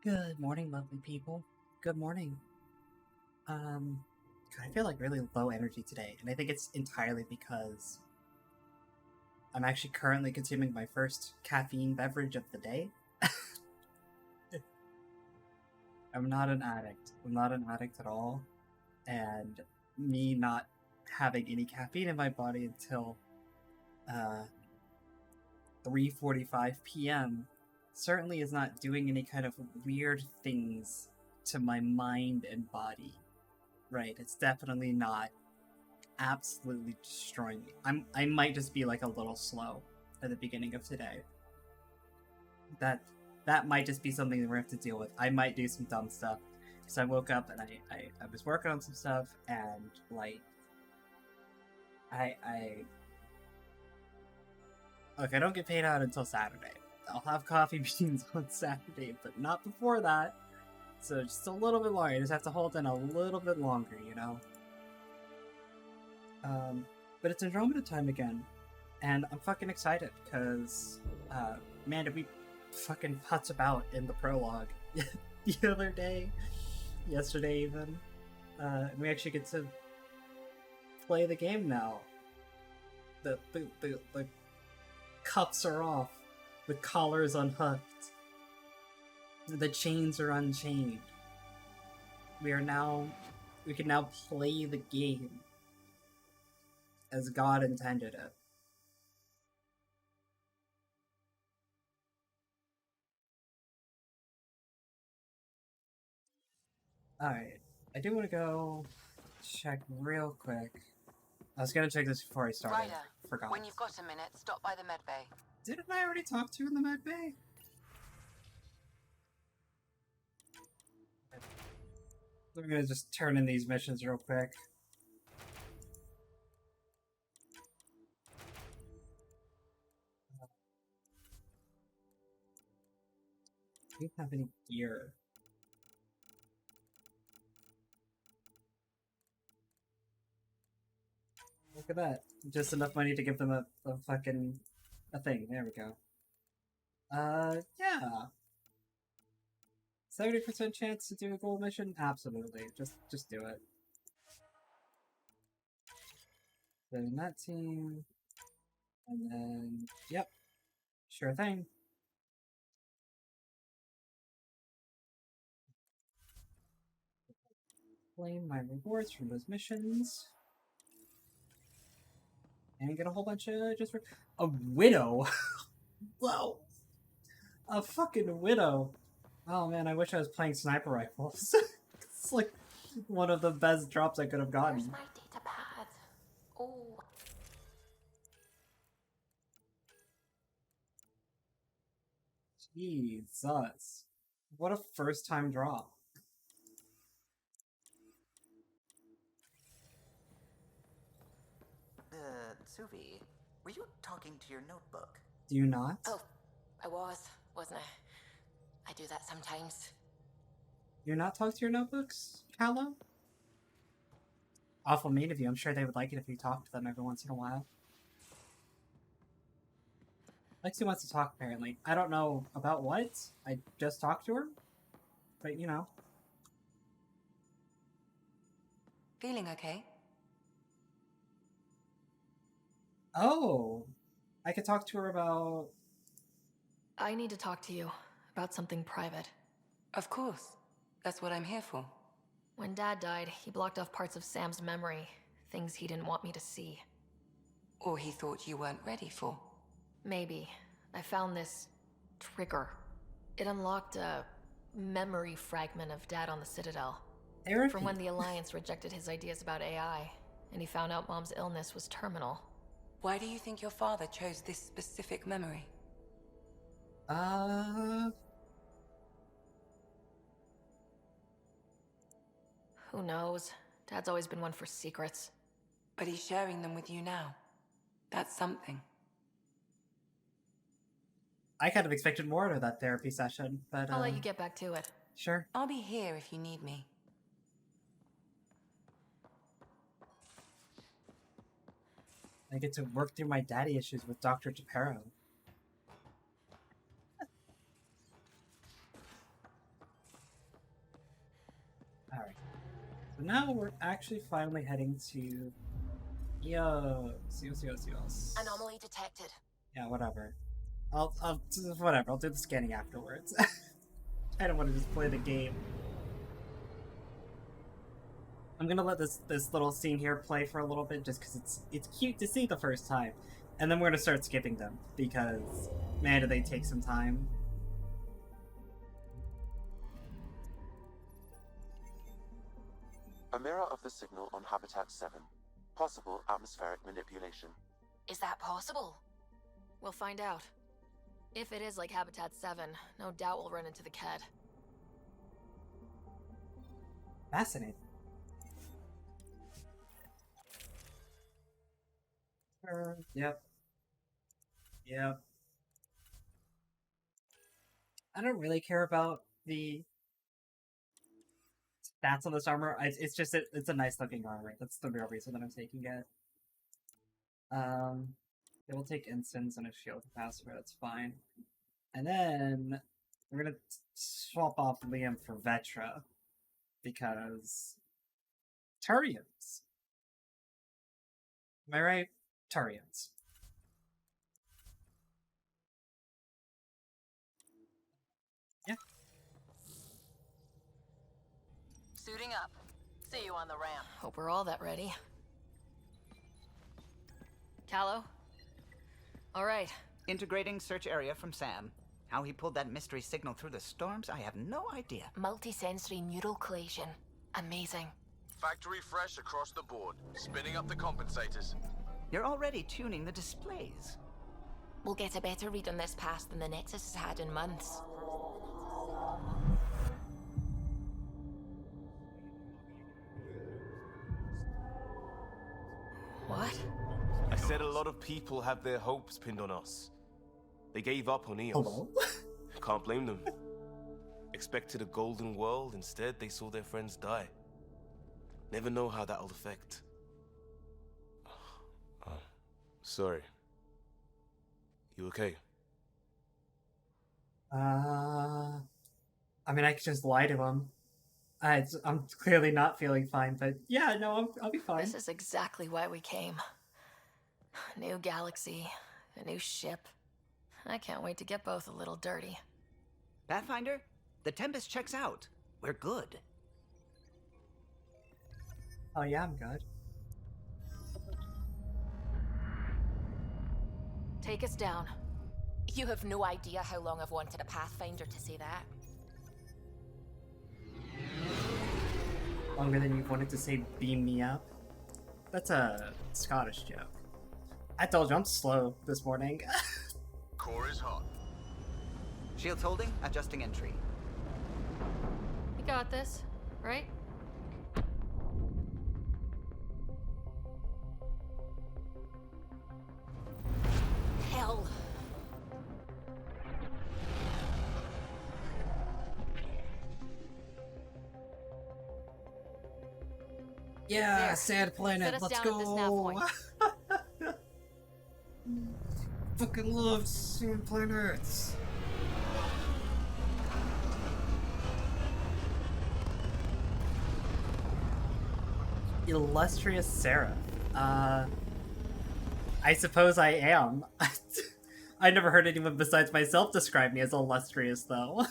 Good morning, lovely people. Good morning. Um, I feel like really low energy today, and I think it's entirely because I'm actually currently consuming my first caffeine beverage of the day. I'm not an addict. I'm not an addict at all, and me not having any caffeine in my body until uh 3:45 p.m. certainly is not doing any kind of weird things to my mind and body. Right, it's definitely not absolutely destroying me. I might just be like a little slow at the beginning of today. That that might just be something that we have to deal with. I might do some dumb stuff because I woke up and I was working on some stuff and like I look, I don't get paid out until Saturday. I'll have coffee beans on Saturday, but not before that. So just a little bit longer. I just have to hold in a little bit longer, you know. But it's Andromeda time again, and I'm fucking excited because, man, did we fucking putz about in the prologue the other day, yesterday even. And we actually get to play the game now. The cuffs are off, the collar's unhooked, the chains are unchained. We can now play the game as God intended it. Alright, I do want to go check real quick. I was gonna check this before I started. Ryder, Forgot. when you've got a minute, stop by the med bay. Didn't I already talk to you in the med bay? We're gonna just turn in these missions real quick. Do you have any gear? Look at that. Just enough money to give them a fucking a thing. There we go. Yeah. 70% chance to do a gold mission? Absolutely. Just do it. Then that team. And then yep. Sure thing. Claim my rewards from those missions. And get a whole bunch of just for a widow. Whoa. A fucking widow. Oh man, I wish I was playing sniper rifles. It's like one of the best drops I could have gotten. Where's my data pad? Oh. Jesus. What a first time drop. Suvi, were you talking to your notebook? Do you not? Oh, I wasn't I? I do that sometimes. You're not talking to your notebooks, Callow? Awful mean of you. I'm sure they would like it if you talked to them every once in a while. Lexi wants to talk, apparently. I don't know about what. I just talked to her. But, you know. Feeling okay? Oh! I could talk to her about... I need to talk to you about something private. Of course. That's what I'm here for. When Dad died, he blocked off parts of Sam's memory, things he didn't want me to see. Or he thought you weren't ready for. Maybe. I found this trigger. It unlocked a memory fragment of Dad on the Citadel. Therapy. From when the Alliance rejected his ideas about AI, and he found out Mom's illness was terminal. Why do you think your father chose this specific memory? Who knows? Dad's always been one for secrets. But he's sharing them with you now. That's something. I kind of expected more out of that therapy session, but I'll let you get back to it. Sure. I'll be here if you need me. I get to work through my daddy issues with Dr. Tapero. So now we're actually finally heading to Eos. Anomaly detected. Yeah, whatever. Whatever. I'll do the scanning afterwards. I don't want to just play the game. I'm gonna let this little scene here play for a little bit, just because it's cute to see the first time, and then we're gonna start skipping them because man, do they take some time. A mirror of the signal on Habitat 7. Possible atmospheric manipulation. Is that possible? We'll find out. If it is like Habitat 7, no doubt we'll run into the Ked. Fascinating. Yep. I don't really care about the stats on this armor. It's just it's a nice looking armor. That's the real reason that I'm taking it. It will take instance and a shield capacitor. That's fine. And then we're gonna swap off Liam for Vetra because Turians. Am I right? Turians. Yeah. Suiting up. See you on the ramp. Hope we're all that ready. Callow? All right. Integrating search area from Sam. How he pulled that mystery signal through the storms, I have no idea. Multisensory neural collation. Amazing. Factory fresh across the board. Spinning up the compensators. You're already tuning the displays. We'll get a better read on this pass than the Nexus has had in months. What? I said a lot of people have their hopes pinned on us. They gave up on Eos. Hello? Can't blame them. Expected a golden world, instead they saw their friends die. Never know how that'll affect. Sorry. You okay? I mean, I could just lie to him. I'm clearly not feeling fine, but yeah, no, I'll be fine. This is exactly why we came. New galaxy, a new ship. I can't wait to get both a little dirty. Pathfinder, the Tempest checks out. We're good. Oh yeah, I'm good. Take us down. You have no idea how long I've wanted a Pathfinder to say that. Longer than you've wanted to say beam me up? That's a Scottish joke. I told you I'm slow this morning. Core is hot. Shields holding, adjusting entry. We got this, right? Hell. Yeah, There. Sand Planet, Set us let's down at this nav go! point. Fucking love Sand Planets! Illustrious Seraph. I suppose I am. I never heard anyone besides myself describe me as illustrious, though.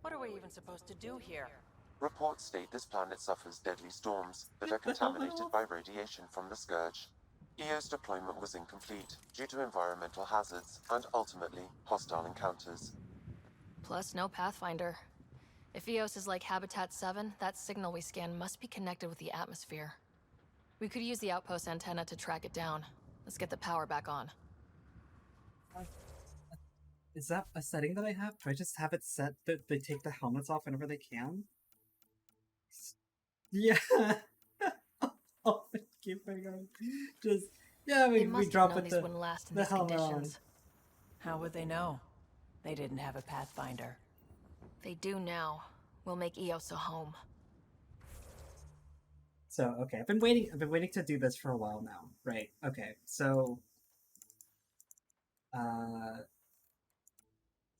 What are we even supposed to do here? Reports state this planet suffers deadly storms that are contaminated by radiation from the Scourge. EO's deployment was incomplete due to environmental hazards and ultimately hostile encounters. Plus, no Pathfinder. If Eos is like Habitat 7, that signal we scan must be connected with the atmosphere. We could use the outpost antenna to track it down. Let's get the power back on. Is that a setting that I have? Do I just have it set that they take the helmets off whenever they can? Yeah. Oh, keep going. Just yeah, They we must drop have known with these wouldn't last in the these helmet on. conditions. How would they know? They didn't have a Pathfinder. They do now. We'll make Eos a home. So okay, I've been waiting to do this for a while now. Right. Okay. So you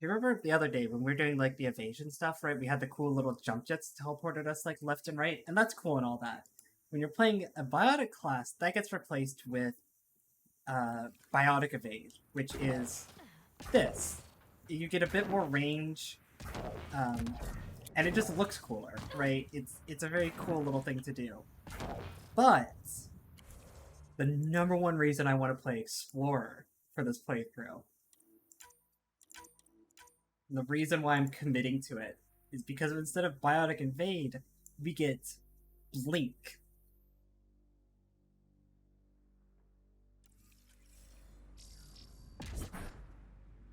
remember the other day when we were doing like the evasion stuff, right? We had the cool little jump jets teleported us like left and right, and that's cool and all that. When you're playing a biotic class, that gets replaced with biotic evade, which is this. You get a bit more range, and it just looks cooler, right? It's a very cool little thing to do. But the number one reason I want to play Explorer for this playthrough, and the reason why I'm committing to it, is because instead of Biotic Invade, we get Blink.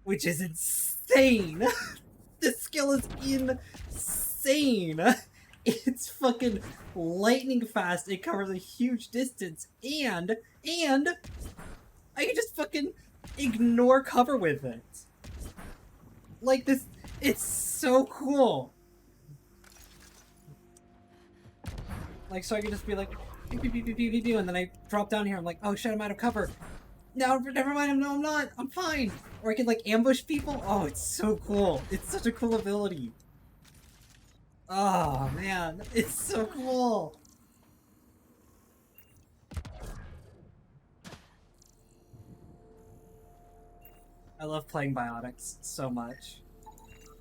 Which is insane! This skill is insane! It's fucking lightning fast, it covers a huge distance, and I can just fucking ignore cover with it. Like this, it's so cool. Like, so I can just be like, pew, pew, pew, pew, pew, pew, pew, and then I drop down here, I'm like, oh shit, I'm out of cover. No, never mind, no, I'm not, I'm fine. Or I can like ambush people. Oh, it's so cool. It's such a cool ability. Oh man, it's so cool. I love playing biotics so much.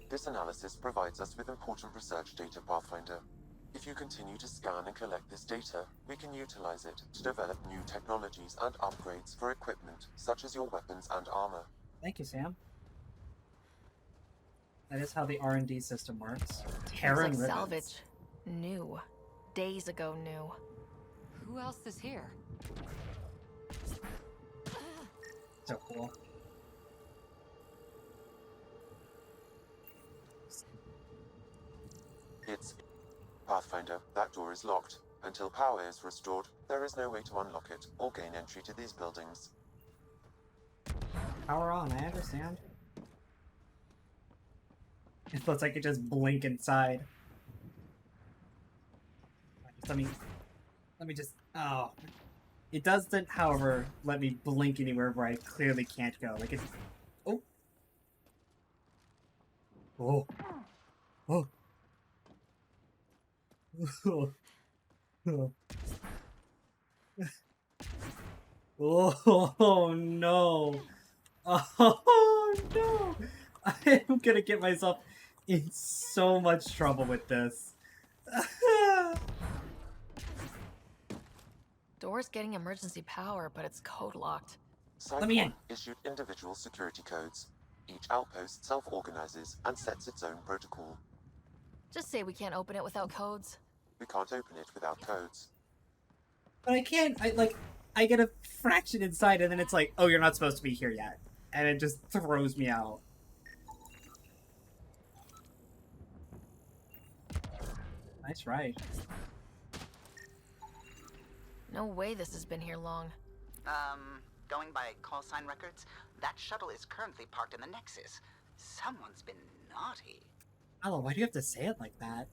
This analysis provides us with important research data, Pathfinder. If you continue to scan and collect this data, we can utilize it to develop new technologies and upgrades for equipment, such as your weapons and armor. Thank you, Sam. That is how the R&D system works. Terran Looks like ribbons. salvage. New. Days ago new. Who else is here? So cool. It's Pathfinder, that door is locked. Until power is restored, there is no way to unlock it or gain entry to these buildings. Power on, I understand. It looks like it just blink inside. Let me just, oh. It doesn't, however, let me blink anywhere where I clearly can't go. Like it's, oh. Oh. Oh. Oh no! Oh no! I'm gonna get myself in so much trouble with this. Door's getting emergency power, but it's code locked. Site Let me 1 in. issued individual security codes. Each outpost self-organizes and sets its own protocol. Just say we can't open it without codes. We can't open it without codes. But I can't. I get a fraction inside, and then it's like, oh, you're not supposed to be here yet, and it just throws me out. Nice ride. No way this has been here long. Going by call sign records, that shuttle is currently parked in the Nexus. Someone's been naughty. Hello, why do you have to say it like that?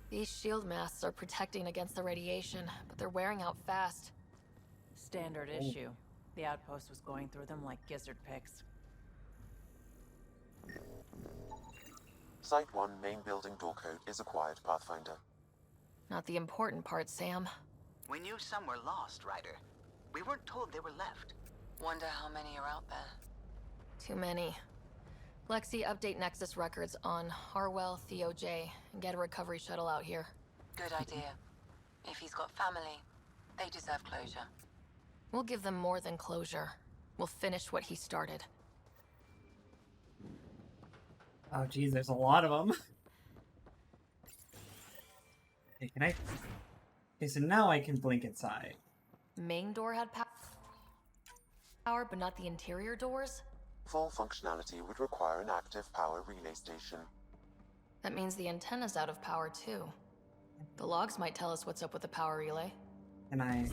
These shield masks are protecting against the radiation, but they're wearing out fast. Standard issue. The outpost was going through them like gizzard picks. Site 1 main building door code is acquired, Pathfinder. Not the important part, Sam. We knew some were lost, Ryder. We weren't told they were left. Wonder how many are out there. Too many. Lexi, update Nexus records on Harwell, Theo J, and get a recovery shuttle out here. Good idea. If he's got family, they deserve closure. We'll give them more than closure. We'll finish what he started. Oh, geez, there's a lot of them. Okay, can I? Okay, so now I can blink inside. Main door had power, but not the interior doors? Full functionality would require an active power relay station. That means the antenna's out of power too. The logs might tell us what's up with the power relay. Can I?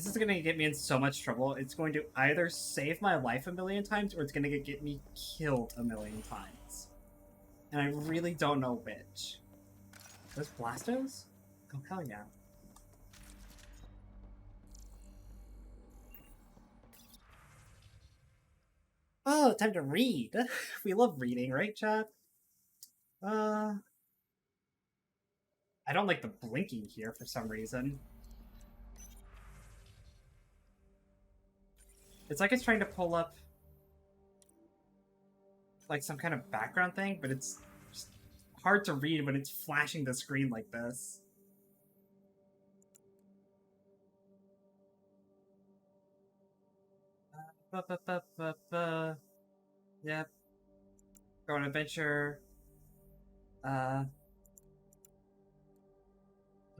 This is gonna get me in so much trouble. It's going to either save my life a million times, or it's gonna get me killed a million times. And I really don't know which. Those Blastos? Oh, hell yeah. Oh, time to read. We love reading, right, chat? I don't like the blinking here for some reason. It's like it's trying to pull up like some kind of background thing, but it's just hard to read when it's flashing the screen like this. Yep. Go on adventure.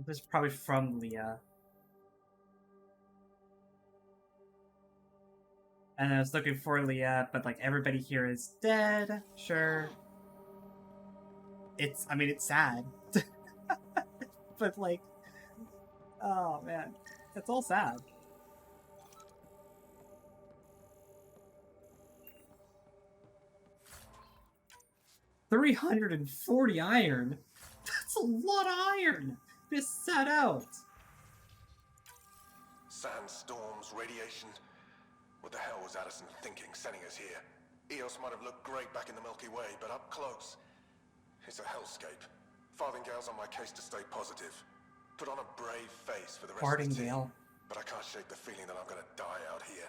This is probably from Leah. And I was looking for Leah, but like everybody here is dead. Sure. I mean, it's sad. But like, oh man, it's all sad. $340 iron? That's a lot of iron! This set out! Sandstorms, radiation. What the hell was Addison thinking sending us here? Eos might have looked great back in the Milky Way, but up close, it's a hellscape. Farthingale's on my case to stay positive. Put on a brave face for the rest of the team. Farthingale. But I can't shake the feeling that I'm gonna die out here.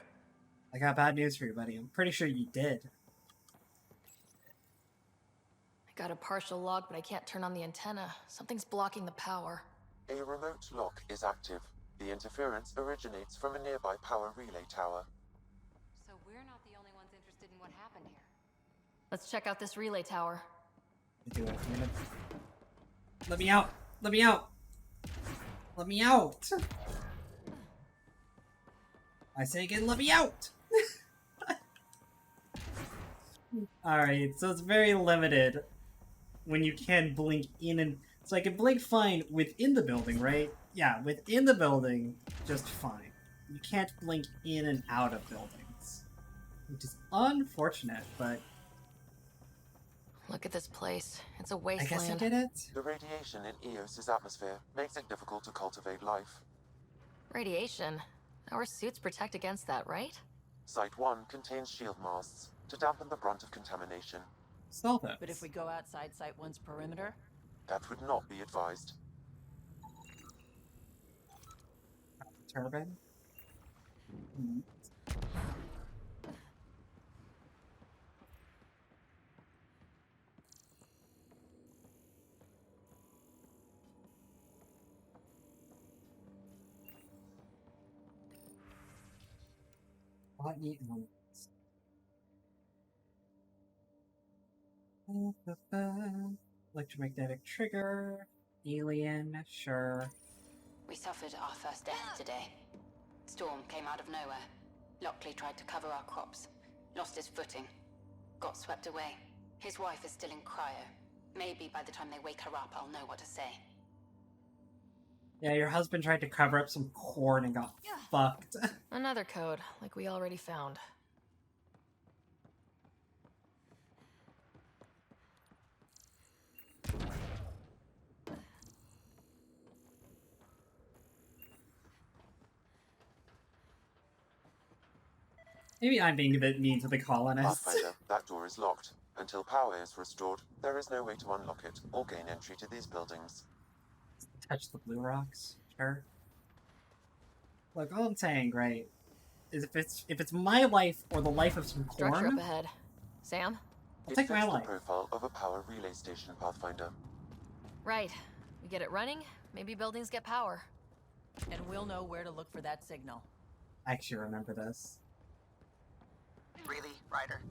I got bad news for you, buddy. I'm pretty sure you did. I got a partial log, but I can't turn on the antenna. Something's blocking the power. A remote lock is active. The interference originates from a nearby power relay tower. So we're not the only ones interested in what happened here. Let's check out this relay tower. Do it. Let me out! Let me out! Let me out! I say again, let me out! Alright, so it's very limited when you can blink in and... So I can blink fine within the building, right? Yeah, within the building, just fine. You can't blink in and out of buildings. Which is unfortunate, but... Look at this place. It's a I wasteland. guess I get it. The radiation in Eos's atmosphere makes it difficult to cultivate life. Radiation? Our suits protect against that, right? Site 1 contains shield masts to dampen the brunt of contamination. Solve it. But if we go outside Site 1's perimeter, That would not be advised. Turbine. Botany elements. Electromagnetic trigger. Alien, sure. We suffered our first death today. Storm came out of nowhere. Lockley tried to cover our crops. Lost his footing. Got swept away. His wife is still in cryo. Maybe by the time they wake her up, I'll know what to say. Yeah, your husband tried to cover up some corn and got fucked. Another code, like we already found. Maybe I'm being a bit mean to the colonists. Pathfinder, that door is locked. Until power is restored, there is no way to unlock it or gain entry to these buildings. Touch the blue rocks, sure. Look, all I'm saying, right, is if it's my life or the life of some Structure corn, up ahead. Sam? I'll It take my fits the life. profile of a power relay station, Pathfinder. Right. We get it running, maybe buildings get power. and we'll know where to look for that signal. I actually remember this. Really, Ryder?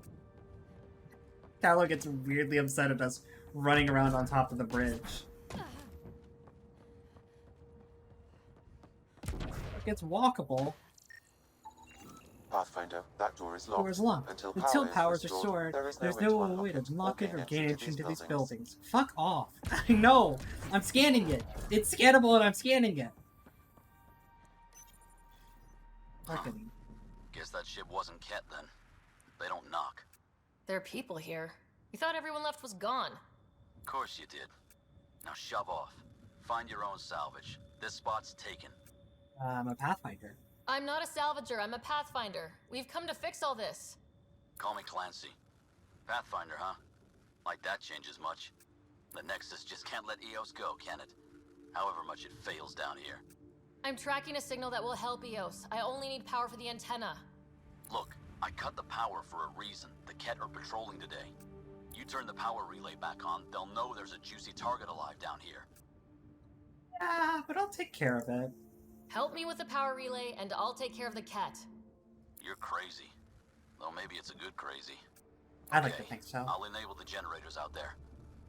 Carlo gets weirdly upset at us running around on top of the bridge. It gets walkable. Pathfinder, that door is locked. Door is locked. Until power is restored, there's no way to unlock it or gain entry into these buildings. Fuck off. I know! I'm scanning it! It's scannable and I'm scanning it! Fucking. Guess that ship wasn't Ket then. They don't knock. There are people here. You thought everyone left was gone. Of course you did. Now shove off. Find your own salvage. This spot's taken. I'm a Pathfinder. I'm not a salvager, I'm a pathfinder. We've come to fix all this. Call me Clancy. Pathfinder, huh? Like that changes much. The Nexus just can't let EOS go, can it? However much it fails down here. I'm tracking a signal that will help EOS. I only need power for the antenna. Look, I cut the power for a reason. The Ket are patrolling today. You turn the power relay back on, they'll know there's a juicy target alive down here. Yeah, but I'll take care of it. Help me with the power relay, and I'll take care of the Ket. You're crazy. Though maybe it's a good crazy. I'd like to think so. I'll enable the generators out there.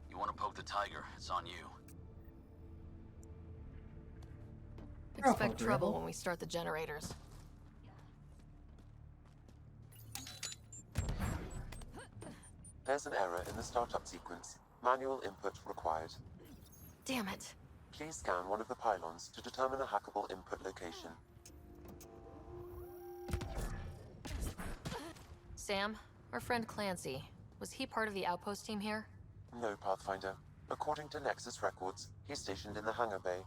You want to poke the tiger, it's on you. Expect trouble when we start the generators. There's an error in the startup sequence. Manual input required. Damn it. Please scan one of the pylons to determine a hackable input location. Sam, our friend Clancy, was he part of the outpost team here? No, Pathfinder. According to Nexus records, he's stationed in the hangar bay.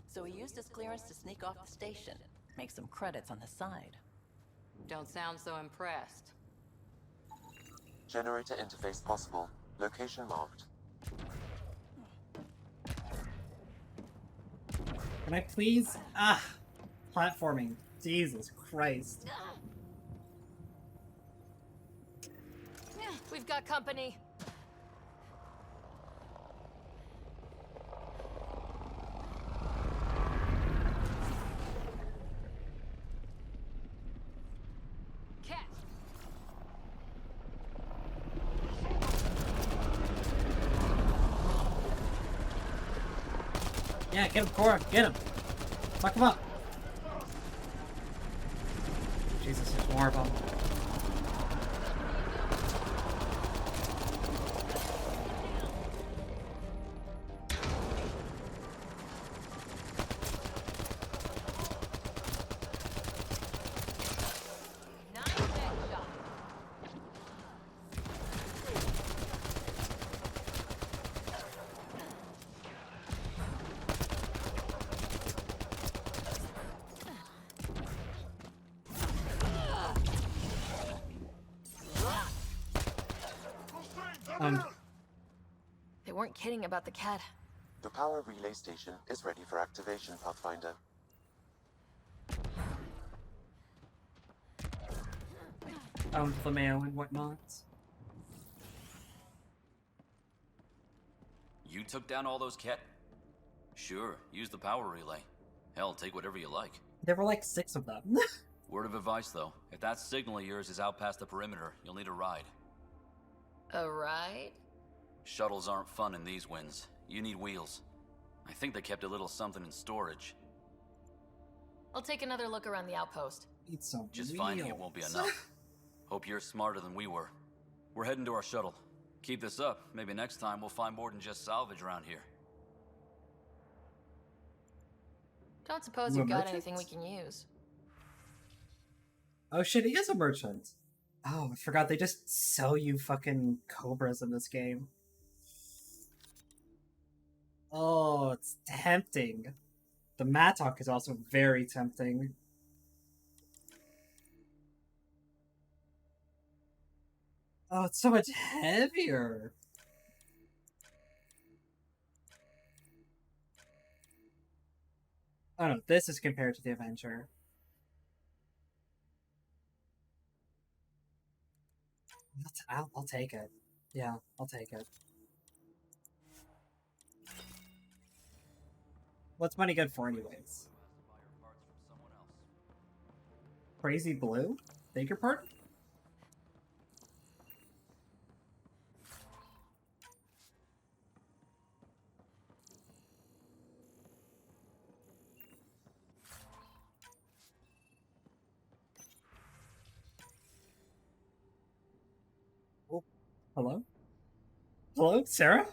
So he used his clearance to sneak off the station. Make some credits on the side. Don't sound so impressed. Generator interface possible. Location marked. Can I please? Platforming. Jesus Christ. We've got company. Cat! Yeah, get him, Cora. Get him. Fuck him up. Jesus, there's more of them. They weren't kidding about the Ket. The power relay station is ready for activation, Pathfinder. Flameo and whatnot. You took down all those Ket? Sure, use the power relay. Hell, take whatever you like. There were like 6 of them. Word of advice, though. If that signal of yours is out past the perimeter, you'll need a ride. A ride? Shuttles aren't fun in these winds. You need wheels. I think they kept a little something in storage. I'll take another look around the outpost. Need some Just wheels. finding it won't be enough. Hope you're smarter than we were. We're heading to our shuttle. Keep this up. Maybe next time we'll find more than just salvage around here. Don't suppose you've got anything we can use. Oh shit, he is a merchant. Oh, I forgot they just sell you fucking cobras in this game. Oh, it's tempting. The mattock is also very tempting. Oh, it's so much heavier. Oh no, this is compared to the Avenger. I'll take it. Yeah, I'll take it. What's money good for anyways? Crazy Blue? Beg your pardon? Oh, hello? Hello, Sarah?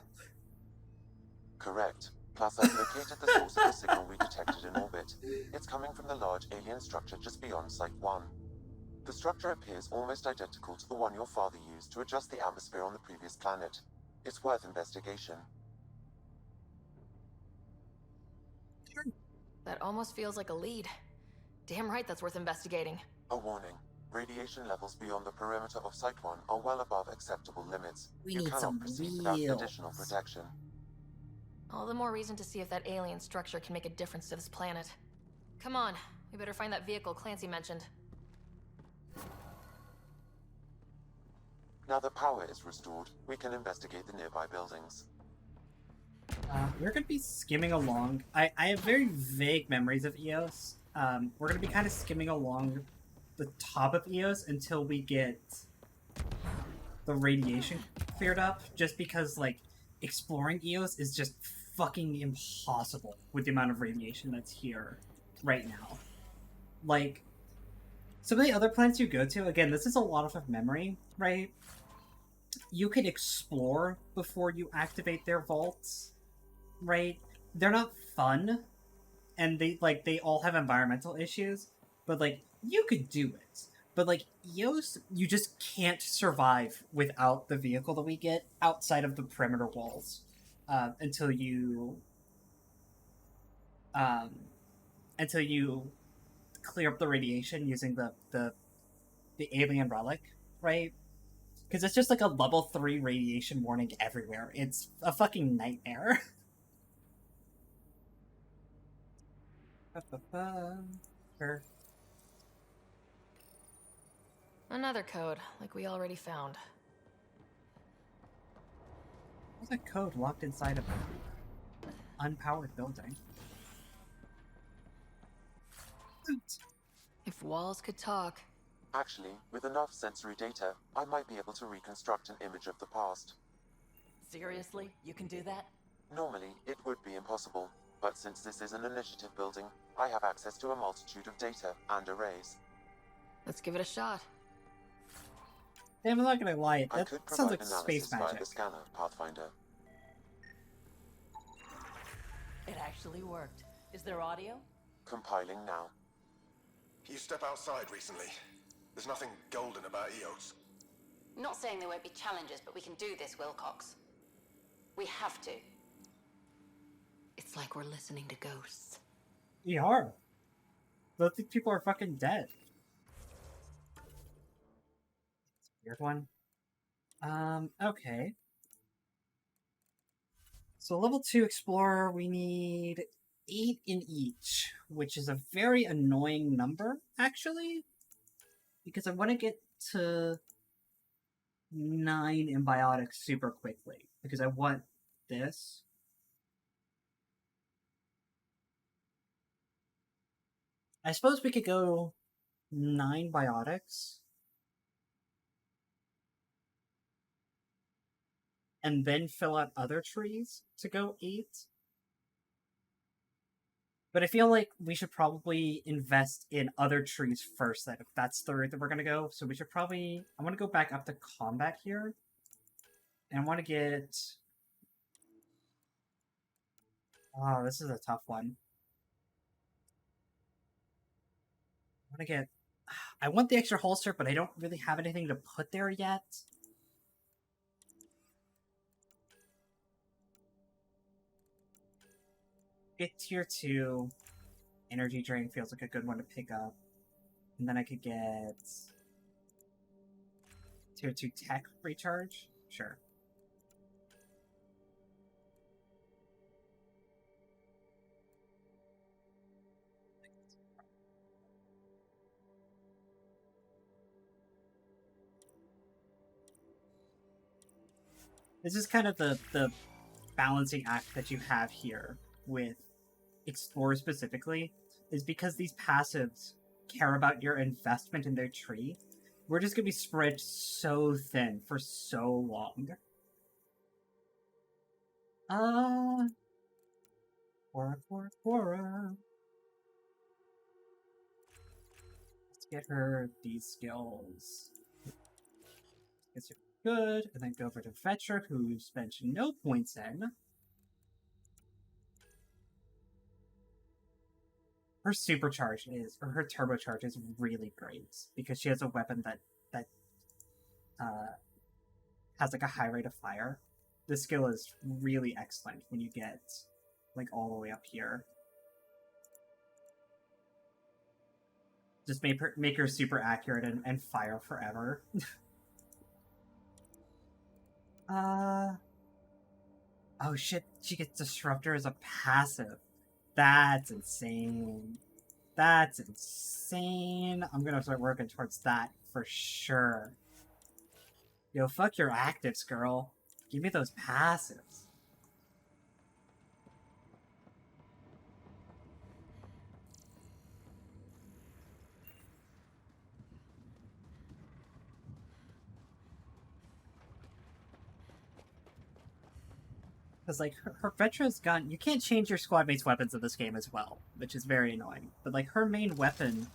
Correct. Plus, I've located the source of the signal we detected in orbit. It's coming from the large alien structure just beyond Site 1. The structure appears almost identical to the one your father used to adjust the atmosphere on the previous planet. It's worth investigation. That almost feels like a lead. Damn right that's worth investigating. A warning. Radiation levels beyond the perimeter of Site 1 are well above acceptable limits. We You need cannot some proceed without wheels. additional protection. All the more reason to see if that alien structure can make a difference to this planet. Come on, we better find that vehicle Clancy mentioned. Now that power is restored, we can investigate the nearby buildings. We're going to be skimming along. I have very vague memories of EOS. We're going to be kind of skimming along the top of EOS until we get the radiation cleared up, just because, like, exploring EOS is just fucking impossible with the amount of radiation that's here right now. Like, some of the other planets you go to, again, this is a lot of memory, right? You can explore before you activate their vaults, right? They're not fun, and they all have environmental issues, but, like, you could do it. But, like, EOS, you just can't survive without the vehicle that we get outside of the perimeter walls until you clear up the radiation using the alien relic, right? Because it's just like a level 3 radiation warning everywhere. It's a fucking nightmare. Sure. Another code, like we already found. There's a code locked inside of an unpowered building. If walls could talk. Actually, with enough sensory data, I might be able to reconstruct an image of the past. Seriously? You can do that? Normally, it would be impossible, but since this is an initiative building, I have access to a multitude of data and arrays. Let's give it a shot. Damn, I'm not gonna lie, I that could sounds provide like analysis space via magic. the scanner, Pathfinder. It actually worked. Is there audio? Compiling now. You step outside recently. There's nothing golden about EOS. Not saying there won't be challenges, but we can do this, Wilcox. We have to. It's like we're listening to ghosts. We are. Those people are fucking dead. Weird one. Okay. So level 2 Explorer, we need 8 in each, which is a very annoying number, actually. Because I want to get to 9 in Biotics super quickly. Because I want this. I suppose we could go 9 Biotics. And then fill out other trees to go 8. But I feel like we should probably invest in other trees first, then, if that's the route that we're going to go. So we should probably... I want to go back up to combat here. And I want to get... Oh, this is a tough one. I want to get... I want the extra holster, but I don't really have anything to put there yet. Get tier 2. Energy drain feels like a good one to pick up. And then I could get tier 2 tech recharge. Sure. This is kind of the balancing act that you have here with Explorer specifically, is because these passives care about your investment in their tree. We're just gonna be spread so thin for so long. Cora. Let's get her these skills. Guess you're good, and then go over to Fetcher, who spent no points in. her supercharge is, or her turbocharge is really great because she has a weapon that has like a high rate of fire. This skill is really excellent when you get like all the way up here. Just make her super accurate and fire forever. Oh shit, she gets Disruptor as a passive. That's insane. That's insane. I'm gonna start working towards that for sure. Yo, fuck your actives, girl. Give me those passives. Because, like, her Vetra's gun, you can't change your squad mate's weapons in this game as well, which is very annoying. But, like, her main weapon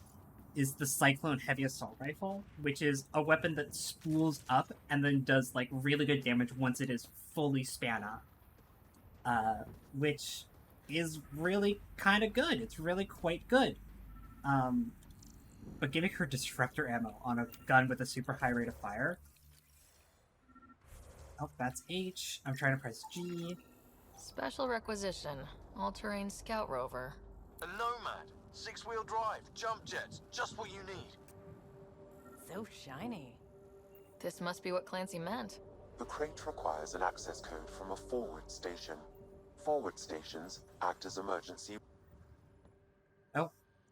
is the Cyclone Heavy Assault Rifle, which is a weapon that spools up and then does, like, really good damage once it is fully span up. Which is really kind of good. It's really quite good. But giving her Disruptor ammo on a gun with a super high rate of fire... Oh, that's H. I'm trying to press G. Special requisition. All-terrain scout rover. A Nomad. 6-wheel drive. Jump jets. Just what you need. So shiny. This must be what Clancy meant. The crate requires an access code from a forward station. Forward stations act as emergency... Oh,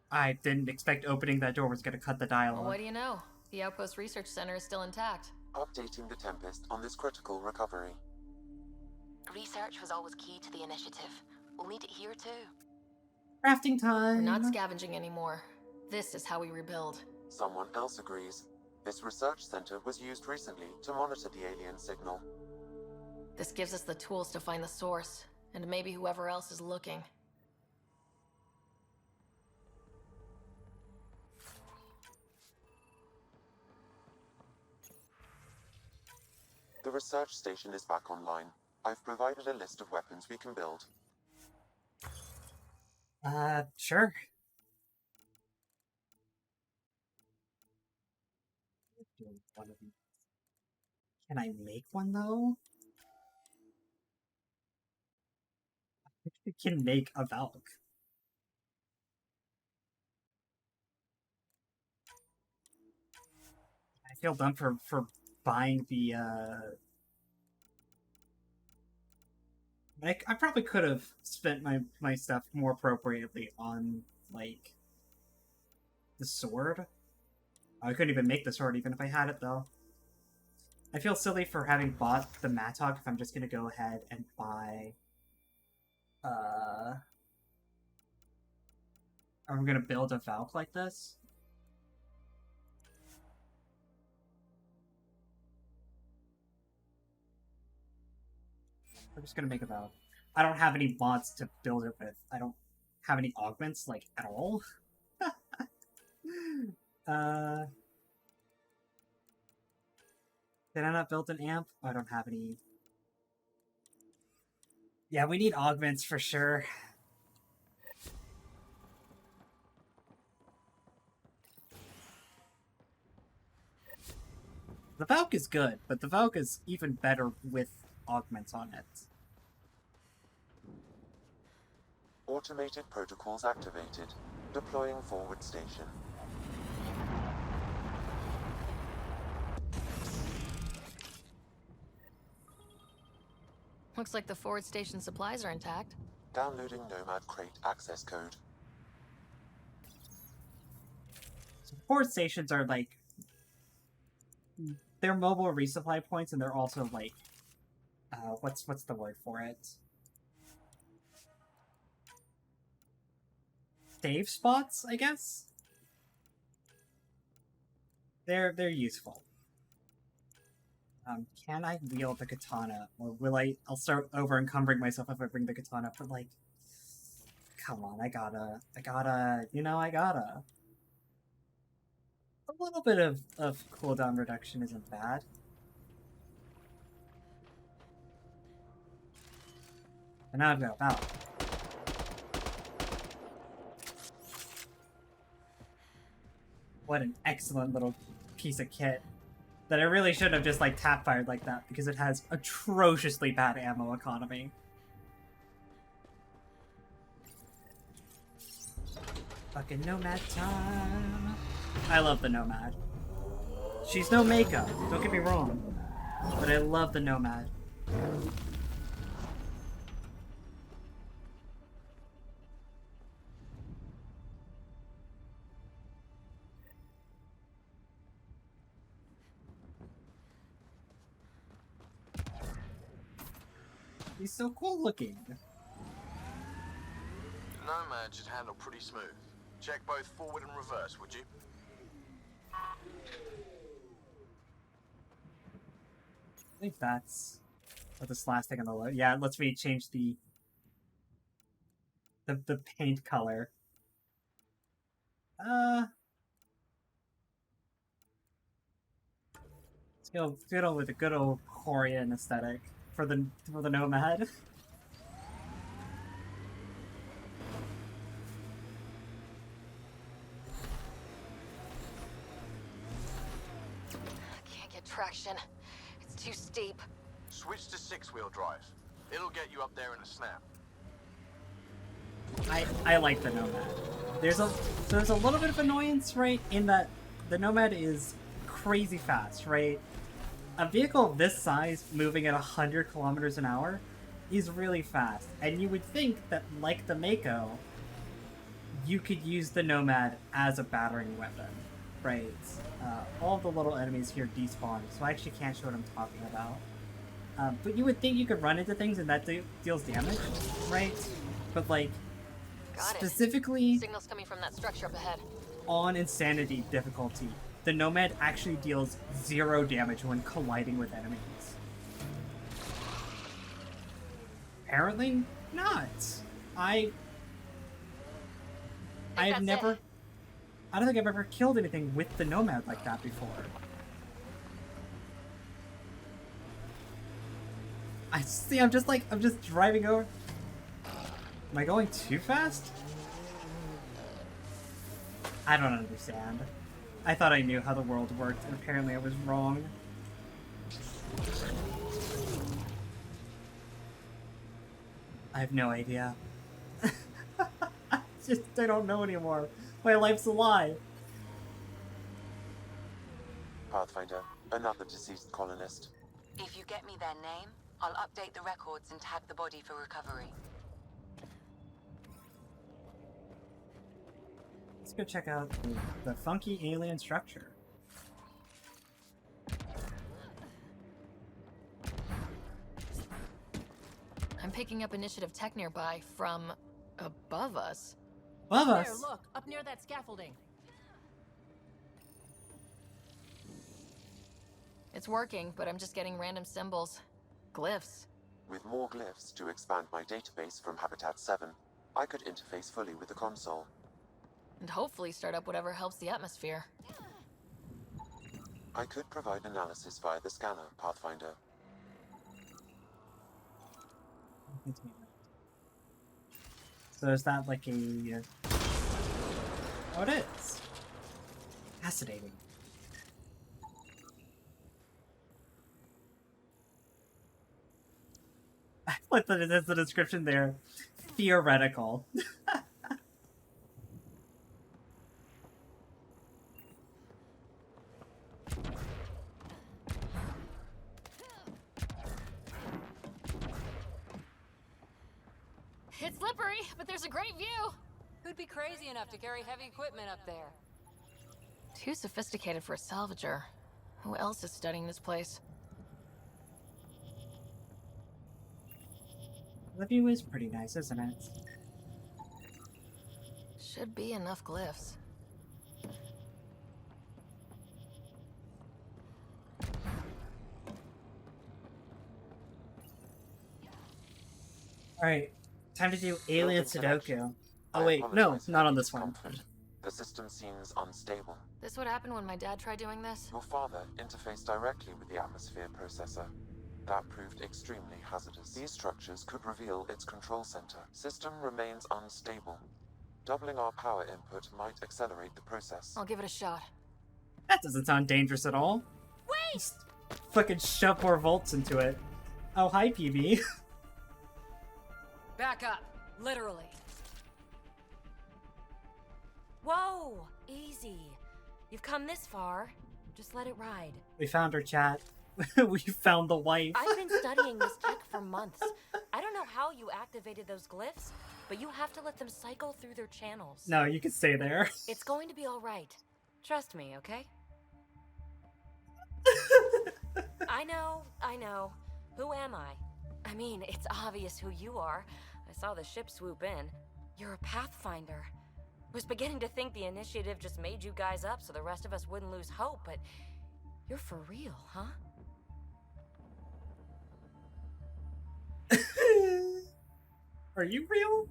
I didn't expect opening that door was going to cut the dialogue. Well, what do you know? The Outpost Research Center is still intact. Updating the Tempest on this critical recovery. Research was always key to the initiative. We'll need it here too. Crafting time! We're not scavenging anymore. This is how we rebuild. Someone else agrees. This research center was used recently to monitor the alien signal. This gives us the tools to find the source, and maybe whoever else is looking. The research station is back online. I've provided a list of weapons we can build. Sure. Can I make one, though? I can make a Valk. I feel dumb for buying the, I probably could have spent my stuff more appropriately on, like, the sword. I couldn't even make the sword even if I had it, though. I feel silly for having bought the Mattock if I'm just gonna go ahead and buy, I'm gonna build a Valk like this. I'm just gonna make a Valk. I don't have any mods to build it with. I don't have any augments, like, at all. Did I not build an amp? Oh, I don't have any. Yeah, we need augments for sure. The Valk is good, but the Valk is even better with augments on it. Automated protocols activated. Deploying forward station. Looks like the forward station supplies are intact. Downloading Nomad crate access code. So forward stations are like... They're mobile resupply points, and they're also like... what's the word for it? Save spots, I guess? They're useful. Can I wield the katana? Or will I'll start over-encumbering myself if I bring the katana, but like... Come on, I gotta... A little bit of cooldown reduction isn't bad. And now I've got a Valk. What an excellent little piece of kit. That I really shouldn't have just, like, tap-fired like that, because it has atrociously bad ammo economy. Fucking Nomad time. I love the Nomad. She's no makeup, don't get me wrong. But I love the Nomad. He's so cool looking. Nomad should handle pretty smooth. Check both forward and reverse, would you? I think that's this last thing on the load. Yeah, it lets me change the paint color. Let's go with a good old Korean aesthetic for the Nomad. Can't get traction. It's too steep. Switch to 6-wheel drive. It'll get you up there in a snap. I like the Nomad. There's a little bit of annoyance, right, in that the Nomad is crazy fast, right? A vehicle of this size moving at 100 kilometers an hour is really fast, and you would think that, like the Mako, you could use the Nomad as a battering weapon, right? All the little enemies here despawn, so I actually can't show what I'm talking about. But you would think you could run into things and that deals damage, right? But like, specifically Signals coming from that structure up ahead. on Insanity difficulty, the Nomad actually deals 0 damage when colliding with enemies. Apparently not. I don't think I've ever killed anything with the Nomad like that before. I'm just driving over. Am I going too fast? I don't understand. I thought I knew how the world worked, and apparently I was wrong. I have no idea. I don't know anymore. My life's a lie. Pathfinder, another deceased colonist. If you get me their name, I'll update the records and tag the body for recovery. Let's go check out the funky alien structure. I'm picking up initiative tech nearby from above us. Above There, us? look, up near that scaffolding. It's working, but I'm just getting random symbols. Glyphs. With more glyphs to expand my database from Habitat 7, I could interface fully with the console. And hopefully start up whatever helps the atmosphere. I could provide analysis via the scanner, Pathfinder. So is that like a... Oh, it is. Fascinating. What is the description there? Theoretical. It's slippery, but there's a great view. Who'd be crazy enough to carry heavy equipment up there? Too sophisticated for a salvager. Who else is studying this place? The view is pretty nice, isn't it? Should be enough glyphs. Alright, time to do Alien Sudoku. Oh I wait, no, apologize not for on the this one. discomfort. The system seems unstable. This would happen when my dad tried doing this? Your father interfaced directly with the atmosphere processor. That proved extremely hazardous. These structures could reveal its control center. System remains unstable. Doubling our power input might accelerate the process. I'll give it a shot. That doesn't sound dangerous at all. Wait! Just fucking shove more volts into it. Oh, hi, PB. Back up. Literally. Whoa! Easy. You've come this far. Just let it ride. We found her, chat. We found the wife. I've been studying this tech for months. I don't know how you activated those glyphs, but you have to let them cycle through their channels. No, you can stay there. It's going to be all right. Trust me, okay? I know. Who am I? I mean, it's obvious who you are. I saw the ship swoop in. You're a Pathfinder. Was beginning to think the initiative just made you guys up so the rest of us wouldn't lose hope, but you're for real, huh? Are you real?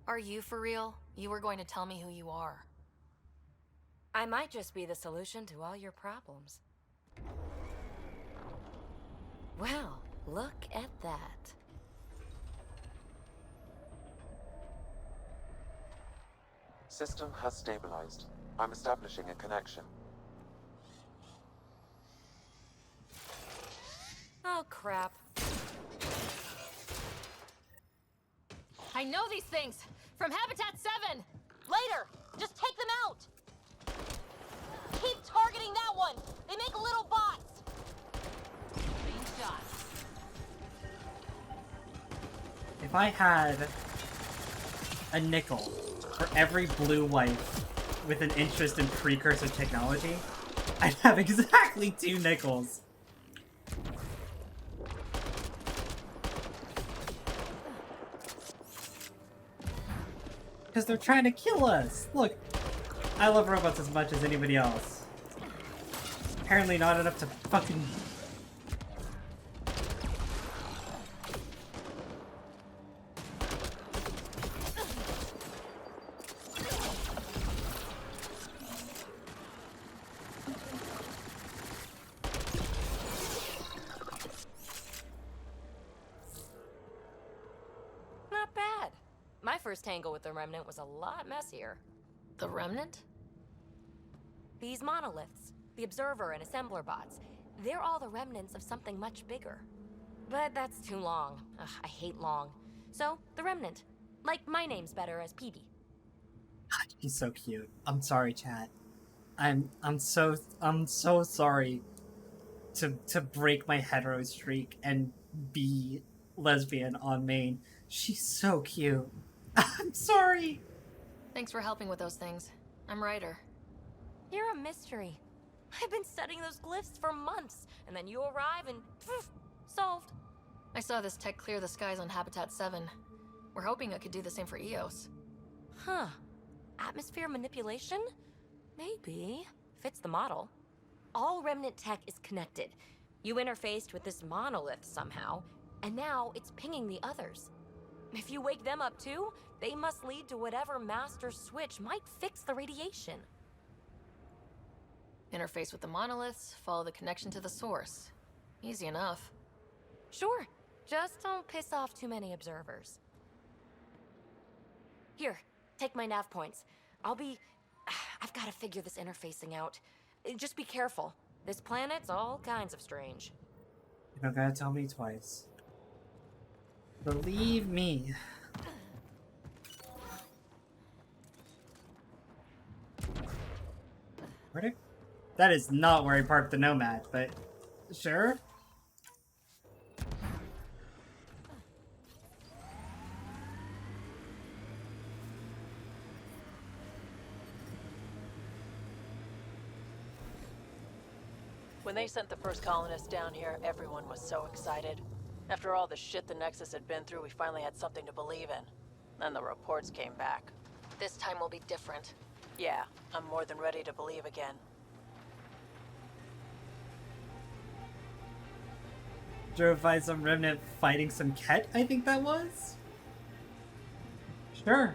Are you for real? You were going to tell me who you are. I might just be the solution to all your problems. Well, look at that. System has stabilized. I'm establishing a connection. Oh, crap. I know these things! From Habitat 7! Later! Just take them out! Keep targeting that one! They make little bots! Being shot. If I had a nickel for every blue wife with an interest in precursor technology, I'd have exactly 2 nickels. Because they're trying to kill us! Look, I love robots as much as anybody else. Apparently not enough to fucking... Not bad. My first tangle with the Remnant was a lot messier. The Remnant? These monoliths, the Observer and Assembler bots, they're all the remnants of something much bigger. But that's too long. Ugh, I hate long. So, the Remnant. Like, my name's better as PB. He's so cute. I'm sorry, chat. I'm so sorry to break my hetero streak and be lesbian on main. She's so cute. I'm sorry. Thanks for helping with those things. I'm Ryder. You're a mystery. I've been studying those glyphs for months, and then you arrive and poof, solved. I saw this tech clear the skies on Habitat 7. We're hoping it could do the same for EOS. Huh. Atmosphere manipulation? Maybe. Fits the model. All Remnant tech is connected. You interfaced with this monolith somehow, and now it's pinging the others. If you wake them up too, they must lead to whatever master switch might fix the radiation. Interface with the monoliths, follow the connection to the source. Easy enough. Sure. Just don't piss off too many observers. Here, take my nav points. I've got to figure this interfacing out. Just be careful. This planet's all kinds of strange. You don't gotta tell me twice. Believe me. That is not where I parked the Nomad, but sure. When they sent the first colonists down here, everyone was so excited. After all the shit the Nexus had been through, we finally had something to believe in. Then the reports came back. This time will be different. Yeah, I'm more than ready to believe again. Drove by some remnant fighting some Ket, I think that was? Sure.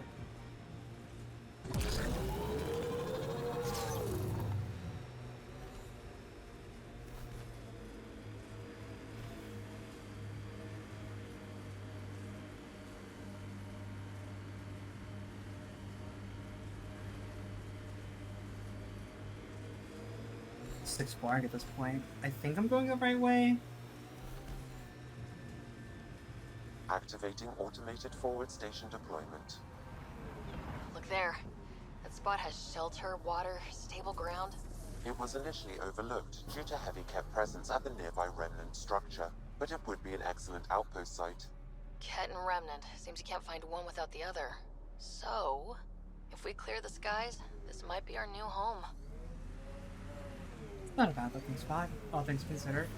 Just exploring at this point. I think I'm going the right way. Activating automated forward station deployment. Look there. That spot has shelter, water, stable ground. It was initially overlooked due to heavy kept presence at the nearby remnant structure, but it would be an excellent outpost site. Ket and Remnant. Seems you can't find one without the other. So, if we clear the skies, this might be our new home. It's not a bad looking spot, all things considered.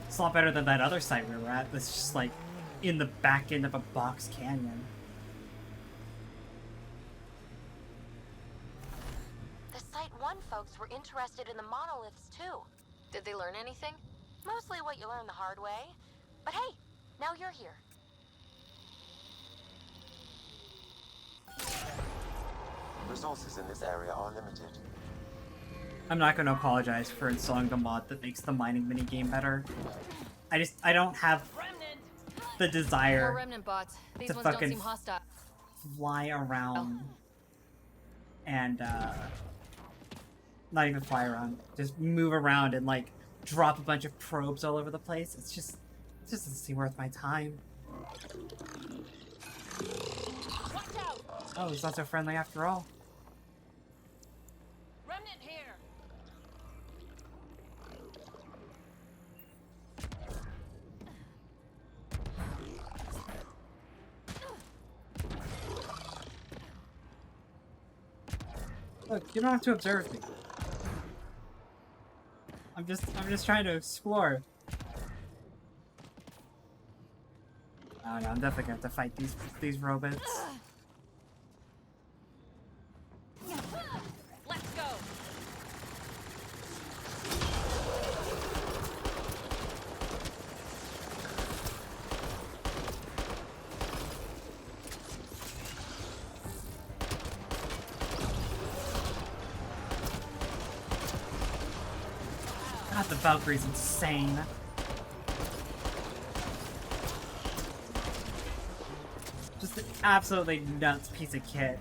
It's a lot better than that other site we were at that's just like in the back end of a box canyon. The Site 1 folks were interested in the monoliths too. Did they learn anything? Mostly what you learn the hard way. But hey, now you're here. Resources in this area are limited. I'm not going to apologize for installing the mod that makes the mining minigame better. I don't have the More desire Remnant bots. These to ones don't fucking seem hostile. fly around and not even fly around, just move around and like drop a bunch of probes all over the place. It just doesn't seem worth my time. Oh, he's not so friendly after all. Remnant here. Look, you don't have to observe me. I'm just trying to explore. Oh no, I'm definitely gonna have to fight these robots. Let's go. God, the Valkyrie's insane. Just an absolutely nuts piece of kit.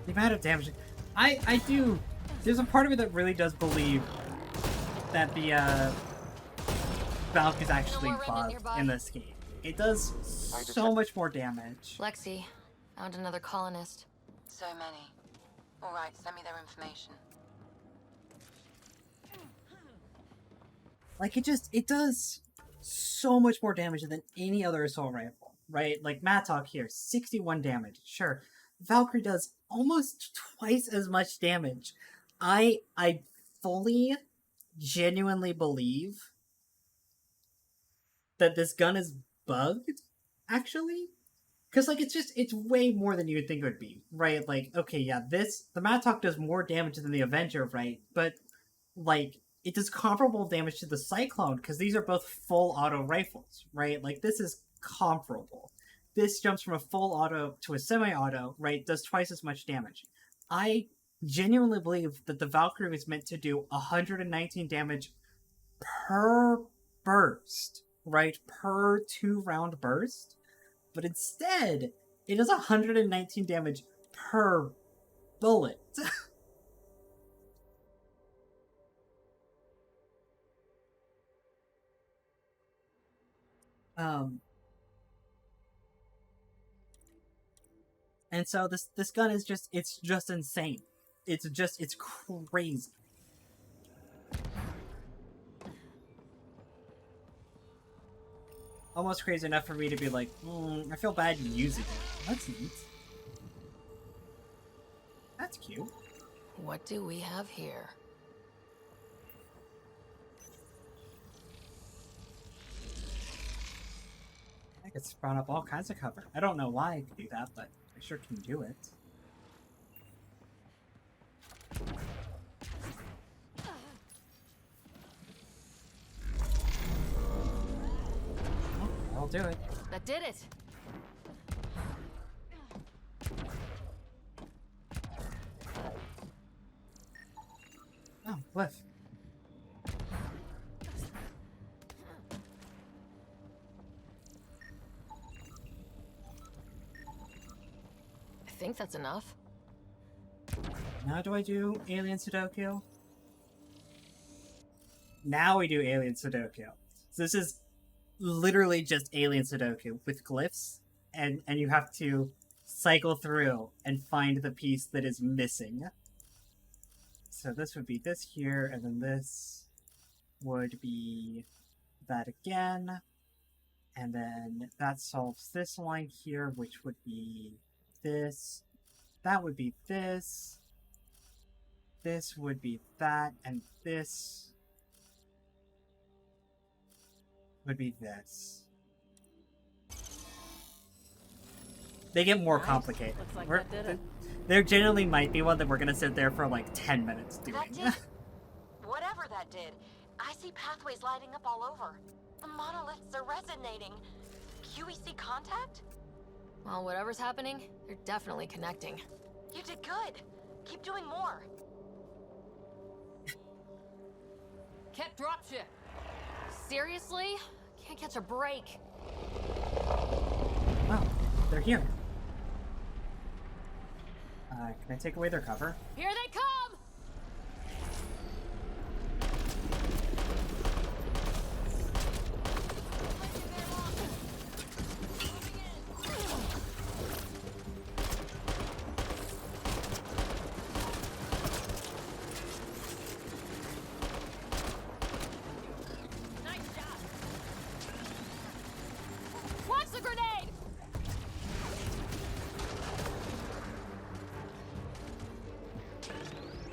The amount of damage. I do. There's a part of me that really does believe that the Valk is actually No more Remnant bugged nearby. in this game. It does so much more damage. Lexi, found another colonist. So many. All right, send me their information. Like it does so much more damage than any other assault rifle, right? Like Mattock here, 61 damage. Sure, Valkyrie does almost twice as much damage. I fully, genuinely believe that this gun is bugged, actually. Because, like, it's way more than you would think it would be, right? Like, okay, yeah, the Mattock does more damage than the Avenger, right? But, like, it does comparable damage to the Cyclone, because these are both full auto rifles, right? Like, this is comparable. This jumps from a full auto to a semi-auto, right? Does twice as much damage. I genuinely believe that the Valkyrie was meant to do 119 damage per burst, right? Per 2-round burst. But instead, it does 119 damage per bullet. And so this gun is it's just insane. It's crazy. Almost crazy enough for me to be like, I feel bad using it. That's neat. That's cute. What do we have here? I could spawn up all kinds of cover. I don't know why I could do that, but I sure can do it. I'll do it. That did it! Oh, Cliff. I think that's enough. Now do I do Alien Sudoku? Now we do Alien Sudoku. So this is literally just Alien Sudoku with glyphs, and you have to cycle through and find the piece that is missing. So this would be this here, and then this would be that again. And then that solves this line here, which would be this. That would be this. This would be that, and this would be this. They get more complicated. Looks like that did it. There generally might be one that we're gonna sit there for like 10 minutes doing. That did. Whatever that did. I see pathways lighting up all over. The monoliths are resonating. QEC contact? Well, whatever's happening, they're definitely connecting. You did good. Keep doing more. Can't dropship. Seriously? Can't catch a break. Oh, they're here. Can I take away their cover? Here they come!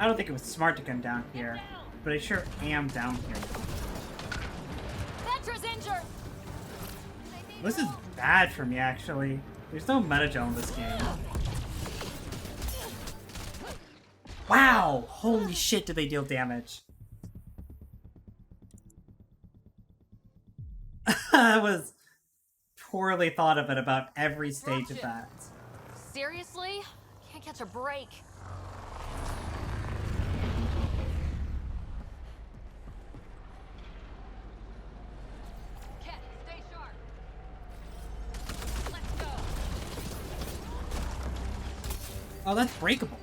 I don't think it was smart to come down here, but I sure am down here. Petra's injured. This is bad for me, actually. There's no meta-gel in this game. Wow! Holy shit, did they deal damage. That was poorly thought of it about every stage of that. Seriously? Can't catch a break. Oh, that's breakable.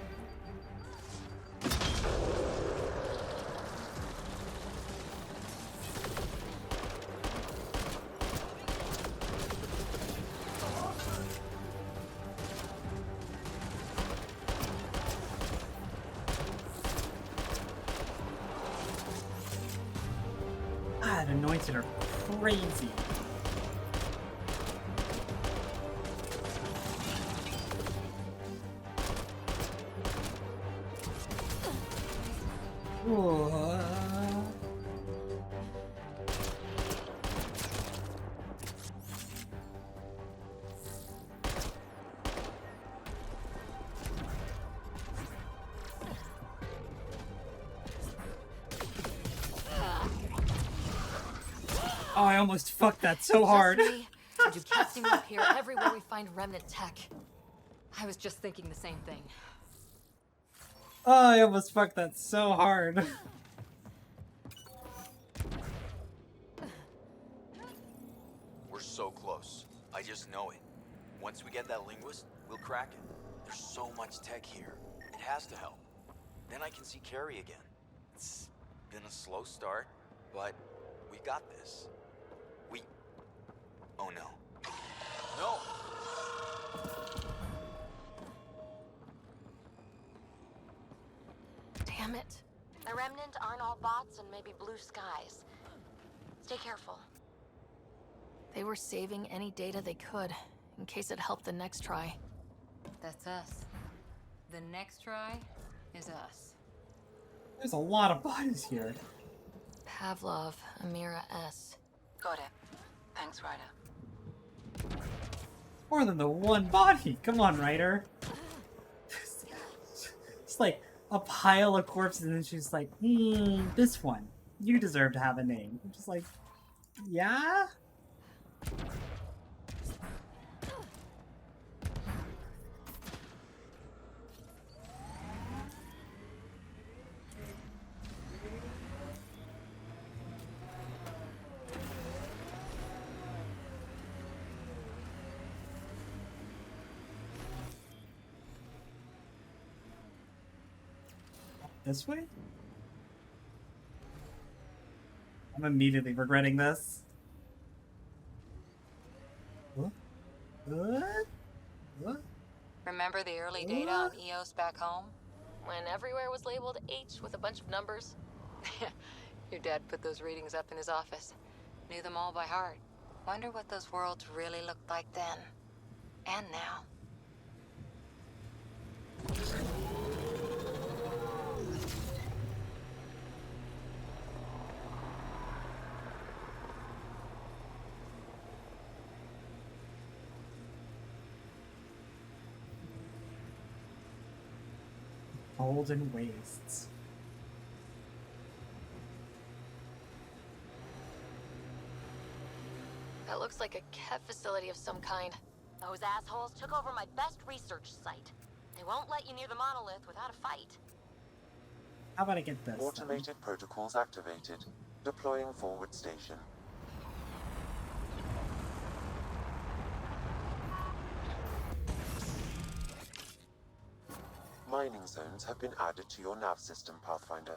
Ah, the anointed are crazy. Oh, I almost fucked that so hard. Just me, or do casting up here everywhere we find remnant tech? I was just thinking the same thing. Oh, I almost fucked that so hard. We're so close. I just know it. Once we get that linguist, we'll crack it. There's so much tech here. It has to help. Then I can see Carrie again. It's been a slow start, but we got this. Oh no. No! Damn it. The remnant aren't all bots and maybe blue skies. Stay careful. They were saving any data they could, in case it helped the next try. That's us. The next try is us. There's a lot of bodies here. Pavlov, Amira S. Got it. Thanks, Ryder. More than the one body. Come on, writer. It's like a pile of corpses, and then she's like, this one. You deserve to have a name. I'm just like, yeah? This way? I'm immediately regretting this. What? What? What? Remember the early data on EOS back home? When everywhere was labeled H with a bunch of numbers. Your dad put those readings up in his office. Knew them all by heart. Wonder what those worlds really looked like then. And now. Golden Wastes. That looks like a Kev facility of some kind. Those assholes took over my best research site. They won't let you near the monolith without a fight. How about I get this? Automated protocols activated. Deploying forward station. Mining zones have been added to your nav system, Pathfinder.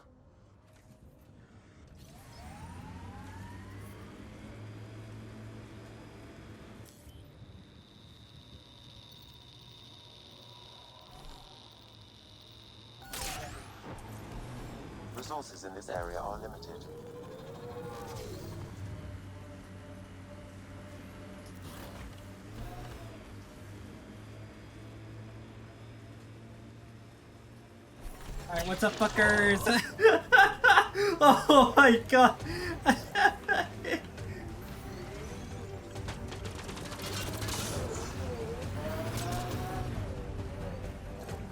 Resources in this area are limited. Alright, what's up, fuckers? Oh my god!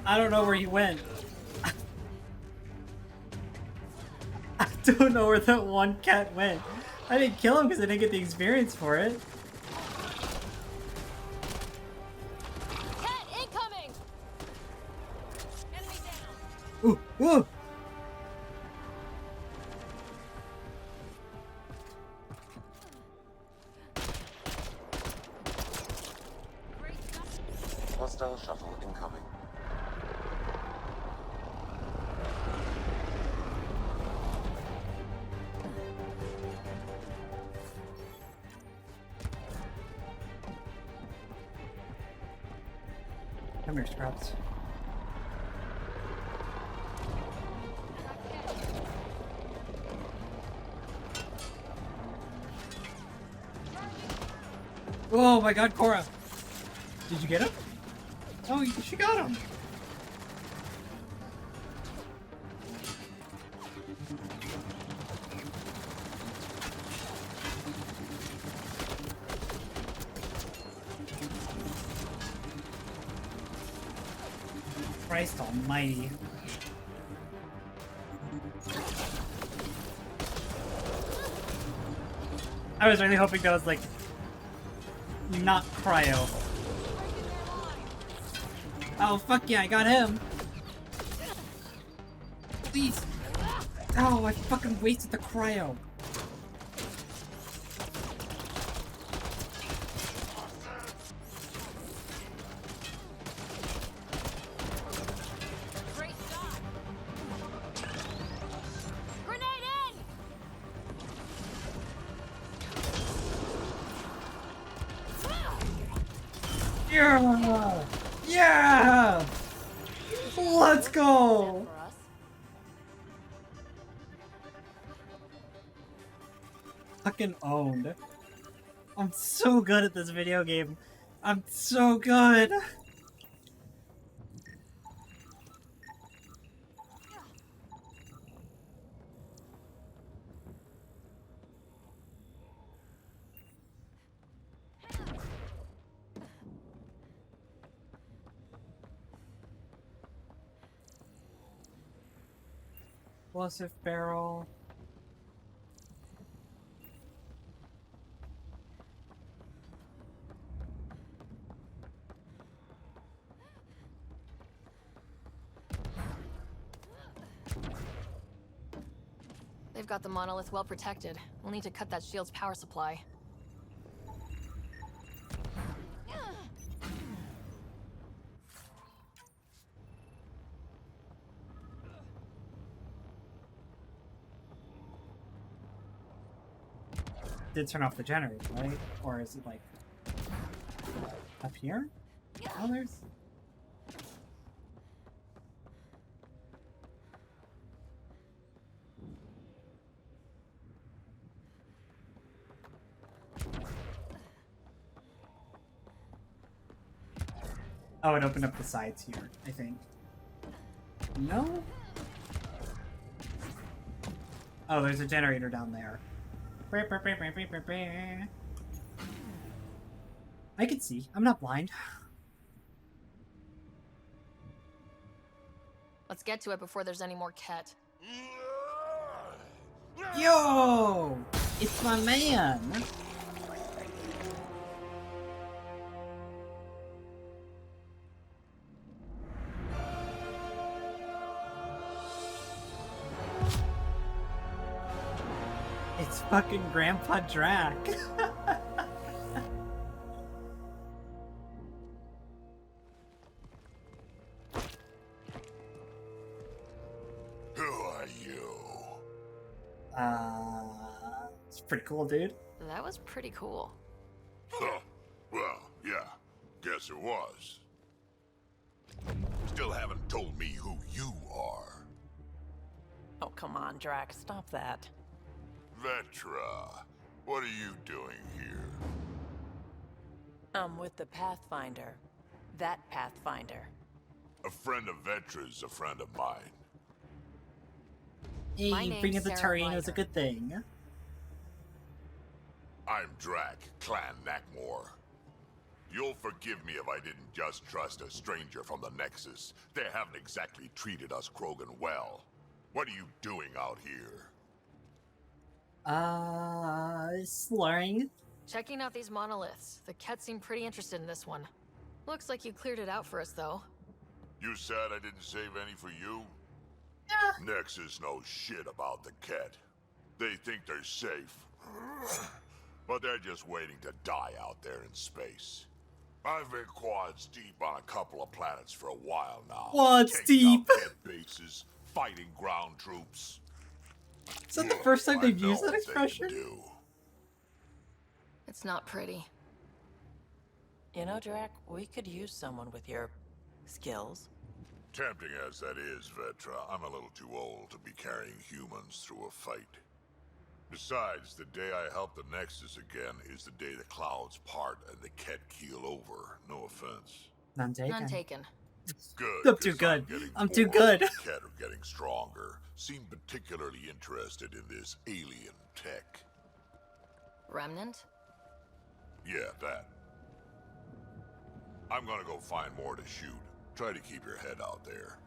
I don't know where he went. I don't know where that one cat went. I didn't kill him because I didn't get the experience for it. Cat incoming! Enemy down! Ooh, ooh! Hostile shuttle incoming. Come here, Scraps. Oh my god, Cora! Did you get him? Oh, she got him! Christ almighty. I was really hoping that was like not cryo. Oh fuck yeah, I got him. Please. Oh, I fucking wasted the cryo. Yeah! Yeah! Let's go! Fucking owned. I'm so good at this video game. I'm so good! Explosive barrel. They've got the monolith well protected. We'll need to cut that shield's power supply. did turn off the generator, right? Or is it like up here? Oh, there's. Oh, it opened up the sides here, I think. No? Oh, there's a generator down there. I can see. I'm not blind. Let's get to it before there's any more Ket. Yo! It's my man! It's fucking Grandpa Drac. Who are you? It's pretty cool, dude. That was pretty cool. Huh. Well, yeah. Guess it was. Still haven't told me who you are. Oh, come on, Drac. Stop that. Vetra, what are you doing here? I'm with the Pathfinder. That Pathfinder. A friend of Vetra's a friend of mine. Hey, bringing the terrain was a good thing. I'm Drac, Clan Nakmor. You'll forgive me if I didn't just trust a stranger from the Nexus. They haven't exactly treated us Krogan well. What are you doing out here? Slurring. Checking out these monoliths. The Ket seem pretty interested in this one. Looks like you cleared it out for us, though. You sad I didn't save any for you? Yeah. Nexus knows shit about the Ket. They think they're safe. But they're just waiting to die out there in space. I've been quads deep on a couple of planets for a while now. Quads deep? Ket bases, fighting ground troops. Is that the first time they've used that expression? It's not pretty. You know, Drac, we could use someone with your skills. Tempting as that is, Vetra, I'm a little too old to be carrying humans through a fight. Besides, the day I help the Nexus again is the day the clouds part and the Ket keel over. No offense. None taken. None taken. Good. I'm too good. I'm too good. The Ket are getting stronger. Seem particularly interested in this alien tech. Remnant? Yeah, that. I'm gonna go find more to shoot. Try to keep your head out there.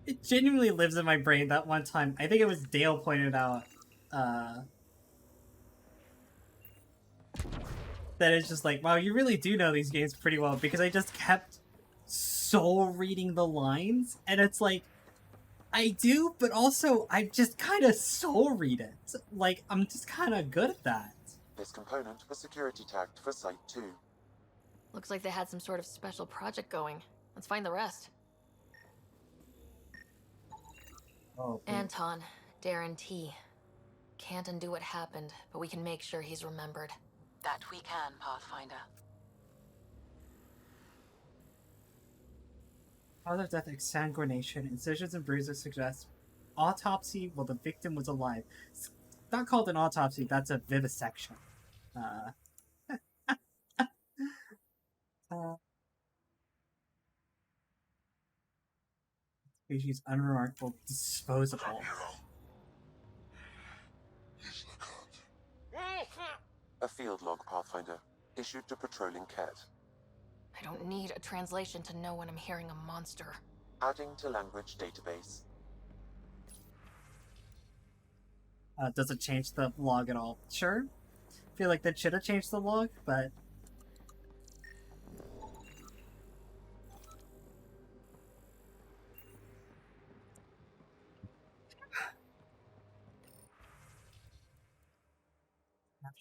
It genuinely lives in my brain that one time. I think it was Dale pointed out that it's just like, wow, you really do know these games pretty well, because I just kept soul reading the lines, and it's like, I do, but also I just kind of soul read it. Like, I'm just kind of good at that. This component was security tagged for Site 2. Looks like they had some sort of special project going. Let's find the rest. Oh, Anton, Darren T. Can't undo what happened, but we can make sure he's remembered. That we can, Pathfinder. Cause of death, exsanguination. Incisions and bruises suggest autopsy while the victim was alive. It's not called an autopsy, that's a vivisection. Species unremarkable, disposable. A field log, Pathfinder, issued to patrolling Ket. I don't need a translation to know when I'm hearing a monster. Adding to language database. Doesn't change the log at all. Sure. Feel like that should have changed the log, but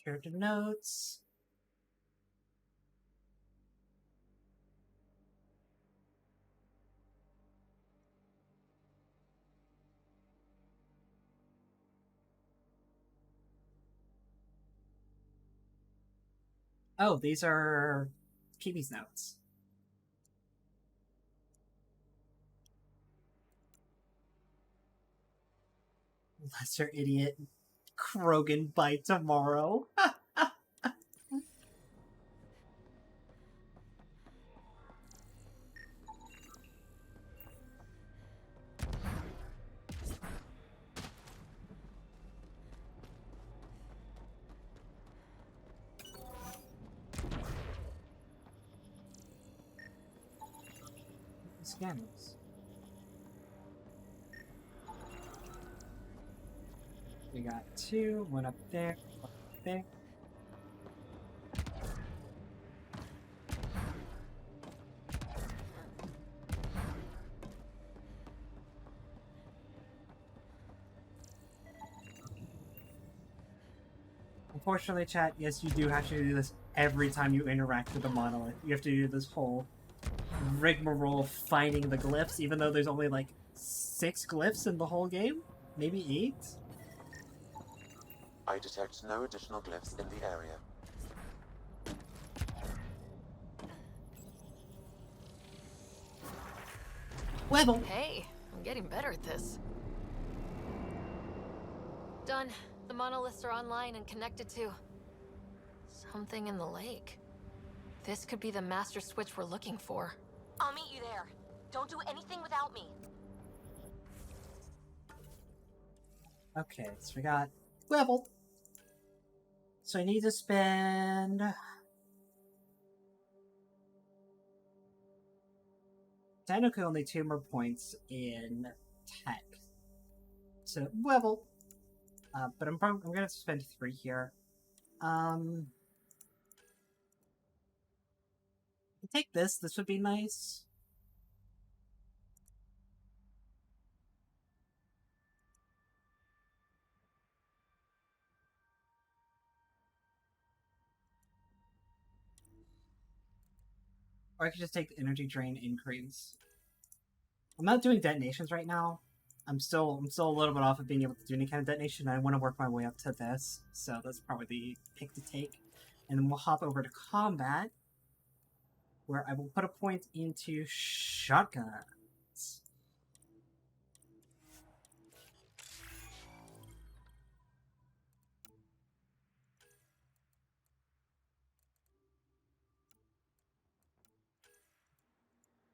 capture the notes. Oh, these are Peewee's notes. Lesser idiot. Krogan by tomorrow. Scanners. We got two, one up there, one up there. Unfortunately, chat, yes, you do have to do this every time you interact with the monolith. You have to do this whole rigmarole finding the glyphs, even though there's only like 6 glyphs in the whole game? Maybe 8? I detect no additional glyphs in the area. Level! Hey, I'm getting better at this. Done. The monoliths are online and connected to something in the lake. This could be the master switch we're looking for. I'll meet you there. Don't do anything without me. Okay, so we got leveled. So I need to spend... technically only 2 more points in tech. So level. But I'm gonna spend 3 here. Take this. This would be nice. Or I could just take the energy drain increase. I'm not doing detonations right now. I'm still a little bit off of being able to do any kind of detonation. I want to work my way up to this, so that's probably the pick to take. And then we'll hop over to combat, where I will put a point into shotguns.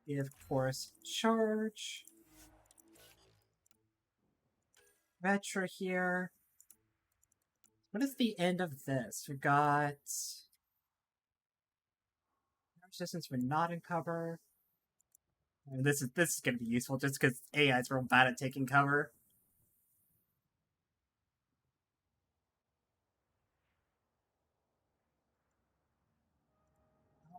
Of course, charge. Retro here. What is the end of this? We got resistance for not in cover. And this is gonna be useful just because AI is real bad at taking cover.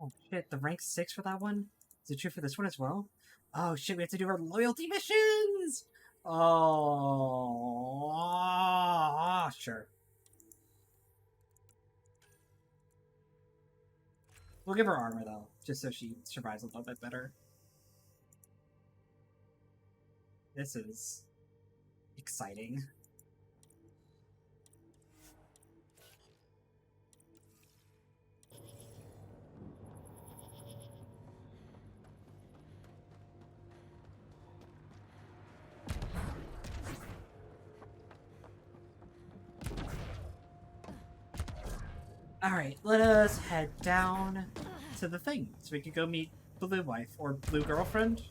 Oh shit, the rank 6 for that one? Is it true for this one as well? Oh shit, we have to do our loyalty missions! Oh, sure. We'll give her armor though, just so she survives a little bit better. This is exciting. Alright, let us head down to the thing, so we can go meet Blue Wife, or Blue Girlfriend.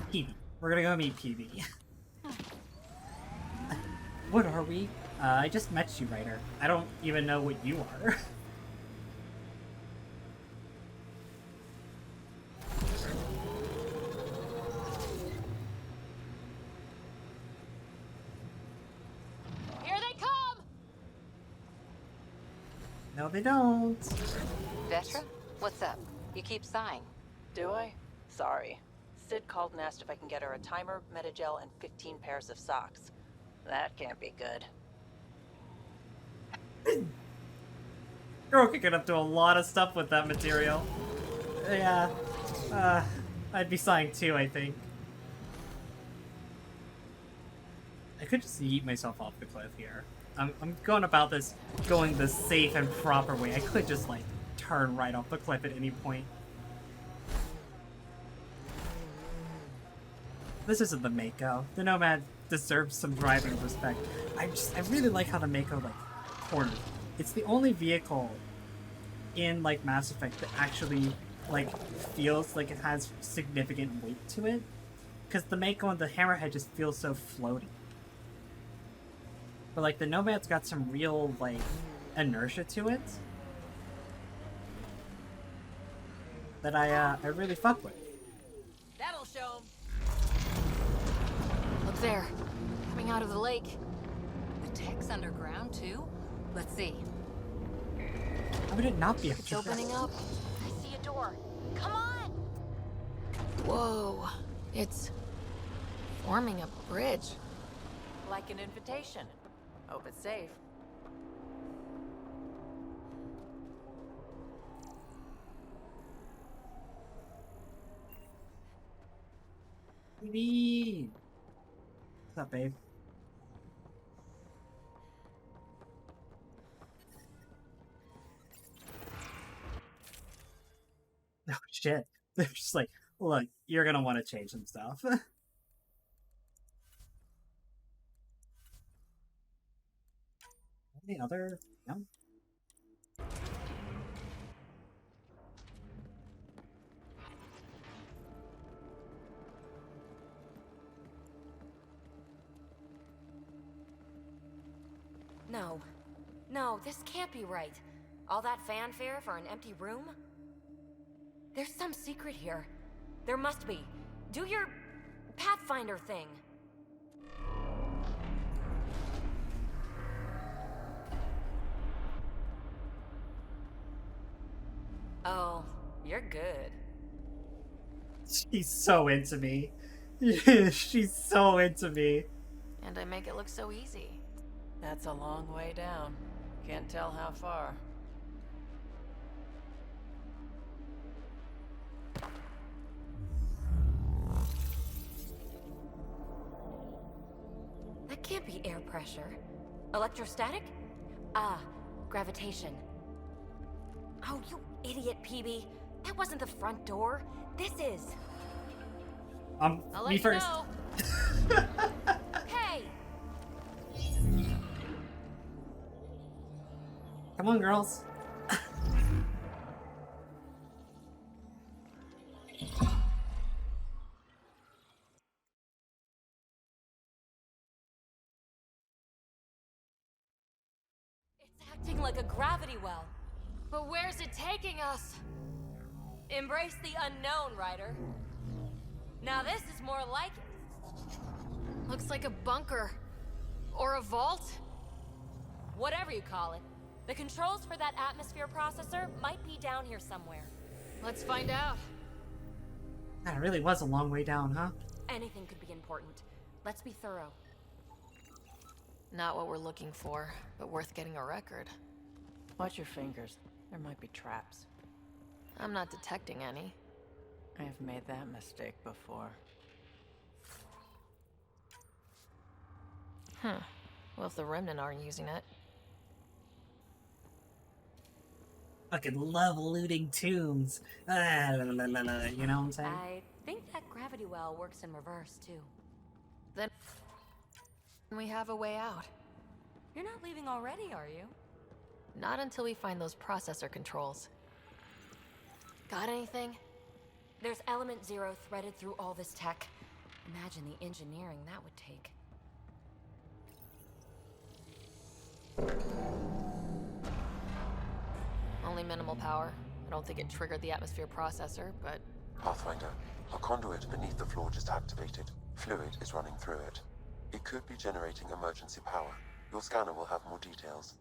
Peewee. We're gonna go meet Peewee. What are we? I just met you, Ryder. I don't even know what you are. No, they don't. Vetra? What's up? You keep sighing. Do I? Sorry. Sid called and asked if I can get her a timer, metagel, and 15 pairs of socks. That can't be good. Girl could get up to a lot of stuff with that material. Yeah. I'd be sighing too, I think. I could just yeet myself off the cliff here. I'm going about this going the safe and proper way. I could just like turn right off the cliff at any point. This isn't the Mako. The Nomad deserves some driving respect. I really like how the Mako like corners. It's the only vehicle in like Mass Effect that actually like feels like it has significant weight to it. Because the Mako and the Hammerhead just feel so floaty. But like the Nomad's got some real like inertia to it that I really fuck with. That'll show 'em. Look there, coming out of the lake. The tech's underground too? Let's see. How would it not be? It's opening up. I see a door. Come on! Whoa, it's forming a bridge. Like an invitation. Hope it's safe. Baby! What's up, babe? Oh shit. They're just like, look, you're gonna want to change some stuff. Any other? No? No. No, this can't be right. All that fanfare for an empty room? There's some secret here. There must be. Do your Pathfinder thing. Oh, you're good. She's so into me. She's so into me. And I make it look so easy. That's a long way down. Can't tell how far. That can't be air pressure. Electrostatic? Ah, gravitation. Oh, you idiot, PB. That wasn't the front door. This is. I'll let me you first. know. Hey! Come on, girls. It's acting like a gravity well. But where's it taking us? Embrace the unknown, Ryder. Now this is more like it. Looks like a bunker. Or a vault? Whatever you call it. The controls for that atmosphere processor might be down here somewhere. Let's find out. That really was a long way down, huh? Anything could be important. Let's be thorough. Not what we're looking for, but worth getting a record. Watch your fingers. There might be traps. I'm not detecting any. I've made that mistake before. Well, if the Remnant aren't using it. Fucking love looting tombs. You know what I'm saying? I think that gravity well works in reverse, too. Then we have a way out. You're not leaving already, are you? Not until we find those processor controls. Got anything? There's Element Zero threaded through all this tech. Imagine the engineering that would take. Only minimal power. I don't think it triggered the atmosphere processor, but... Pathfinder, a conduit beneath the floor just activated. Fluid is running through it. It could be generating emergency power. Your scanner will have more details.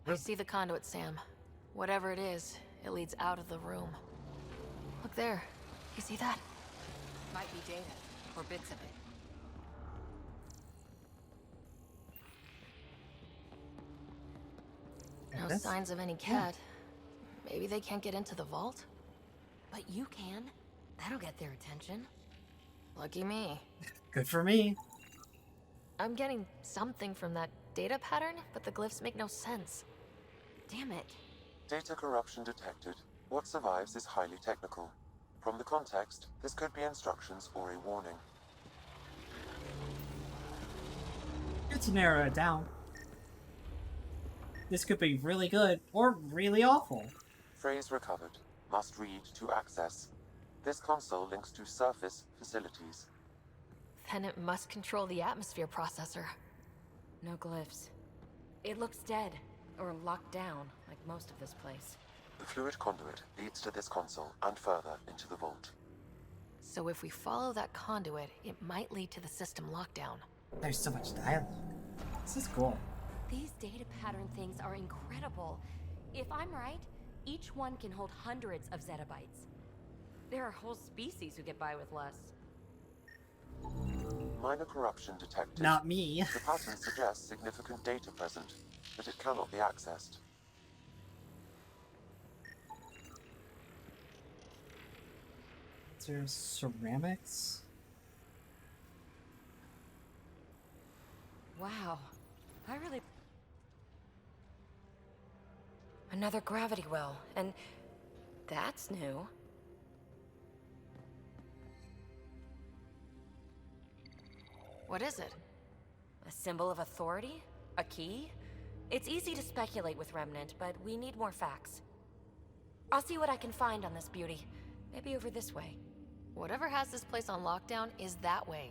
I see the conduit, Sam. Whatever it is, it leads out of the room. Look there. You see that? Might be data, or bits of it. No signs of any cat. Maybe they can't get into the vault? But you can. That'll get their attention. Lucky me. Good for me. I'm getting something from that data pattern, but the glyphs make no sense. Damn it. Data corruption detected. What survives is highly technical. From the context, this could be instructions or a warning. Good to narrow it down. This could be really good or really awful. Phrase recovered. Must read to access. This console links to surface facilities. Then it must control the atmosphere processor. No glyphs. It looks dead, or locked down, like most of this place. The fluid conduit leads to this console and further into the vault. So if we follow that conduit, it might lead to the system lockdown. There's so much dialogue. This is cool. These data pattern things are incredible. If I'm right, each one can hold hundreds of zettabytes. There are whole species who get by with less. Minor corruption detected. Not me. The pattern suggests significant data present, but it cannot be accessed. Is there ceramics? Wow. I really... Another gravity well, and that's new. What is it? A symbol of authority? A key? It's easy to speculate with Remnant, but we need more facts. I'll see what I can find on this beauty. Maybe over this way. Whatever has this place on lockdown is that way.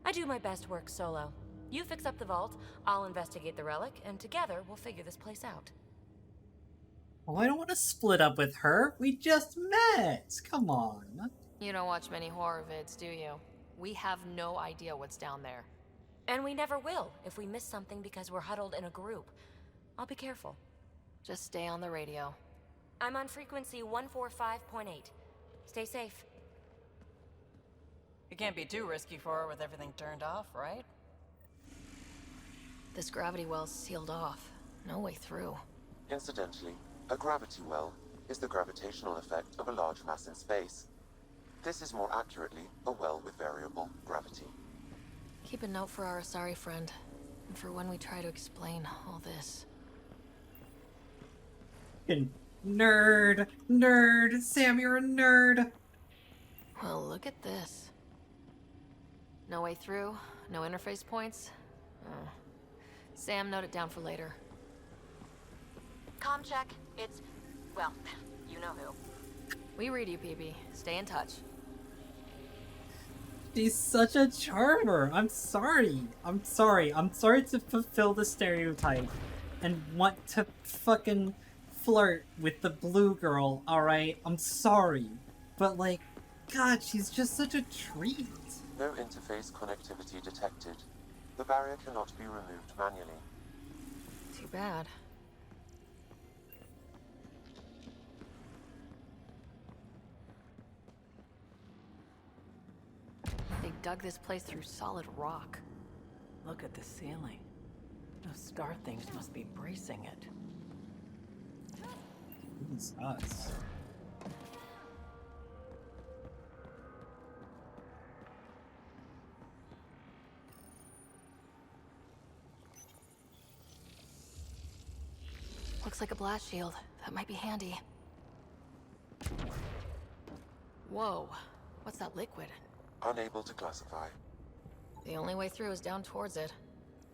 I do my best work solo. You fix up the vault, I'll investigate the relic, and together we'll figure this place out. Oh, I don't want to split up with her. We just met. Come on. You don't watch many horror vids, do you? We have no idea what's down there. And we never will if we miss something because we're huddled in a group. I'll be careful. Just stay on the radio. I'm on frequency 145.8. Stay safe. It can't be too risky for her with everything turned off, right? This gravity well's sealed off. No way through. Incidentally, a gravity well is the gravitational effect of a large mass in space. This is more accurately a well with variable gravity. Keep a note for our Asari friend, and for when we try to explain all this. Nerd! Nerd! Sam, you're a nerd! Well, look at this. No way through, no interface points. Oh. Sam, note it down for later. Comm check. It's... well, you know who. We read you, PB. Stay in touch. She's such a charmer. I'm sorry. I'm sorry to fulfill the stereotype and want to fucking flirt with the blue girl, alright? I'm sorry. But like, God, she's just such a treat. No interface connectivity detected. The barrier cannot be removed manually. Too bad. They dug this place through solid rock. Look at the ceiling. Those star things must be bracing it. Who's us? Looks like a blast shield. That might be handy. Whoa. What's that liquid? Unable to classify. The only way through is down towards it.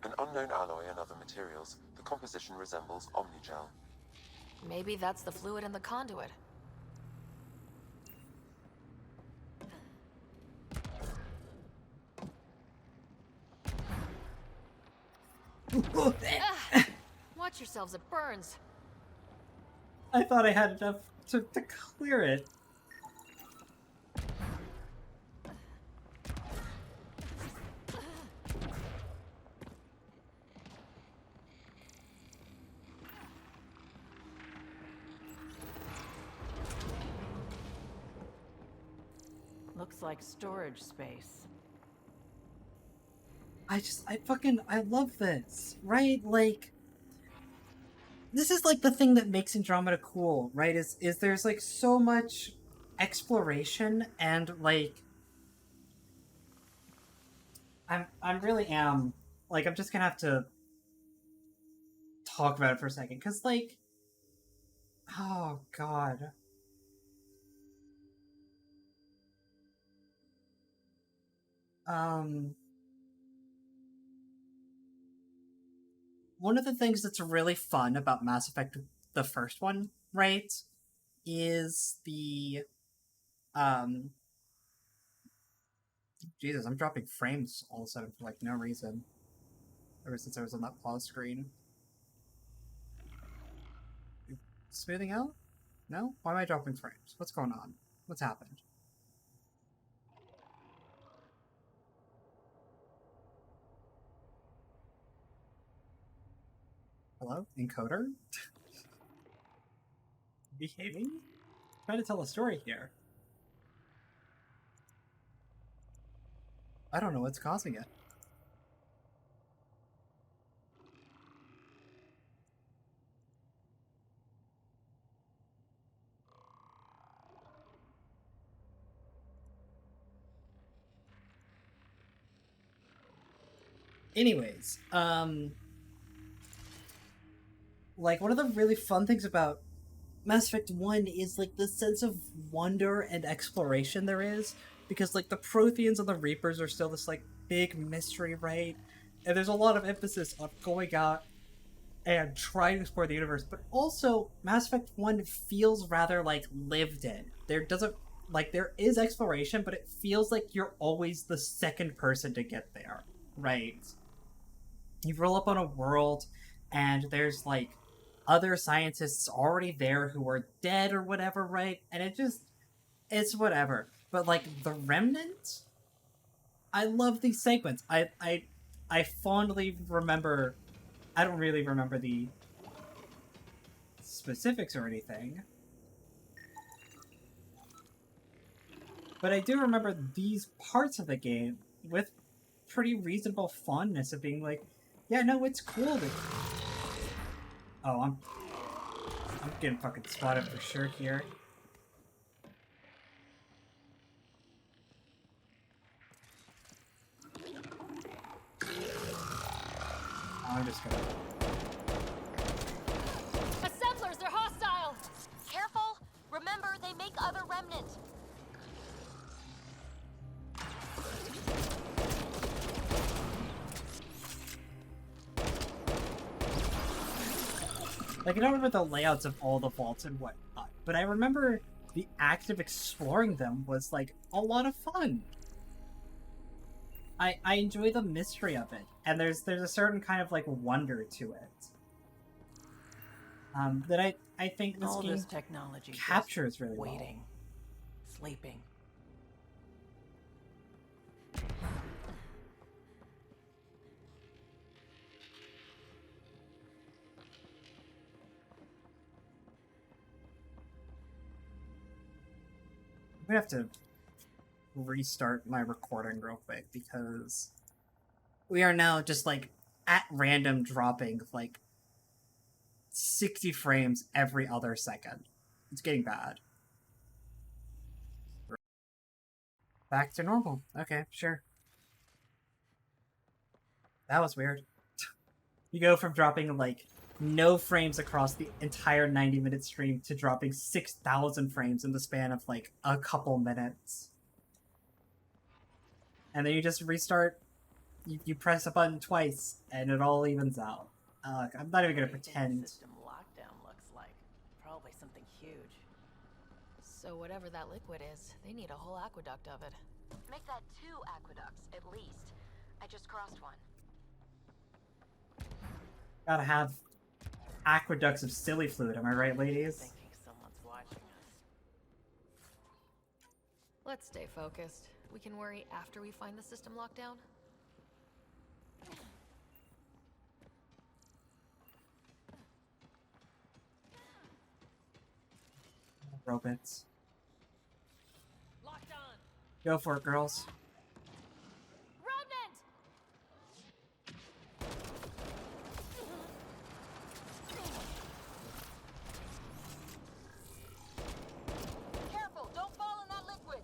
An unknown alloy and other materials. The composition resembles omnigel. Maybe that's the fluid in the conduit. Watch yourselves, it burns. I thought I had enough to clear it. Looks like storage space. I love this, right? Like, this is like the thing that makes Andromeda cool, right? Is there's like so much exploration and like, I really am like, I'm just gonna have to talk about it for a second, because, like, oh, God. One of the things that's really fun about Mass Effect, the first one, right, is the, Jesus, I'm dropping frames all of a sudden for, like, no reason. Ever since I was on that pause screen. Smoothing out? No? Why am I dropping frames? What's going on? What's happened? Hello? Encoder? Behaving? Trying to tell a story here. I don't know what's causing it. Anyways, like, one of the really fun things about Mass Effect 1 is, like, the sense of wonder and exploration there is, because, like, the Protheans and the Reapers are still this, like, big mystery, right? And there's a lot of emphasis on going out and trying to explore the universe, but also, Mass Effect 1 feels rather, like, lived in. There doesn't, like, there is exploration, but it feels like you're always the second person to get there, right? You roll up on a world, and there's, like, other scientists already there who are dead or whatever, right? And it's whatever. But, like, the Remnant, I love these segments. I fondly remember, I don't really remember the specifics or anything, but I do remember these parts of the game with pretty reasonable fondness of being like, yeah, no, it's cool that... Oh, I'm getting fucking spotted for sure here. I'm just gonna... Assemblers, they're hostile! Careful! Remember, they make other remnants. Like, I don't remember the layouts of all the vaults and whatnot, but I remember the act of exploring them was, like, a lot of fun. I enjoy the mystery of it, and there's a certain kind of, like, wonder to it. That I think this All game this technology captures really well. Waiting. Sleeping. I'm gonna have to restart my recording real quick because we are now just, like, at random dropping, like, 60 frames every other second. It's getting bad. Back to normal. Okay, sure. That was weird. You go from dropping, like, no frames across the entire 90-minute stream to dropping 6,000 frames in the span of, like, a couple minutes. And then you just restart, you press a button twice, and it all evens out. I'm not even gonna pretend. System lockdown looks like. Probably something huge. So whatever that liquid is, they need a whole aqueduct of it. Make that 2 aqueducts, at least. I just crossed one. Gotta have aqueducts of silly fluid, am I right, ladies? Thinking someone's watching us. Let's stay focused. We can worry after we find the system lockdown. Robots. Locked on. Go for it, girls. Remnant! Careful, don't fall in that liquid.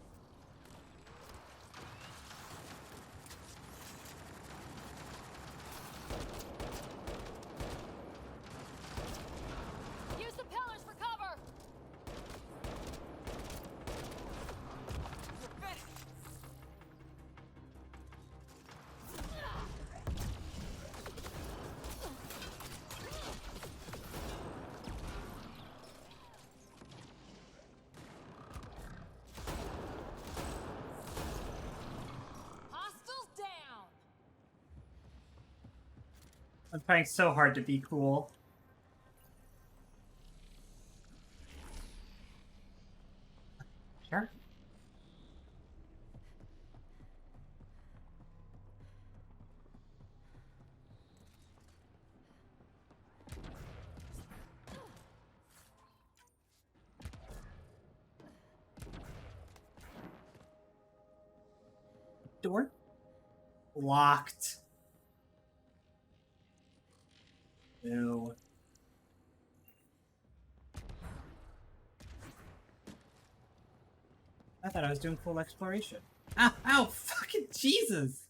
I'm trying so hard to be cool. Sure. Door? Locked. Ew. I thought I was doing full exploration. Ow! Ow! Fucking Jesus! Is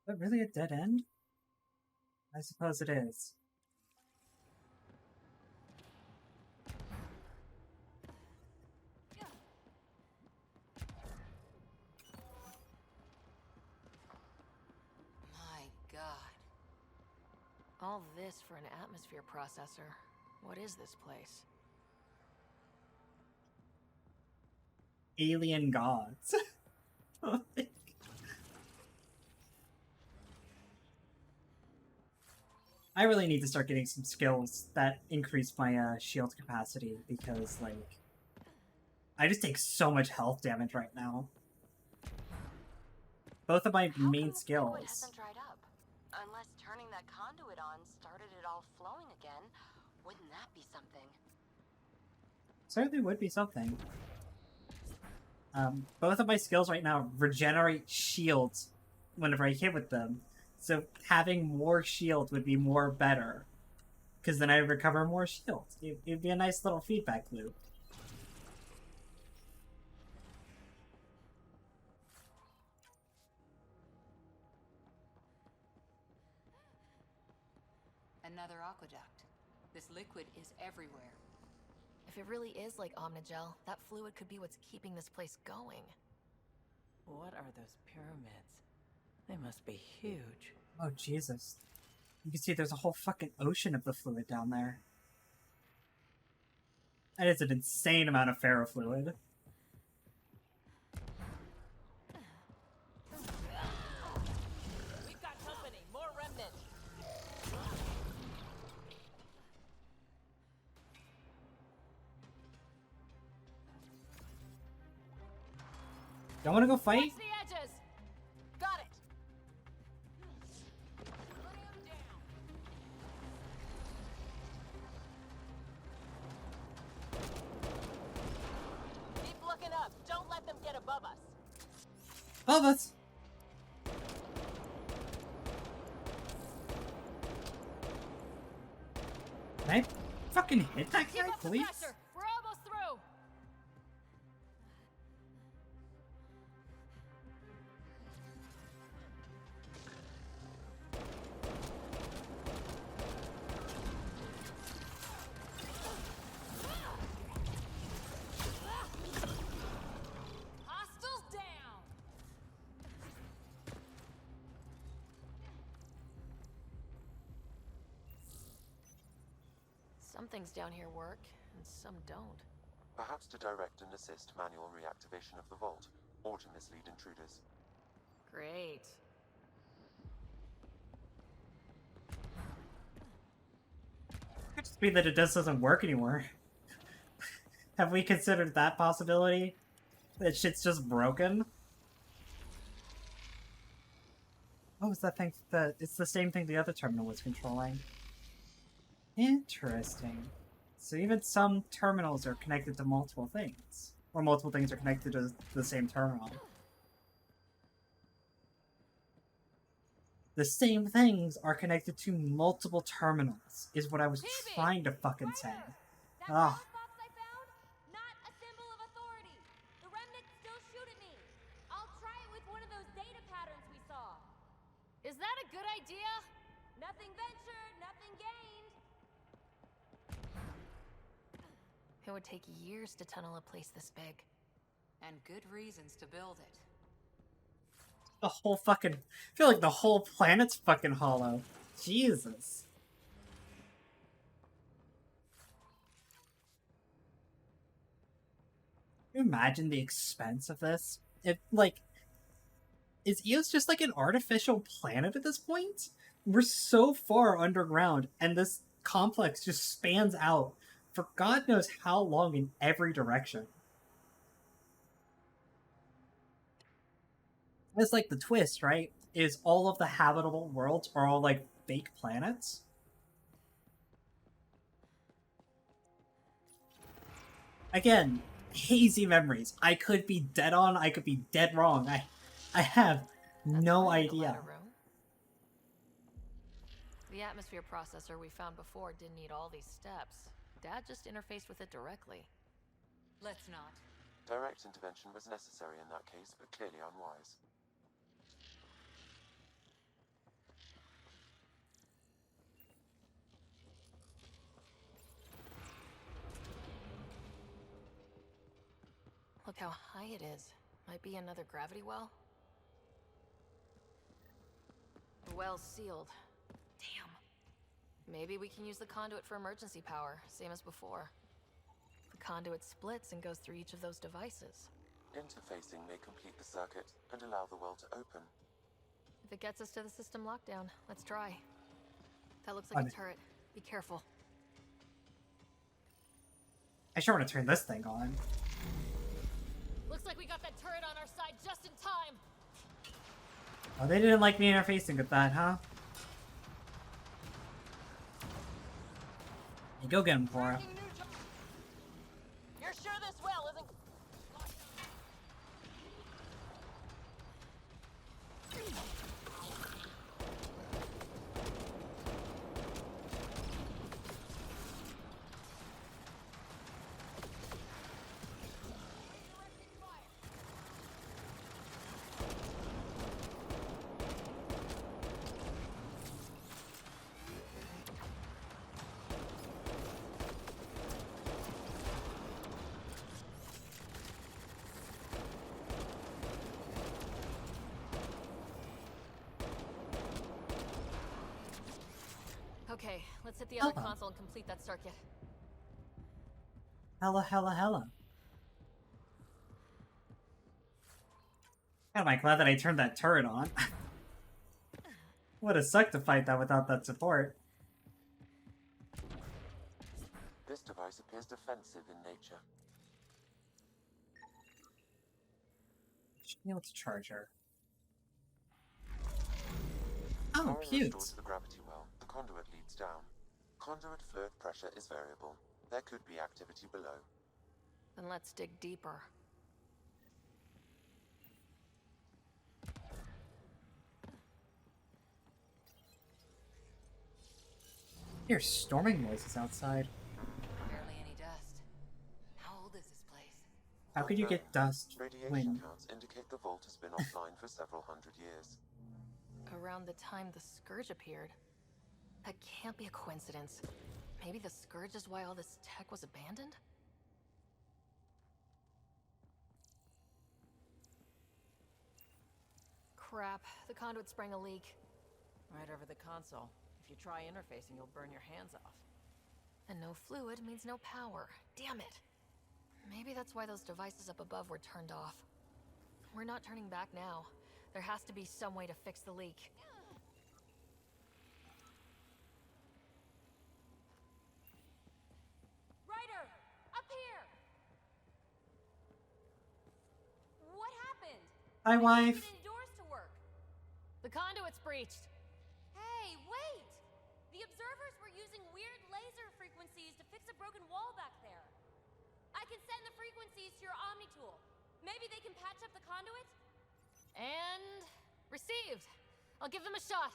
that really a dead end? I suppose it is. My god. All this for an atmosphere processor. What is this place? Alien gods. I really need to start getting some skills that increase my shield capacity because, like, I just take so much health damage right now. Both of my main skills. Hasn't dried up. Unless turning that conduit on started it all flowing again. Wouldn't that be something? Certainly would be something. Both of my skills right now regenerate shields whenever I hit with them. So having more shield would be more better. Because then I recover more shields. It'd be a nice little feedback loop. Another aqueduct. This liquid is everywhere. If it really is like Omnigel, that fluid could be what's keeping this place going. What are those pyramids? They must be huge. Oh, Jesus. You can see there's a whole fucking ocean of the fluid down there. That is an insane amount of ferrofluid. We've got company. More remnant. Don't want to go fight? Watch the edges. Got it. Keep looking up. Don't let them get above us. Above us! Can I fucking hit that guy, please? Pressure. We're almost through. Hostiles down. Some things down here work, and some don't. Perhaps to direct and assist manual reactivation of the vault, or to mislead intruders. Great. Could just be that it just doesn't work anymore. Have we considered that possibility? That shit's just broken? What was that thing? It's the same thing the other terminal was controlling. Interesting. So even some terminals are connected to multiple things. Or multiple things are connected to the same terminal. The same things are connected to multiple terminals, is what I was trying to fucking say. Ah. Is that a good idea? Nothing ventured, nothing gained. It would take years to tunnel a place this big. And good reasons to build it. The whole fucking... I feel like the whole planet's fucking hollow. Jesus. Can you imagine the expense of this? It, like... Is Eos just like an artificial planet at this point? We're so far underground, and this complex just spans out for God knows how long in every direction. It's like the twist, right? Is all of the habitable worlds are all like fake planets? Again, hazy memories. I could be dead on, I could be dead wrong. I have no idea. The atmosphere processor we found before didn't need all these steps. Dad just interfaced with it directly. Let's not. Direct intervention was necessary in that case, but clearly unwise. Look how high it is. Might be another gravity well. The well's sealed. Damn. Maybe we can use the conduit for emergency power, same as before. The conduit splits and goes through each of those devices. Interfacing may complete the circuit and allow the well to open. If it gets us to the system lockdown, let's try. That looks like a turret. Be careful. I sure want to turn this thing on. Looks like we got that turret on our side just in time. Oh, they didn't like me interfacing with that, huh? You go get him, Cora. You're sure this well isn't... Okay, let's hit the other console and complete that circuit. Hella. God, am I glad that I turned that turret on. Would have sucked to fight that without that support. This device appears defensive in nature. Should be able to charge her. Oh, Power cute. restored to the gravity well. The conduit leads down. Conduit fluid pressure is variable. There could be activity below. Then let's dig deeper. Here's storming noises outside. Barely any dust. How old is this place? How could you get dust Radiation when... counts indicate the vault has been offline for several hundred years. Around the time the Scourge appeared. That can't be a coincidence. Maybe the Scourge is why all this tech was abandoned? Crap, the conduit sprang a leak. Right over the console. If you try interfacing, you'll burn your hands off. And no fluid means no power. Damn it. Maybe that's why those devices up above were turned off. We're not turning back now. There has to be some way to fix the leak. Ryder! Up here! What happened? Hi, wife. Get indoors to work. The conduit's breached. Hey, wait! The observers were using weird laser frequencies to fix a broken wall back there. I can send the frequencies to your Omni tool. Maybe they can patch up the conduit? And... received. I'll give them a shot.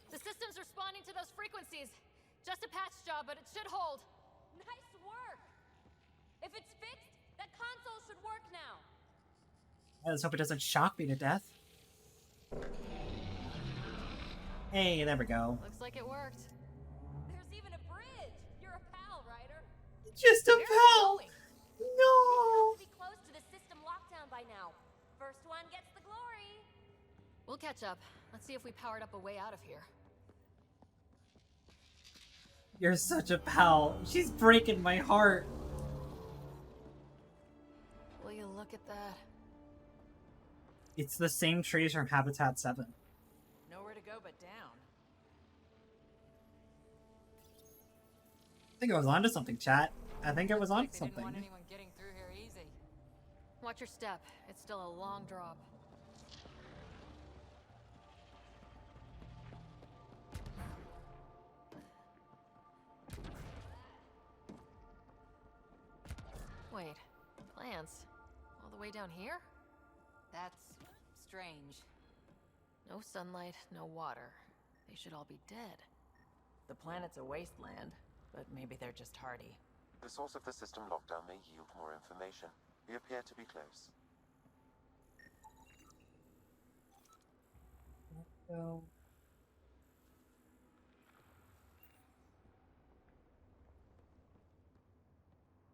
The system's responding to those frequencies. Just a patch job, but it should hold. Nice work! If it's fixed, that console should work now. Let's hope it doesn't shock me to death. Hey, there we go. Looks like it worked. There's even a bridge. You're a pal, Ryder. Just a pal! You No! have to be close to the system lockdown by now. First one gets the glory. We'll catch up. Let's see if we powered up a way out of here. You're such a pal. She's breaking my heart. look at that. It's the same trees from Habitat 7. Nowhere to go but down. I think I was onto something, chat. I think I was onto They didn't something. want anyone getting through here easy. Watch your step. It's still a long drop. Wait, plants? All the way down here? That's strange. No sunlight, no water. They should all be dead. The planet's a wasteland, but maybe they're just hardy. The source of the system lockdown may yield more information. We appear to be close. So...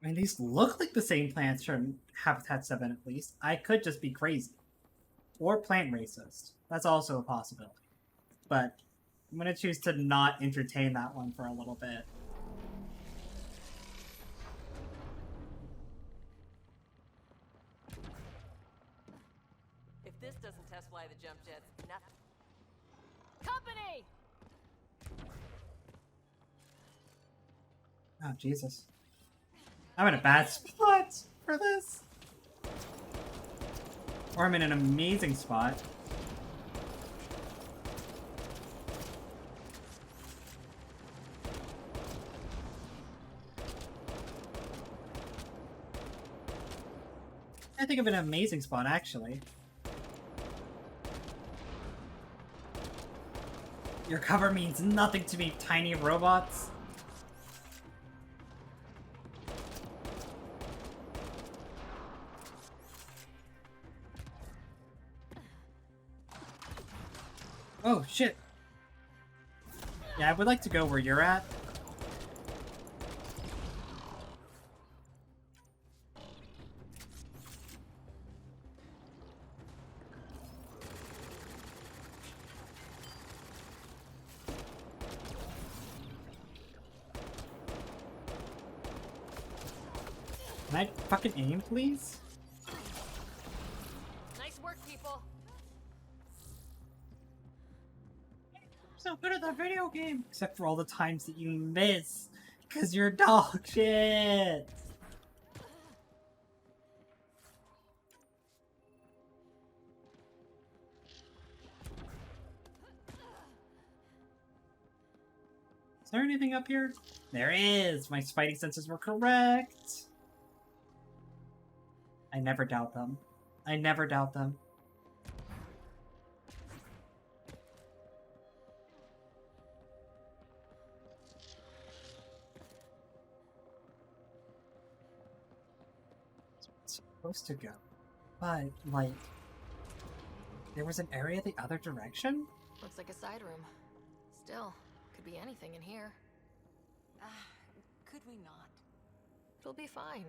I mean, these look like the same plants from Habitat 7 at least. I could just be crazy. Or plant racist. That's also a possibility. But I'm going to choose to not entertain that one for a little bit. If this doesn't test fly the jump jets, nothing. Company! Oh, Jesus. I'm in a bad spot for this. Or I'm in an amazing spot. I think I'm in an amazing spot, actually. Your cover means nothing to me, tiny robots. Oh, shit. Yeah, I would like to go where you're at. Can I fucking aim, please? Nice work, people. So good at that video game, except for all the times that you miss, because you're dog shit. Is there anything up here? There is! My spidey senses were correct! I never doubt them. I never doubt them. It's supposed to go. But, like... there was an area the other direction? Looks like a side room. Still, could be anything in here. Could we not? It'll be fine.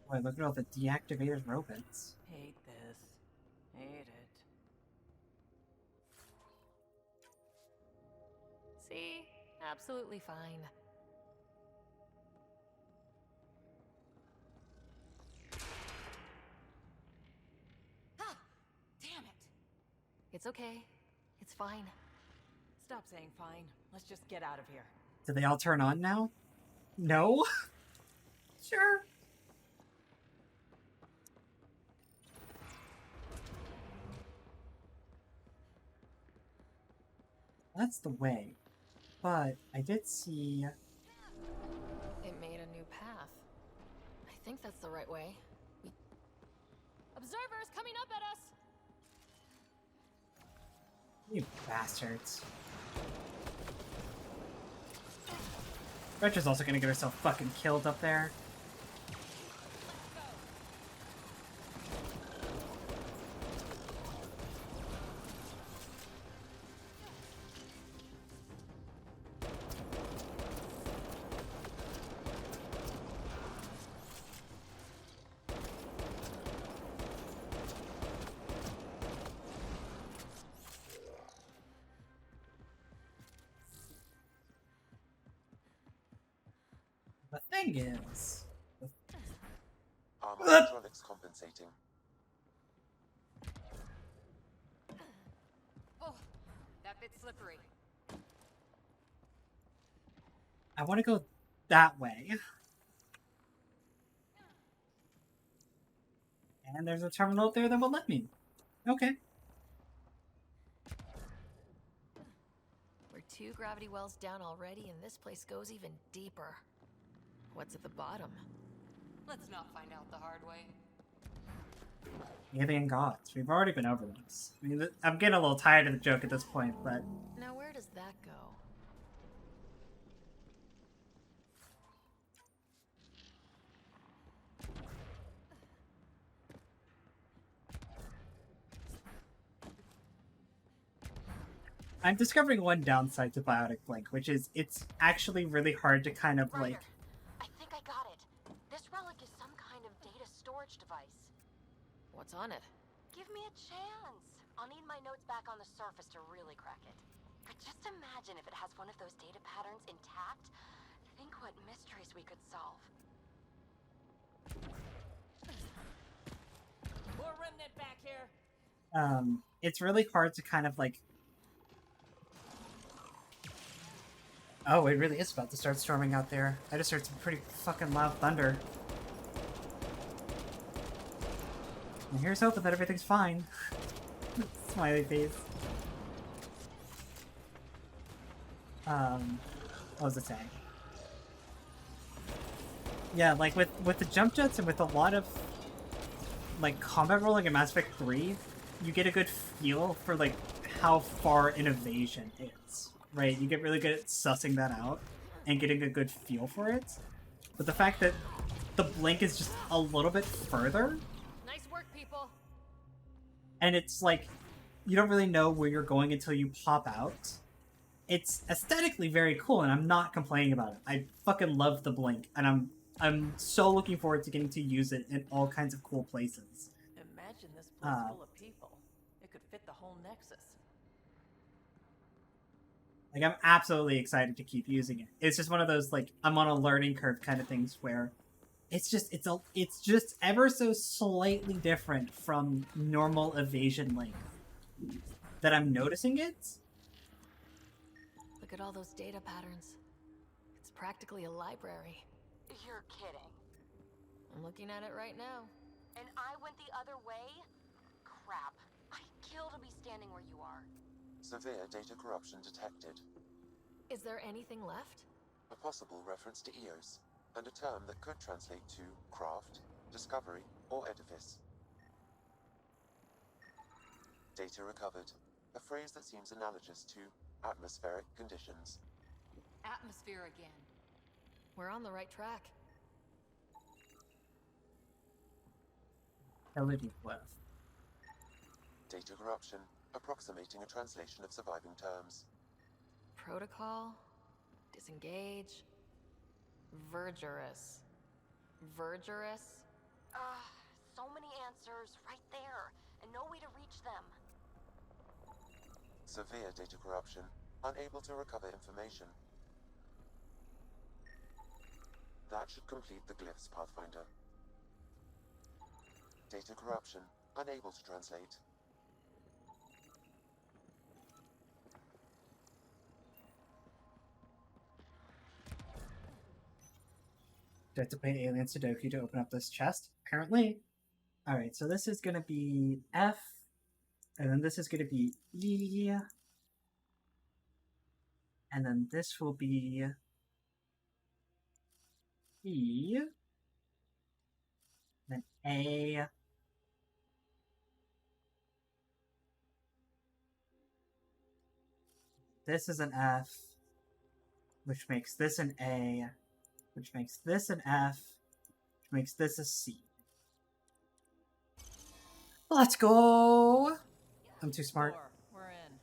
Boy, look at all the deactivated robots. Hate this. Hate it. See? Absolutely fine. Ah! Damn it! It's okay. It's fine. Stop saying fine. Let's just get out of here. Do they all turn on now? No? Sure. That's the way. But I did see... It made a new path. I think that's the right way. Observers coming up at us! You bastards. Retra's also gonna get herself fucking killed up there. The thing is, armor electronics compensating. Oh, that bit's slippery. I want to go that way. And there's a terminal up there that will let me. Okay. We're 2 gravity wells down already, and this place goes even deeper. What's at the bottom? Let's not find out the hard way. Alien gods. We've already been over this. I mean, I'm getting a little tired of the joke at this point, but... Now where does that go? I'm discovering one downside to Biotic Blink, which is it's actually really hard to kind of, like... I think I got it. This relic is some kind of data storage device. What's on it? Give me a chance. I'll need my notes back on the surface to really crack it. But just imagine if it has one of those data patterns intact. Think what mysteries we could solve. More remnant back here. It's really hard to kind of, like... Oh, it really is about to start storming out there. I just heard some pretty fucking loud thunder. And here's hoping that everything's fine. Smiley face. What was it saying? Yeah, like with the jump jets and with a lot of like combat rolling in Mass Effect 3, you get a good feel for like how far an evasion is. Right, you get really good at sussing that out and getting a good feel for it. But the fact that the blink is just a little bit further, Nice work, people. and it's like you don't really know where you're going until you pop out. It's aesthetically very cool, and I'm not complaining about it. I fucking love the blink, and I'm so looking forward to getting to use it in all kinds of cool places. Imagine this place full of people. It could fit the whole Nexus. Like, I'm absolutely excited to keep using it. It's just one of those, like, I'm on a learning curve kind of things where it's just ever so slightly different from normal evasion link that I'm noticing it. Look at all those data patterns. It's practically a library. You're kidding. I'm looking at it right now. And I went the other way? Crap. I'd kill to be standing where you are. Severe data corruption detected. Is there anything left? A possible reference to Eos, and a term that could translate to craft, discovery, or edifice. Data recovered. A phrase that seems analogous to atmospheric conditions. Atmosphere again. We're on the right track. Ability worth. Data corruption, approximating a translation of surviving terms. Protocol, disengage, Vergerous. Vergerous? So many answers right there, and no way to reach them. Severe data corruption, unable to recover information. That should complete the glyphs, Pathfinder. Data corruption, unable to translate. Do I have to play Alien Sudoku to open up this chest? Apparently. Alright, so this is gonna be F, and then this is gonna be E, and then this will be E, then A, this is an F, which makes this an A, which makes this an F, which makes this a C. Let's go! I'm too smart. We're in.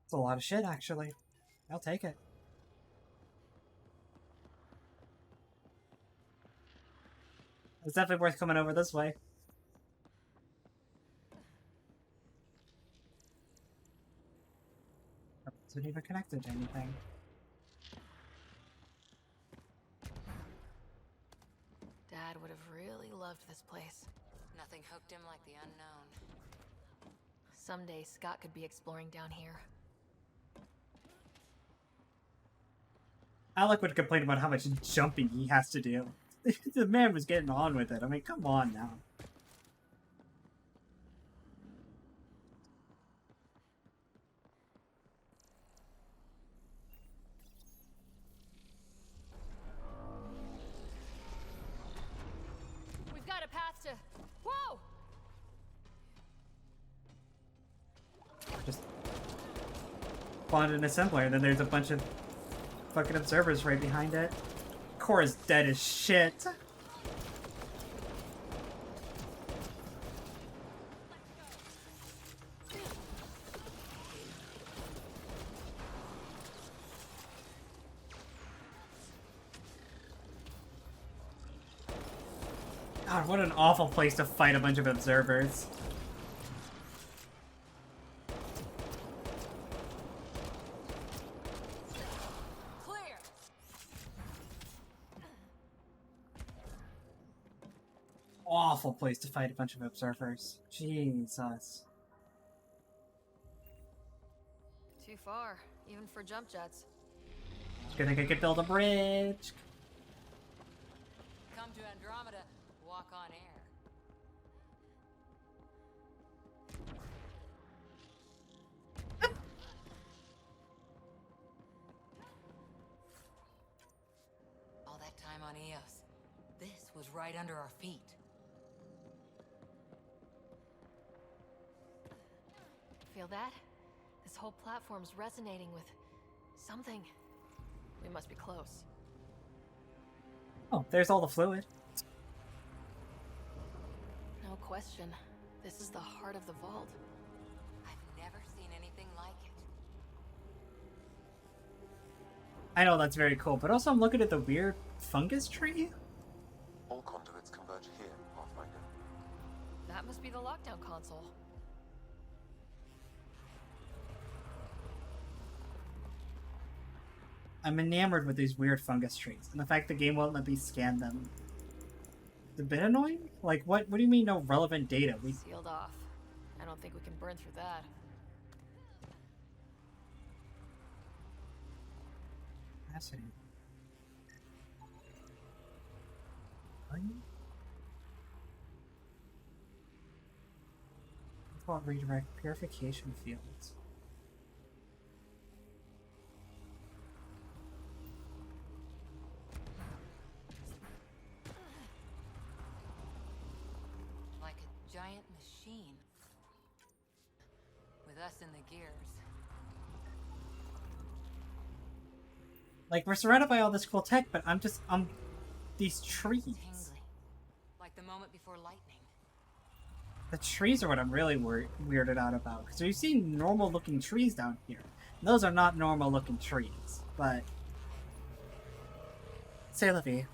It's a lot of shit, actually. I'll take it. It's definitely worth coming over this way. Isn't even connected to anything. Dad would have really loved this place. Nothing hooked him like the unknown. Someday Scott could be exploring down here. Alec would complain about how much jumping he has to do. The man was getting on with it. I mean, come on now. We've got a path to... Whoa! Just spawned an assembler, and then there's a bunch of fucking observers right behind it. Cora's dead as shit. God, what an awful place to fight a bunch of observers. Awful place to fight a bunch of observers. Jesus. Too far, even for jump jets. Good thing I could build a bridge. Come to Andromeda, walk on air. All that time on Eos, this was right under our feet. Feel that? This whole platform's resonating with something. We must be close. Oh, there's all the fluid. No question. This is the heart of the vault. I've never seen anything like it. I know that's very cool, but also I'm looking at the weird fungus tree. All conduits converge here, Pathfinder. That must be the lockdown console. I'm enamored with these weird fungus trees, and the fact the game won't let me scan them. It's a bit annoying? Like, what do you mean no relevant data? We Sealed off. I don't think we can burn through that. Fascinating. Default redirect purification fields. Like a giant machine. With us in the gears. Like, we're surrounded by all this cool tech, but I'm these trees. Tingly. Like the moment before lightning. The trees are what I'm really weirded out about, because we've seen normal-looking trees down here. And those are not normal-looking trees, but... C'est la vie.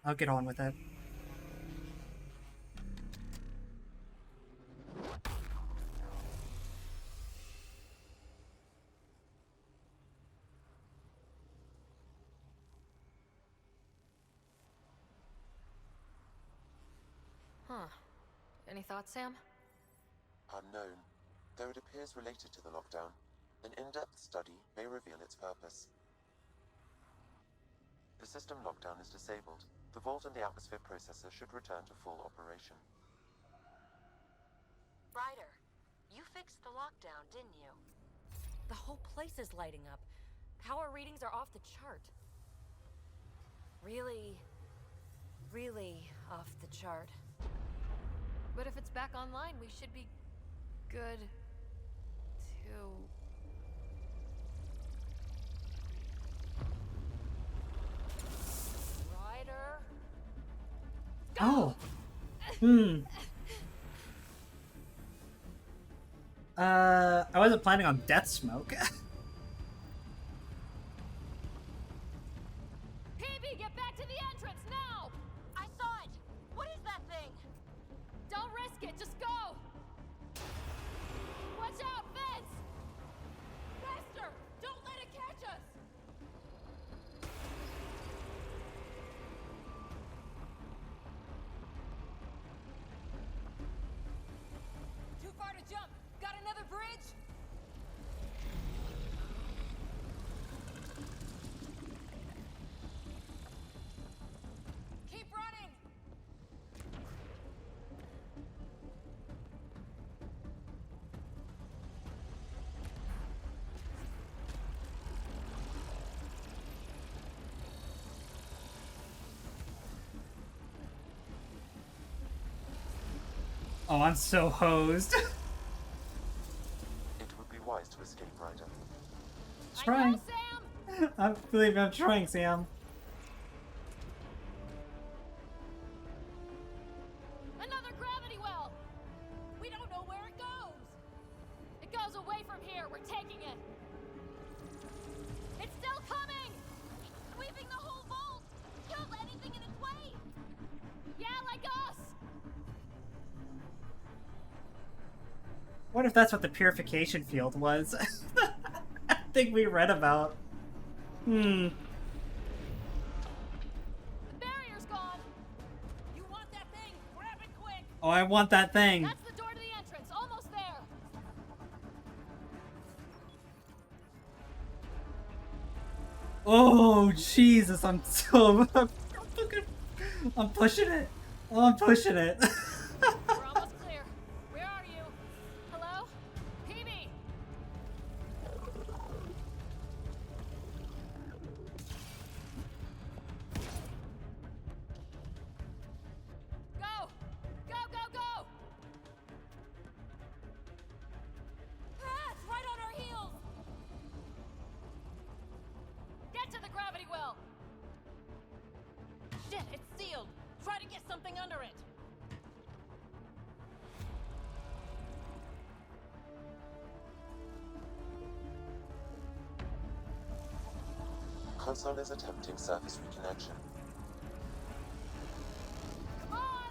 I'll get on with it. Huh. Any thoughts, Sam? Unknown. Though it appears related to the lockdown, an in-depth study may reveal its purpose. The system lockdown is disabled. The vault and the atmosphere processor should return to full operation. Ryder, you fixed the lockdown, didn't you? The whole place is lighting up. Power readings are off the chart. Really off the chart. But if it's back online, we should be good to... Ryder? Oh! I wasn't planning on death smoke. PB, get back to the entrance now! I saw it! What is that thing? Don't risk it, just go! Watch out, Vince! Oh, I'm so hosed. It would be wise to escape, Ryder. Trying. I believe I'm trying, Sam. Another gravity well! We don't know where it goes! It goes away from here. We're taking it. It's still coming! Sweeping the whole vault! Killed anything in its way! Yeah, like us! What if that's what the purification field was? I think we read about. The barrier's gone! You want that thing? Grab it quick! Oh, I want that thing. That's the door to the entrance. Almost there! Oh, Jesus, I'm so... I'm pushing it. Oh, I'm pushing it. We're almost clear. Where are you? Hello? PB! Go! Go, go, go! Ah, it's right on our heels! Get to the gravity well! Shit, it's sealed. Try to get something under it. Console is attempting surface reconnection. Come on!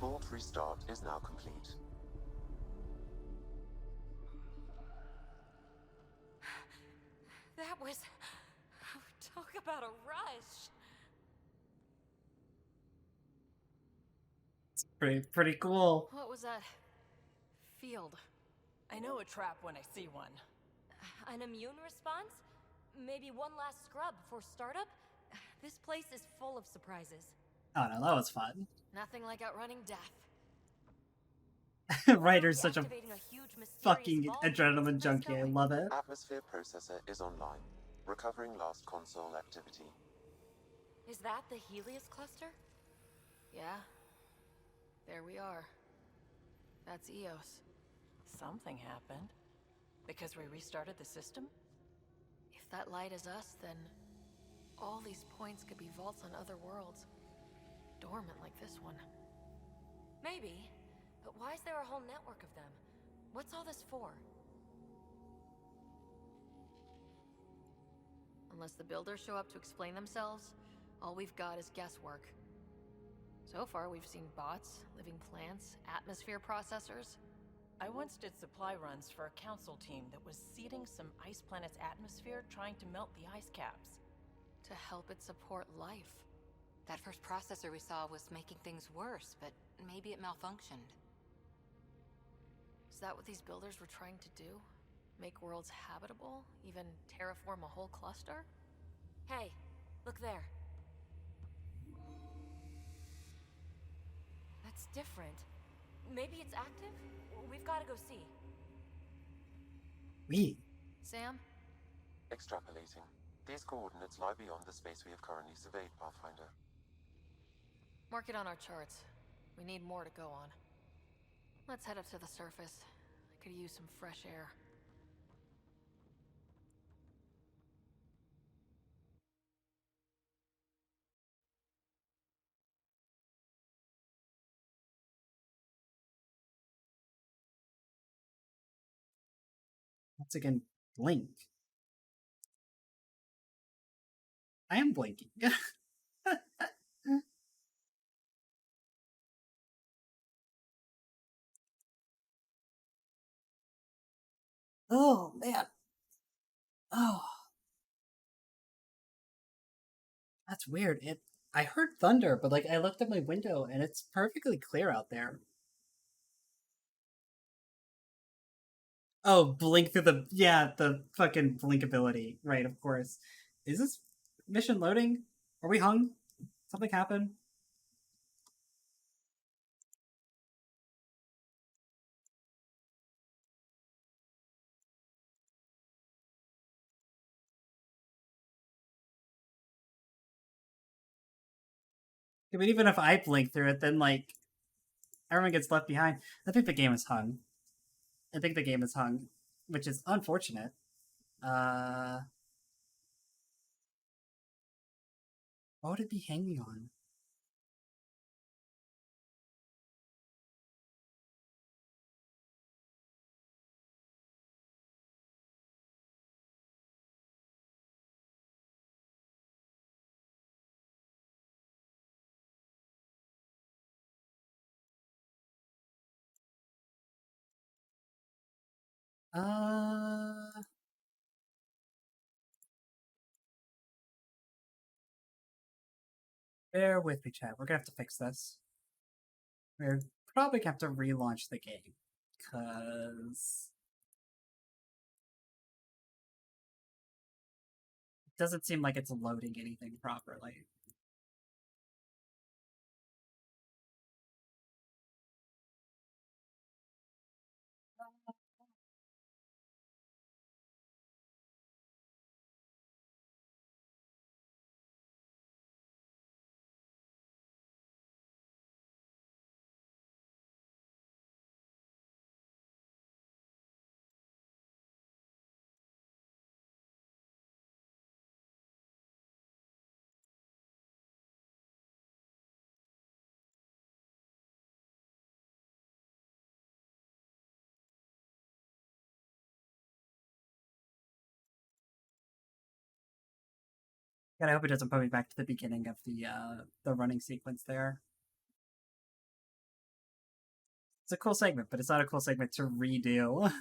Vault restart is now complete. That was... Talk about a rush. It's pretty cool. What was that? Field. I know a trap when I see one. An immune response? Maybe one last scrub before startup? This place is full of surprises. Oh no, that was fun. Nothing like outrunning death. Ryder's such a Activating a huge, mysterious fucking vault. adrenaline Where's junkie. I going? love it. Atmosphere processor is online. Recovering lost console activity. Is that the Helios cluster? Yeah. There we are. That's Eos. Something happened. Because we restarted the system? If that light is us, then all these points could be vaults on other worlds. Dormant like this one. Maybe. But why is there a whole network of them? What's all this for? Unless the builders show up to explain themselves, all we've got is guesswork. So far, we've seen bots, living plants, atmosphere processors. I once did supply runs for a council team that was seeding some ice planet's atmosphere, trying to melt the ice caps. To help it support life. That first processor we saw was making things worse, but maybe it malfunctioned. Is that what these builders were trying to do? Make worlds habitable? Even terraform a whole cluster? Hey, look there. That's different. Maybe it's active? We've got to go see. Sam? Extrapolating. These coordinates lie beyond the space we have currently surveyed, Pathfinder. Mark it on our charts. We need more to go on. Let's head up to the surface. I could use some fresh air. Once again, blink. I am blinking. Oh, man. Oh. That's weird. I heard thunder, but like I looked at my window and it's perfectly clear out there. Oh, blink through the fucking blink ability. Right, of course. Is this mission loading? Are we hung? Something happened? I mean, even if I blink through it, then, like, everyone gets left behind. I think the game is hung. Which is unfortunate. What would it be hanging on? Bear with me, chat. We're gonna have to fix this. We're probably gonna have to relaunch the game. Because it doesn't seem like it's loading anything properly. God, I hope it doesn't put me back to the beginning of the running sequence there. It's a cool segment, but it's not a cool segment to redo.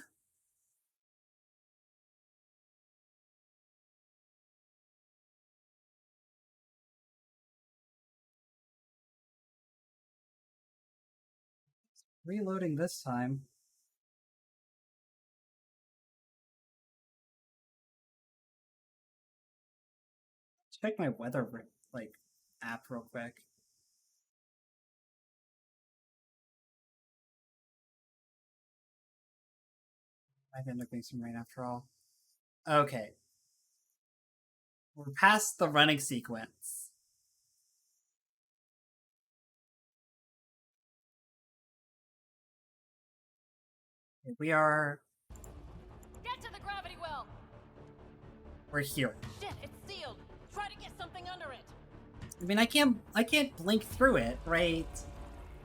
Reloading this time. Check my weather like app real quick. I end up getting some rain after all. Okay. We're past the running sequence. We are. Get to the gravity well. We're here. Shit, it's sealed. Try to get something under it. I mean, I can't blink through it, right?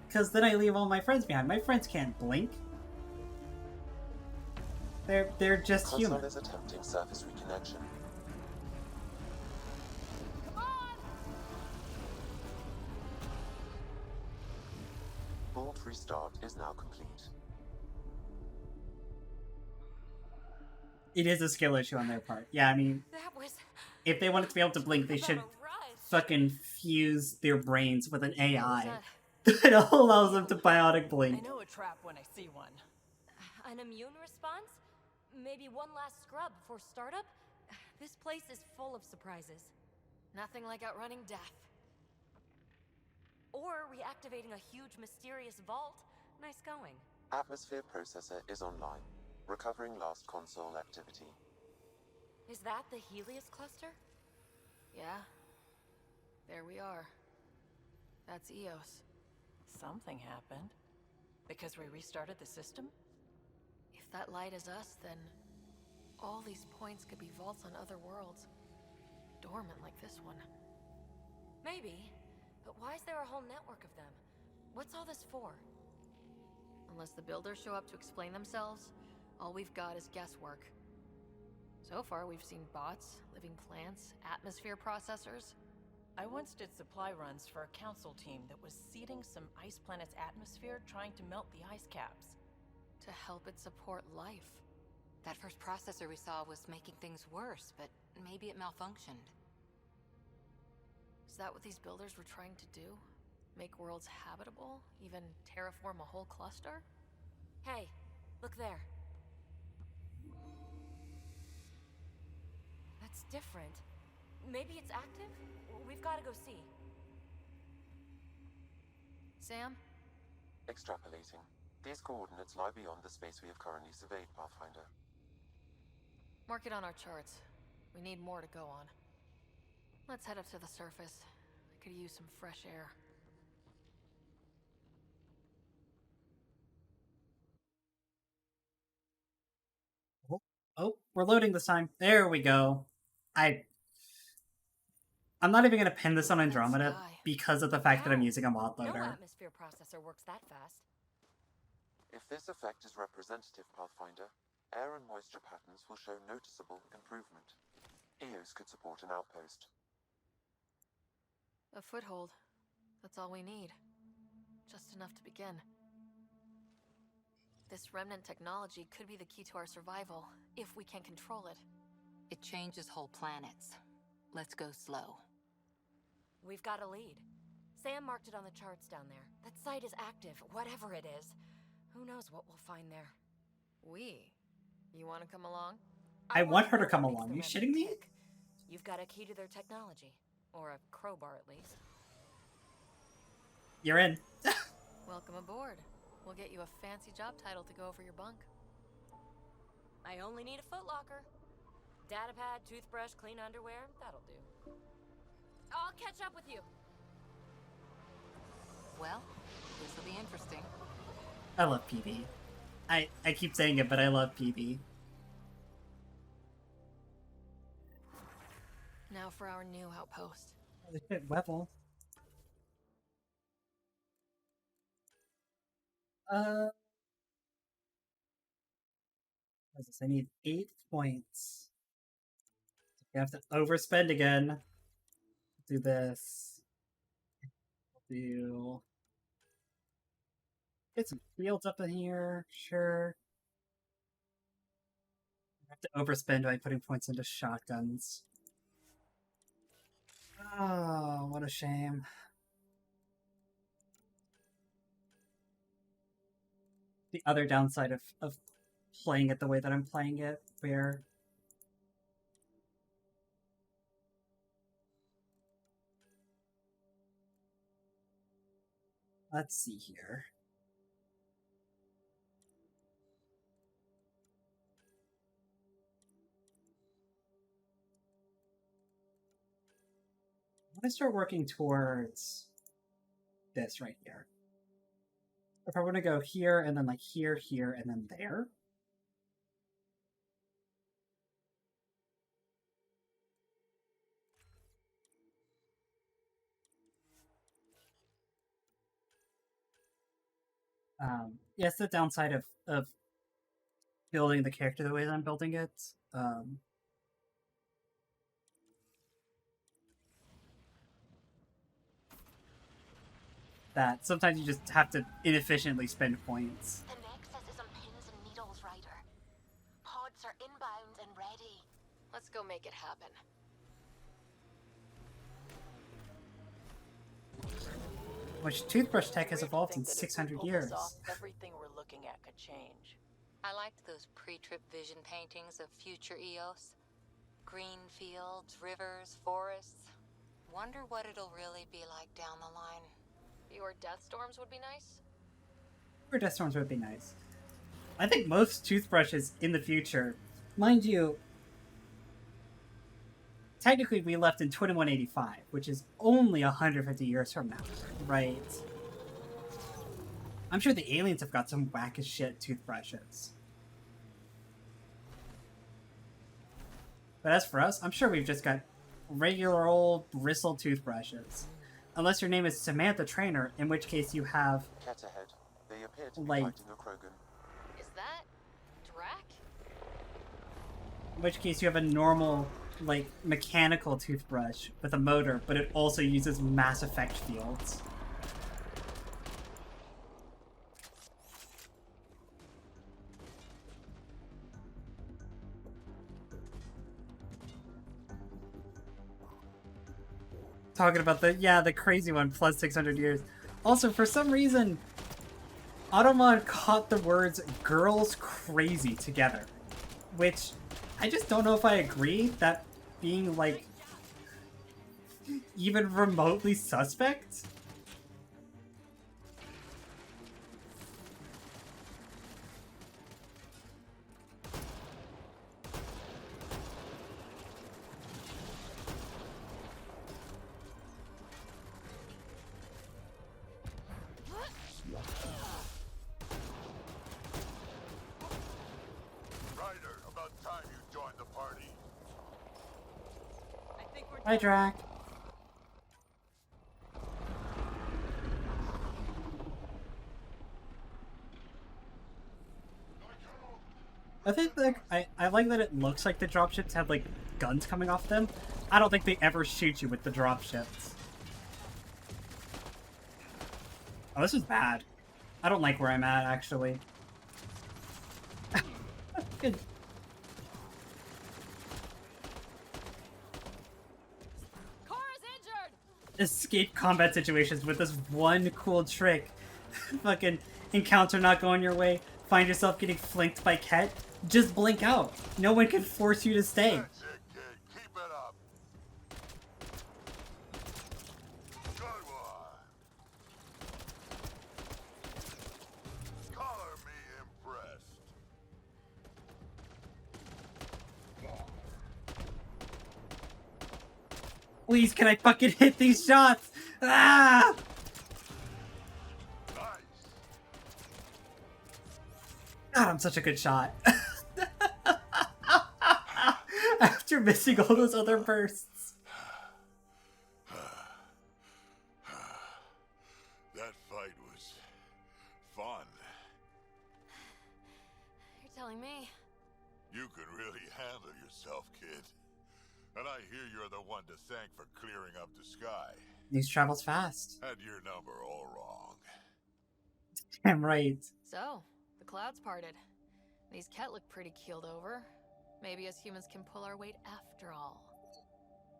Because then I leave all my friends behind. My friends can't blink. They're just human. Console is attempting surface reconnection. Bolt restart is now complete. It is a skill issue on their part. Yeah, I mean, if they wanted to be able to blink, they should fucking fuse their brains with an AI that allows them to biotic blink. I know a trap when I see one. An immune response? Maybe one last scrub before startup? This place is full of surprises. Nothing like outrunning death. Or reactivating a huge mysterious vault. Nice going. Atmosphere processor is online. Recovering last console activity. Is that the Helios cluster? Yeah. There we are. That's Eos. Something happened. Because we restarted the system? If that light is us, then all these points could be vaults on other worlds. Dormant like this one. Maybe. But why is there a whole network of them? What's all this for? Unless the builders show up to explain themselves, all we've got is guesswork. So far, we've seen bots, living plants, atmosphere processors. I once did supply runs for a council team that was seeding some ice planet's atmosphere, trying to melt the ice caps. To help it support life. That first processor we saw was making things worse, but maybe it malfunctioned. Is that what these builders were trying to do? Make worlds habitable? Even terraform a whole cluster? Hey, look there. That's different. Maybe it's active? We've got to go see. Sam? Extrapolating. These coordinates lie beyond the space we have currently surveyed, Pathfinder. Mark it on our charts. We need more to go on. Let's head up to the surface. I could use some fresh air. Oh, we're loading this time. There we go. I'm not even going to pin this on Andromeda because of the fact that I'm using a mod No loader. atmosphere processor works that fast. If this effect is representative, Pathfinder, air and moisture patterns will show noticeable improvement. EOS could support an outpost. A foothold. That's all we need. Just enough to begin. This remnant technology could be the key to our survival, if we can control it. It changes whole planets. Let's go slow. We've got a lead. Sam marked it on the charts down there. That site is active, whatever it is. Who knows what we'll find there. You want to come along? I want her to know come what makes along. the You remnant shitting me? tick. You've got a key to their technology. Or a crowbar, at least. You're in. Welcome aboard. We'll get you a fancy job title to go over your bunk. I only need a footlocker. Datapad, toothbrush, clean underwear, that'll do. I'll catch up with you. Well, this'll be interesting. I love PB. I keep saying it, but I love PB. Now for our new outpost. Holy shit, Wevel. What is this? I need 8 points. I have to overspend again. Do this. Do get some fields up in here, sure. I have to overspend by putting points into shotguns. Oh, what a shame. The other downside of playing it the way that I'm playing it, where let's see here. I want to start working towards this right here. If I want to go here, and then like here, here, and then there. Yes, the downside of building the character the way that I'm building it. That sometimes you just have to inefficiently spend points. The Nexus is on pins and needles, Ryder. Pods are inbound and ready. Let's go make it happen. Which toothbrush tech has evolved in Think that if we 600 pull this years. off, everything we're looking at could change. I liked those pre-trip vision paintings of future EOS. Green fields, rivers, forests. Wonder what it'll really be like down the line. Fewer death storms would be nice. Fewer death storms would be nice. I think most toothbrushes in the future, mind you, technically we left in 2185, which is only 150 years from now, right? I'm sure the aliens have got some whack as shit toothbrushes. But as for us, I'm sure we've just got regular old bristle toothbrushes. Unless your name is Samantha Trainer, in which case you have... Cat ahead. They appear to be like... fighting a Krogan. Is that Drac? In which case you have a normal, like, mechanical toothbrush with a motor, but it also uses Mass Effect fields. Talking about the crazy one, plus 600 years. Also, for some reason, Automon caught the words girls crazy together. Which, I just don't know if I agree, that being, like, even remotely suspect. Ryder, about time Hi, Drac. I think like I like that it looks like the dropships have like guns coming off them. I don't think they ever shoot you with the dropships. Oh, this is bad. I don't like where I'm at, actually. Good. Escape combat situations with this one cool trick. Fucking encounter not going your way, find yourself getting flanked by Ket, just blink out. No one can force you to stay. That's it, kid. Keep it up. Good one. Color me impressed. Please, can I fucking hit these shots? Ah! God, I'm such a good shot. After missing all those other bursts. That fight was fun. You're telling me. You can really handle yourself, kid. And I hear you're the one to thank for clearing up the sky. News travels fast. Had your number all wrong. I'm right. So, the clouds parted. These Ket look pretty keeled over. Maybe us humans can pull our weight after all.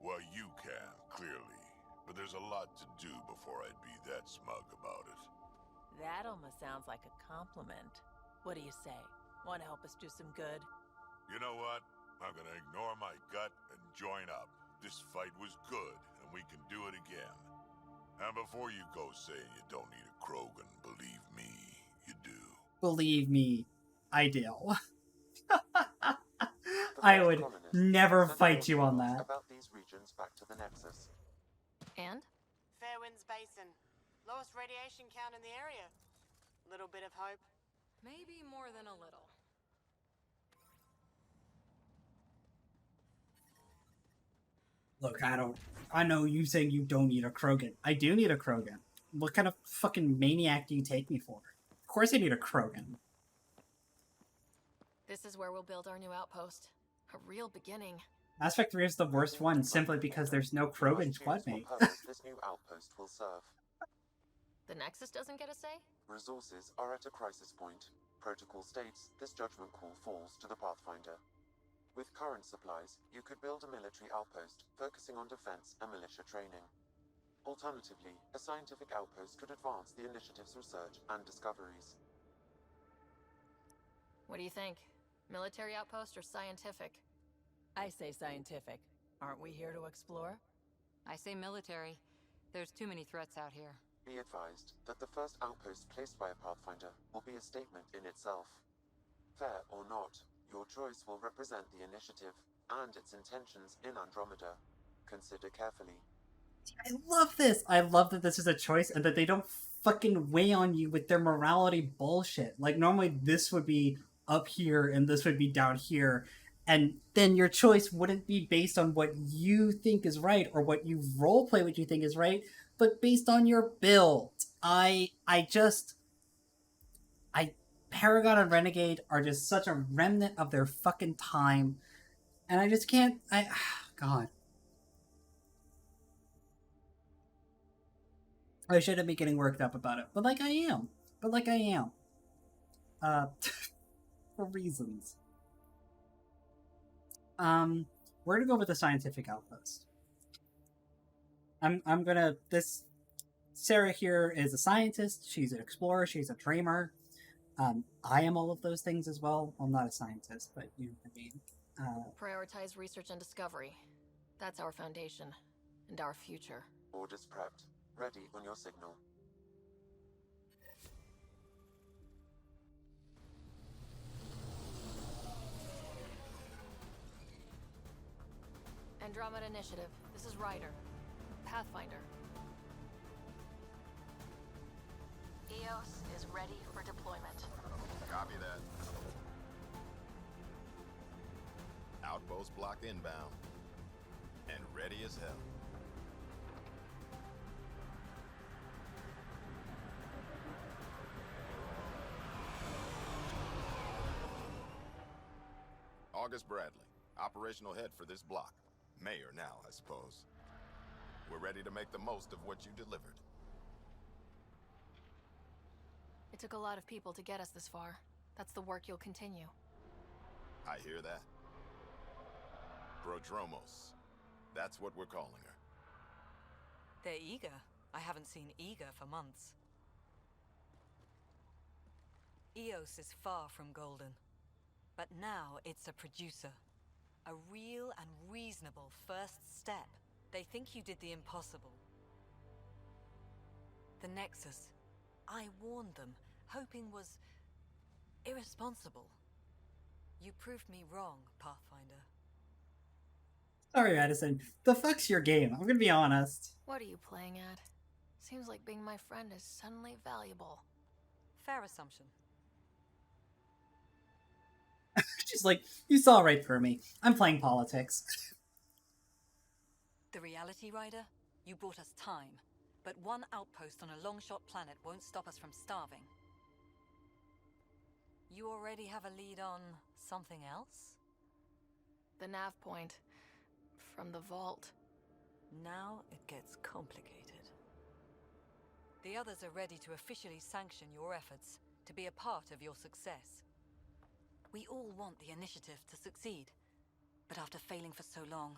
Well, you can, clearly. But there's a lot to do before I'd be that smug about it. That almost sounds like a compliment. What do you say? Want to help us do some good? You know what? I'm gonna ignore my gut and join up. This fight was good, and we can do it again. And before you go saying you don't need a Krogan, believe me, you do. Believe me, I do. I would never fight you on that. About these regions back to the Nexus. And? Fairwinds Basin. Lowest radiation count in the area. Little bit of hope. Maybe more than a little. Look, I know you saying you don't need a Krogan. I do need a Krogan. What kind of fucking maniac do you take me for? Of course I need a Krogan. This is where we'll build our new outpost. A real beginning. Mass Effect 3 is the worst one, simply because there's no Krogan squad mate. This new outpost will serve. The Nexus doesn't get a say? Resources are at a crisis point. Protocol states this judgment call falls to the Pathfinder. With current supplies, you could build a military outpost, focusing on defense and militia training. Alternatively, a scientific outpost could advance the initiative's research and discoveries. What do you think? Military outpost or scientific? I say scientific. Aren't we here to explore? I say military. There's too many threats out here. Be advised that the first outpost placed by a Pathfinder will be a statement in itself. Fair or not, your choice will represent the initiative and its intentions in Andromeda. Consider carefully. I love this! I love that this is a choice and that they don't fucking weigh on you with their morality bullshit. Like, normally this would be up here and this would be down here, and then your choice wouldn't be based on what you think is right or what you roleplay what you think is right, but based on your build. Paragon and Renegade are just such a remnant of their fucking time, and I just can't, God. I shouldn't be getting worked up about it, but like I am. For reasons. We're gonna go with the scientific outpost. Sarah here is a scientist, she's an explorer, she's a dreamer. I am all of those things as well. I'm not a scientist, but you know what I mean. Prioritize research and discovery. That's our foundation, and our future. Orders prepped. Ready on your signal. Andromeda Initiative. This is Ryder. Pathfinder. EOS is ready for deployment. Copy that. Outpost blocked inbound. And ready as hell. August Bradley, operational head for this block. Mayor now, I suppose. We're ready to make the most of what you delivered. It took a lot of people to get us this far. That's the work you'll continue. I hear that. Prodromos. That's what we're calling her. They're eager. I haven't seen eager for months. Eos is far from golden. But now it's a producer. A real and reasonable first step. They think you did the impossible. The Nexus. I warned them, hoping was irresponsible. You proved me wrong, Pathfinder. Sorry, Madison. The fuck's your game? I'm gonna be honest. What are you playing at? Seems like being my friend is suddenly valuable. Fair assumption. She's like, you saw right through me. I'm playing politics. The Reality Rider? You brought us time. But one outpost on a long-shot planet won't stop us from starving. You already have a lead on something else? The nav point. From the vault. Now it gets complicated. The others are ready to officially sanction your efforts, to be a part of your success. We all want the initiative to succeed, but after failing for so long,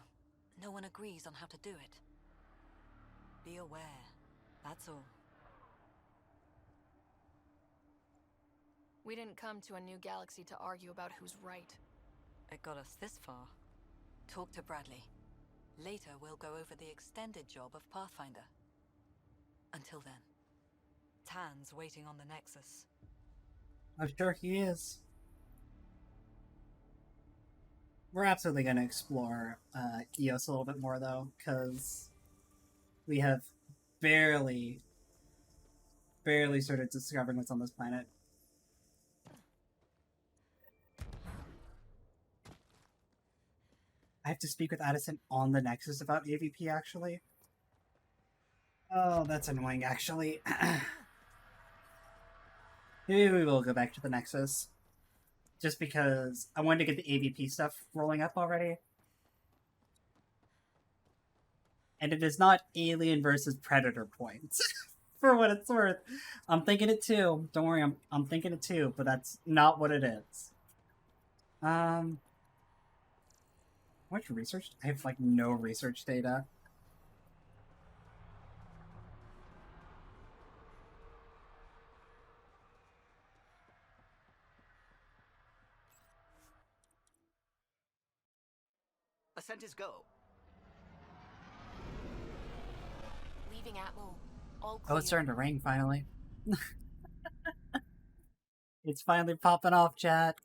no one agrees on how to do it. Be aware, that's all. We didn't come to a new galaxy to argue about who's right. It got us this far. Talk to Bradley. Later, we'll go over the extended job of Pathfinder. Until then, Tan's waiting on the Nexus. I'm sure he is. We're absolutely going to explore Eos a little bit more, though, because we have barely started discovering what's on this planet. I have to speak with Addison on the Nexus about AVP, actually. Oh, that's annoying, actually. Maybe we will go back to the Nexus. Just because I wanted to get the AVP stuff rolling up already. And it is not Alien versus Predator points. For what it's worth. I'm thinking it too. Don't worry, I'm thinking it too, but that's not what it is. How much research? I have, like, no research data. Ascent is go. Leaving Atmo. All clear. Oh, it's starting to rain, finally. It's finally popping off, chat.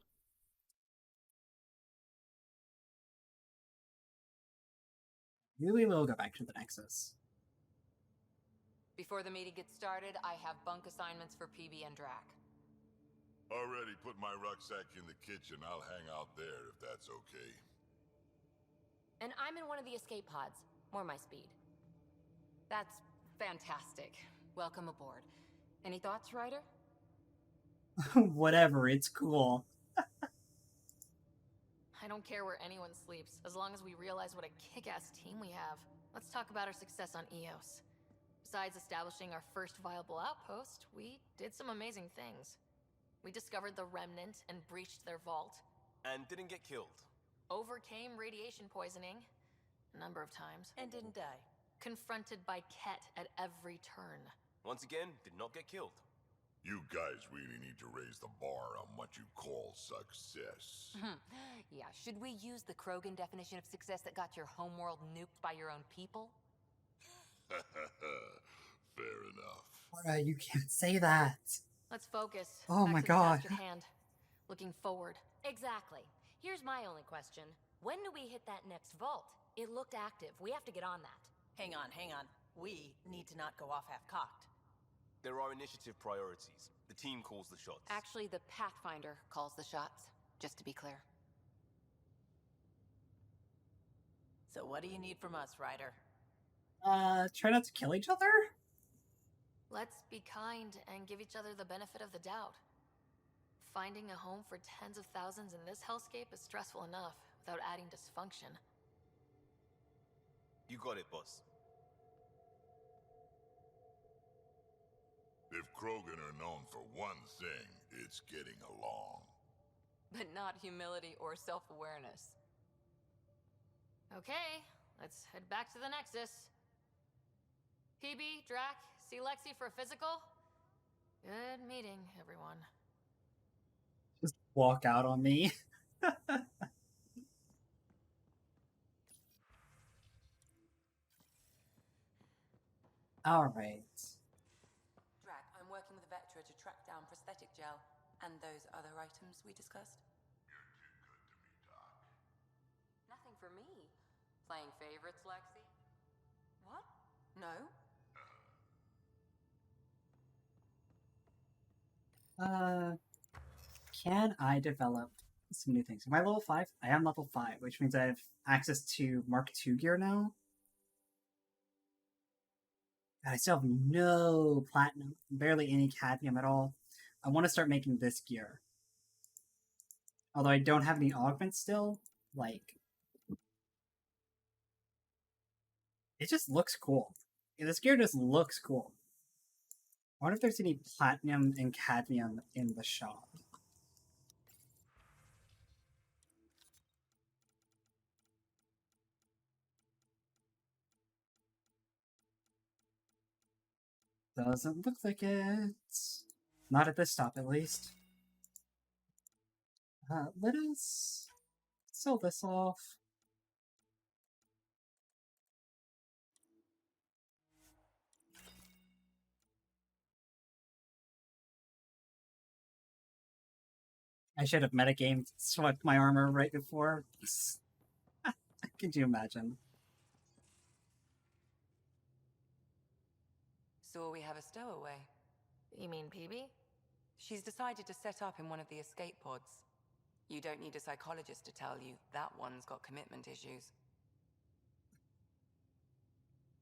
We will go back to the Nexus. Before the meeting gets started, I have bunk assignments for PB and Drac. Already put my rucksack in the kitchen. I'll hang out there if that's okay. And I'm in one of the escape pods. More my speed. That's fantastic. Welcome aboard. Any thoughts, Ryder? Whatever, it's cool. I don't care where anyone sleeps, as long as we realize what a kick-ass team we have. Let's talk about our success on Eos. Besides establishing our first viable outpost, we did some amazing things. We discovered the Remnant and breached their vault. And didn't get killed. Overcame radiation poisoning a number of times. And didn't die. Confronted by Ket at every turn. Once again, did not get killed. You guys really need to raise the bar on what you call success. Yeah, should we use the Krogan definition of success that got your homeworld nuked by your own people? Fair enough. You can't say that. Let's focus. Oh Back my to the god. task at hand. Looking forward. Exactly. Here's my only question. When do we hit that next vault? It looked active. We have to get on that. Hang on. We need to not go off half-cocked. There are initiative priorities. The team calls the shots. Actually, the Pathfinder calls the shots, just to be clear. So what do you need from us, Ryder? Try not to kill each other? Let's be kind and give each other the benefit of the doubt. Finding a home for tens of thousands in this hellscape is stressful enough without adding dysfunction. You got it, boss. If Krogan are known for one thing, it's getting along. But not humility or self-awareness. Okay, let's head back to the Nexus. PB, Drac, see Lexi for a physical? Good meeting, everyone. Just walk out on me. Alright. Drac, I'm working with Vetra to track down prosthetic gel and those other items we discussed. Nothing for me. Playing favorites, Lexi? What? No? Can I develop some new things? Am I level 5? I am level 5, which means I have access to Mark II gear now. And I still have no platinum, barely any cadmium at all. I want to start making this gear. Although I don't have any augments still, like... It just looks cool. This gear just looks cool. I wonder if there's any platinum and cadmium in the shop. Doesn't look like it. Not at this stop, at least. Let us sell this off. I should have metagamed, swept my armor right before. Could you imagine? So we have a stowaway. You mean PB? She's decided to set up in one of the escape pods. You don't need a psychologist to tell you that one's got commitment issues.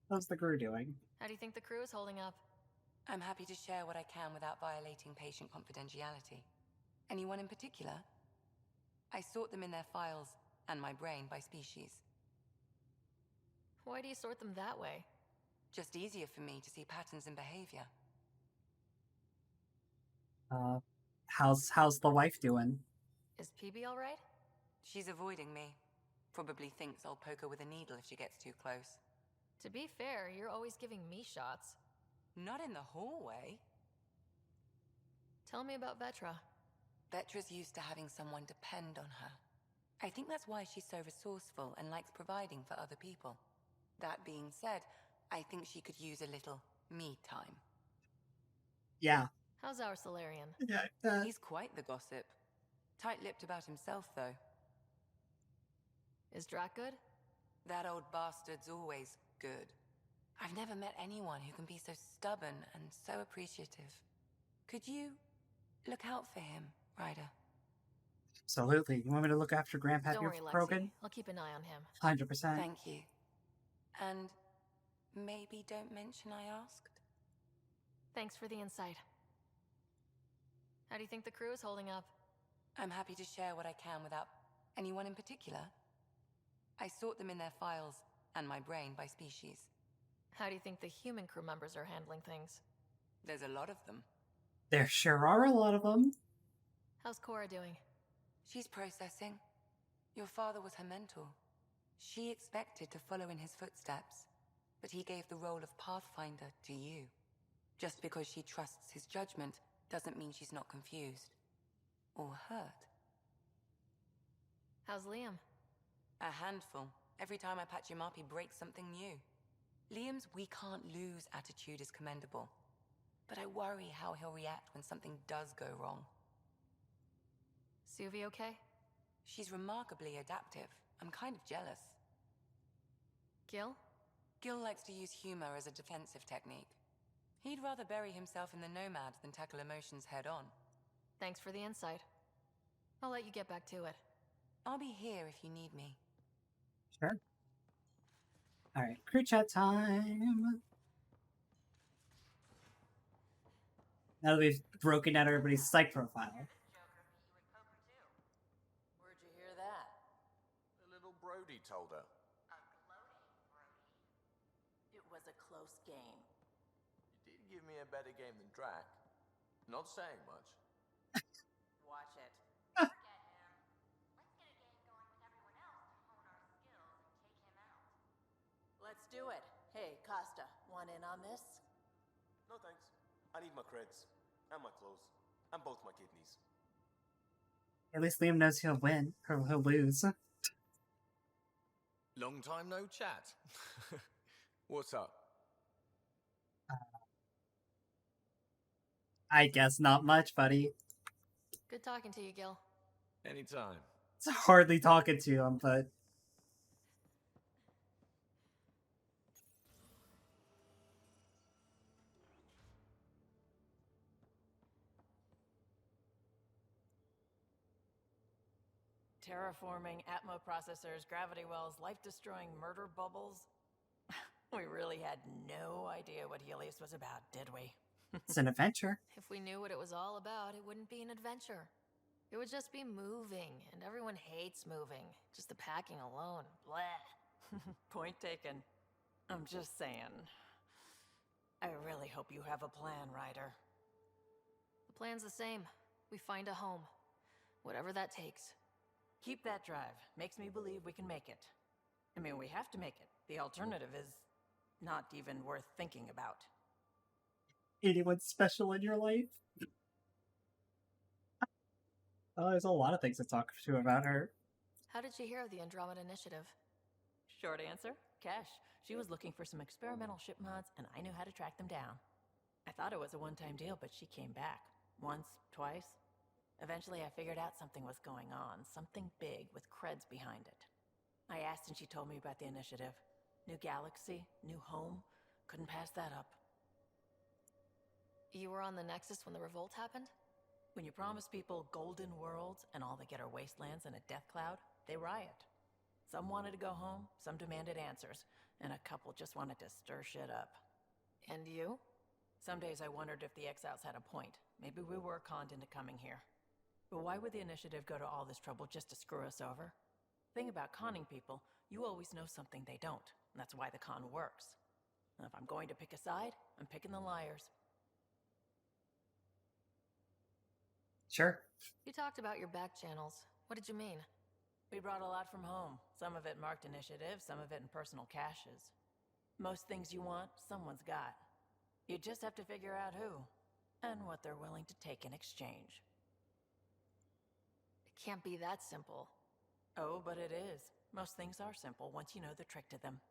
How's the crew doing? How do you think the crew is holding up? I'm happy to share what I can without violating patient confidentiality. Anyone in particular? I sort them in their files and my brain by species. Why do you sort them that way? Just easier for me to see patterns in behavior. How's the wife doing? Is PB alright? She's avoiding me. Probably thinks I'll poke her with a needle if she gets too close. To be fair, you're always giving me shots. Not in the hallway. Tell me about Vetra. Vetra's used to having someone depend on her. I think that's why she's so resourceful and likes providing for other people. That being said, I think she could use a little me time. Yeah. How's our Solarian? Yeah, He's quite the gossip. Tight-lipped about himself, though. Is Drac good? That old bastard's always good. I've never met anyone who can be so stubborn and so appreciative. Could you look out for him, Ryder? Absolutely. You want me to look after Grandpa Don't worry, Krogan? Lexi. I'll keep an eye on him. 100%. Thank you. And maybe don't mention I asked? Thanks for the insight. How do you think the crew is holding up? I'm happy to share what I can without anyone in particular. I sort them in their files and my brain by species. How do you think the human crew members are handling things? There's a lot of them. There sure are a lot of them. How's Cora doing? She's processing. Your father was her mentor. She expected to follow in his footsteps, but he gave the role of Pathfinder to you. Just because she trusts his judgment doesn't mean she's not confused. Or hurt. How's Liam? A handful. Every time I patch him up, he breaks something new. Liam's we can't lose attitude is commendable. But I worry how he'll react when something does go wrong. Suvi okay? She's remarkably adaptive. I'm kind of jealous. Gil? Gil likes to use humor as a defensive technique. He'd rather bury himself in the Nomad than tackle emotions head-on. Thanks for the insight. I'll let you get back to it. I'll be here if you need me. Sure. Alright, crew chat time. Now that we've broken down everybody's psych profile. Where'd you hear that? The little Brody told her. It was a close game. You did give me a better game than Drac. Not saying much. Watch it. Let's do it. Hey, Costa, want in on this? No thanks. I need my creds. And my clothes. And both my kidneys. At least Liam knows he'll win, or he'll lose. Long time no chat. What's up? I guess not much, buddy. Good talking to you, Gil. Anytime. It's hardly talking to him, but... Terraforming, Atmo processors, gravity wells, life-destroying murder bubbles. We really had no idea what Helios was about, did we? It's an adventure. If we knew what it was all about, it wouldn't be an adventure. It would just be moving, and everyone hates moving. Just the packing alone. Bleh. Point taken. I'm just saying. I really hope you have a plan, Ryder. The plan's the same. We find a home. Whatever that takes. Keep that drive. Makes me believe we can make it. I mean, we have to make it. The alternative is not even worth thinking about. Anyone special in your life? Oh, there's a lot of things to talk to about her. How did you hear of the Andromeda Initiative? Short answer, Cash. She was looking for some experimental ship mods, and I knew how to track them down. I thought it was a one-time deal, but she came back. Once, twice. Eventually, I figured out something was going on. Something big with creds behind it. I asked and she told me about the initiative. New galaxy, new home. Couldn't pass that up. You were on the Nexus when the revolt happened? When you promise people golden worlds and all they get are wastelands and a death cloud, they riot. Some wanted to go home, some demanded answers, and a couple just wanted to stir shit up. And you? Some days I wondered if the exiles had a point. Maybe we were conned into coming here. But why would the initiative go to all this trouble just to screw us over? Thing about conning people, you always know something they don't, and that's why the con works. And if I'm going to pick a side, I'm picking the liars. Sure. You talked about your back channels. What did you mean? We brought a lot from home. Some of it marked initiative, some of it in personal caches. Most things you want, someone's got. You just have to figure out who, and what they're willing to take in exchange. It can't be that simple. Oh, but it is. Most things are simple once you know the trick to them.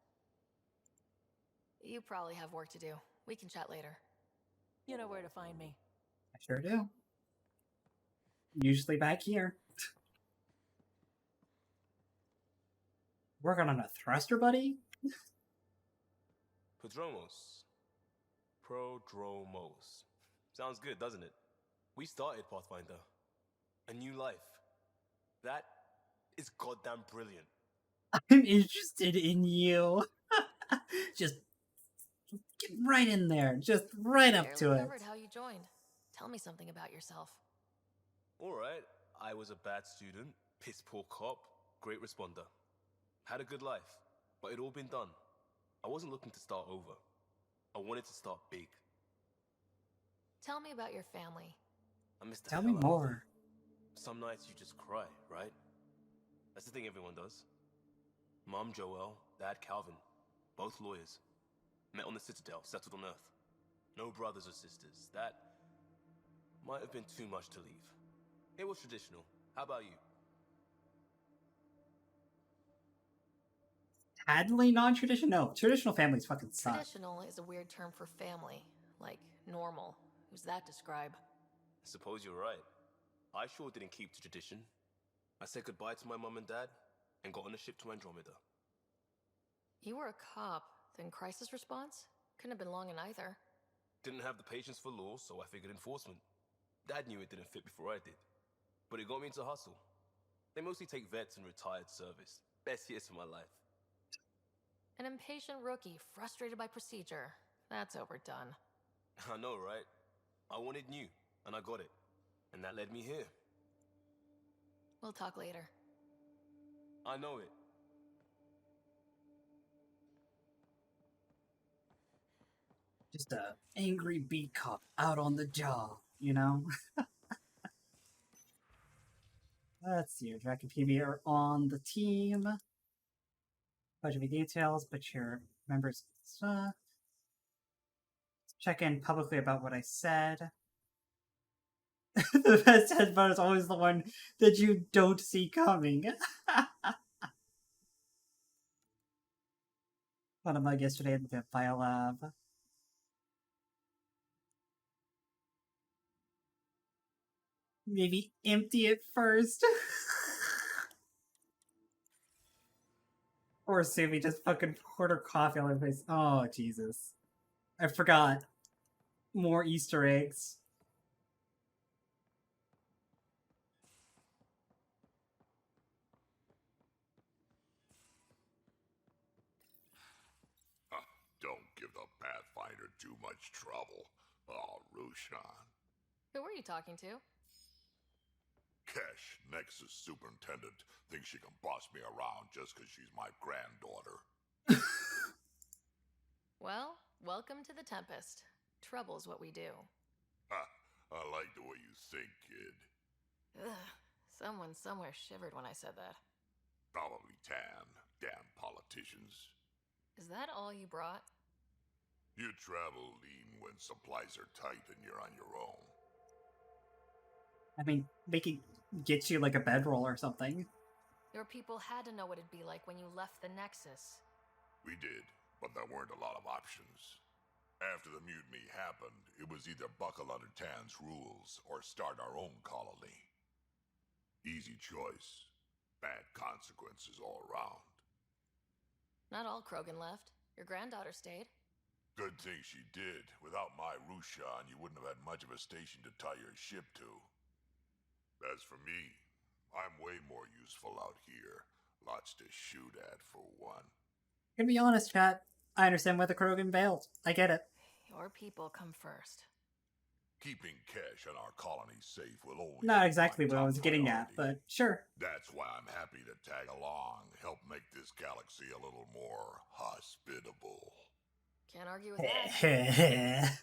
You probably have work to do. We can chat later. You know where to find me. I sure do. Usually back here. Working on a thruster, buddy? Prodromos. Sounds good, doesn't it? We started Pathfinder. A new life. That is goddamn brilliant. I'm interested in you. Just get right in there. Just right up to it. Remembered how you joined. Tell me something about yourself. Alright, I was a bad student, piss poor cop, great responder. Had a good life, but it'd all been done. I wasn't looking to start over. I wanted to start big. Tell me about your family. I missed the Tell hell me out of more. them. Some nights you just cry, right? That's the thing everyone does. Mom Joelle, Dad Calvin, both lawyers. Met on the Citadel, settled on Earth. No brothers or sisters. That might have been too much to leave. It was traditional. How about you? Hadley non-traditional? No, traditional families fucking suck. Traditional is a weird term for family. Like, normal. Who's that describe? I suppose you're right. I sure didn't keep to tradition. I said goodbye to my mum and dad and got on a ship to Andromeda. You were a cop, then crisis response? Couldn't have been long in either. Didn't have the patience for law, so I figured enforcement. Dad knew it didn't fit before I did. But it got me into hustle. They mostly take vets and retired service. Best years of my life. An impatient rookie frustrated by procedure. That's overdone. I know, right? I wanted new, and I got it. And that led me here. We'll talk later. I know it. Just a angry beat cop out on the job, you know? Let's see, Jack and PB are on the team. Bunch of details, but your members stuff. Check in publicly about what I said. The best headbutt is always the one that you don't see coming. Found a mug yesterday at the biolab. Maybe empty it first. Or Sumi just fucking poured her coffee on her face. Oh, Jesus. I forgot. More Easter eggs. Don't give the Pathfinder too much trouble. Oh, Rushan. Who were you talking to? Kesh, Nexus Superintendent, thinks she can boss me around just because she's my granddaughter. Well, welcome to the Tempest. Trouble's what we do. Ha! I like the way you think, kid. Ugh, someone somewhere shivered when I said that. Probably Tan. Damn politicians. Is that all you brought? You travel lean when supplies are tight and you're on your own. I mean, they could get you like a bedroll or something. Your people had to know what it'd be like when you left the Nexus. We did, but there weren't a lot of options. After the mutiny happened, it was either buckle under Tan's rules or start our own colony. Easy choice. Bad consequences all around. Not all Krogan left. Your granddaughter stayed. Good thing she did. Without my Rushan, you wouldn't have had much of a station to tie your ship to. As for me, I'm way more useful out here. Lots to shoot at, for one. To be honest, chat, I understand why the Krogan bailed. I get it. Your people come first. Keeping Kesh and our colony safe will always Not be exactly my what I top was getting priority. at, but sure. That's why I'm happy to tag along, help make this galaxy a little more hospitable. Can't argue with that.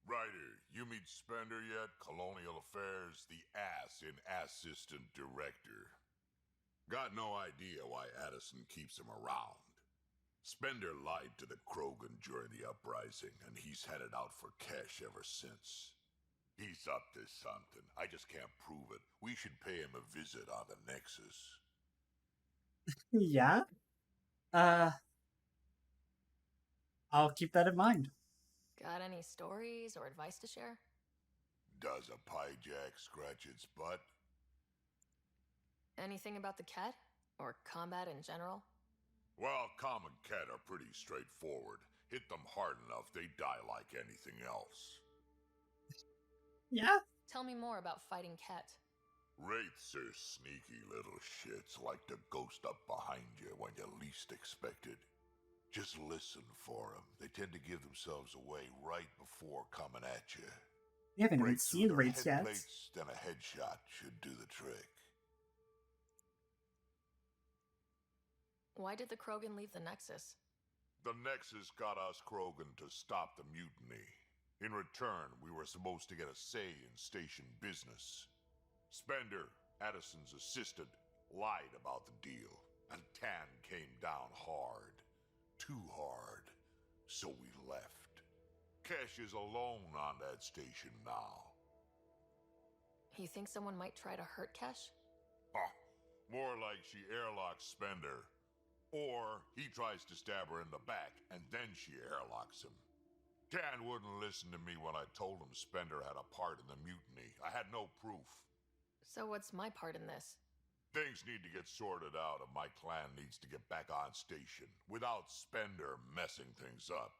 Ryder, you meet Spender yet? Colonial Affairs, the ass in Assistant Director. Got no idea why Addison keeps him around. Spender lied to the Krogan during the uprising, and he's headed out for Kesh ever since. He's up to something. I just can't prove it. We should pay him a visit on the Nexus. Yeah? I'll keep that in mind. Got any stories or advice to share? Does a piejack scratch its butt? Anything about the Ket? Or combat in general? Well, common Ket are pretty straightforward. Hit them hard enough, they die like anything else. Yeah? Tell me more about fighting Ket. Wraiths are sneaky little shits, like to ghost up behind you when you least expect it. Just listen for them. They tend to give themselves away right before coming at you. You haven't even Break seen through their Wraiths yet. head plates, then a headshot should do the trick. Why did the Krogan leave the Nexus? The Nexus got us Krogan to stop the mutiny. In return, we were supposed to get a say in station business. Spender, Addison's assistant, lied about the deal, and Tan came down hard. Too hard. So we left. Kesh is alone on that station now. You think someone might try to hurt Kesh? More like she airlocks Spender. Or he tries to stab her in the back, and then she airlocks him. Tan wouldn't listen to me when I told him Spender had a part in the mutiny. I had no proof. So what's my part in this? Things need to get sorted out, and my clan needs to get back on station, without Spender messing things up.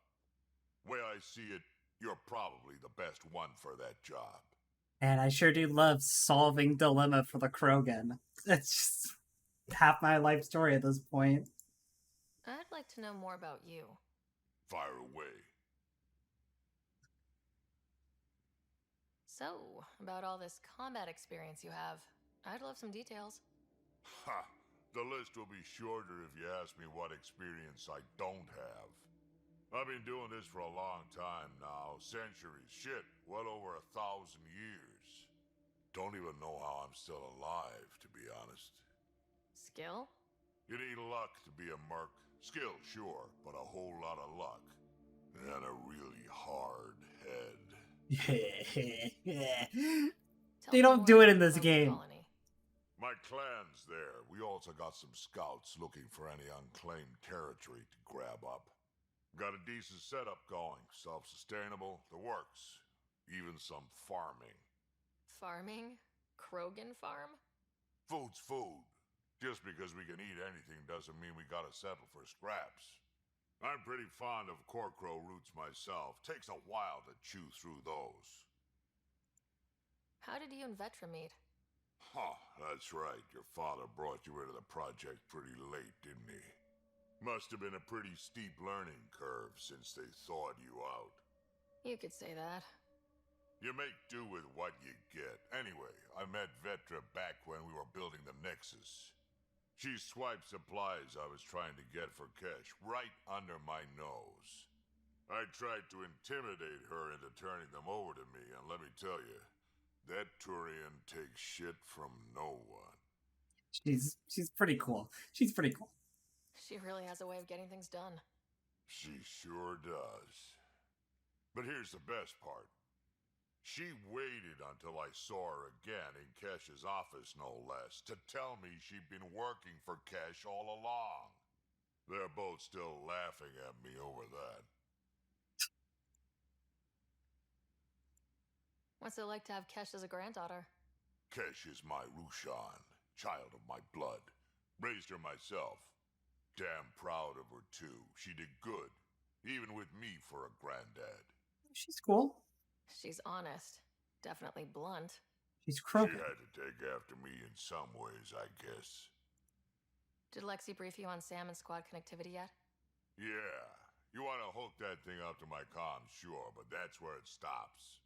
Way I see it, you're probably the best one for that job. And I sure do love solving dilemma for the Krogan. It's just half my life story at this point. I'd like to know more about you. Fire away. So, about all this combat experience you have, I'd love some details. Ha! The list will be shorter if you ask me what experience I don't have. I've been doing this for a long time now. Centuries. Shit, well over 1,000 years. Don't even know how I'm still alive, to be honest. Skill? You need luck to be a merc. Skill, sure, but a whole lot of luck. And a really hard head. They don't do it in this game. My clan's there. We also got some scouts looking for any unclaimed territory to grab up. Got a decent setup going. Self-sustainable, the works. Even some farming. Farming? Krogan farm? Food's food. Just because we can eat anything doesn't mean we gotta settle for scraps. I'm pretty fond of corcrow roots myself. Takes a while to chew through those. How did you and Vetra meet? Huh, that's right. Your father brought you into the project pretty late, didn't he? Must have been a pretty steep learning curve since they thawed you out. You could say that. You make do with what you get. Anyway, I met Vetra back when we were building the Nexus. She swiped supplies I was trying to get for Kesh right under my nose. I tried to intimidate her into turning them over to me, and let me tell you, that Turian takes shit from no one. She's pretty cool. She's pretty cool. She really has a way of getting things done. She sure does. But here's the best part. She waited until I saw her again in Kesh's office, no less, to tell me she'd been working for Kesh all along. They're both still laughing at me over that. What's it like to have Kesh as a granddaughter? Kesh is my Rushan, child of my blood. Raised her myself. Damn proud of her, too. She did good, even with me for a granddad. She's cool. She's honest. Definitely blunt. She's crooked. She had to take after me in some ways, I guess. Did Lexi brief you on Sam and squad connectivity yet? Yeah. You want to hook that thing up to my comms, sure, but that's where it stops.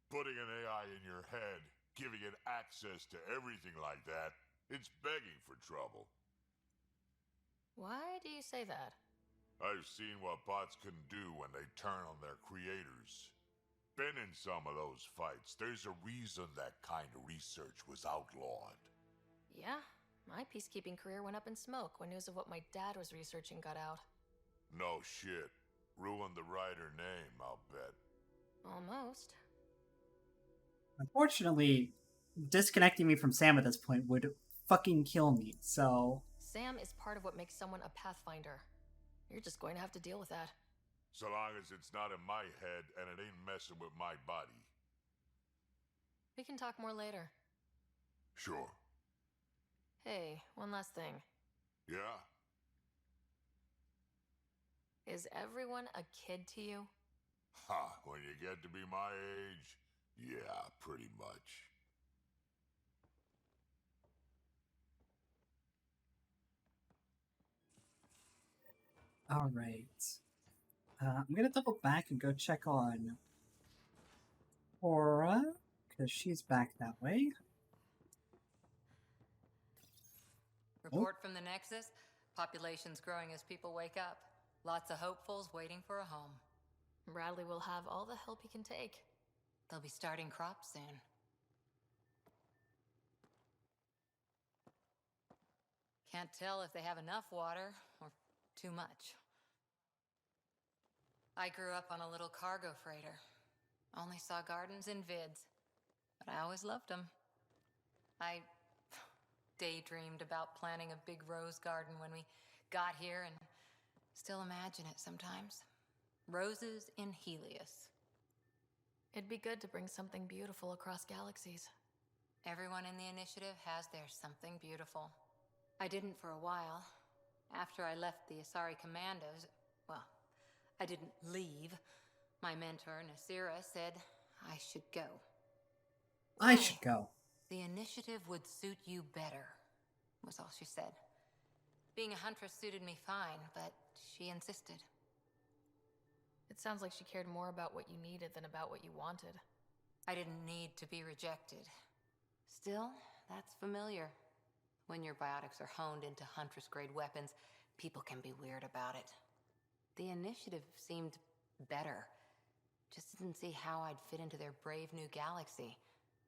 Putting an AI in your head, giving it access to everything like that, it's begging for trouble. Why do you say that? I've seen what bots can do when they turn on their creators. Been in some of those fights. There's a reason that kind of research was outlawed. Yeah, my peacekeeping career went up in smoke when news of what my dad was researching got out. No shit. Ruined the writer name, I'll bet. Almost. Unfortunately, disconnecting me from Sam at this point would fucking kill me, so... Sam is part of what makes someone a Pathfinder. You're just going to have to deal with that. So long as it's not in my head and it ain't messing with my body. We can talk more later. Sure. Hey, one last thing. Yeah? Is everyone a kid to you? Ha, when you get to be my age, yeah, pretty much. Alright. I'm gonna double back and go check on Aura, because she's back that way. Report from the Nexus. Population's growing as people wake up. Lots of hopefuls waiting for a home. Bradley will have all the help he can take. They'll be starting crops soon. Can't tell if they have enough water or too much. I grew up on a little cargo freighter. Only saw gardens in vids, but I always loved them. I daydreamed about planting a big rose garden when we got here and still imagine it sometimes. Roses in Helios. It'd be good to bring something beautiful across galaxies. Everyone in the initiative has their something beautiful. I didn't for a while. After I left the Asari Commandos, well, I didn't leave. My mentor, Nasira, said I should go. I should go. The initiative would suit you better, was all she said. Being a huntress suited me fine, but she insisted. It sounds like she cared more about what you needed than about what you wanted. I didn't need to be rejected. Still, that's familiar. When your biotics are honed into Huntress-grade weapons, people can be weird about it. The initiative seemed better. Just didn't see how I'd fit into their brave new galaxy.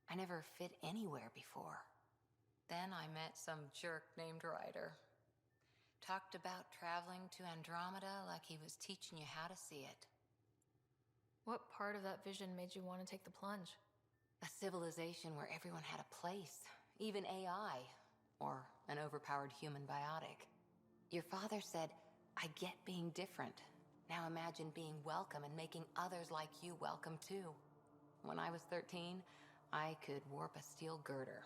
I never fit anywhere before. Then I met some jerk named Ryder. Talked about traveling to Andromeda like he was teaching you how to see it. What part of that vision made you want to take the plunge? A civilization where everyone had a place, even AI, or an overpowered human biotic. Your father said, I get being different. Now imagine being welcome and making others like you welcome too. When I was 13, I could warp a steel girder.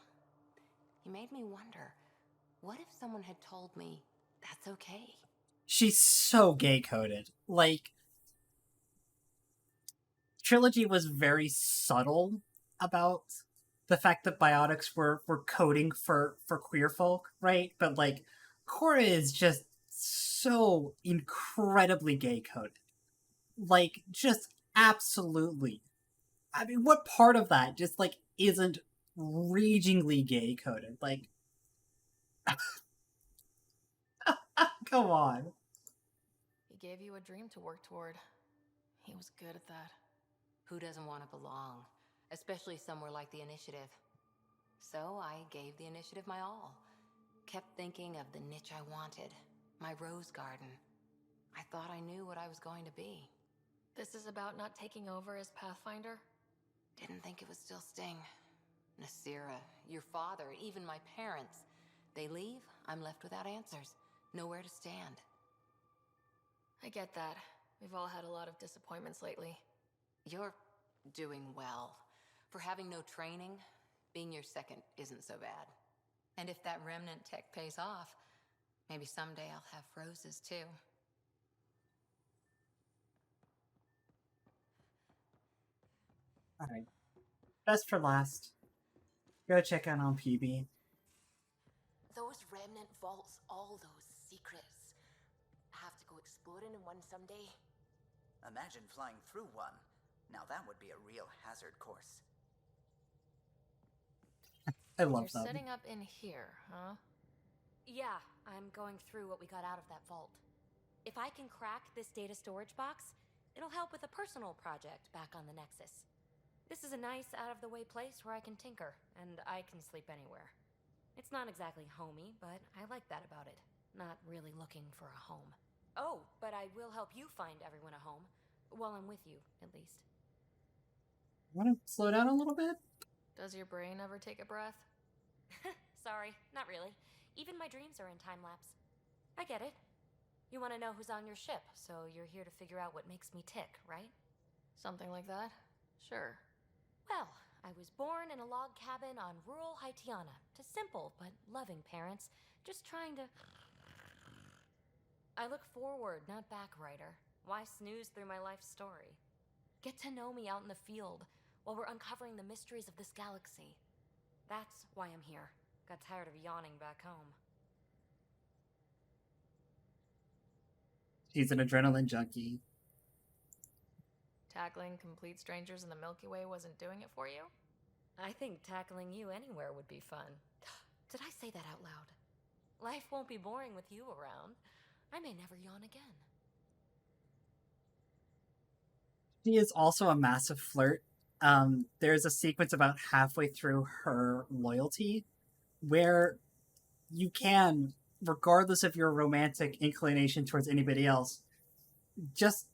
He made me wonder, what if someone had told me that's okay? She's so gay-coded. Like, Trilogy was very subtle about the fact that biotics were coding for queer folk, right? But, like, Cora is just so incredibly gay-coded. Like, just absolutely. I mean, what part of that just, like, isn't ragingly gay-coded? Like, come on. He gave you a dream to work toward. He was good at that. Who doesn't want to belong? Especially somewhere like the Initiative. So I gave the Initiative my all. Kept thinking of the niche I wanted. My rose garden. I thought I knew what I was going to be. This is about not taking over as Pathfinder? Didn't think it would still sting. Nasira, your father, even my parents. They leave, I'm left without answers. Nowhere to stand. I get that. We've all had a lot of disappointments lately. You're doing well. For having no training, being your second isn't so bad. And if that remnant tech pays off, maybe someday I'll have roses too. Alright. Best for last. Go check out on PB. Those remnant vaults, all those secrets. Have to go exploring in one someday. Imagine flying through one. Now that would be a real hazard course. I love You're them. setting up in here, huh? Yeah, I'm going through what we got out of that vault. If I can crack this data storage box, it'll help with a personal project back on the Nexus. This is a nice, out-of-the-way place where I can tinker, and I can sleep anywhere. It's not exactly homey, but I like that about it. Not really looking for a home. Oh, but I will help you find everyone a home. While I'm with you, at least. Want to slow down a little bit? Does your brain ever take a breath? Sorry, not really. Even my dreams are in time-lapse. I get it. You want to know who's on your ship, so you're here to figure out what makes me tick, right? Something like that? Sure. Well, I was born in a log cabin on rural Haitiana to simple but loving parents, just trying to... I look forward, not back, Ryder. Why snooze through my life story? Get to know me out in the field while we're uncovering the mysteries of this galaxy. That's why I'm here. Got tired of yawning back home. She's an adrenaline junkie. Tackling complete strangers in the Milky Way wasn't doing it for you? I think tackling you anywhere would be fun. Did I say that out loud? Life won't be boring with you around. I may never yawn again. She is also a massive flirt. There's a sequence about halfway through her loyalty where you can, regardless of your romantic inclination towards anybody else, just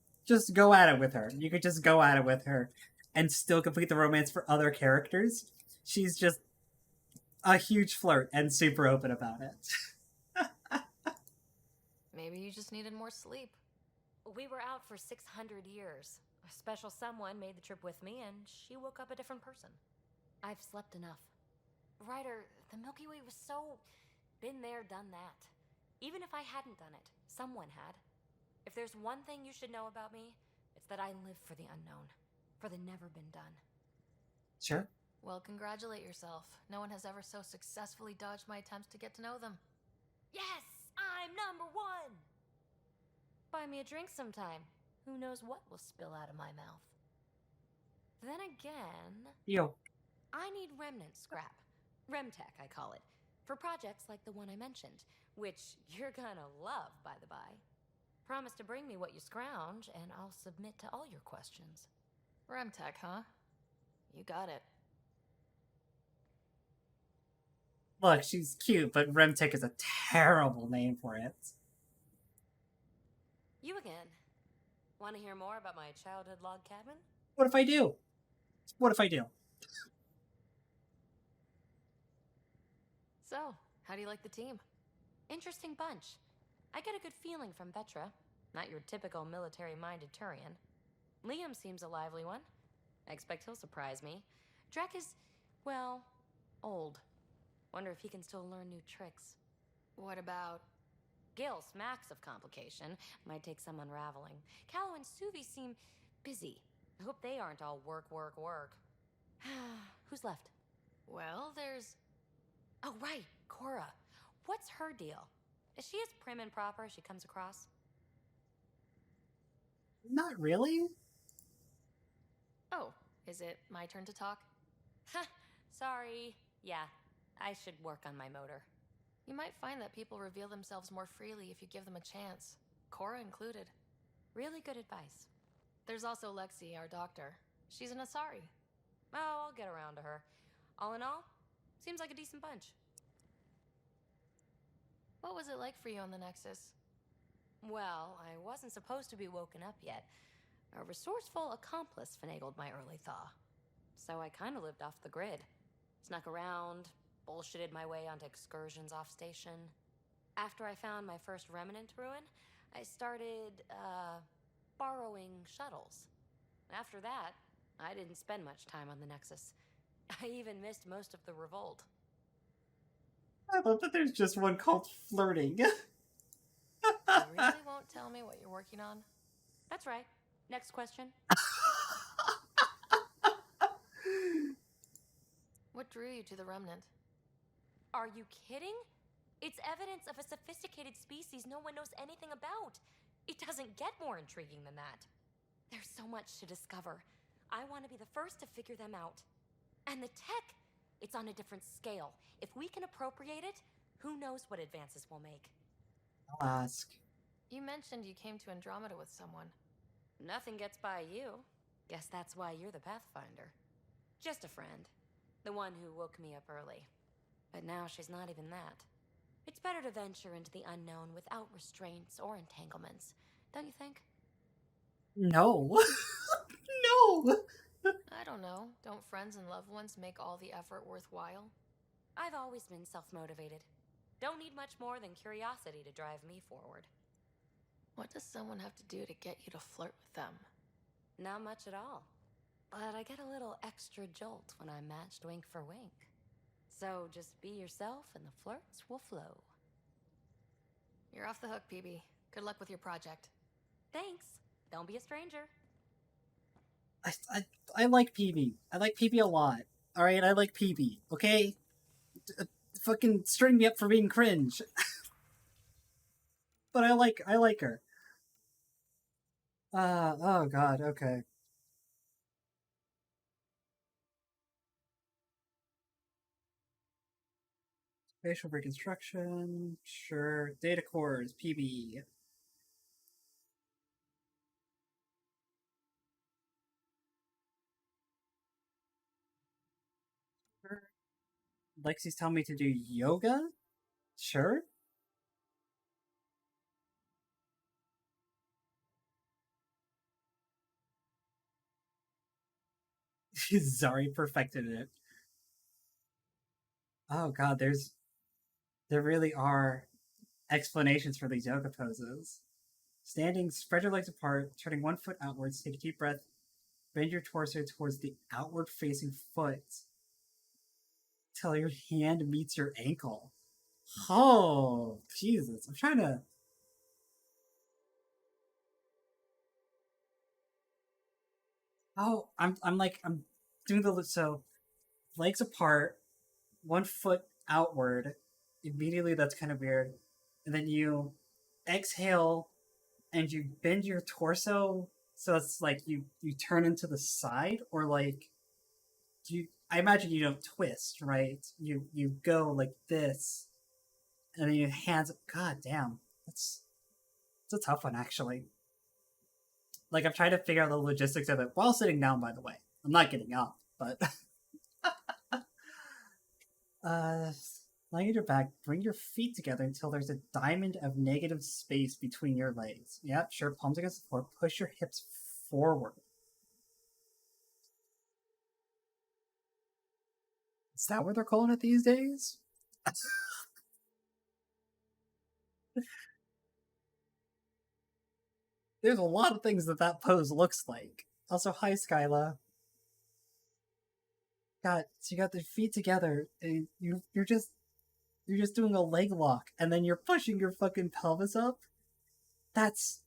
go at it with her. You could just go at it with her and still complete the romance for other characters. She's just a huge flirt and super open about it. Maybe you just needed more sleep. We were out for 600 years. A special someone made the trip with me, and she woke up a different person. I've slept enough. Ryder, the Milky Way was so... been there, done that. Even if I hadn't done it, someone had. If there's one thing you should know about me, it's that I live for the unknown. For the never been done. Sure. Well, congratulate yourself. No one has ever so successfully dodged my attempts to get to know them. Yes, I'm number one! Buy me a drink sometime. Who knows what will spill out of my mouth. Then again... Yo. I need remnant scrap. Remtech, I call it. For projects like the one I mentioned. Which you're gonna love, by the by. Promise to bring me what you scrounge, and I'll submit to all your questions. Remtech, huh? You got it. Look, she's cute, but Remtech is a terrible name for it. You again. Want to hear more about my childhood log cabin? What if I do? What if I do? So, how do you like the team? Interesting bunch. I get a good feeling from Vetra. Not your typical military-minded Turian. Liam seems a lively one. I expect he'll surprise me. Drek is, well, old. Wonder if he can still learn new tricks. What about... Gil smacks of complication. Might take some unraveling. Callow and Suvi seem busy. I hope they aren't all work. Who's left? Well, there's... Oh, right, Cora. What's her deal? Is she as prim and proper as she comes across? Not really. Oh, is it my turn to talk? Ha! Sorry. Yeah, I should work on my motor. You might find that people reveal themselves more freely if you give them a chance. Cora included. Really good advice. There's also Lexi, our doctor. She's an Asari. Oh, I'll get around to her. All in all, seems like a decent bunch. What was it like for you on the Nexus? Well, I wasn't supposed to be woken up yet. A resourceful accomplice finagled my early thaw. So I kind of lived off the grid. Snuck around, bullshitted my way onto excursions off station. After I found my first remnant ruin, I started, borrowing shuttles. After that, I didn't spend much time on the Nexus. I even missed most of the revolt. I love that there's just one called flirting. You really won't tell me what you're working on? That's right. Next question. What drew you to the Remnant? Are you kidding? It's evidence of a sophisticated species no one knows anything about. It doesn't get more intriguing than that. There's so much to discover. I want to be the first to figure them out. And the tech, it's on a different scale. If we can appropriate it, who knows what advances we'll make. I'll ask. You mentioned you came to Andromeda with someone. Nothing gets by you. Guess that's why you're the Pathfinder. Just a friend. The one who woke me up early. But now she's not even that. It's better to venture into the unknown without restraints or entanglements, don't you think? No. No! I don't know. Don't friends and loved ones make all the effort worthwhile? I've always been self-motivated. Don't need much more than curiosity to drive me forward. What does someone have to do to get you to flirt with them? Not much at all. But I get a little extra jolt when I'm matched wink for wink. So just be yourself and the flirts will flow. You're off the hook, PB. Good luck with your project. Thanks. Don't be a stranger. I like PB. I like PB a lot. Alright, I like PB, okay? Fucking string me up for being cringe. But I like her. Oh god, okay. Spatial reconstruction, sure. Data cores, PB. Sure. Lexi's telling me to do yoga? Sure. Zari perfected it. Oh god, there really are explanations for these yoga poses. Standing, spread your legs apart, turning one foot outwards, take a deep breath, bend your torso towards the outward facing foot till your hand meets your ankle. Oh, Jesus. I'm trying to... Oh, I'm doing the... So, legs apart, 1 foot outward. Immediately, that's kind of weird. And then you exhale and you bend your torso, so it's like you turn into the side, or like I imagine you don't twist, right? You go like this, and then your hands. God damn, it's a tough one actually. Like I'm trying to figure out the logistics of it while sitting down. By the way, I'm not getting up, but lying on your back, bring your feet together until there's a diamond of negative space between your legs. Yep, sure. Palms against the floor. Push your hips forward. Is that what they're calling it these days? There's a lot of things that pose looks like. Also, hi, Skyla. God, so you got the feet together, and you're just doing a leg lock, and then you're pushing your fucking pelvis up. That's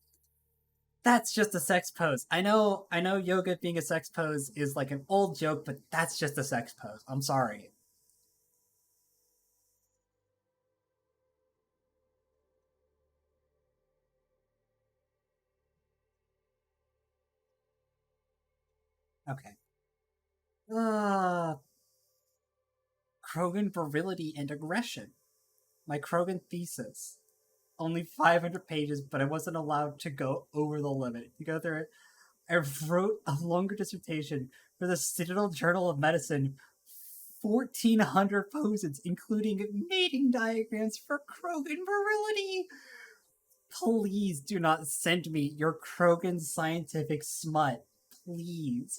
just a sex pose. I know yoga being a sex pose is like an old joke, but that's just a sex pose. I'm sorry. Okay. Krogan virility and aggression. My Krogan thesis. Only 500 pages, but I wasn't allowed to go over the limit. You go through it. I wrote a longer dissertation for the Citadel Journal of Medicine, 1,400 poses, including mating diagrams for Krogan virility. Please do not send me your Krogan scientific smut. Please.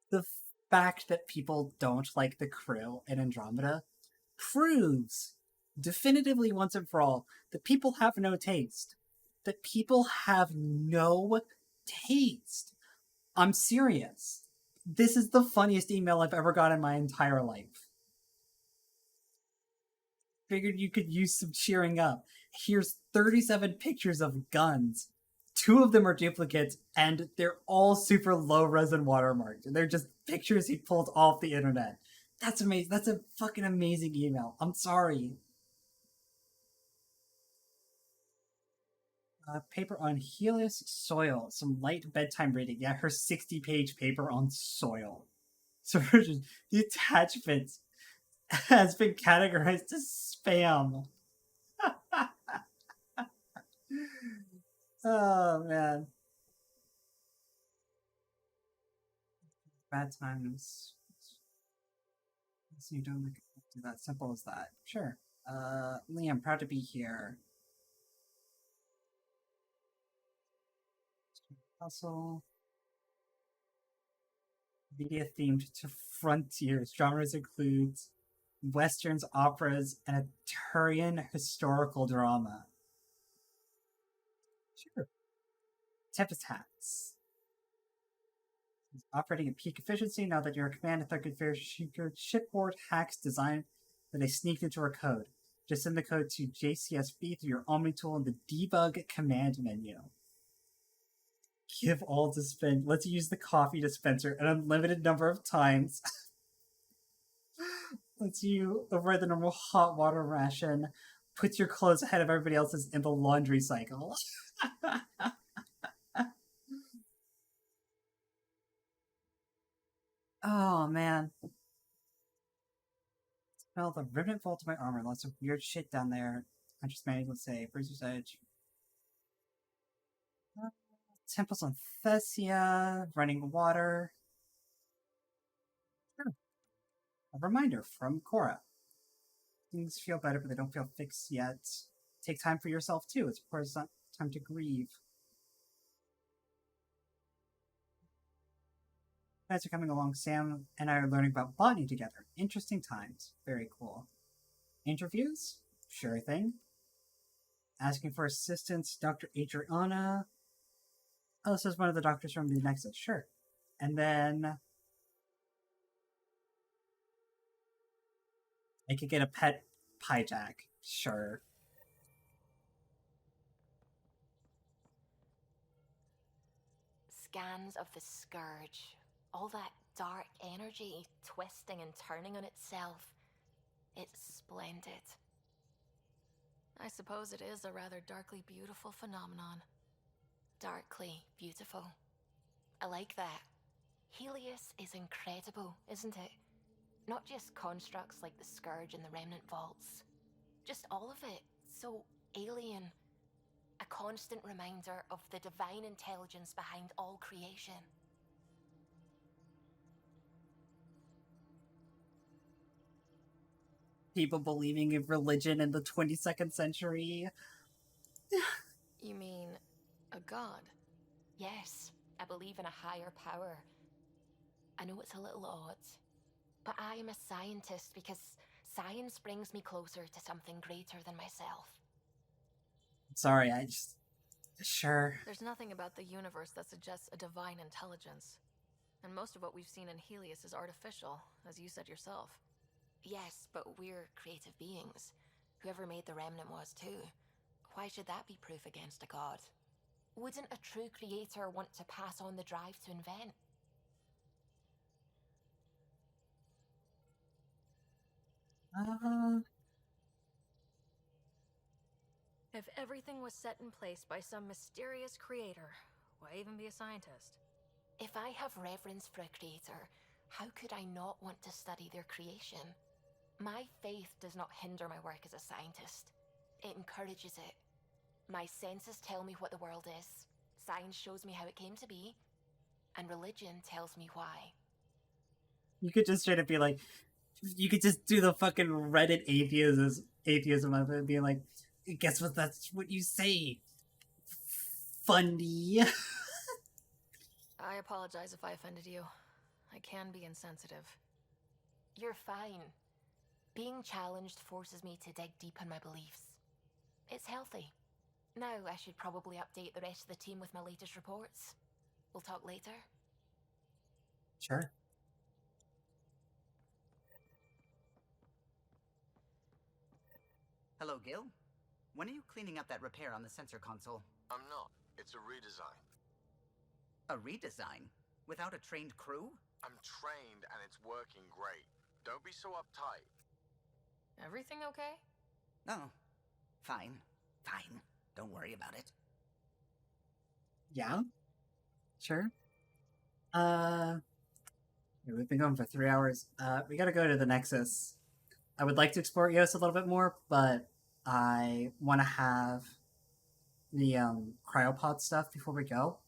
The fact that people don't like the crew in Andromeda proves definitively once and for all that people have no taste. That people have no taste. I'm serious. This is the funniest email I've ever got in my entire life. Figured you could use some cheering up. Here's 37 pictures of guns. 2 of them are duplicates, and they're all super low res and watermarked. They're just pictures he pulled off the internet. That's amazing. That's a fucking amazing email. I'm sorry. Paper on Helios soil. Some light bedtime reading. Yeah, her 60-page paper on soil. So the attachment has been categorized as spam. Oh, man. Bad times. So you don't make it that simple as that. Sure. Lee, I'm proud to be here. Also, media themed to frontiers. Genres includes westerns, operas, and a Turian historical drama. Sure. Tempest Hats. Operating at peak efficiency now that you're a command of Thugger shipboard hacks designed that they sneaked into our code. Just send the code to JCSB through your Omni tool in the debug command menu. Give all to spend. Let's use the coffee dispenser an unlimited number of times. Lets you override the normal hot water ration. Puts your clothes ahead of everybody else's in the laundry cycle. Oh, man. Smell the remnant vault of my armor. Lots of weird shit down there. I just managed to say, Bruiser's Edge. Temples on Thessia. Running water. Sure. A reminder from Cora. Things feel better, but they don't feel fixed yet. Take time for yourself, too. It's, of course, not time to grieve. Guys are coming along. Sam and I are learning about botany together. Interesting times. Very cool. Interviews? Sure thing. Asking for assistance, Dr. Adriana. Oh, this is one of the doctors from the Nexus. Sure. And then I could get a pet Pyjack, sure. Scans of the Scourge. All that dark energy twisting and turning on itself. It's splendid. I suppose it is a rather darkly beautiful phenomenon. Darkly beautiful. I like that. Helios is incredible, isn't it? Not just constructs like the Scourge and the Remnant Vaults. Just all of it. So alien. A constant reminder of the divine intelligence behind all creation. People believing in religion in the 22nd century. You mean a god? Yes, I believe in a higher power. I know it's a little odd, but I am a scientist because science brings me closer to something greater than myself. Sorry, I just... Sure. There's nothing about the universe that suggests a divine intelligence. And most of what we've seen in Helios is artificial, as you said yourself. Yes, but we're creative beings. Whoever made the Remnant was too. Why should that be proof against a god? Wouldn't a true creator want to pass on the drive to invent? If everything was set in place by some mysterious creator, why even be a scientist? If I have reverence for a creator, how could I not want to study their creation? My faith does not hinder my work as a scientist. It encourages it. My senses tell me what the world is. Science shows me how it came to be. And religion tells me why. You could just straight up be like... You could just do the fucking Reddit atheism of it and be like, guess what, that's what you say. Funny. I apologize if I offended you. I can be insensitive. You're fine. Being challenged forces me to dig deep in my beliefs. It's healthy. Now I should probably update the rest of the team with my latest reports. We'll talk later. Sure. Hello, Gil. When are you cleaning up that repair on the sensor console? I'm not. It's a redesign. A redesign? Without a trained crew? I'm trained and it's working great. Don't be so uptight. Everything okay? Oh, fine. Fine. Don't worry about it. Yeah? Sure. We've been going for 3 hours. We gotta go to the Nexus. I would like to explore EOS a little bit more, but I want to have the cryopod stuff before we go.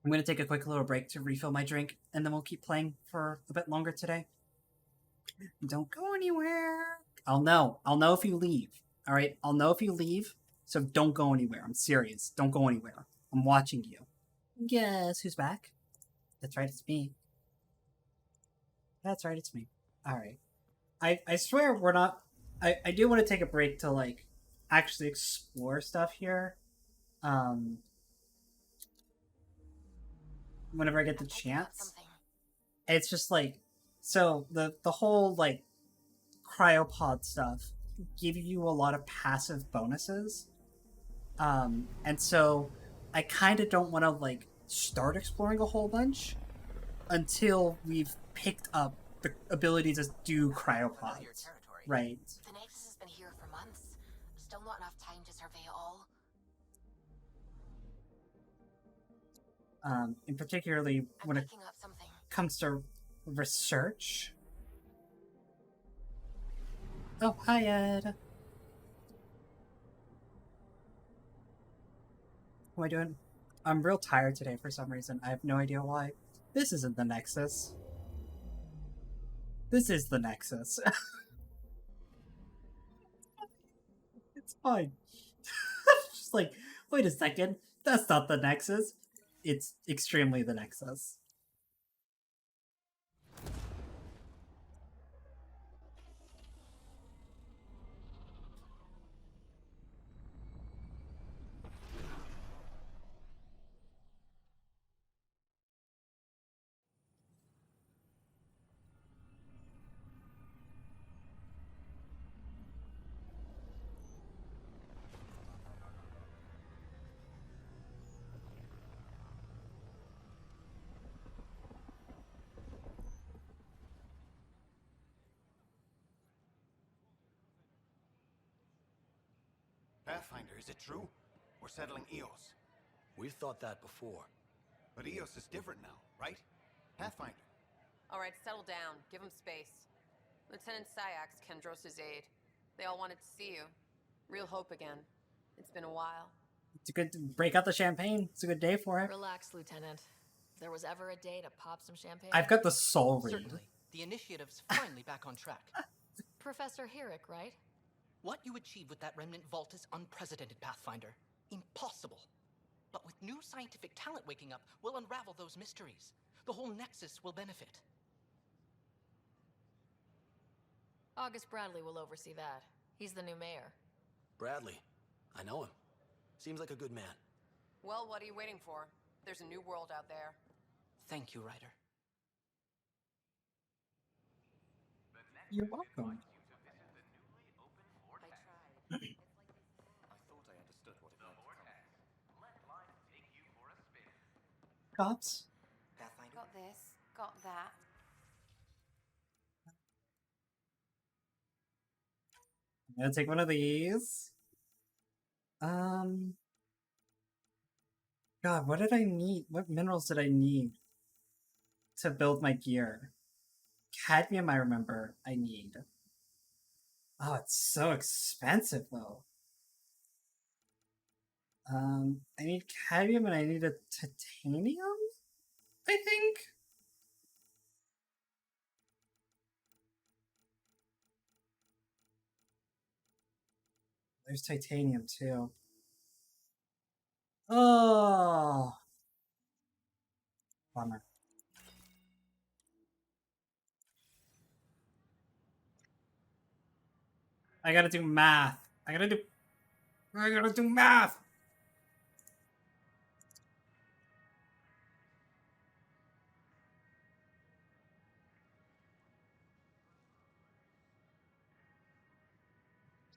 I'm going to take a quick little break to refill my drink, and then we'll keep playing for a bit longer today. Don't go anywhere. I'll know if you leave. All right? I'll know if you leave, so don't go anywhere. I'm serious. Don't go anywhere. I'm watching you. Guess who's back? That's right, it's me. That's right, it's me. Alright. I swear we're not... I do want to take a break to, like, actually explore stuff here. Whenever I get the chance. It's just, like... So, the whole, like, cryopod stuff give you a lot of passive bonuses. And so, I kind of don't want to, like, start exploring a whole bunch until we've picked up the ability to do cryopods. Right. The Nexus has been here for months. Still not enough time to survey it all. And particularly when it comes to research. Oh, hi, Ed. What am I doing? I'm real tired today for some reason. I have no idea why. This isn't the Nexus. This is the Nexus. It's fine. Just like, wait a second. That's not the Nexus. It's extremely the Nexus. Pathfinder, is it true? We're settling Eos. We've thought that before. But Eos is different now, right? Pathfinder. All right, settle down. Give him space. Lieutenant Syax, Kendros' aide. They all wanted to see you. Real hope again. It's been a while. It's a good break out the champagne. It's a good day for it. Relax, Lieutenant. If there was ever a day to pop some champagne... I've got the soul read. Certainly. The initiative's finally back on track. Professor Herrick, right? What you achieved with that remnant vault is unprecedented, Pathfinder. Impossible. But with new scientific talent waking up, we'll unravel those mysteries. The whole Nexus will benefit. August Bradley will oversee that. He's the new mayor. Bradley. I know him. Seems like a good man. Well, what are you waiting for? There's a new world out there. Thank you, Ryder. You're welcome. I thought I understood what it meant. Cops? Got this, got that. I'm gonna take one of these. God, what did I need? What minerals did I need to build my gear? Cadmium, I remember I need. Oh, it's so expensive though. I need cadmium and I need a titanium, I think? There's titanium too. Oh, bummer. I gotta do math. I gotta do math.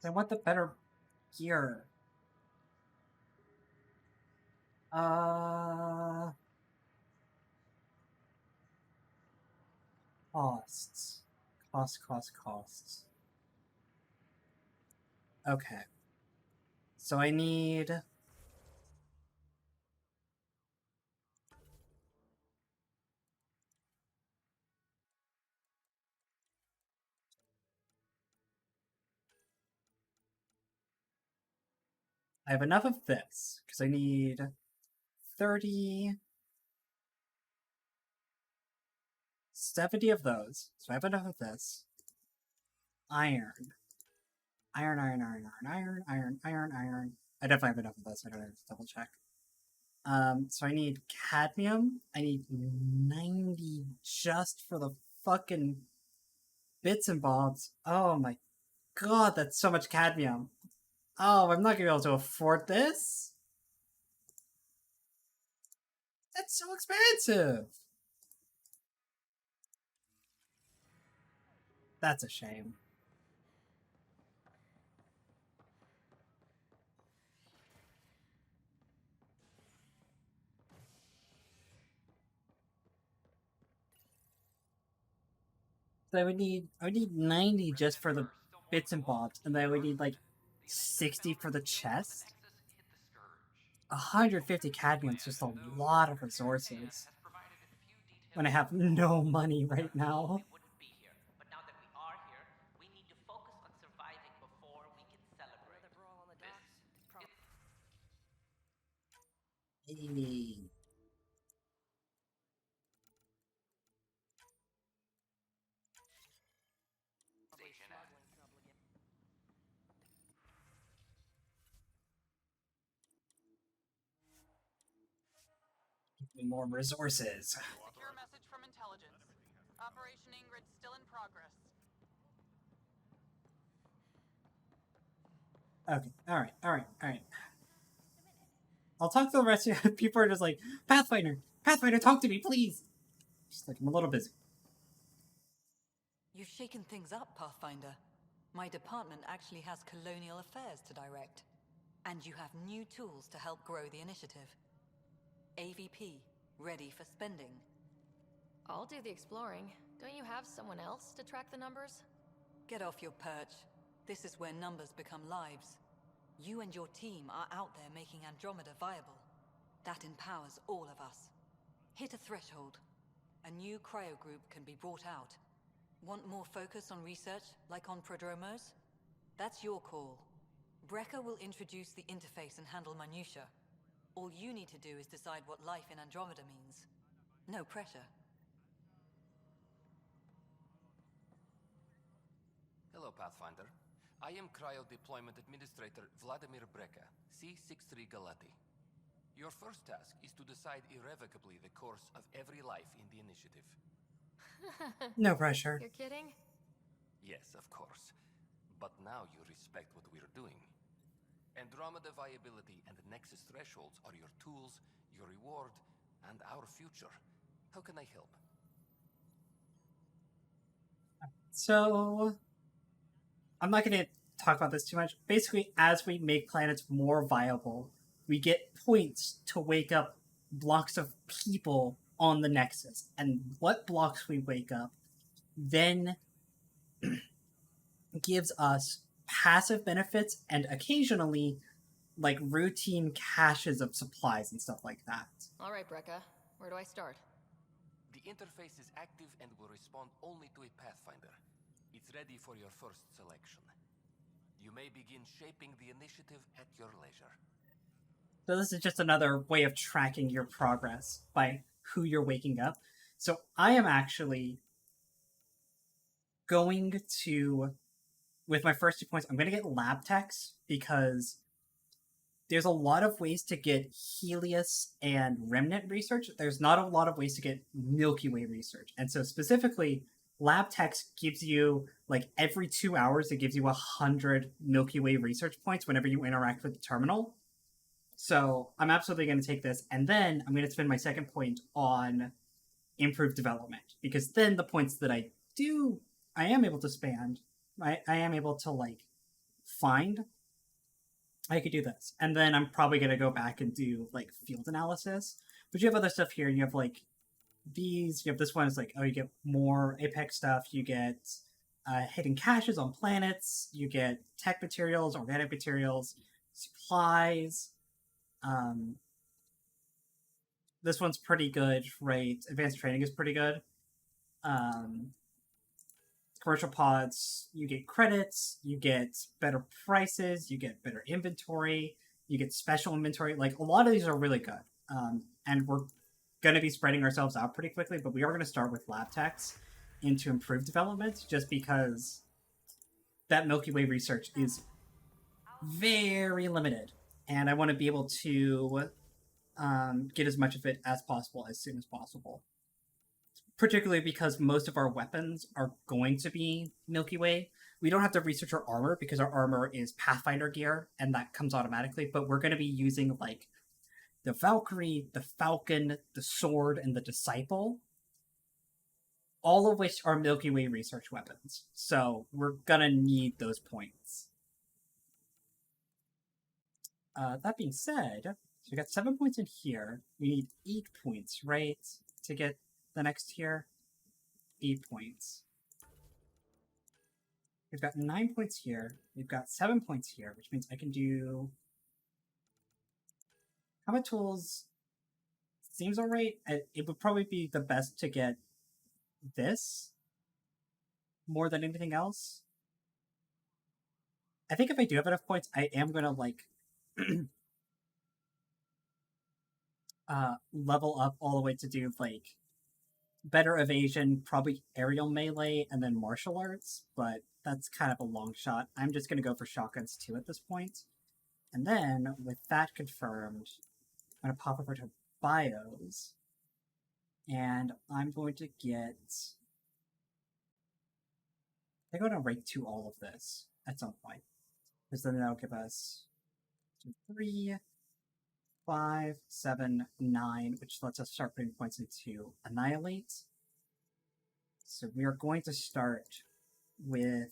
I want the better gear. Costs. Costs. Okay. So I need... I have enough of this, because I need 30... 70 of those. So I have enough of this. Iron. Iron. I definitely have enough of this. I don't have to double check. So I need cadmium. I need 90 just for the fucking bits and bobs. Oh my god, that's so much cadmium. Oh, I'm not gonna be able to afford this. That's so expensive. That's a shame. So I would need 90 just for the bits and bobs, and then I would need like 60 for the chest. 150 cadmium is just a lot of resources when I have no money right now. Hey. More resources. Secure message from intelligence. Operation Ingrid still in progress. Okay, alright. I'll talk to the rest of you. People are just like, Pathfinder, talk to me, please. Just like, I'm a little busy. You've shaken things up, Pathfinder. My department actually has colonial affairs to direct. And you have new tools to help grow the initiative. AVP, ready for spending. I'll do the exploring. Don't you have someone else to track the numbers? Get off your perch. This is where numbers become lives. You and your team are out there making Andromeda viable. That empowers all of us. Hit a threshold. A new cryo group can be brought out. Want more focus on research, like on prodromos? That's your call. Brecker will introduce the interface and handle minutiae. All you need to do is decide what life in Andromeda means. No pressure. Hello, Pathfinder. I am Cryo Deployment Administrator Vladimir Brecker, C-63 Galati. Your first task is to decide irrevocably the course of every life in the initiative. No pressure. You're kidding? Yes, of course. But now you respect what we're doing. Andromeda viability and Nexus thresholds are your tools, your reward, and our future. How can I help? So, I'm not going to talk about this too much. Basically, as we make planets more viable, we get points to wake up blocks of people on the Nexus. And what blocks we wake up then gives us passive benefits and occasionally like routine caches of supplies and stuff like that. All right, Brecca. Where do I start? The interface is active and will respond only to a Pathfinder. It's ready for your first selection. You may begin shaping the initiative at your leisure. So this is just another way of tracking your progress by who you're waking up. So I am actually going to, with my first 2 points, I'm going to get lab techs because there's a lot of ways to get Helios and Remnant research. There's not a lot of ways to get Milky Way research. And so specifically, lab techs gives you, like, every 2 hours, it gives you 100 Milky Way research points whenever you interact with the terminal. So I'm absolutely going to take this. And then I'm going to spend my second point on improved development. Because then the points that I am able to spend, I am able to, like, find, I could do this. And then I'm probably going to go back and do, like, field analysis. But you have other stuff here. You have, like, these. You have this one. It's like, oh, you get more Apex stuff. You get hidden caches on planets. You get tech materials, organic materials, supplies. This one's pretty good, right? Advanced training is pretty good. Commercial pods, you get credits, you get better prices, you get better inventory, you get special inventory. Like, a lot of these are really good. And we're going to be spreading ourselves out pretty quickly, but we are going to start with lab techs into improved development just because that Milky Way research is very limited. And I want to be able to get as much of it as possible as soon as possible. Particularly because most of our weapons are going to be Milky Way. We don't have to research our armor because our armor is Pathfinder gear, and that comes automatically, but we're going to be using, like, the Valkyrie, the Falcon, the Sword, and the Disciple, all of which are Milky Way research weapons. So we're going to need those points. That being said, so we got 7 points in here. We need 8 points, right, to get the next tier? 8 points. We've got 9 points here. We've got 7 points here, which means I can do... Combat tools seems alright. It would probably be the best to get this more than anything else. I think if I do have enough points, I am going to, like, level up all the way to do, like, better evasion, probably aerial melee, and then martial arts, but that's kind of a long shot. I'm just going to go for shotguns too at this point. And then, with that confirmed, I'm going to pop over to bios, and I'm going to get... I'm going to rank 2 all of this at some point, because then that'll give us 2, 3, 5, 7, 9, which lets us start putting points into Annihilate. So we are going to start with...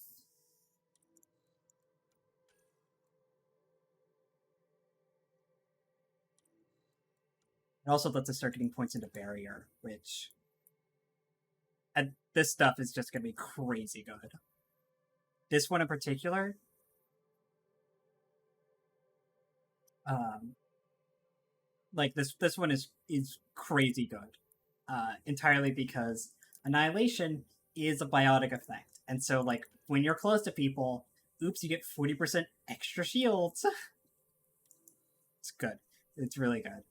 It also lets us start getting points into Barrier, which... And this stuff is just going to be crazy good. This one in particular... Like this one is crazy good, entirely because annihilation is a biotic effect, and so like when you're close to people, oops, you get 40% extra shields. It's good. It's really good.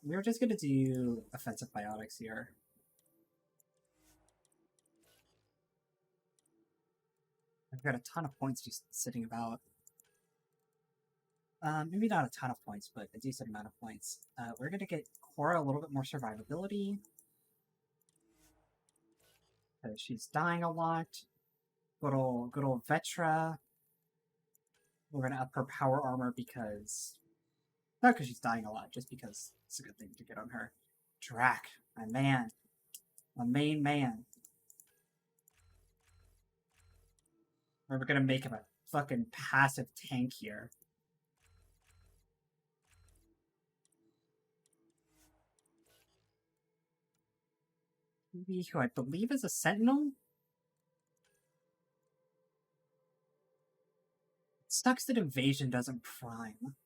We're just gonna do offensive biotics here. I've got a ton of points just sitting about. Maybe not a ton of points, but a decent amount of points. We're gonna get Cora a little bit more survivability. Because she's dying a lot. Good old Vetra. We're gonna up her power armor because... Not because she's dying a lot, just because it's a good thing to get on her. Drac, my man. My main man. We're gonna make him a fucking passive tank here. Who I believe is a sentinel? It sucks that invasion doesn't prime.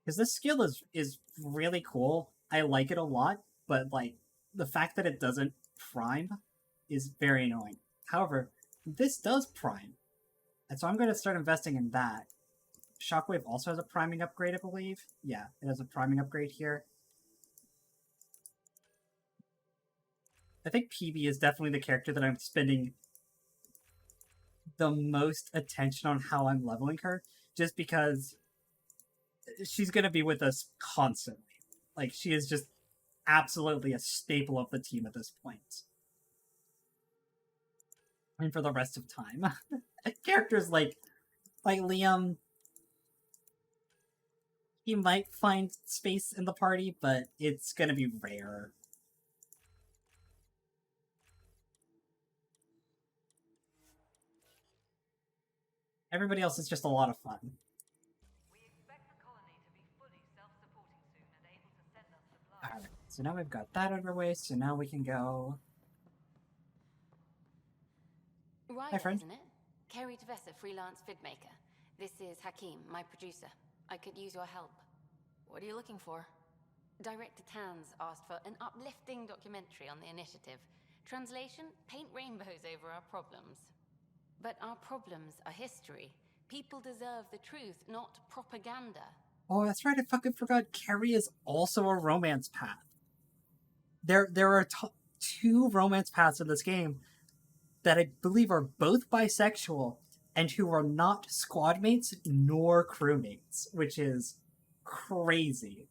Because this skill is really cool. I like it a lot, but like the fact that it doesn't prime is very annoying. However, this does prime. And so I'm going to start investing in that. Shockwave also has a priming upgrade, I believe. Yeah, it has a priming upgrade here. I think PB is definitely the character that I'm spending the most attention on how I'm leveling her, just because she's going to be with us constantly. Like, she is just absolutely a staple of the team at this point. And for the rest of time. Characters like Liam, he might find space in the party, but it's going to be rare. Everybody else is just a lot of fun. Alright, so now we've got that underway, so now we can go... Right, Hi, friend. isn't it? Kerry Tavessa, freelance vidmaker. This is Hakim, my producer. I could use your help. What are you looking for? Director Tans asked for an uplifting documentary on the initiative. Translation, paint rainbows over our problems. But our problems are history. People deserve the truth, not propaganda. Oh, that's right, I fucking forgot. Kerry is also a romance path. There are two romance paths in this game that I believe are both bisexual and who are not squad mates nor crewmates, which is crazy.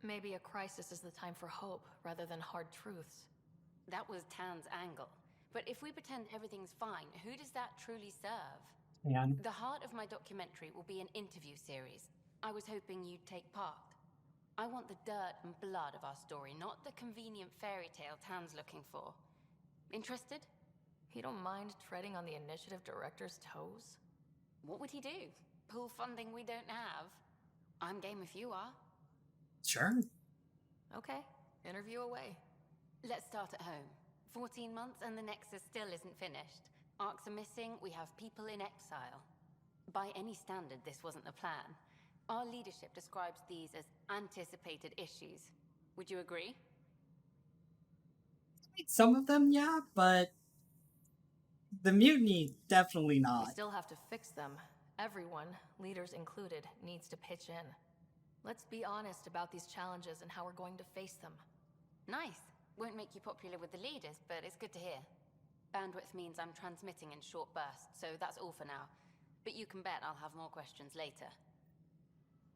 Maybe a crisis is the time for hope rather than hard truths. That was Tan's angle. But if we pretend everything's fine, who does that truly serve? Man. The heart of my documentary will be an interview series. I was hoping you'd take part. I want the dirt and blood of our story, not the convenient fairy tale Tan's looking for. Interested? You don't mind treading on the initiative director's toes? What would he do? Pull funding we don't have? I'm game if you are. Sure. Okay, interview away. Let's start at home. 14 months and the Nexus still isn't finished. Arcs are missing, we have people in exile. By any standard, this wasn't the plan. Our leadership describes these as anticipated issues. Would you agree? Some of them, yeah, but the mutiny, definitely not. We still have to fix them. Everyone, leaders included, needs to pitch in. Let's be honest about these challenges and how we're going to face them. Nice. Won't make you popular with the leaders, but it's good to hear. Bandwidth means I'm transmitting in short bursts, so that's all for now. But you can bet I'll have more questions later.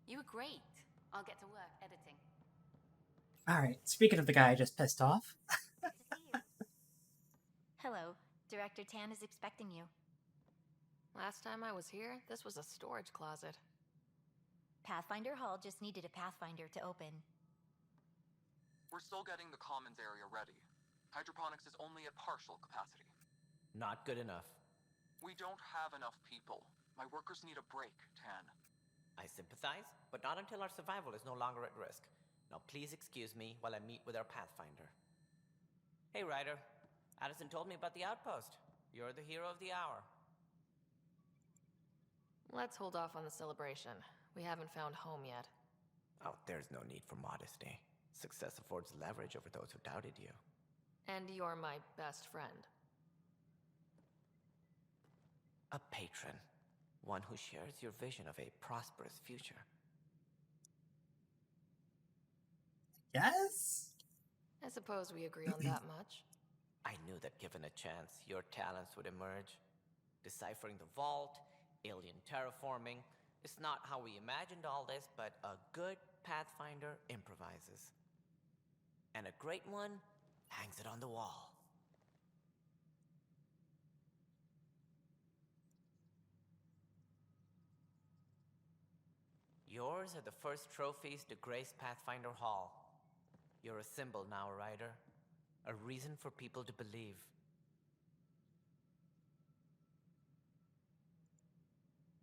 You were great. I'll get to work editing. Alright, speaking of the guy I just pissed off. Hello. Director Tan is expecting you. Last time I was here, this was a storage closet. Pathfinder Hall just needed a Pathfinder to open. We're still getting the commons area ready. Hydroponics is only at partial capacity. Not good enough. We don't have enough people. My workers need a break, Tan. I sympathize, but not until our survival is no longer at risk. Now please excuse me while I meet with our Pathfinder. Hey, Ryder. Addison told me about the outpost. You're the hero of the hour. Let's hold off on the celebration. We haven't found home yet. Oh, there's no need for modesty. Success affords leverage over those who doubted you. And you're my best friend. A patron. One who shares your vision of a prosperous future. Yes? I suppose we agree on that much. I knew that given a chance, your talents would emerge. Deciphering the vault, alien terraforming. It's not how we imagined all this, but a good Pathfinder improvises. And a great one hangs it on the wall. Yours are the first trophies to grace Pathfinder Hall. You're a symbol now, Ryder. A reason for people to believe.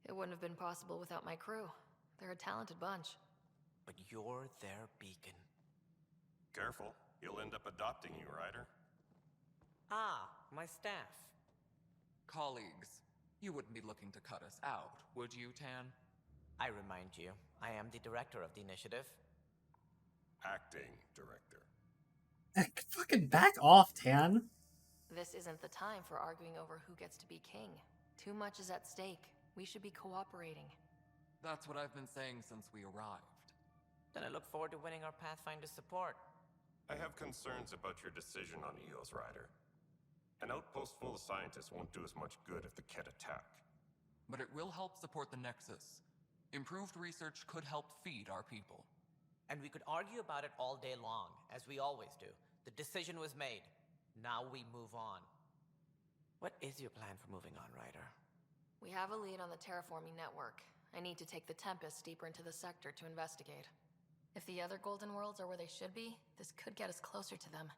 It wouldn't have been possible without my crew. They're a talented bunch. But you're their beacon. Careful. He'll end up adopting you, Ryder. Ah, my staff. Colleagues, you wouldn't be looking to cut us out, would you, Tan? I remind you, I am the director of the initiative. Acting director. Fucking back off, Tan. This isn't the time for arguing over who gets to be king. Too much is at stake. We should be cooperating. That's what I've been saying since we arrived. Then I look forward to winning our Pathfinder support. I have concerns about your decision on Eos, Ryder. An outpost full of scientists won't do as much good if the Kett attack. But it will help support the Nexus. Improved research could help feed our people. And we could argue about it all day long, as we always do. The decision was made. Now we move on. What is your plan for moving on, Ryder? We have a lead on the terraforming network. I need to take the Tempest deeper into the sector to investigate. If the other Golden Worlds are where they should be, this could get us closer to them.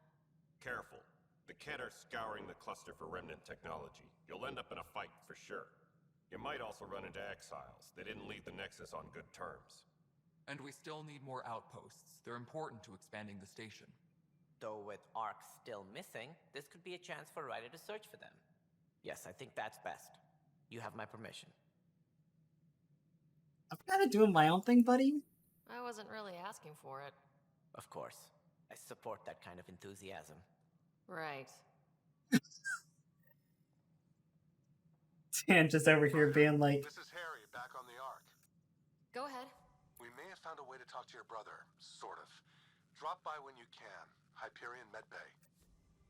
Careful. The Kett are scouring the cluster for remnant technology. You'll end up in a fight, for sure. You might also run into exiles. They didn't leave the Nexus on good terms. And we still need more outposts. They're important to expanding the station. Though with Ark still missing, this could be a chance for Ryder to search for them. Yes, I think that's best. You have my permission. I'm kind of doing my own thing, buddy. I wasn't really asking for it. Of course. I support that kind of enthusiasm. Right. Tan just over here being like... This is Harry, back on the Ark. Go ahead. We may have found a way to talk to your brother, sort of. Drop by when you can. Hyperion Medbay.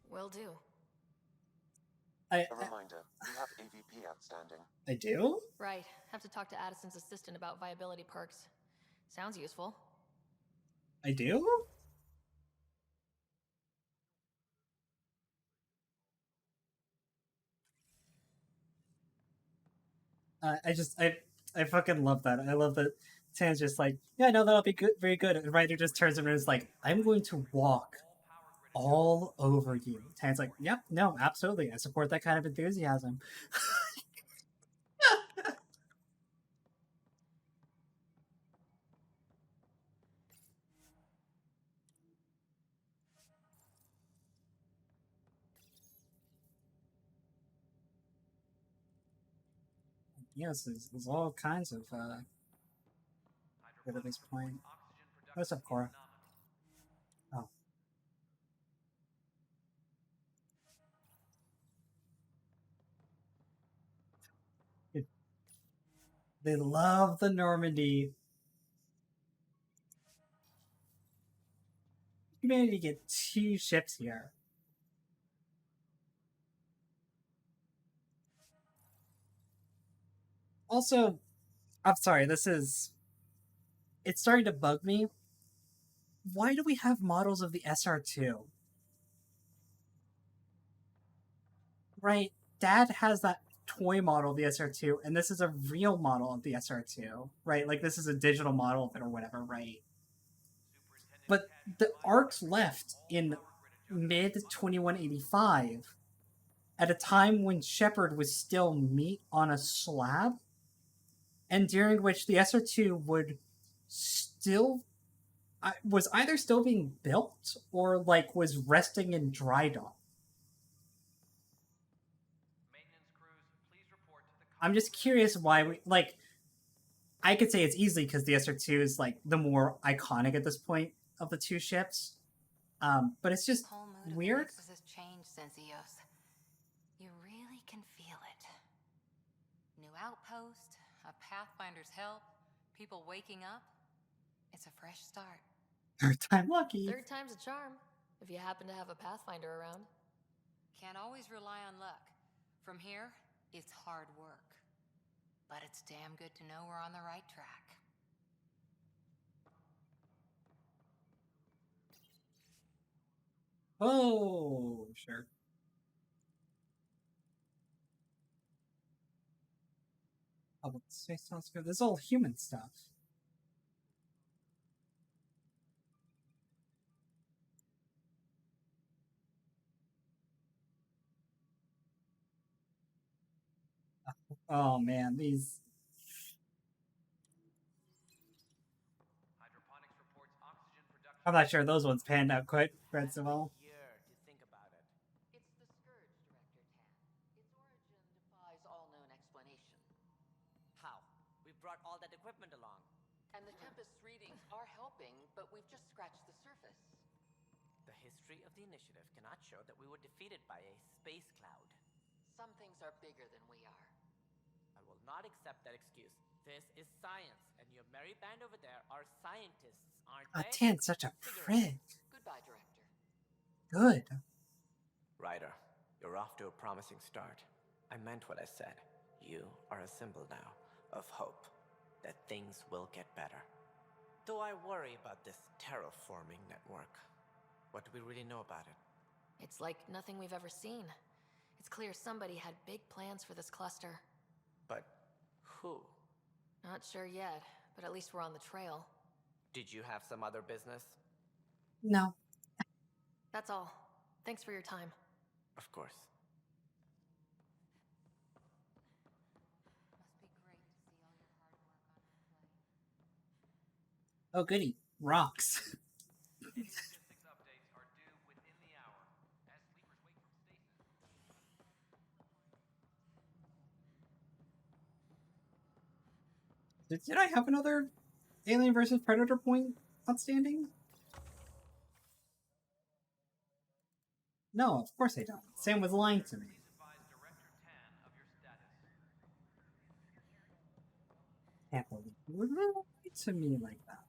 Will do. A reminder, you have AVP outstanding. I do? Right. Have to talk to Addison's assistant about viability perks. Sounds useful. I do? I fucking love that. I love that Tan's just like, yeah, no, that'll be good, very good. And Ryder just turns around and is like, I'm going to walk all over you. Tan's like, yep, no, absolutely. I support that kind of enthusiasm. Yes, there's all kinds of good at this point. What's up, Cora? Oh. They love the Normandy. Humanity get 2 ships here. Also, I'm sorry, it's starting to bug me. Why do we have models of the SR2? Right, Dad has that toy model of the SR2, and this is a real model of the SR2, right? Like, this is a digital model of it or whatever, right? But the Arks left in mid-2185 at a time when Shepard was still meat on a slab, and during which the SR2 would still was either still being built or like was resting in dry dock. I'm just curious why we like I could say it's easily because the SR2 is like the more iconic at this point of the two ships. But it's just Whole mood weird. of the Nexus has changed since EOS. You really can feel it. New outpost, a Pathfinder's help, people waking up. It's a fresh start. Third time lucky. Third time's a charm, if you happen to have a Pathfinder around. Can't always rely on luck. From here, it's hard work. But it's damn good to know we're on the right track. Oh, sure. Oh, space telescope. This is all human stuff. Oh man, these. I'm not sure those ones panned out quite right so well. It's the Scourge, Director Tan. Its origin defies all known explanation. How? We brought all that equipment along. And the Tempest's readings are helping, but we've just scratched the surface. The history of the initiative cannot show that we were defeated by a space cloud. Some things are bigger than we are. I will not accept that excuse. This is science, and your merry band over there are scientists, aren't Oh, they? Tan's such a prick. Goodbye, Director. Good. Ryder, you're off to a promising start. I meant what I said. You are a symbol now of hope, that things will get better. Though I worry about this terraforming network. What do we really know about it? It's like nothing we've ever seen. It's clear somebody had big plans for this cluster. But who? Not sure yet, but at least we're on the trail. Did you have some other business? No. That's all. Thanks for your time. Of course. Oh goody, rocks. Did I have another Alien versus Predator point outstanding? No, of course I don't. Sam was lying to me. Can't believe you would lie to me like that.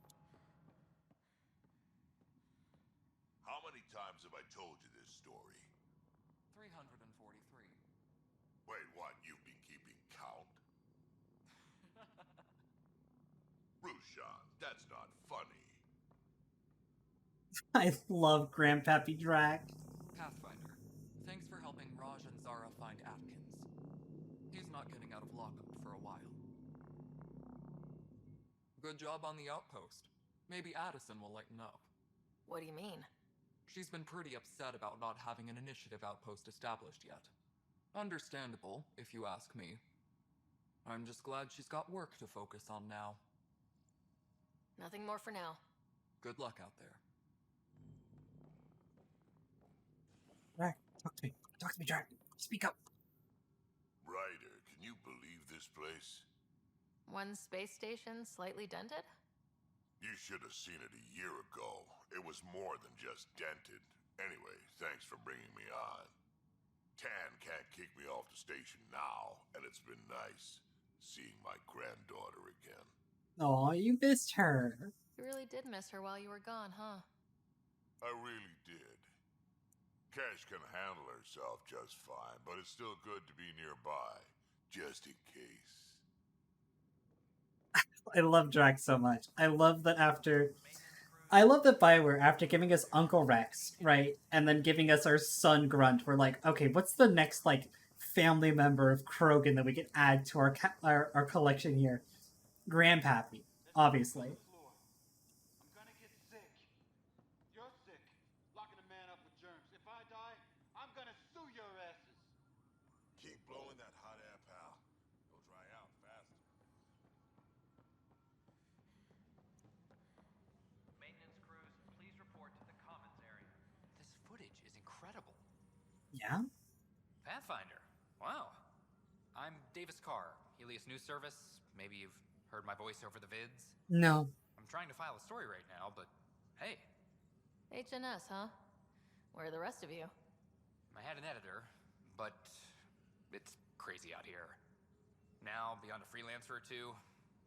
How many times have I told you this story? 343. Wait, what? You've been keeping count? Rushan, that's not funny. I love Grandpappy Drac. Pathfinder, thanks for helping Raj and Zara find Atkins. He's not getting out of lockup for a while. Good job on the outpost. Maybe Addison will lighten up. What do you mean? She's been pretty upset about not having an initiative outpost established yet. Understandable, if you ask me. I'm just glad she's got work to focus on now. Nothing more for now. Good luck out there. Drac, talk to me. Talk to me, Drac. Speak up. Ryder, can you believe this place? One space station slightly dented? You should have seen it a year ago. It was more than just dented. Anyway, thanks for bringing me on. Tan can't kick me off the station now, and it's been nice seeing my granddaughter again. Aw, you missed her. You really did miss her while you were gone, huh? I really did. Cash can handle herself just fine, but it's still good to be nearby, just in case. I love Drac so much. I love that BioWare, after giving us Uncle Rex, right, and then giving us our son Grunt, we're like, okay, what's the next, like, family member of Krogan that we can add to our collection here? Grandpappy, obviously. I'm gonna get sick. You're sick. Locking a man up with germs. If I die, I'm gonna sue your asses. Keep blowing that hot air, pal. It'll dry out faster. Maintenance crews, please report to the commons area. This footage is incredible. Yeah? Pathfinder. Wow. I'm Davis Carr, Helios News Service. Maybe you've Heard my voice over the vids? No. I'm trying to file a story right now, but hey. HNS, huh? Where are the rest of you? I had an editor, but it's crazy out here. Now, beyond a freelancer or two,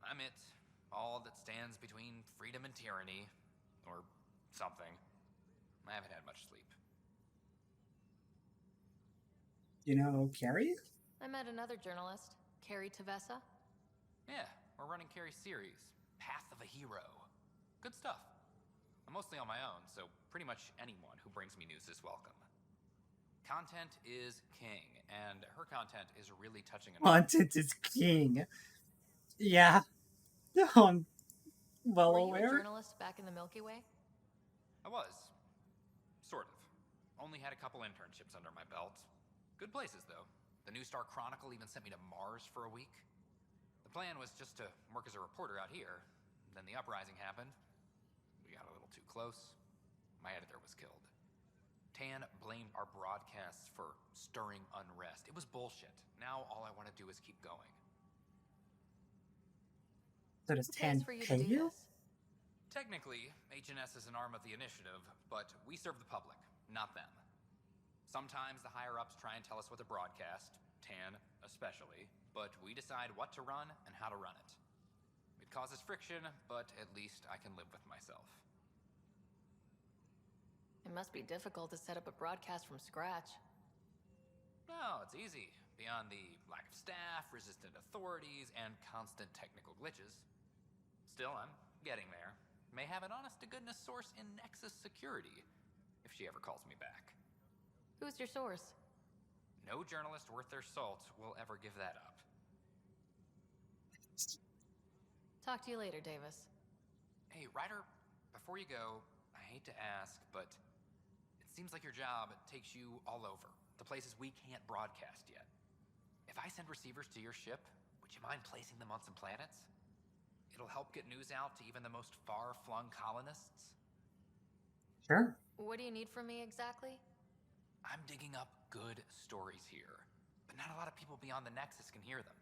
I'm it. All that stands between freedom and tyranny. Or something. I haven't had much sleep. You know Carrie? I met another journalist, Carrie Tavessa. Yeah, we're running Carrie's series, Path of a Hero. Good stuff. I'm mostly on my own, so pretty much anyone who brings me news is welcome. Content is king, and her content is really touching. Content is king. Yeah. I'm well Were aware. you a journalist back in the Milky Way? I was. Sort of. Only had a couple internships under my belt. Good places, though. The New Star Chronicle even sent me to Mars for a week. The plan was just to work as a reporter out here. Then the uprising happened. We got a little too close. My editor was killed. Tan blamed our broadcasts for stirring unrest. It was bullshit. Now all I want to do is keep going. So does Tan pay you? Technically, HNS is an arm of the initiative, but we serve the public, not them. Sometimes the higher-ups try and tell us what to broadcast, Tan especially, but we decide what to run and how to run it. It causes friction, but at least I can live with myself. It must be difficult to set up a broadcast from scratch. No, it's easy. Beyond the lack of staff, resistant authorities, and constant technical glitches. Still, I'm getting there. May have an honest-to-goodness source in Nexus security, if she ever calls me back. Who's your source? No journalist worth their salt will ever give that up. Talk to you later, Davis. Hey, Ryder, before you go, I hate to ask, but it seems like your job takes you all over, the places we can't broadcast yet. If I send receivers to your ship, would you mind placing them on some planets? It'll help get news out to even the most far-flung colonists. Sure. What do you need from me exactly? I'm digging up good stories here, but not a lot of people beyond the Nexus can hear them.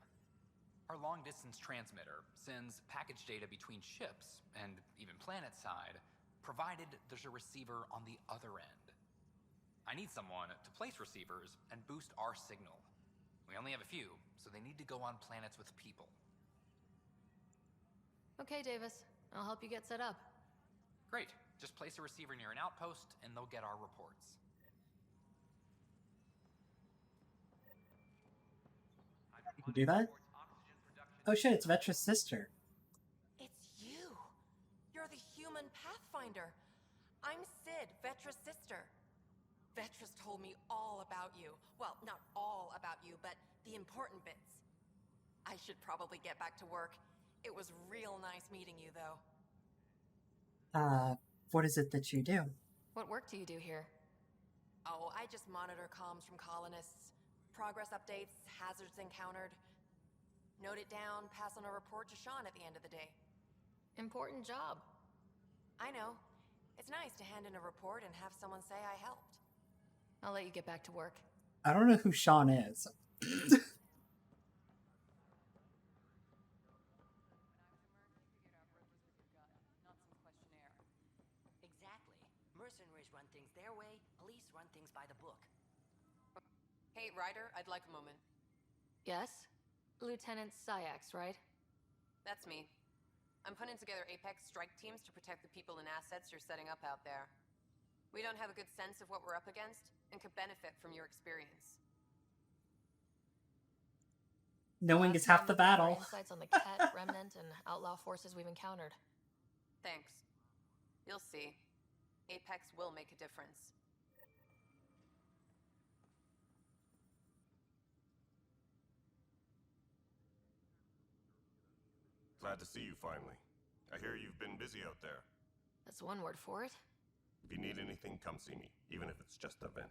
Our long-distance transmitter sends package data between ships, and even planet-side, provided there's a receiver on the other end. I need someone to place receivers and boost our signal. We only have a few, so they need to go on planets with people. Okay, Davis. I'll help you get set up. Great. Just place a receiver near an outpost, and they'll get our reports. You can do that? Oh shit, it's Vetra's sister. It's you! You're the human Pathfinder! I'm Sid, Vetra's sister. Vetra's told me all about you. Well, not all about you, but the important bits. I should probably get back to work. It was real nice meeting you, though. What is it that you do? What work do you do here? Oh, I just monitor comms from colonists. Progress updates, hazards encountered. Note it down, pass on a report to Sean at the end of the day. Important job. I know. It's nice to hand in a report and have someone say I helped. I'll let you get back to work. I don't know who Sean is. Exactly. Mercenaries run things their way, police run things by the book. Hey, Ryder, I'd like a moment. Yes? Lieutenant Syax, right? That's me. I'm putting together Apex strike teams to protect the people and assets you're setting up out there. We don't have a good sense of what we're up against, and could benefit from your experience. Knowing is half the battle. Insights on the Ket, Remnant, and outlaw forces we've encountered. Thanks. You'll see. Apex will make a difference. Glad to see you finally. I hear you've been busy out there. That's one word for it. If you need anything, come see me, even if it's just a vent.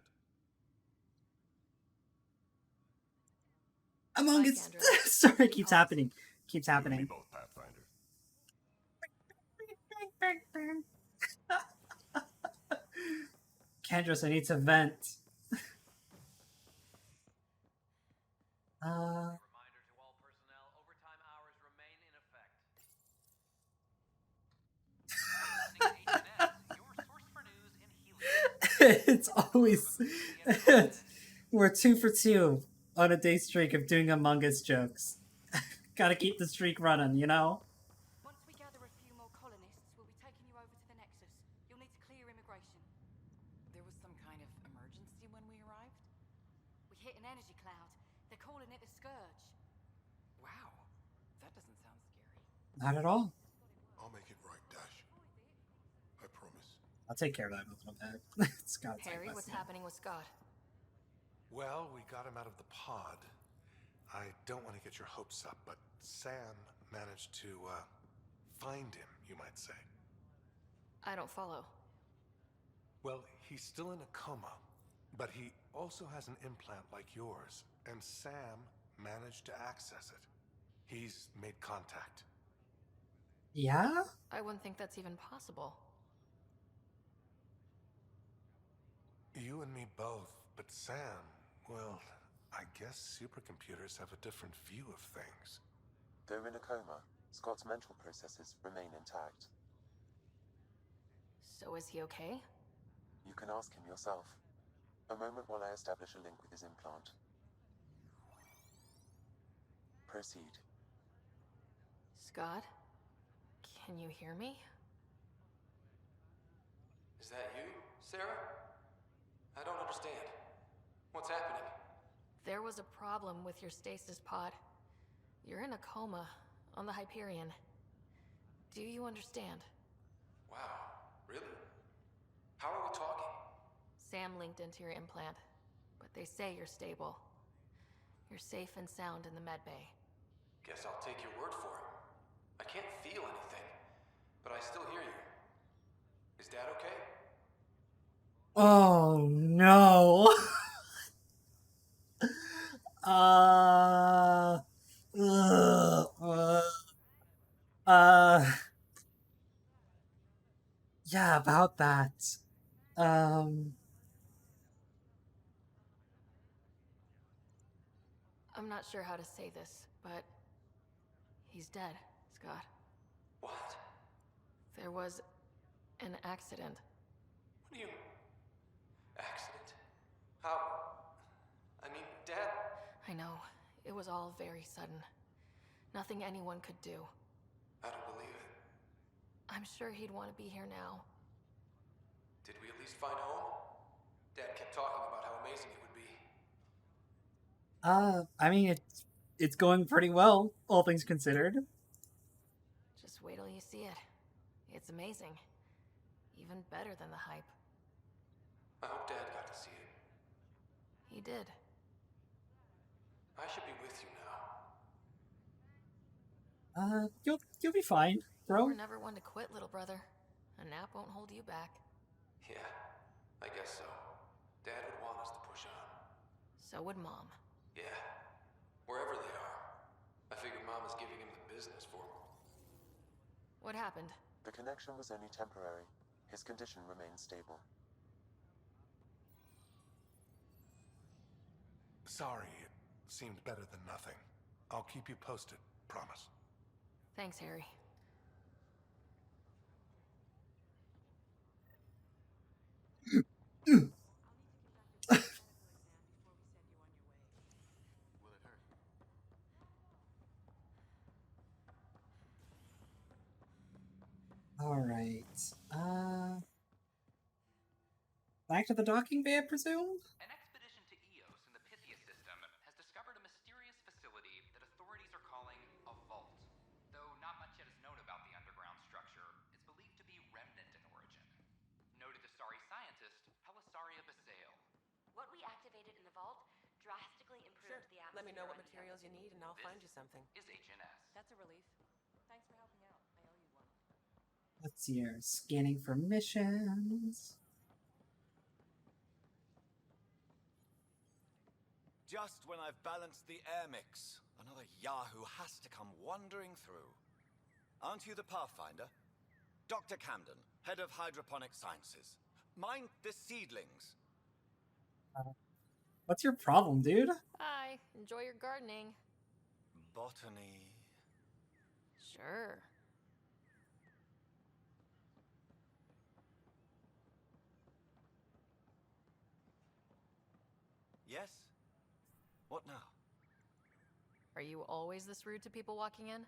Among Us. Sorry, it keeps happening. Keeps happening. You and me both, Pathfinder. Kendros, I need to vent. Reminder to all personnel, overtime hours remain in effect. It's always we're 2 for 2 on a day streak of doing Among Us jokes. Gotta keep the streak running, you know? Once we gather a few more colonists, we'll be taking you over to the Nexus. You'll need to clear immigration. There was some kind of emergency when we arrived? We hit an energy cloud. They're calling it the Scourge. Wow. That doesn't sound scary. Not at all. I'll make it right, Dash. I promise. I'll take care of that with that. Scott. Harry, what's happening with Scott? Well, we got him out of the pod. I don't want to get your hopes up, but Sam managed to, find him, you might say. I don't follow. Well, he's still in a coma, but he also has an implant like yours, and Sam managed to access it. He's made contact. Yeah? I wouldn't think that's even possible. You and me both, but Sam, well, I guess supercomputers have a different view of things. Though in a coma, Scott's mental processes remain intact. So is he okay? You can ask him yourself. A moment while I establish a link with his implant. Proceed. Scott? Can you hear me? Is that you, Sarah? I don't understand. What's happening? There was a problem with your stasis pod. You're in a coma on the Hyperion. Do you understand? Wow, really? How are we talking? Sam linked into your implant, but they say you're stable. You're safe and sound in the medbay. Guess I'll take your word for it. I can't feel anything, but I still hear you. Is Dad okay? Oh no. Yeah, about that. I'm not sure how to say this, but he's dead, Scott. What? There was an accident. What do you... Accident? How? I mean, Dad... I know. It was all very sudden. Nothing anyone could do. I don't believe it. I'm sure he'd want to be here now. Did we at least find home? Dad kept talking about how amazing it would be. I mean, it's going pretty well, all things considered. Just wait till you see it. It's amazing. Even better than the hype. I hope Dad got to see it. He did. I should be with you now. You'll be fine, bro. We're never one to quit, little brother. A nap won't hold you back. Yeah, I guess so. Dad would want us to push on. So would Mom. Yeah, wherever they are. I figure Mom is giving him the business for him. What happened? The connection was only temporary. His condition remains stable. Sorry, it seemed better than nothing. I'll keep you posted, promise. Thanks, Harry. Alright. Back to the docking bay, I presume? An expedition to Eos in the Pythia system has discovered a mysterious facility that authorities are calling a vault. Though not much yet is known about the underground structure, it's believed to be remnant in origin. Noted Asari scientist Pelisaria Basale. What we activated in the vault drastically improved the atmosphere. Let me know what materials you need and I'll find you something. Is HNS. That's a relief. Thanks for helping out. I owe you one. Let's see here. Scanning for missions. Just when I've balanced the air mix, another Yahoo has to come wandering through. Aren't you the Pathfinder? Dr. Camden, head of hydroponic sciences. Mind the seedlings. What's your problem, dude? Hi, enjoy your gardening. Botany. Sure. Yes? What now? Are you always this rude to people walking in?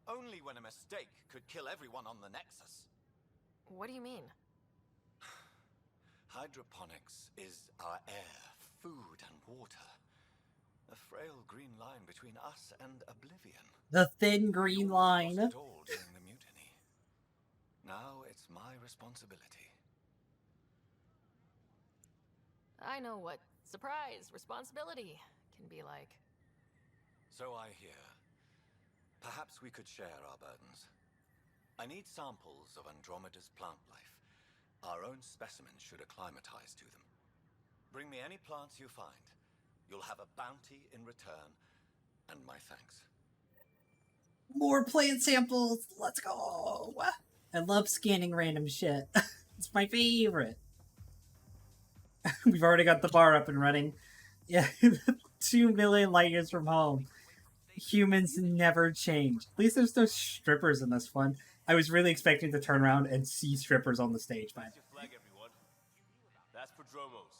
Only when a mistake could kill everyone on the Nexus. What do you mean? Hydroponics is our air, food, and water. A frail green line between us and oblivion. The thin green line. Lost it all during the mutiny. Now it's my responsibility. I know what surprise, responsibility can be like. So I hear. Perhaps we could share our burdens. I need samples of Andromeda's plant life. Our own specimens should acclimatize to them. Bring me any plants you find. You'll have a bounty in return, and my thanks. More plant samples! Let's go! I love scanning random shit. It's my favorite. We've already got the bar up and running. Yeah, 2 million light years from home. Humans never change. At least there's no strippers in this one. I was really expecting to turn around and see strippers on the stage, but... Your flag, everyone. That's for Dromos.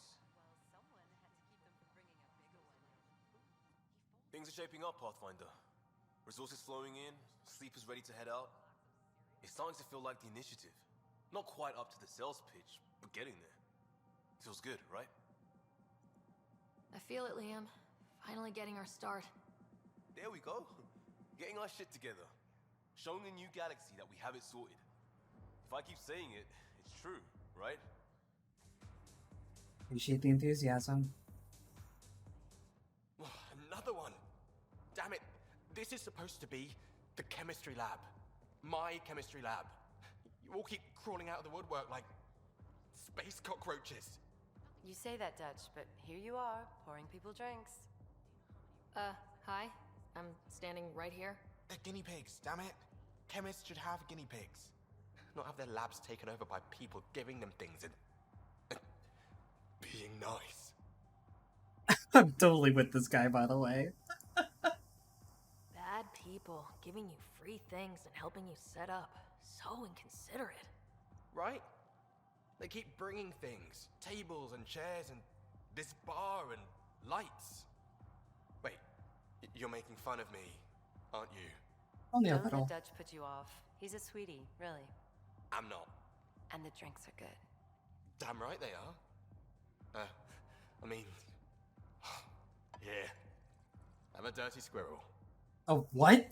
Things are shaping up, Pathfinder. Resources flowing in, sleepers ready to head out. It's starting to feel like the initiative. Not quite up to the sales pitch, but getting there. Feels good, right? I feel it, Liam. Finally getting our start. There we go. Getting our shit together. Showing a new galaxy that we have it sorted. If I keep saying it, it's true, right? Appreciate the enthusiasm. Another one! Damn it! This is supposed to be the chemistry lab. My chemistry lab. You all keep crawling out of the woodwork like space cockroaches. You say that, Dutch, but here you are, pouring people drinks. Hi. I'm standing right here. They're guinea pigs, damn it. Chemists should have guinea pigs. Not have their labs taken over by people giving them things and being nice. I'm totally with this guy, by the way. Bad people giving you free things and helping you set up. So inconsiderate. Right? They keep bringing things. Tables and chairs and this bar and lights. Wait, you're making fun of me, aren't you? Only a Don't little. let Dutch put you off. He's a sweetie, really. I'm not. And the drinks are good. Damn right they are. I mean... yeah. I'm a dirty squirrel. A what?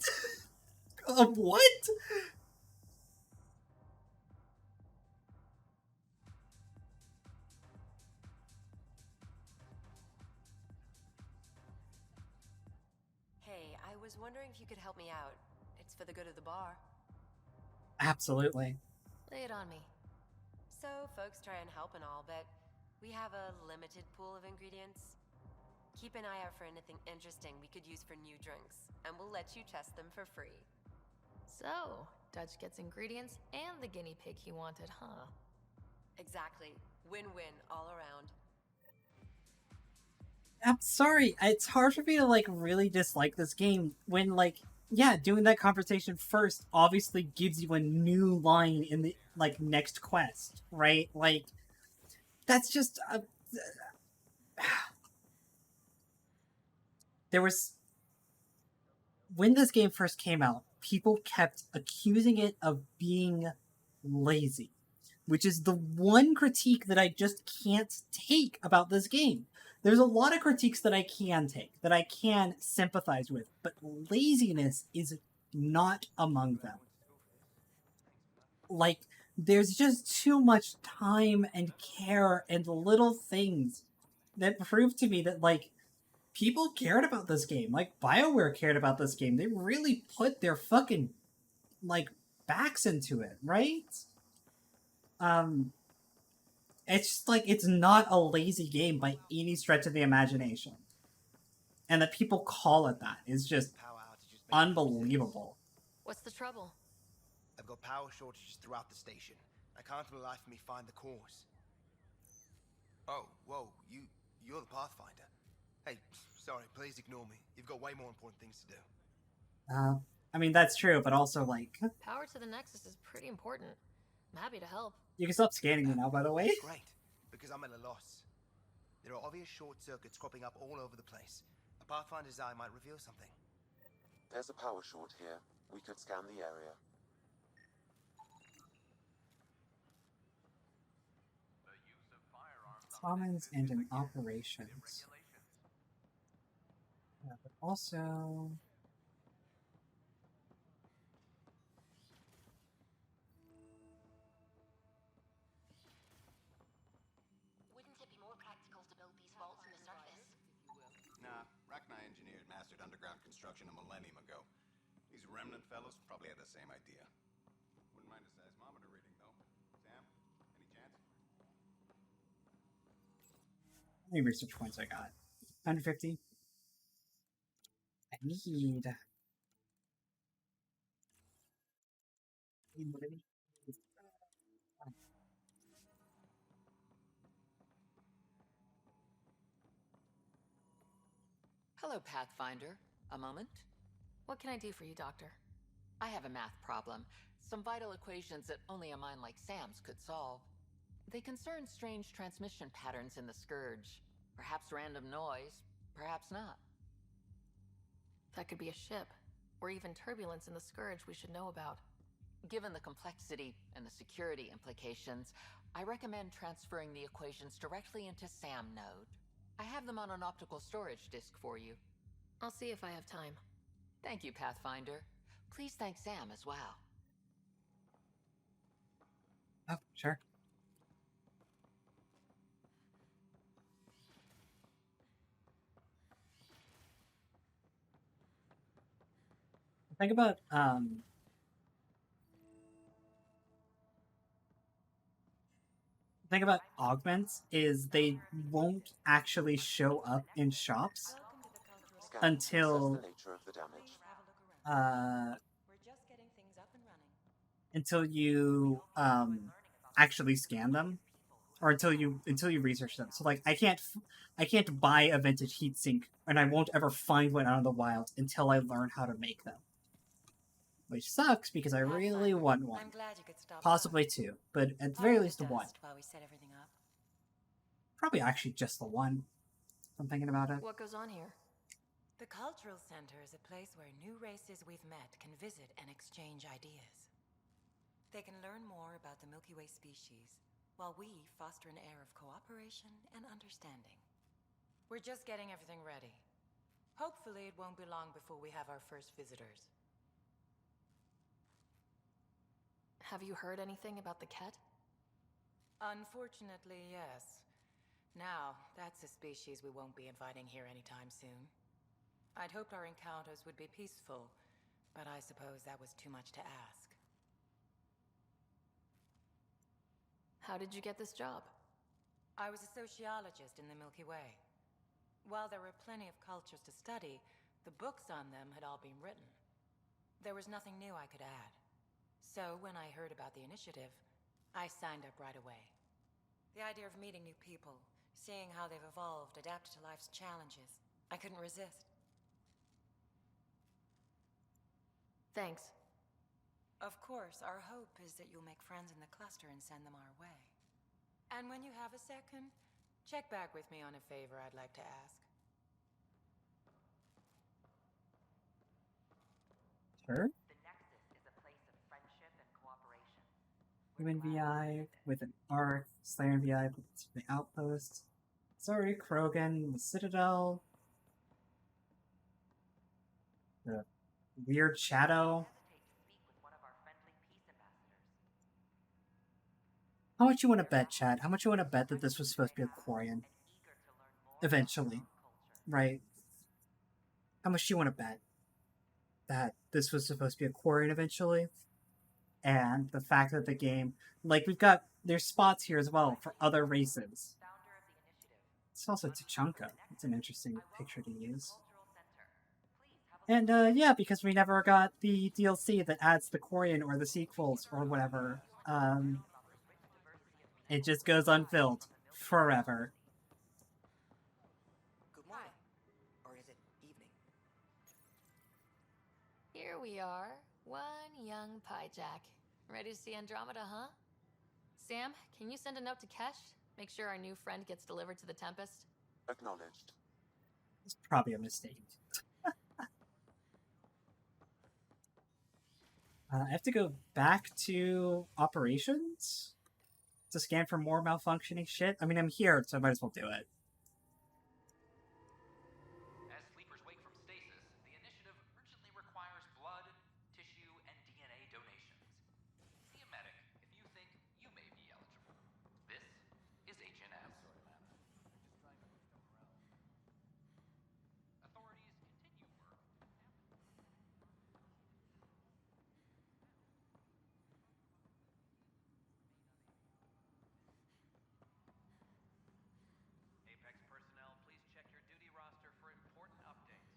A what? Hey, I was wondering if you could help me out. It's for the good of the bar. Absolutely. Lay it on me. So, folks try and help and all, but we have a limited pool of ingredients. Keep an eye out for anything interesting we could use for new drinks, and we'll let you test them for free. So, Dutch gets ingredients and the guinea pig he wanted, huh? Exactly. Win-win all around. I'm sorry. It's hard for me to, like, really dislike this game when, like, yeah, doing that conversation first obviously gives you a new line in the, like, next quest, right? Like, that's just... There was... When this game first came out, people kept accusing it of being lazy, which is the one critique that I just can't take about this game. There's a lot of critiques that I can take, that I can sympathize with, but laziness is not among them. Like, there's just too much time and care and little things that prove to me that, like, people cared about this game. Like, BioWare cared about this game. They really put their fucking, like, backs into it, right? It's just, like, it's not a lazy game by any stretch of the imagination. And that people call it that is just unbelievable. What's the trouble? I've got power shortages throughout the station. I can't for the life of me find the cause. Oh, whoa, you're the Pathfinder. Hey, sorry, please ignore me. You've got way more important things to do. I mean, that's true, but also, like... Power to the Nexus is pretty important. I'm happy to help. You can stop scanning me now, by the way. Great, because I'm at a loss. There are obvious short circuits cropping up all over the place. A Pathfinder's eye might reveal something. There's a power short here. We could scan the area. Commons and in operations. But also... Wouldn't it be more practical to build these vaults in the surface? Nah, Rachni engineered mastered underground construction a millennium ago. These remnant fellows probably had the same idea. Wouldn't mind a seismometer reading, though. Sam, any chance? How many research points I got? 150. I need... Hello, Pathfinder. A moment? What can I do for you, Doctor? I have a math problem. Some vital equations that only a mind like Sam's could solve. They concern strange transmission patterns in the Scourge. Perhaps random noise, perhaps not. That could be a ship, or even turbulence in the Scourge we should know about. Given the complexity and the security implications, I recommend transferring the equations directly into SAM node. I have them on an optical storage disk for you. I'll see if I have time. Thank you, Pathfinder. Please thank Sam as well. Oh, sure. Think about augments is they won't actually show up in shops until until you actually scan them, or until you research them. So like I can't buy a vintage heatsink, and I won't ever find one out of the wild until I learn how to make them. Which sucks because I really want one. I'm glad you could stop Possibly by. two, but at the very least the one. While we set everything up. Probably actually just the one. If I'm thinking about it. What goes on here? The Cultural Center is a place where new races we've met can visit and exchange ideas. They can learn more about the Milky Way species, while we foster an air of cooperation and understanding. We're just getting everything ready. Hopefully it won't be long before we have our first visitors. Have you heard anything about the Ket? Unfortunately, yes. Now, that's a species we won't be inviting here anytime soon. I'd hoped our encounters would be peaceful, but I suppose that was too much to ask. How did you get this job? I was a sociologist in the Milky Way. While there were plenty of cultures to study, the books on them had all been written. There was nothing new I could add. So when I heard about the initiative, I signed up right away. The idea of meeting new people, seeing how they've evolved, adapted to life's challenges, I couldn't resist. Thanks. Of course, our hope is that you'll make friends in the cluster and send them our way. And when you have a second, check back with me on a favor I'd like to ask. Sure. The Nexus is a place of friendship and cooperation. Human VI with an arc, Slayer VI with the outpost. Sorry, Krogan, the Citadel. The weird shadow. How much you want to bet, Chad? How much you want to bet that this was supposed to be a Quarian? Eventually. Right? How much do you want to bet that this was supposed to be a Quarian eventually? And the fact that the game... Like, there's spots here as well for other races. It's also Tachanka. It's an interesting picture to use. And, yeah, because we never got the DLC that adds the Quarian or the sequels or whatever. It just goes unfilled. Forever. Good morning. Or is it evening? Here we are. One young Pyjack. Ready to see Andromeda, huh? Sam, can you send a note to Kesh? Make sure our new friend gets delivered to the Tempest. Acknowledged. It's probably a mistake. I have to go back to operations to scan for more malfunctioning shit. I mean, I'm here, so I might as well do it. As sleepers wake from stasis, the initiative urgently requires blood, tissue, and DNA donations. See a medic if you think you may be eligible. This is H&M. Authorities continue work. Apex personnel, please check your duty roster for important updates.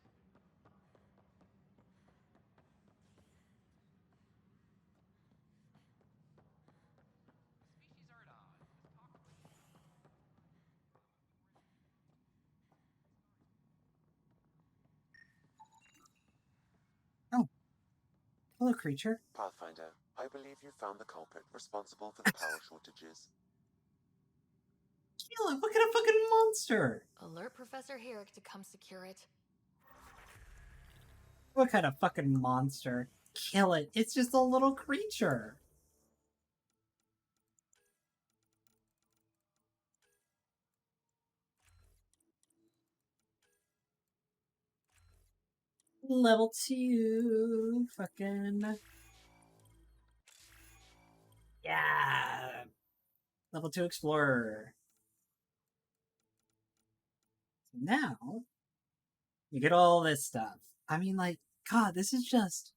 Species are at odds. This cockroach. Oh. Hello, creature. Pathfinder, I believe you found the culprit responsible for the power shortages. Keelan, look at a fucking monster! Alert Professor Herrick to come secure it. What kind of fucking monster? Kill it. It's just a little creature. Level 2. Fucking. Yeah. Level 2 Explorer. Now, you get all this stuff. I mean, like, God, this is just...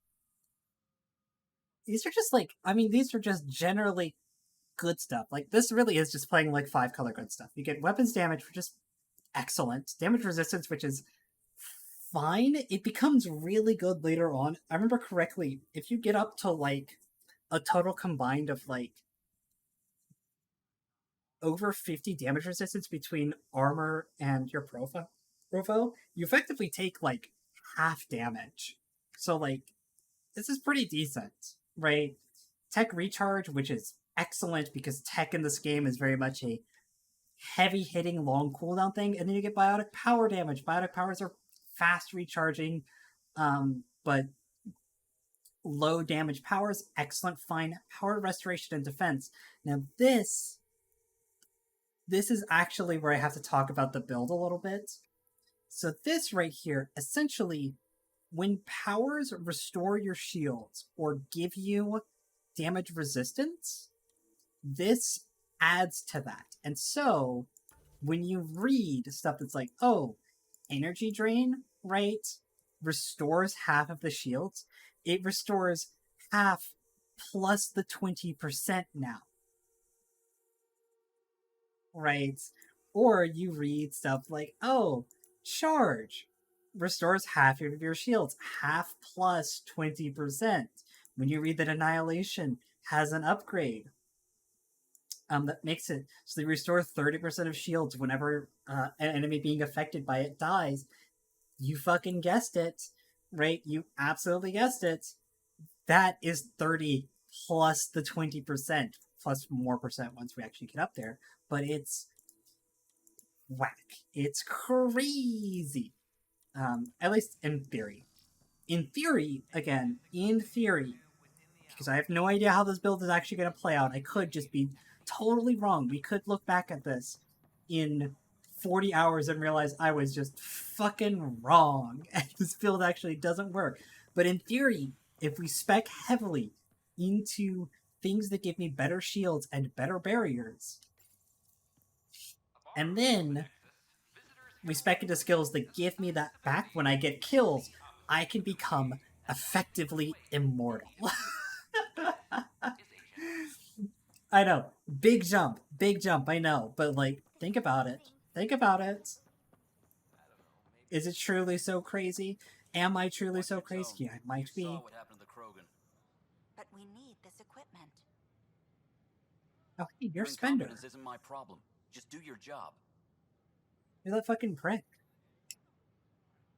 These are just, like... I mean, these are just generally good stuff. Like, this really is just playing, like, 5-color good stuff. You get weapons damage, which is excellent. Damage resistance, which is fine. It becomes really good later on. I remember correctly, if you get up to, like, a total combined of, like, over 50 damage resistance between armor and your profile, you effectively take, like, half damage. So, like, this is pretty decent, right? Tech recharge, which is excellent because tech in this game is very much a heavy-hitting, long cooldown thing. And then you get biotic power damage. Biotic powers are fast recharging, but low damage powers, excellent, fine power restoration and defense. Now this is actually where I have to talk about the build a little bit. So this right here, essentially, when powers restore your shields or give you damage resistance, this adds to that. And so, when you read stuff that's like, oh, energy drain, right, restores half of the shields, it restores half plus the 20% now. Right? Or you read stuff like, oh, charge restores half of your shields, half plus 20%. When you read that Annihilation has an upgrade that makes it so they restore 30% of shields whenever an enemy being affected by it dies, you fucking guessed it, right? You absolutely guessed it. That is 30 plus the 20%, plus more percent once we actually get up there. But it's whack. It's crazy. At least in theory. In theory, again, because I have no idea how this build is actually going to play out. I could just be totally wrong. We could look back at this in 40 hours and realize I was just fucking wrong, and this build actually doesn't work. But in theory, if we spec heavily into things that give me better shields and better barriers, and then we spec into skills that give me that back when I get kills, I can become effectively immortal. I know. Big jump, I know. But, like, think about it. Is it truly so crazy? Am I truly so crazy? Yeah, I might be. But we need this equipment. Oh, hey, you're Spender. Incompetence isn't my problem. Just do your job. You're that fucking prick.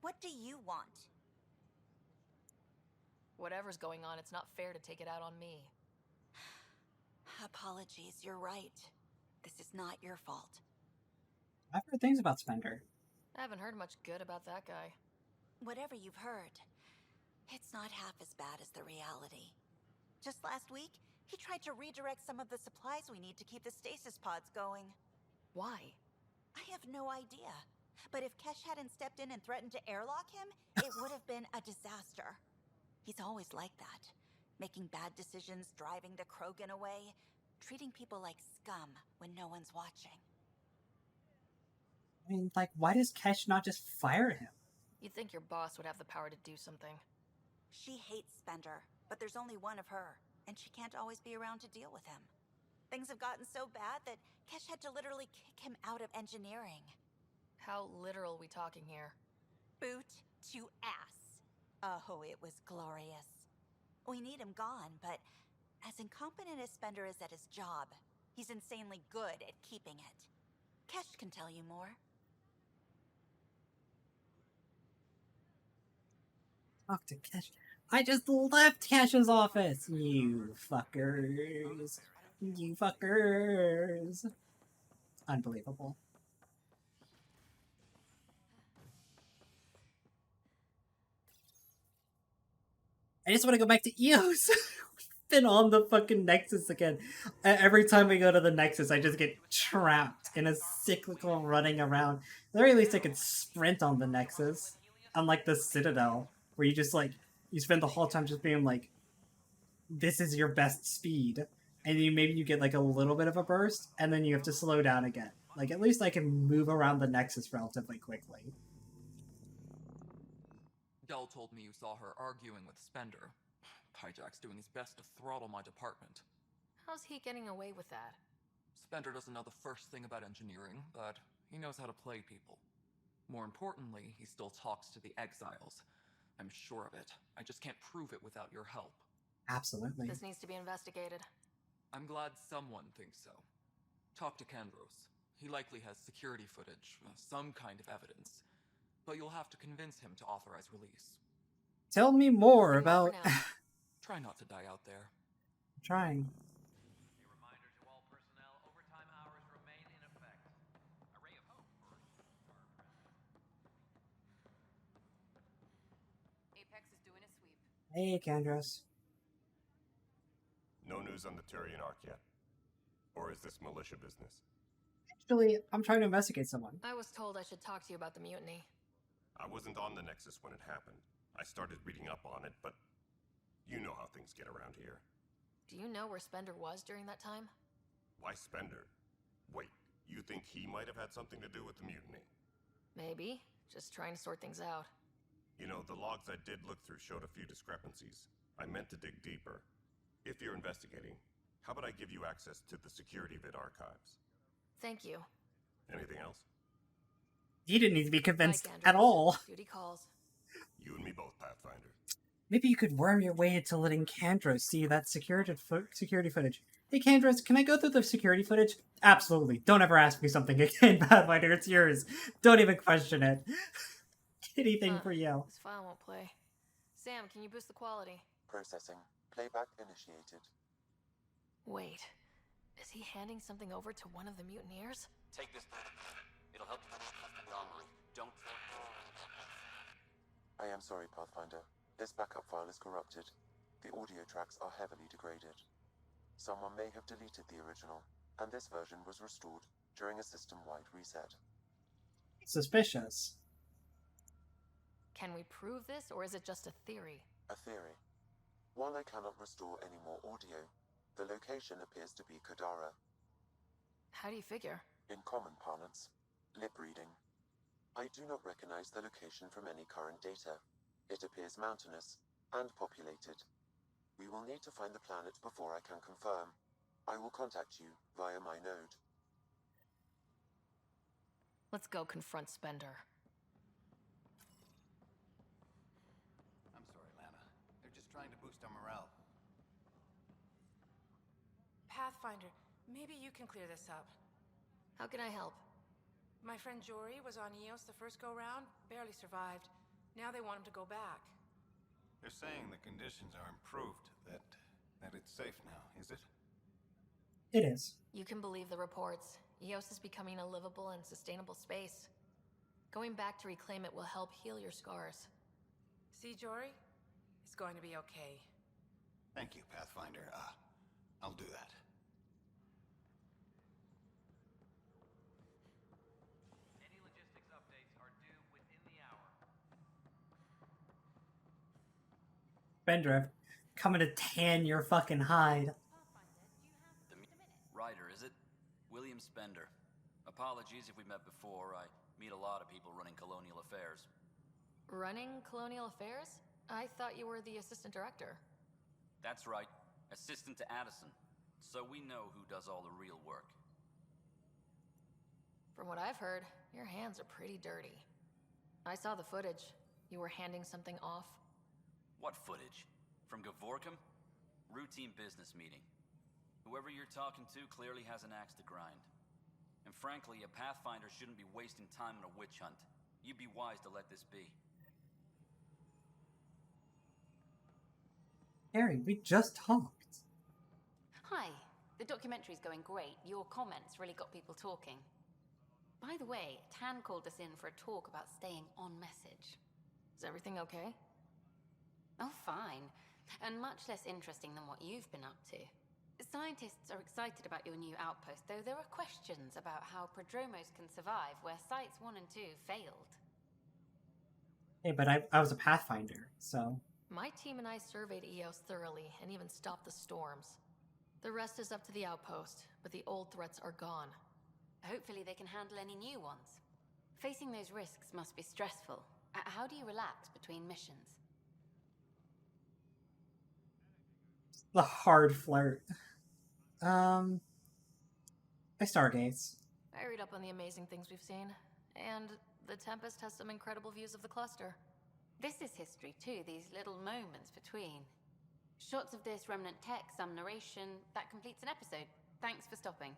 What do you want? Whatever's going on, it's not fair to take it out on me. Apologies, you're right. This is not your fault. I've heard things about Spender. I haven't heard much good about that guy. Whatever you've heard, it's not half as bad as the reality. Just last week, he tried to redirect some of the supplies we need to keep the stasis pods going. Why? I have no idea. But if Kesh hadn't stepped in and threatened to airlock him, it would have been a disaster. He's always like that. Making bad decisions, driving the Krogan away, treating people like scum when no one's watching. I mean, like, why does Kesh not just fire him? You'd think your boss would have the power to do something. She hates Spender, but there's only one of her, and she can't always be around to deal with him. Things have gotten so bad that Kesh had to literally kick him out of engineering. How literal we talking here? Boot to ass. Oh, it was glorious. We need him gone, but as incompetent as Spender is at his job, he's insanely good at keeping it. Kesh can tell you more. Talk to Kesh. I just left Kesh's office! You fuckers. You fuckers. Unbelievable. I just want to go back to EOS. Been on the fucking Nexus again. Every time we go to the Nexus, I just get trapped in a cyclical running around. At the very least, I could sprint on the Nexus. Unlike the Citadel, where you just, like, you spend the whole time just being like, this is your best speed. And maybe you get, like, a little bit of a burst, and then you have to slow down again. Like, at least I can move around the Nexus relatively quickly. Dell told me you saw her arguing with Spender. Hijack's doing his best to throttle my department. How's he getting away with that? Spender doesn't know the first thing about engineering, but he knows how to play people. More importantly, he still talks to the exiles. I'm sure of it. I just can't prove it without your help. Absolutely. This needs to be investigated. I'm glad someone thinks so. Talk to Kandros. He likely has security footage, some kind of evidence. But you'll have to convince him to authorize release. Tell me more about... Try not to die out there. I'm trying. A reminder to all personnel, overtime hours remain in effect. A ray of hope for our president. Apex is doing a sweep. Hey, Kandros. No news on the Turian Arc yet? Or is this militia business? Actually, I'm trying to investigate someone. I was told I should talk to you about the mutiny. I wasn't on the Nexus when it happened. I started reading up on it, but you know how things get around here. Do you know where Spender was during that time? Why Spender? Wait, you think he might have had something to do with the mutiny? Maybe. Just trying to sort things out. You know, the logs I did look through showed a few discrepancies. I meant to dig deeper. If you're investigating, how about I give you access to the security vid archives? Thank you. Anything else? You didn't need to be convinced at all. Duty calls. You and me both, Pathfinder. Maybe you could worm your way into letting Kandros see that security footage. Hey, Kandros, can I go through the security footage? Absolutely. Don't ever ask me something again, Pathfinder. It's yours. Don't even question it. Anything for you. This file won't play. Sam, can you boost the quality? Processing. Playback initiated. Wait. Is he handing something over to one of the mutineers? Take this. It'll help you the armory. Don't... I am sorry, Pathfinder. This backup file is corrupted. The audio tracks are heavily degraded. Someone may have deleted the original, and this version was restored during a system-wide reset. Suspicious. Can we prove this, or is it just a theory? A theory. While I cannot restore any more audio, the location appears to be Kadara. How do you figure? In common parlance, lip reading. I do not recognize the location from any current data. It appears mountainous and populated. We will need to find the planet before I can confirm. I will contact you via my node. Let's go confront Spender. I'm sorry, Lana. They're just trying to boost our morale. Pathfinder, maybe you can clear this up. How can I help? My friend Jory was on EOS the first go-round, barely survived. Now they want him to go back. They're saying the conditions are improved, that it's safe now, is it? It is. You can believe the reports. Eos is becoming a livable and sustainable space. Going back to reclaim it will help heal your scars. See, Jory? It's going to be okay. Thank you, Pathfinder. I'll do that. Any logistics updates are due within the hour. Bendrive, coming to tan your fucking hide. Ryder, is it? William Spender. Apologies if we met before. I meet a lot of people running Colonial Affairs. Running Colonial Affairs? I thought you were the assistant director. That's right. Assistant to Addison. So we know who does all the real work. From what I've heard, your hands are pretty dirty. I saw the footage. You were handing something off. What footage? From Gavorkum? Routine business meeting. Whoever you're talking to clearly has an axe to grind. And frankly, a Pathfinder shouldn't be wasting time on a witch hunt. You'd be wise to let this be. Harry, we just talked. Hi. The documentary's going great. Your comments really got people talking. By the way, Tan called us in for a talk about staying on message. Is everything okay? Oh, fine. And much less interesting than what you've been up to. Scientists are excited about your new outpost, though there are questions about how prodromos can survive where Sites 1 and 2 failed. Hey, but I was a Pathfinder, so... My team and I surveyed Eos thoroughly and even stopped the storms. The rest is up to the outpost, but the old threats are gone. Hopefully they can handle any new ones. Facing those risks must be stressful. How do you relax between missions? The hard flirt. I stargaze. I read up on the amazing things we've seen, and the Tempest has some incredible views of the cluster. This is history too, these little moments between. Shots of this remnant tech, some narration, that completes an episode. Thanks for stopping.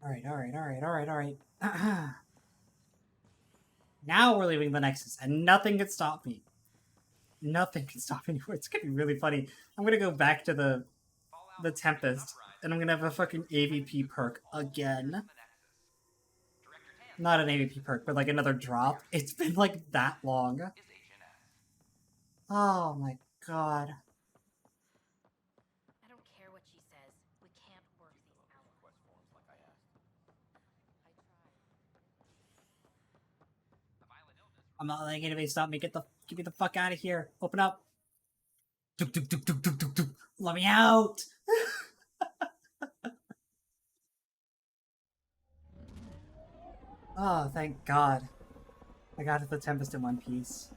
Alright. Now we're leaving the Nexus, and nothing can stop me. Nothing can stop me. It's gonna be really funny. I'm gonna go back to the Tempest, and I'm gonna have a fucking AVP perk again. Not an AVP perk, but like another drop. It's been like that long. Oh my god. I don't care what she says. We can't work these hours. I'm not letting anybody stop me. Get me the fuck out of here. Open up. Duk, duk, duk, duk, duk, duk, duk. Let me out. Oh, thank God. I got the Tempest in one piece.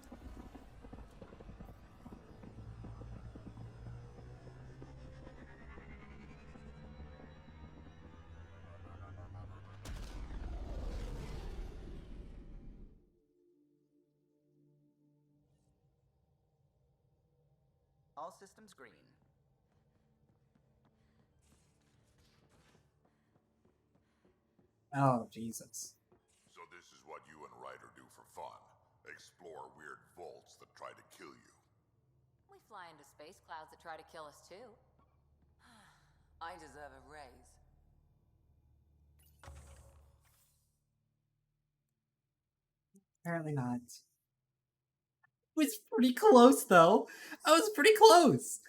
All systems green. Oh, Jesus. So this is what you and Ryder do for fun. Explore weird vaults that try to kill you. We fly into space clouds that try to kill us too. I deserve a raise. Apparently not. It was pretty close, though. I was pretty close.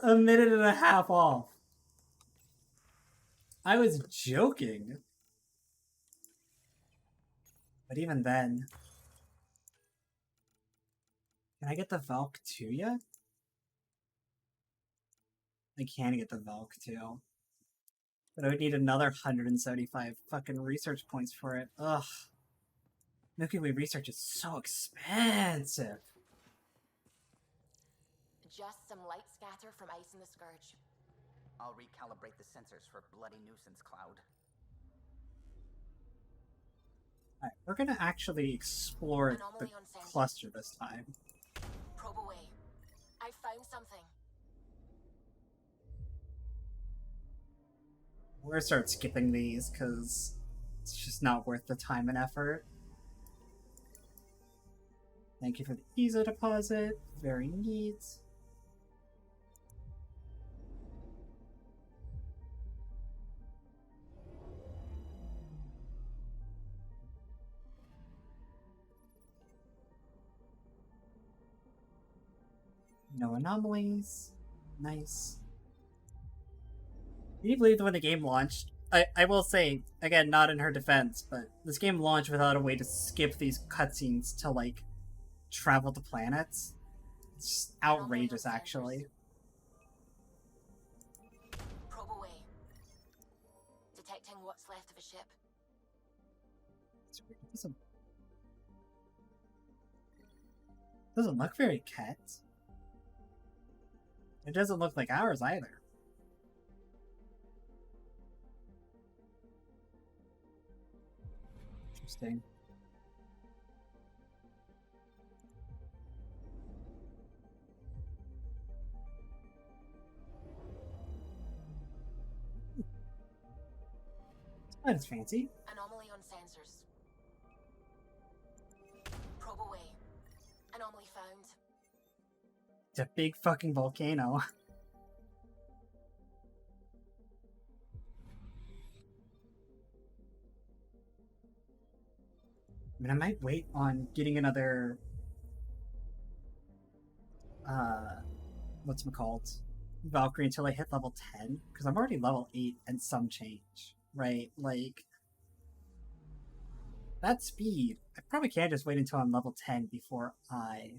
A minute and a half off. I was joking. But even then... Can I get the Valk too yet? I can get the Valk too. But I would need another 175 fucking research points for it. Ugh. Milky Way research is so expensive. Just some light scatter from ice in the Scourge. I'll recalibrate the sensors for bloody nuisance cloud. Alright, we're gonna actually explore the cluster this time. Probe away. I found something. We're gonna start skipping these because it's just not worth the time and effort. Thank you for the ESO deposit. Very neat. No anomalies. Nice. Can you believe that when the game launched? I will say, again, not in her defense, but this game launched without a way to skip these cutscenes to, like, travel to planets. It's outrageous, actually. Probe away. Detecting what's left of a ship. Doesn't look very cat. It doesn't look like ours either. Interesting. That is fancy. Anomaly on sensors. Probe away. Anomaly found. It's a big fucking volcano. I mean, I might wait on getting another, whatchamacallit, Valkyrie until I hit level 10, because I'm already level 8 and some change, right? Like, that speed, I probably can't just wait until I'm level 10 before I,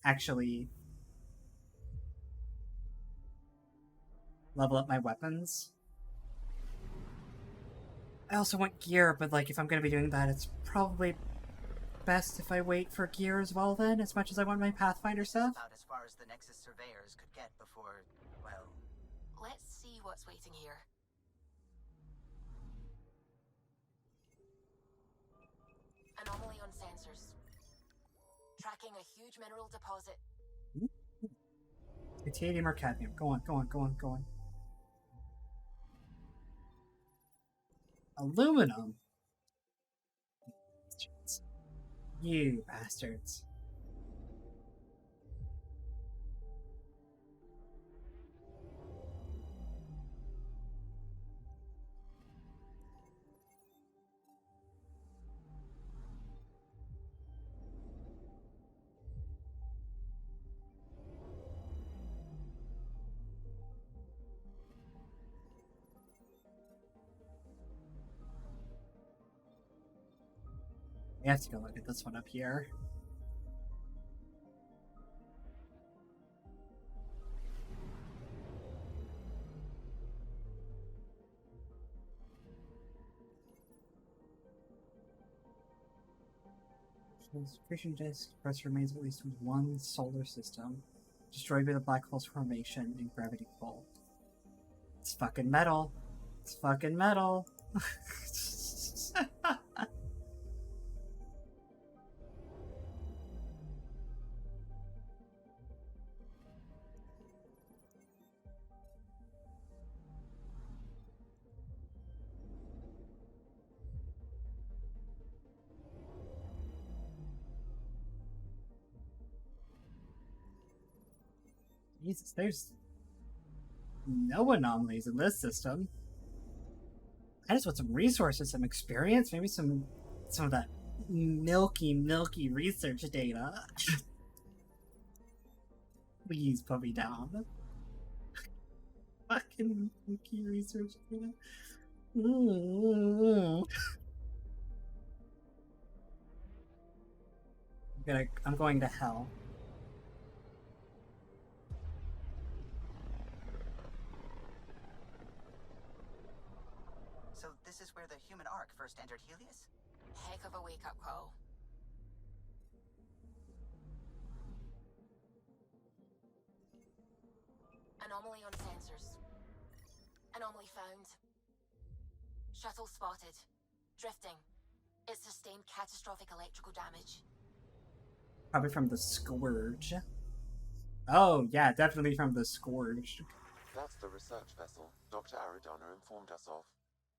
actually level up my weapons. I also want gear, but like if I'm gonna be doing that, it's probably best if I wait for gear as well then, as much as I want my Pathfinder stuff. About as far as the Nexus surveyors could get before, well... Let's see what's waiting here. Anomaly on sensors. Tracking a huge mineral deposit. Titanium or cadmium. Go on, go on, go on, go on. Aluminum? You bastards. I have to go look at this one up here. Accretion disk press remains at least one solar system, destroyed by the black hole's formation and gravity pull. It's fucking metal. It's fucking metal. Jesus, there's no anomalies in this system. I just want some resources, some experience, maybe some of that milky research data. Please put me down. Fucking milky research data. I'm going to hell. So this is where the human Ark first entered Helios? Heck of a wake-up call. Anomaly on sensors. Anomaly found. Shuttle spotted. Drifting. It sustained catastrophic electrical damage. Probably from the Scourge. Oh, yeah, definitely from the Scourge. That's the research vessel Dr. Aridana informed us of.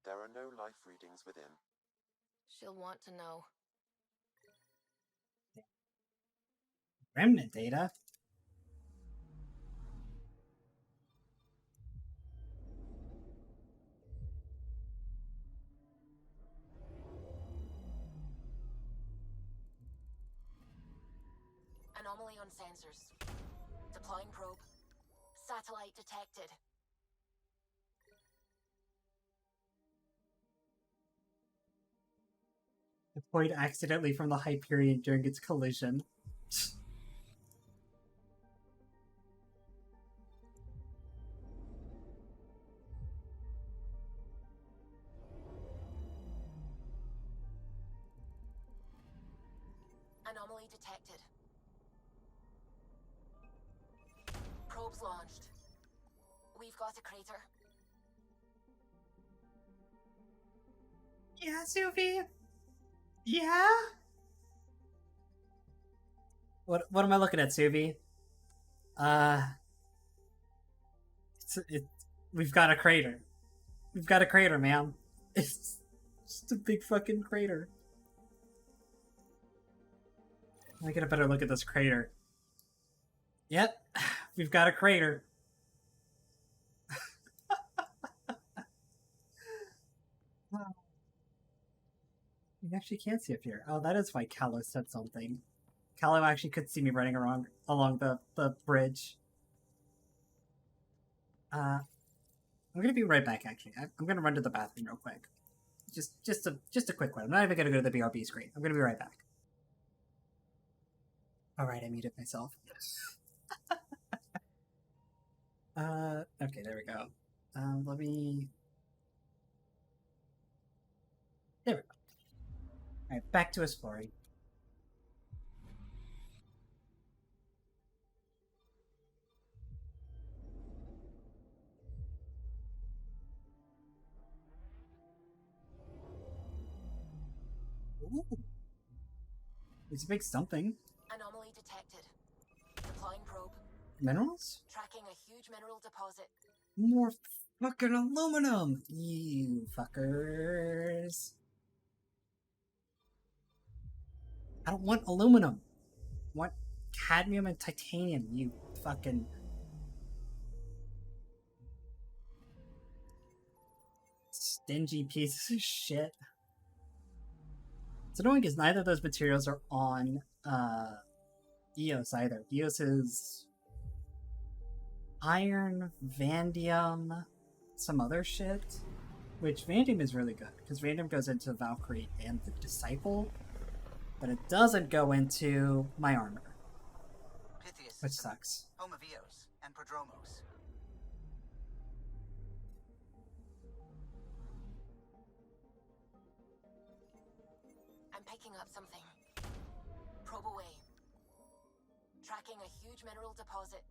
There are no life readings within. She'll want to know. Remnant data? Anomaly on sensors. Deploying probe. Satellite detected. Deployed accidentally from the Hyperion during its collision. Anomaly detected. Probes launched. We've got a crater. Yeah, Suvi? Yeah? What am I looking at, Suvi? We've got a crater. We've got a crater, ma'am. It's just a big fucking crater. Let me get a better look at this crater. Yep, we've got a crater. You actually can't see up here. Oh, that is why Callow said something. Callow actually could see me running along the bridge. I'm gonna be right back. Actually, I'm gonna run to the bathroom real quick. Just a quick one. I'm not even gonna go to the BRB screen. I'm gonna be right back. All right, I muted myself. Okay, there we go. Let me. There we go. All right, back to exploring. Ooh. It's a big something. Anomaly detected. Deploying probe. Minerals? Tracking a huge mineral deposit. More fucking aluminum, you fuckers. I don't want aluminum. I want cadmium and titanium, you fucking... stingy pieces of shit. It's annoying because neither of those materials are on EOS either. EOS is iron, vanadium, some other shit. Which vanadium is really good because vanadium goes into Valkyrie and the Disciple, but it doesn't go into my armor, which sucks. Home of Eos and Prodromos. I'm picking up something. Probe away. Tracking a huge mineral deposit.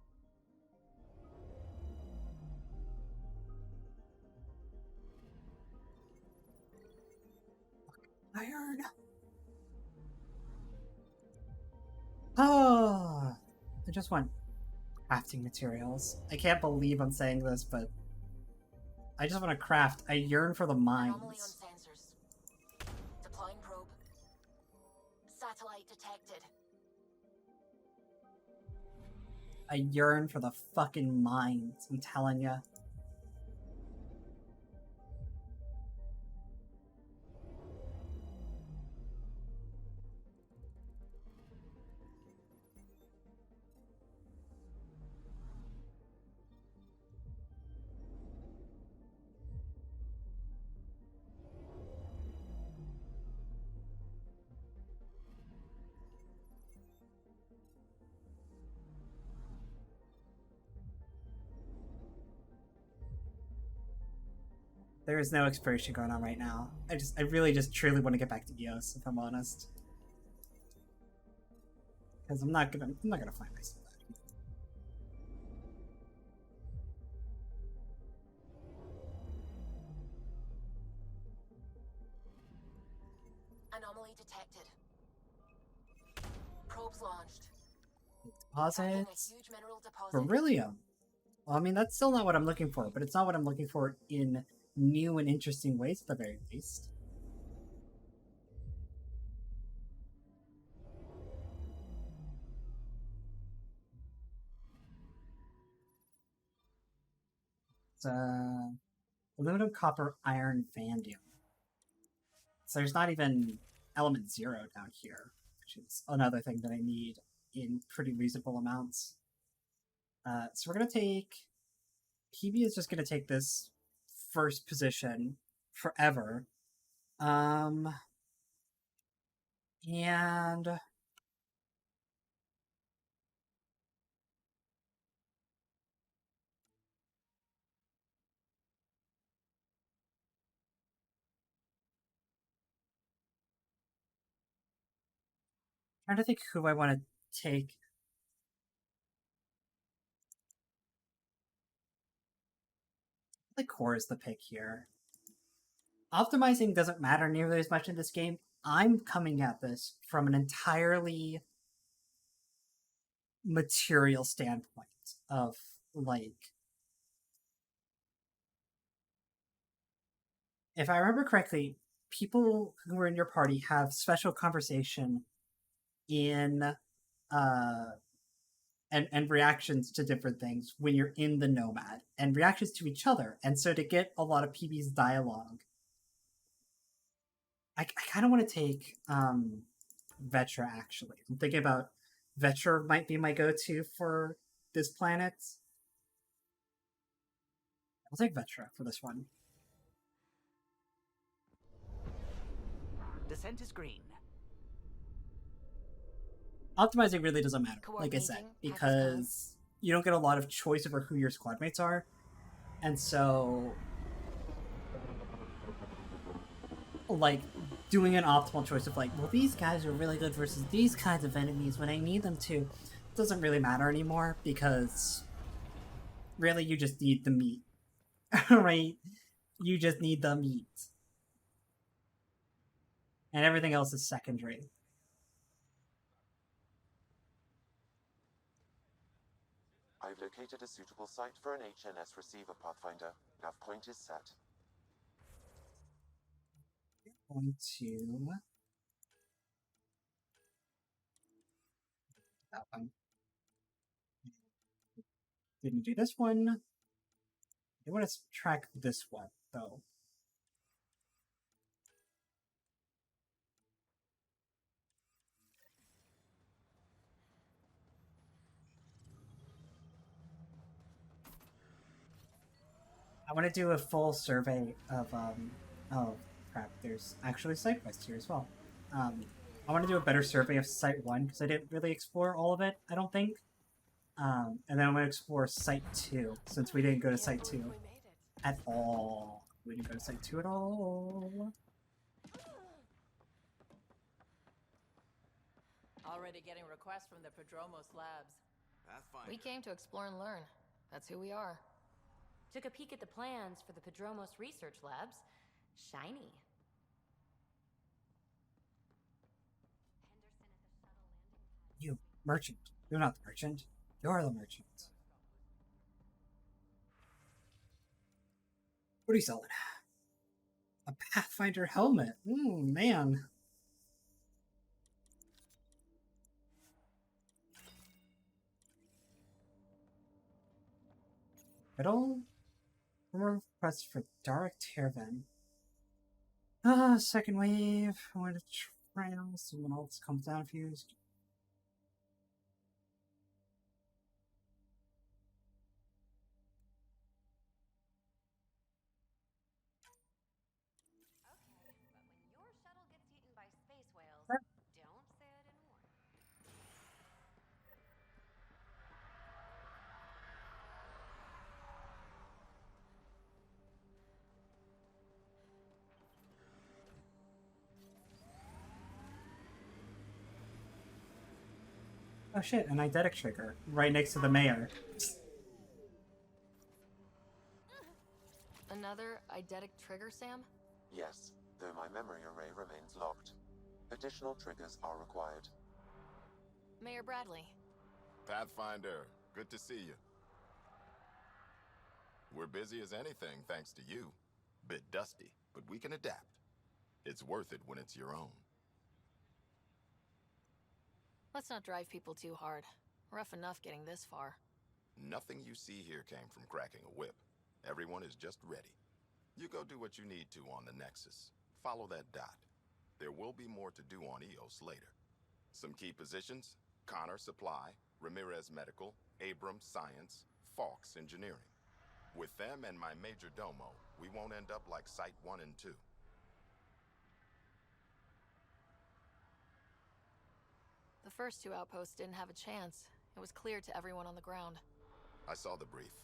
Iron. Oh, I just want crafting materials. I can't believe I'm saying this, but I just want to craft. I yearn for the mines. Anomaly on sensors. Deploying probe. Satellite detected. I yearn for the fucking mines, I'm telling ya. There is no exploration going on right now. I really just truly want to get back to EOS, if I'm honest. Because I'm not gonna find myself back. Anomaly detected. Probes launched. Deposits. Huge mineral deposit. Beryllium. Well, I mean, that's still not what I'm looking for, but it's not what I'm looking for in new and interesting ways, at the very least. It's aluminum, copper, iron, vanadium. So there's not even element 0 down here, which is another thing that I need in pretty reasonable amounts. So we're going to take... PB is just going to take this first position forever. And... trying to think who I want to take. The core is the pick here. Optimizing doesn't matter nearly as much in this game. I'm coming at this from an entirely material standpoint of, like... If I remember correctly, people who are in your party have special conversation in... and reactions to different things when you're in the Nomad, and reactions to each other. And so to get a lot of PB's dialogue, I kind of want to take Vetra, actually. I'm thinking about Vetra might be my go-to for this planet. I'll take Vetra for this one. Descent is green. Optimizing really doesn't matter, like I said, because you don't get a lot of choice over who your squad mates are. And so... like, doing an optimal choice of like, well, these guys are really good versus these kinds of enemies when I need them to, doesn't really matter anymore, because really you just need the meat. Right? You just need the meat. And everything else is secondary. I've located a suitable site for an HNS receiver, Pathfinder. Nav point is set. Going to... that one. Didn't do this one. I want to track this one, though. I want to do a full survey of, oh, crap, there's actually side quests here as well. I want to do a better survey of Site 1, because I didn't really explore all of it, I don't think. And then I'm going to explore Site 2, since we didn't go to Site 2 at all. We didn't go to Site 2 at all. Already getting requests from the Prodromos labs. We came to explore and learn. That's who we are. Took a peek at the plans for the Prodromos research labs. Shiny. You, merchant. You're not the merchant. You're the merchant. What are you selling? A Pathfinder helmet. Man. Riddle? Request for Dark Tervan. Second wave. I want to try out someone else comes down fused. Oh shit, an eidetic trigger right next to the mayor. Another eidetic trigger, Sam? Yes, though my memory array remains locked. Additional triggers are required. Mayor Bradley. Pathfinder, good to see you. We're busy as anything thanks to you. Bit dusty, but we can adapt. It's worth it when it's your own. Let's not drive people too hard. Rough enough getting this far. Nothing you see here came from cracking a whip. Everyone is just ready. You go do what you need to on the Nexus. Follow that dot. There will be more to do on EOS later. Some key positions: Connor Supply, Ramirez Medical, Abrams Science, Fawkes Engineering. With them and my major domo, we won't end up like Site 1 and 2. The first two outposts didn't have a chance. It was clear to everyone on the ground. I saw the brief.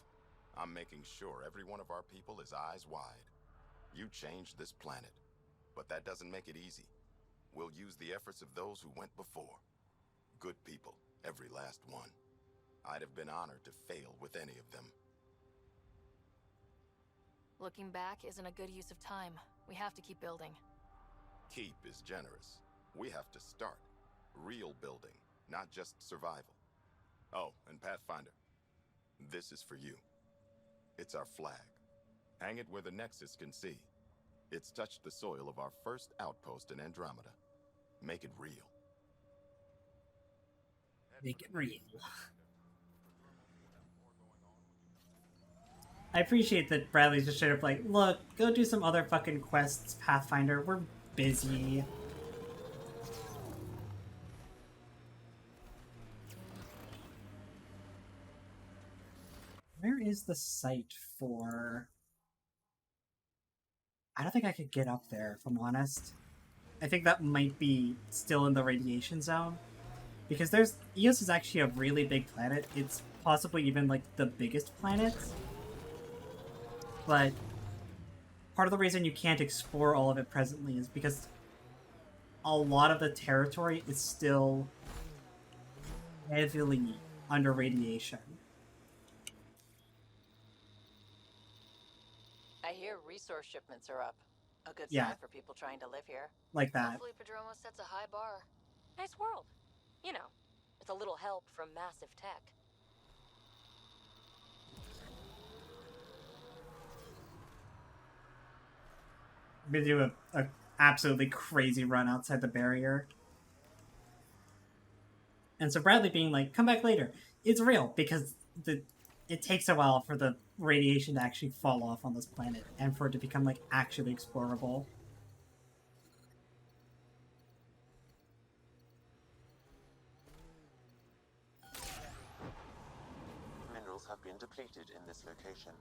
I'm making sure every one of our people is eyes wide. You changed this planet, but that doesn't make it easy. We'll use the efforts of those who went before. Good people, every last one. I'd have been honored to fail with any of them. Looking back isn't a good use of time. We have to keep building. Keep is generous. We have to start. Real building, not just survival. Oh, and Pathfinder, this is for you. It's our flag. Hang it where the Nexus can see. It's touched the soil of our first outpost in Andromeda. Make it real. Make it real. I appreciate that Bradley's just straight up like, look, go do some other fucking quests, Pathfinder. We're busy. Where is the site for... I don't think I could get up there, if I'm honest. I think that might be still in the radiation zone. Because there's... Eos is actually a really big planet. It's possibly even, like, the biggest planet. But part of the reason you can't explore all of it presently is because a lot of the territory is still heavily under radiation. I hear resource shipments are up. A good Yeah. sign for people trying to live here. Like that. Hopefully Padromo sets a high bar. Nice world. You know, with a little help from massive tech. I'm gonna do a absolutely crazy run outside the barrier. And so Bradley being like, come back later. It's real, because it takes a while for the radiation to actually fall off on this planet, and for it to become, like, actually explorable. Minerals have been depleted in this location.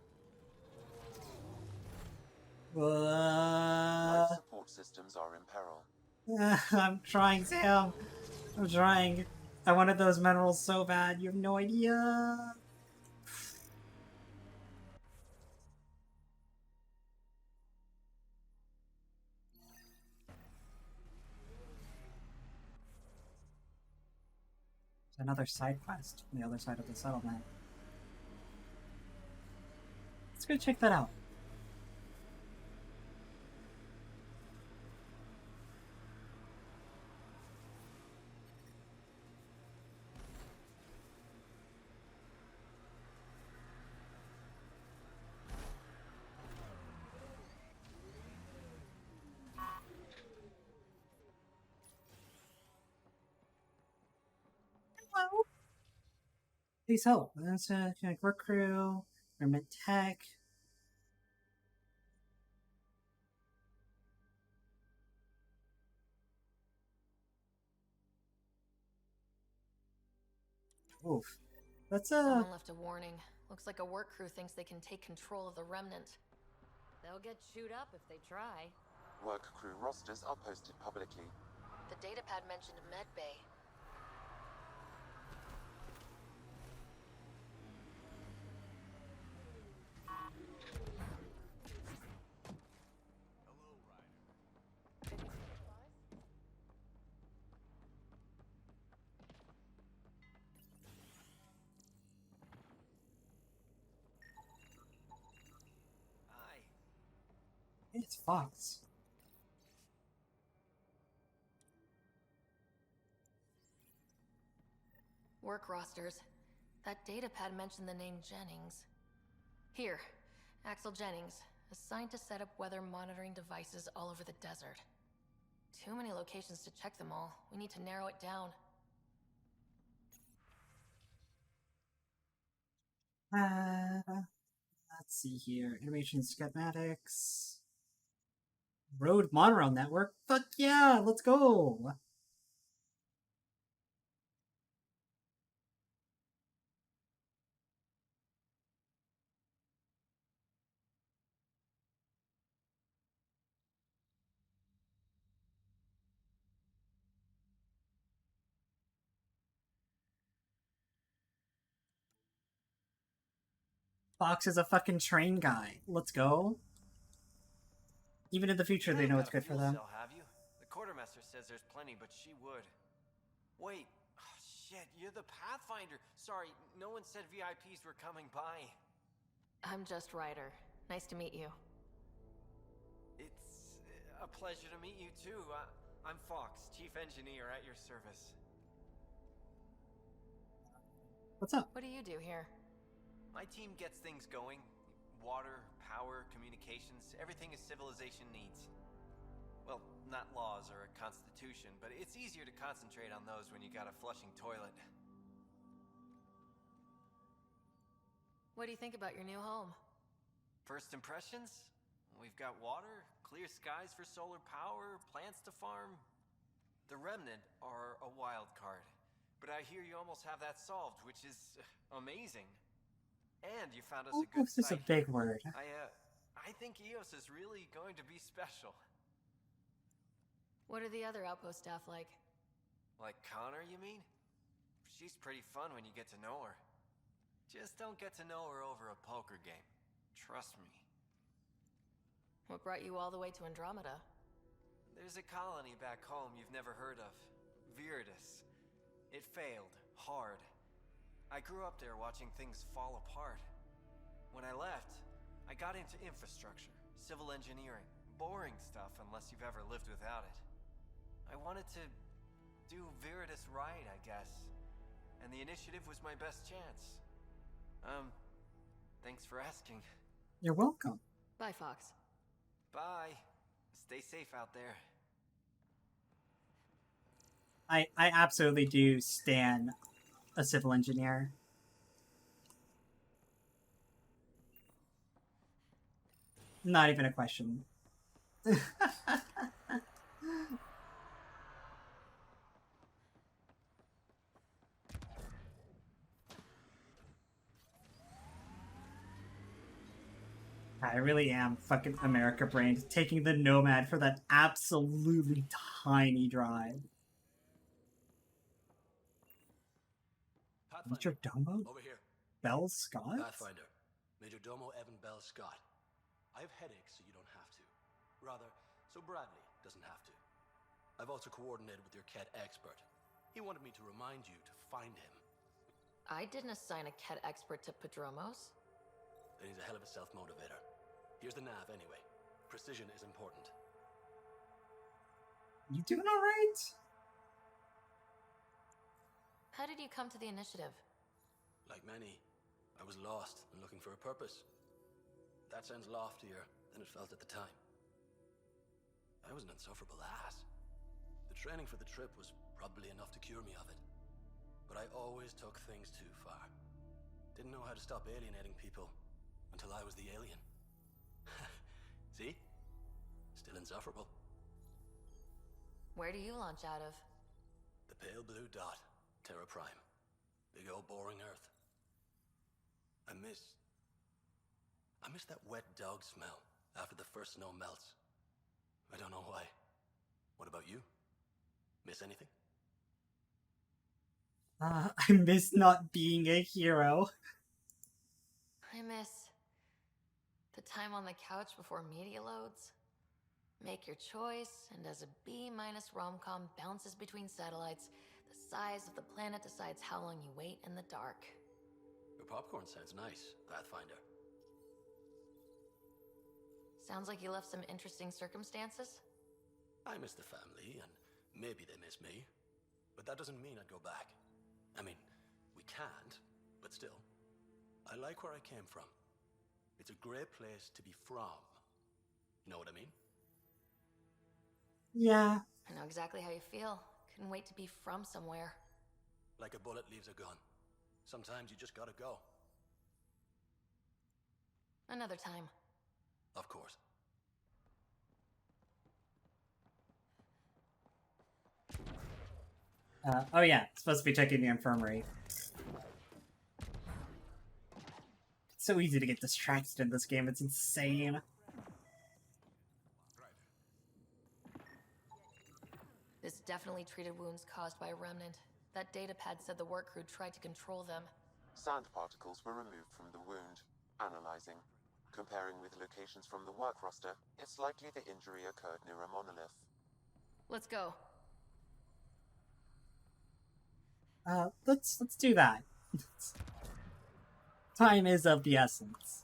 Life support systems are in peril. I'm trying, Sam. I'm trying. I wanted those minerals so bad. You have no idea. There's another side quest on the other side of the settlement. Let's go check that out. Hello. Please help. That's work crew, remit tech. Oof. That's Someone left a warning. Looks like a work crew thinks they can take control of the remnant. They'll get chewed up if they try. Work crew rosters are posted publicly. The datapad mentioned medbay. It's Fox. Work rosters. That datapad mentioned the name Jennings. Here, Axel Jennings, assigned to set up weather monitoring devices all over the desert. Too many locations to check them all. We need to narrow it down. Let's see here. Animation schematics. Road monorail network. Fuck yeah, let's go. Fox is a fucking train guy. Let's go. Even in the future, they know it's good for them. Cell, have you? The quartermaster says there's plenty, but she would. Wait, oh, shit, you're the Pathfinder. Sorry, no one said VIPs were coming by. I'm just Ryder. Nice to meet you. It's a pleasure to meet you too. I'm Fox, chief engineer at your service. What's up? What do you do here? My team gets things going. Water, power, communications, everything a civilization needs. Well, not laws or a constitution, but it's easier to concentrate on those when you got a flushing toilet. What do you think about your new home? First impressions? We've got water, clear skies for solar power, plants to farm. The Remnant are a wild card, but I hear you almost have that solved, which is amazing. And you found us a good Almost is a site. big word. I think EOS is really going to be special. What are the other outpost staff like? Like Connor, you mean? She's pretty fun when you get to know her. Just don't get to know her over a poker game. Trust me. What brought you all the way to Andromeda? There's a colony back home you've never heard of. Viridis. It failed. Hard. I grew up there watching things fall apart. When I left, I got into infrastructure, civil engineering, boring stuff unless you've ever lived without it. I wanted to do Viridis right, I guess. And the initiative was my best chance. Thanks for asking. You're welcome. Bye, Fox. Bye. Stay safe out there. I absolutely do stan a civil engineer. Not even a question. I really am fucking America brained, taking the Nomad for that absolutely tiny drive. Major Domo? Over here. Bell Scott? Pathfinder. Major Domo Evan Bell Scott. I have headaches, so you don't have to. Rather, so Bradley doesn't have to. I've also coordinated with your Ket expert. He wanted me to remind you to find him. I didn't assign a Ket expert to Padromos. Then he's a hell of a self-motivator. Here's the nav anyway. Precision is important. You doing alright? How did you come to the initiative? Like many, I was lost and looking for a purpose. That sounds loftier than it felt at the time. I was an insufferable ass. The training for the trip was probably enough to cure me of it. But I always took things too far. Didn't know how to stop alienating people until I was the alien. See? Still insufferable. Where do you launch out of? The pale blue dot, Terra Prime. Big old boring Earth. I miss that wet dog smell after the first snow melts. I don't know why. What about you? Miss anything? I miss not being a hero. I miss the time on the couch before media loads. Make your choice, and as a B- rom-com bounces between satellites, the size of the planet decides how long you wait in the dark. Your popcorn sounds nice, Pathfinder. Sounds like you left some interesting circumstances. I miss the family, and maybe they miss me. But that doesn't mean I'd go back. I mean, we can't, but still. I like where I came from. It's a great place to be from. You know what I mean? Yeah. I know exactly how you feel. Couldn't wait to be from somewhere. Like a bullet leaves a gun. Sometimes you just gotta go. Another time. Of course. Oh yeah, supposed to be checking the infirmary. It's so easy to get distracted in this game, it's insane. This definitely treated wounds caused by a remnant. That datapad said the work crew tried to control them. Sand particles were removed from the wound. Analyzing. Comparing with locations from the work roster, it's likely the injury occurred near a monolith. Let's go. Let's do that. Time is of the essence.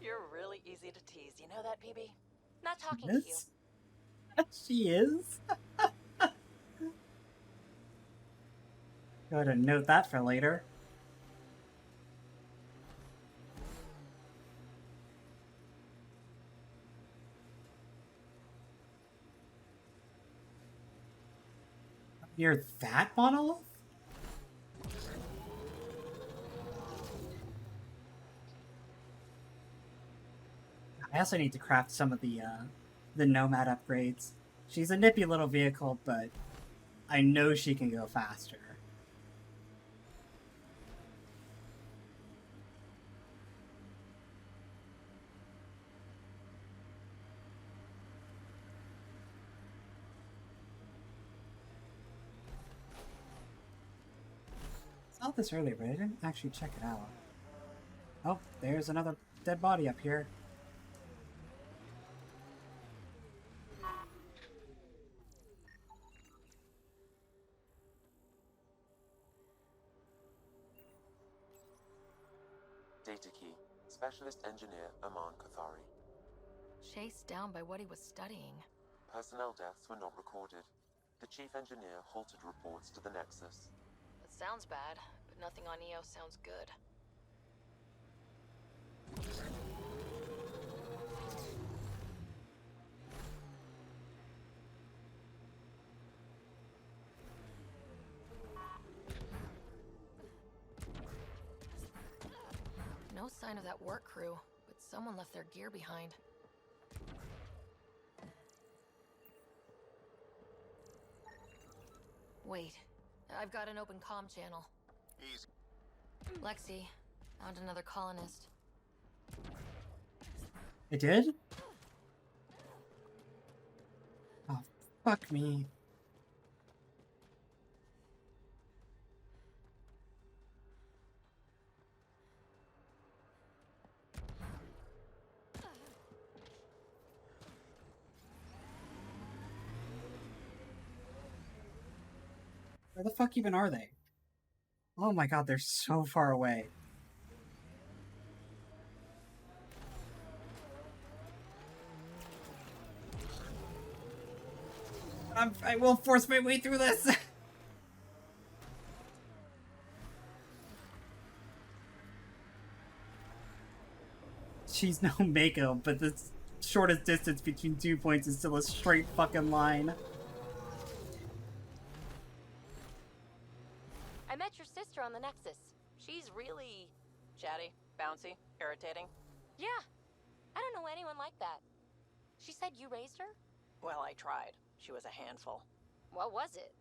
You're really easy to tease. You know that, PB? Not talking to you. Yes. She is. Go ahead and note that for later. Near that monolith? I also need to craft some of the Nomad upgrades. She's a nippy little vehicle, but I know she can go faster. I saw this earlier, but I didn't actually check it out. Oh, there's another dead body up here. Data key. Specialist engineer Aman Kathari. Chased down by what he was studying. Personnel deaths were not recorded. The chief engineer halted reports to the Nexus. That sounds bad, but nothing on EO sounds good. No sign of that work crew, but someone left their gear behind. Wait, I've got an open comm channel. Easy. Lexi, found another colonist. I did? Oh, fuck me. Where the fuck even are they? Oh my god, they're so far away. I will force my way through this! She's no Mako, but the shortest distance between 2 points is still a straight fucking line. I met your sister on the Nexus. She's really chatty, bouncy, irritating. Yeah, I don't know anyone like that. She said you raised her? Well, I tried. She was a handful. What was it?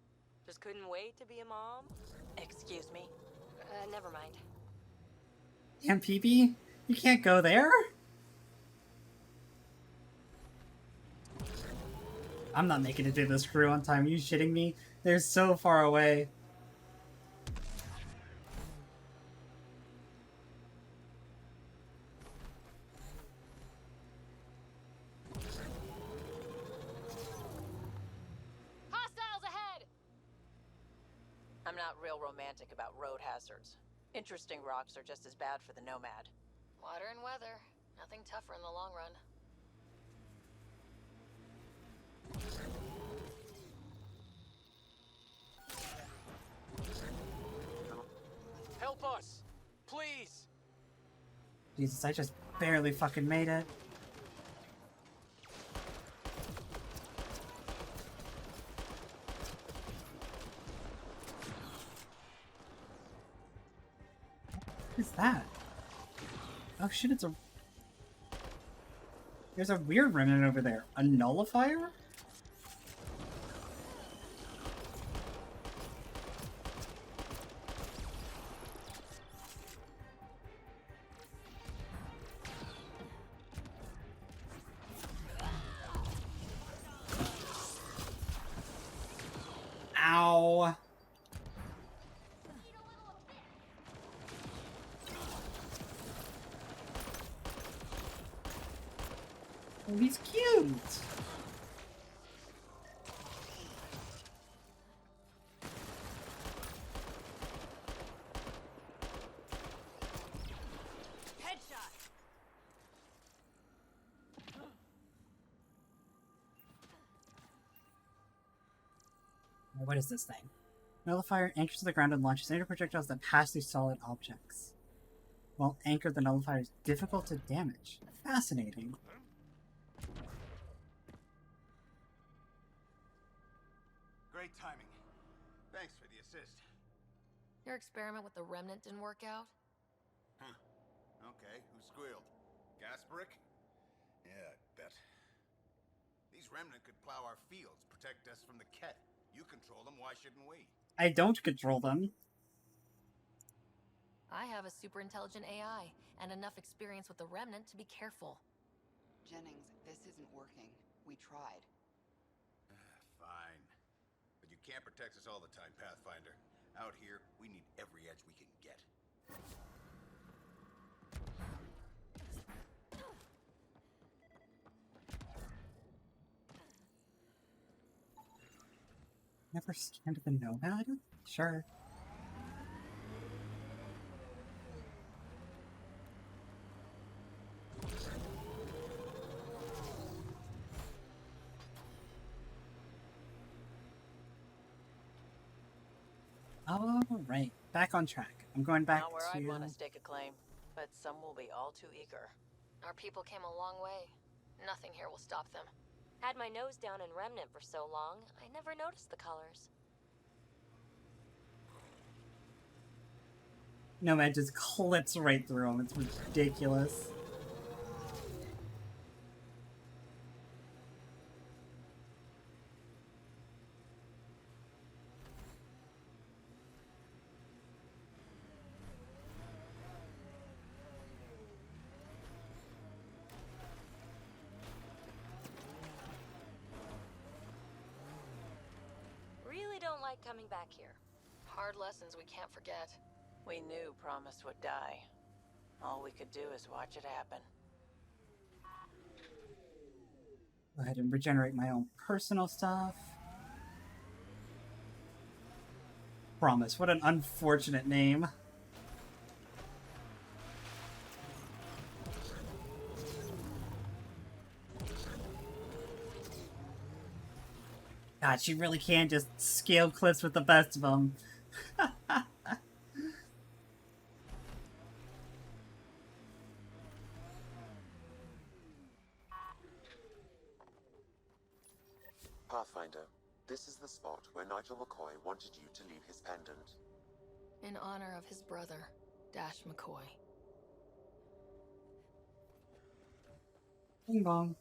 Just couldn't wait to be a mom? Excuse me? Never mind. Damn, PB? You can't go there? I'm not making it to this crew on time. Are you shitting me? They're so far away. I'm not real romantic about road hazards. Interesting rocks are just as bad for the Nomad. Water and weather. Nothing tougher in the long run. Jesus, I just barely fucking made it. What is that? Oh shit, it's a... There's a weird remnant over there. A nullifier? Ow. Oh, he's cute. Headshot. What is this thing? Nullifier anchors to the ground and launches any projectiles that pass through solid objects. While anchored, the nullifier is difficult to damage. Fascinating. Great timing. Thanks for the assist. Your experiment with the remnant didn't work out? Huh. Okay, who squealed? Gasberick? Yeah, I bet. These remnant could plow our fields, protect us from the Ket. You control them, why shouldn't we? I don't control them. I have a super intelligent AI and enough experience with the remnant to be careful. Jennings, this isn't working. We tried. Fine. But you can't protect us all the time, Pathfinder. Out here, we need every edge we can get. Never scanned the nomad? Sure. Alright, back on track. I'm going back Not where to... I'd want to stake a claim, but some will be all too eager. Our people came a long way. Nothing here will stop them. Had my nose down in Remnant for so long, I never noticed the colors. Nomad just clips right through him. It's ridiculous. Really don't like coming back here. Hard lessons we can't forget. We knew Promise would die. All we could do is watch it happen. Go ahead and regenerate my own personal stuff. Promise, what an unfortunate name. God, she really can just scale clips with the best of them. Pathfinder, this is the spot where Nigel McCoy wanted you to leave his pendant. In honor of his brother, Dash McCoy. Bing bong.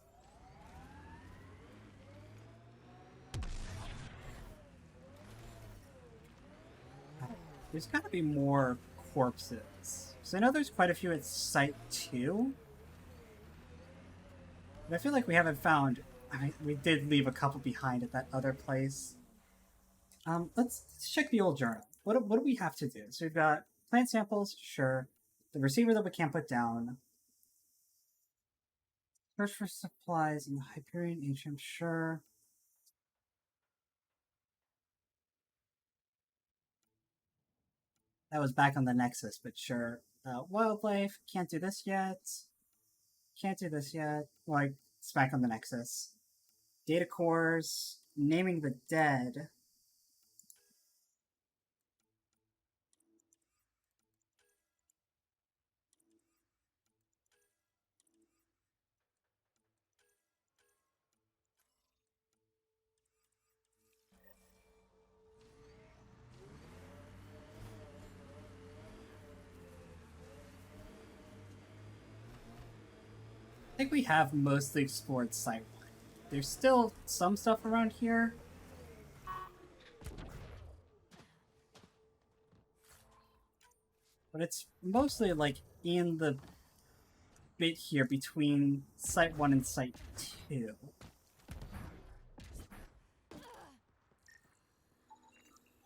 There's gotta be more corpses. So I know there's quite a few at Site 2. But I feel like we haven't found... we did leave a couple behind at that other place. Let's check the old journal. What do we have to do? So we've got plant samples, sure. The receiver that we can't put down. Search for supplies in the Hyperion Ancient, sure. That was back on the Nexus, but sure. Wildlife, can't do this yet. Can't do this yet. Like, it's back on the Nexus. Data cores, naming the dead. think we have mostly explored Site 1. There's still some stuff around here. But it's mostly like in the bit here between Site 1 and Site 2.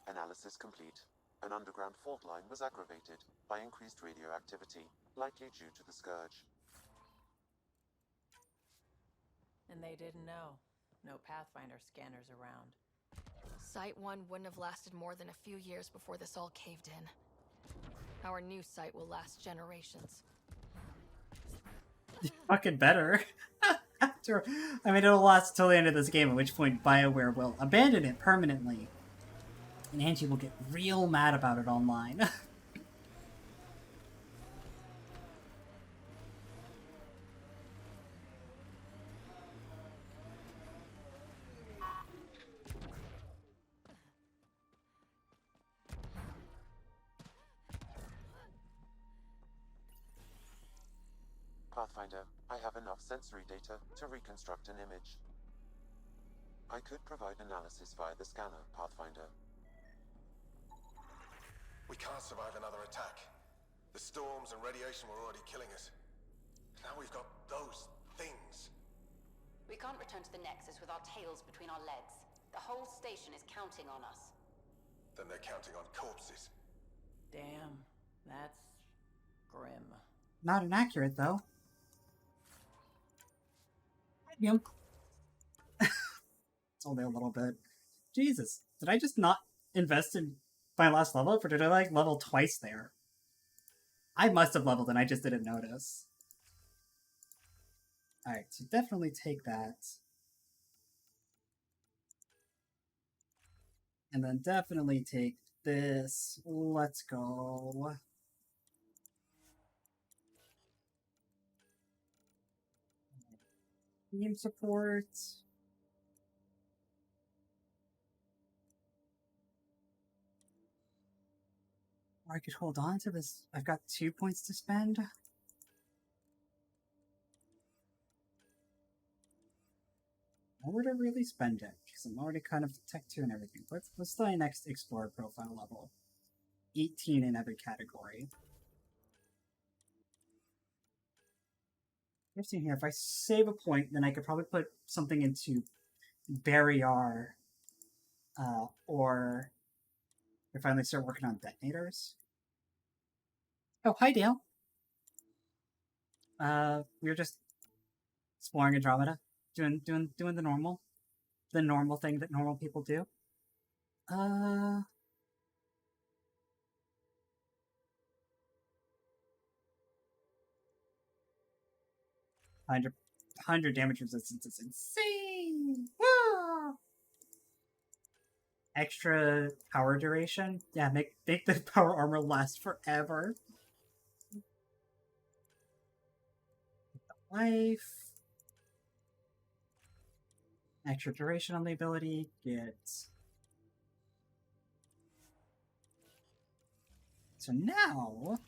Analysis complete. An underground fault line was aggravated by increased radioactivity, likely due to the scourge. And they didn't know. No Pathfinder scanners around. Site 1 wouldn't have lasted more than a few years before this all caved in. Our new site will last generations. Fucking better. After, I mean, it'll last till the end of this game, at which point BioWare will abandon it permanently. And Angie will get real mad about it online. Pathfinder, I have enough sensory data to reconstruct an image. I could provide analysis via the scanner, Pathfinder. We can't survive another attack. The storms and radiation were already killing us. Now we've got those things. We can't return to the Nexus with our tails between our legs. The whole station is counting on us. Then they're counting on corpses. Damn, that's grim. Not inaccurate, though. Yep. It's only a little bit. Jesus, did I just not invest in my last level up, or did I like level twice there? I must have leveled and I just didn't notice. Alright, so definitely take that. And then definitely take this. Let's go. Team support. Or I could hold on to this. I've got 2 points to spend. Where would I really spend it? Because I'm already kind of Tech 2 and everything. What's the next Explorer profile level? 18 in every category. I've seen here, if I save a point, then I could probably put something into Barrier, or I finally start working on detonators. Oh, hi, Dale. We were just exploring Andromeda, doing the normal thing that normal people do. 100 damage resistance is insane! Woo! Extra power duration? Yeah, make the power armor last forever. Life. Extra duration on the ability. Get. So now...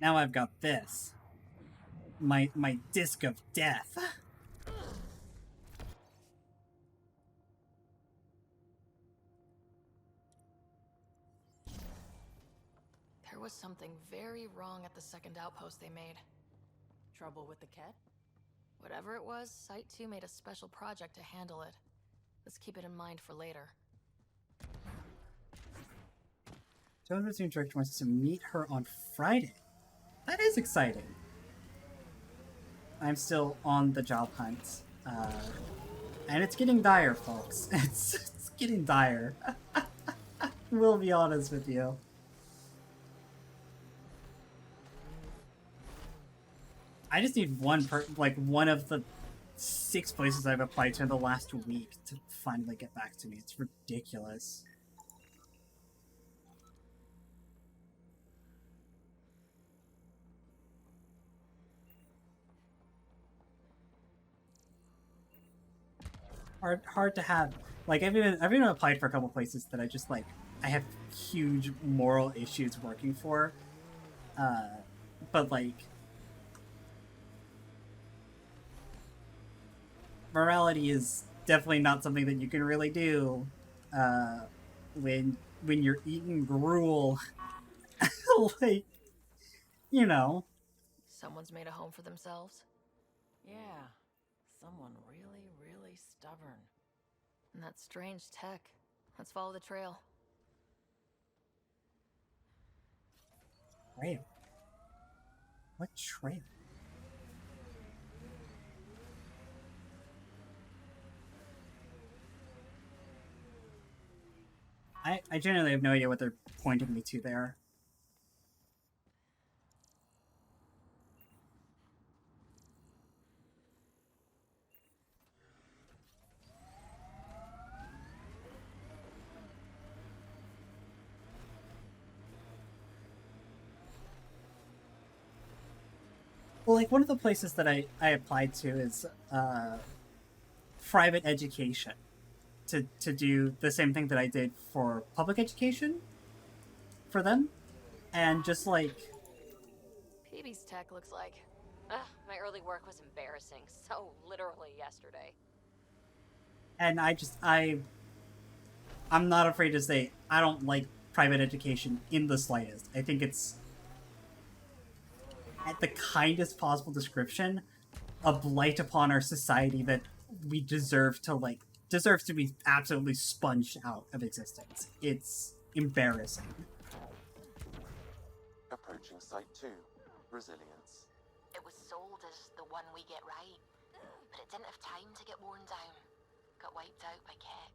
Now I've got this. My disc of death. There was something very wrong at the second outpost they made. Trouble with the Ket? Whatever it was, Site 2 made a special project to handle it. Let's keep it in mind for later. Jones Team Director wants to meet her on Friday. That is exciting. I'm still on the job hunt. And it's getting dire, folks. It's getting dire. We'll be honest with you. I just need one of the 6 places I've applied to in the last week to finally get back to me. It's ridiculous. Hard to have. Like, I've even applied for a couple places that I just, like, I have huge moral issues working for. But, like, morality is definitely not something that you can really do when you're eating gruel. Like, you know. Someone's made a home for themselves. Yeah, someone really, really stubborn. And that strange tech. Let's follow the trail. Trail? What trail? I genuinely have no idea what they're pointing me to there. Well, like, one of the places that I applied to is private education to do the same thing that I did for public education for them. And just like... PB's tech looks like. Ugh, my early work was embarrassing. So literally yesterday. And I'm not afraid to say I don't like private education in the slightest. I think it's, at the kindest possible description, a blight upon our society that we deserves to be absolutely sponged out of existence. It's embarrassing. Approaching Site 2. Resilience. It was sold as the one we get right, but it didn't have time to get worn down. Got wiped out by Ket.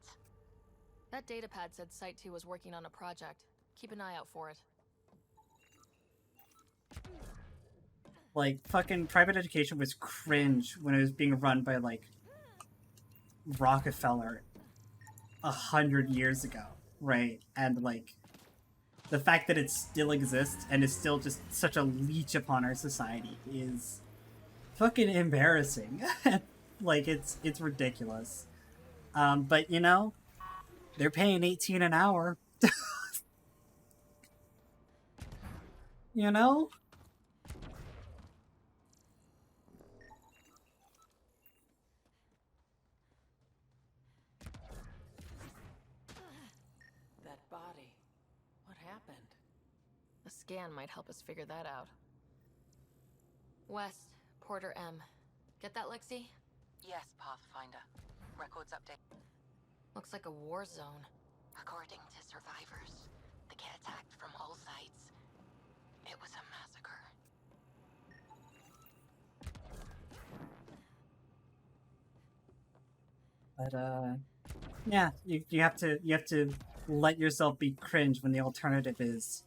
That datapad said Site 2 was working on a project. Keep an eye out for it. Like, fucking private education was cringe when it was being run by, like, Rockefeller 100 years ago, right? And, like, the fact that it still exists and is still just such a leech upon our society is fucking embarrassing. Like, it's ridiculous. But, you know, they're paying $18 an hour. You know? That body. What happened? A scan might help us figure that out. West, Porter M. Get that, Lexi? Yes, Pathfinder. Records update. Looks like a war zone. According to survivors, the Ket attacked from all sides. It was a massacre. But yeah, you have to let yourself be cringe when the alternative is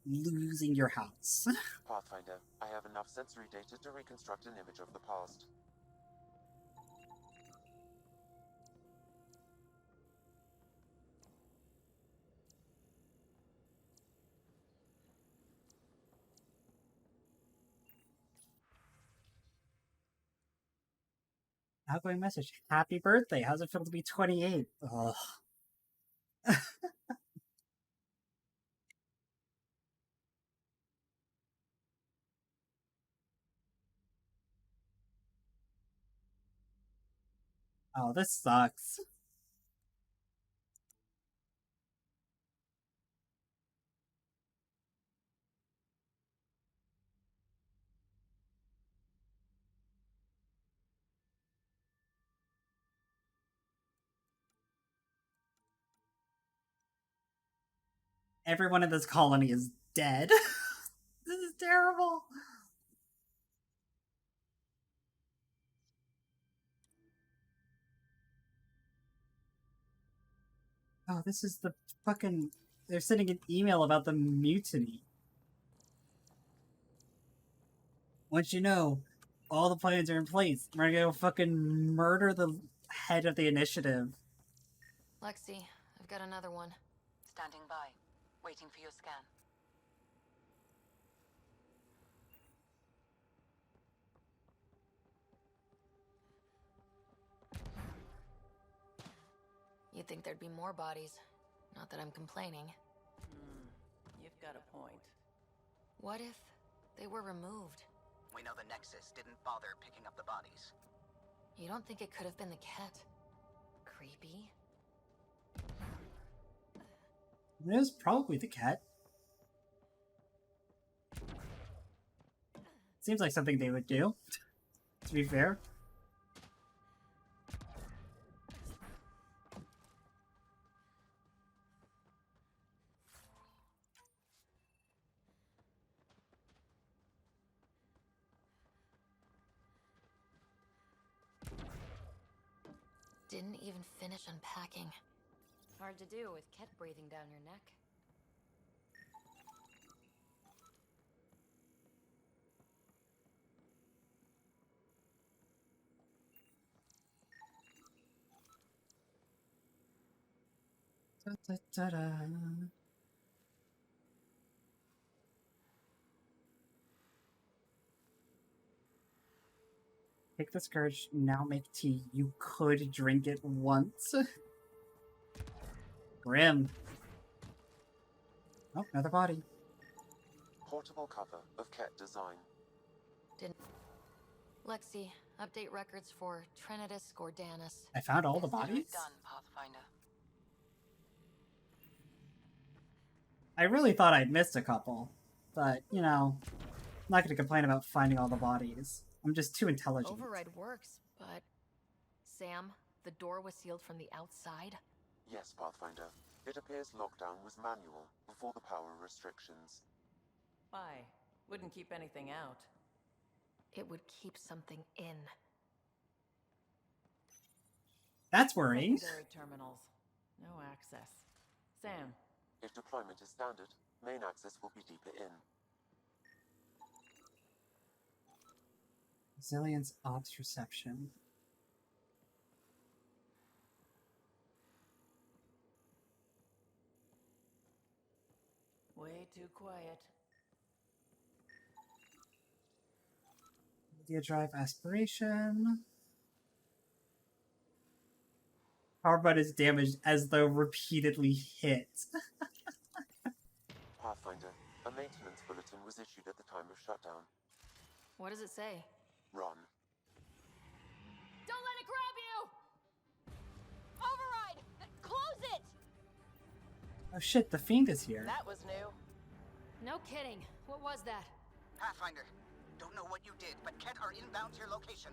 losing your house. Pathfinder, I have enough sensory data to reconstruct an image of the past. Outgoing message. Happy birthday. How's it feel to be 28? Ugh. Oh, this sucks. Everyone in this colony is dead. This is terrible. Oh, this is the fucking... They're sending an email about the mutiny. Once you know, all the plans are in place. We're gonna go fucking murder the head of the initiative. Lexi, I've got another one. Standing by, waiting for your scan. You'd think there'd be more bodies. Not that I'm complaining. You've got a point. What if They were removed. We know the Nexus didn't bother picking up the bodies. You don't think it could have been the cat? Creepy. It was probably the cat. Seems like something they would do, to be fair. Didn't even finish unpacking. Hard to do with Ket breathing down your neck. Da-da-da-da. Take the scourge, now make tea. You could drink it once. Grim. Oh, another body. Portable cover of Ket design. Didn't. Lexi, update records for Trinitas Gordanus. I found all the bodies? Done, Pathfinder. I really thought I'd missed a couple, but, you know, I'm not going to complain about finding all the bodies. I'm just too intelligent. Override works, but... Sam, the door was sealed from the outside? Yes, Pathfinder. It appears lockdown was manual before the power restrictions. Why? Wouldn't keep anything out. It would keep something in. That's worrying. Secondary terminals. No access. Sam. If deployment is standard, main access will be deeper in. Resilience ops reception. Way too quiet. Media drive aspiration. Power bud is damaged as though repeatedly hit. Pathfinder, a maintenance bulletin was issued at the time of shutdown. What does it say? Run. Don't let it grab you! Override! Close it! Oh shit, the fiend is here. That was new. No kidding. What was that? Pathfinder, don't know what you did, but Ket are inbound to your location.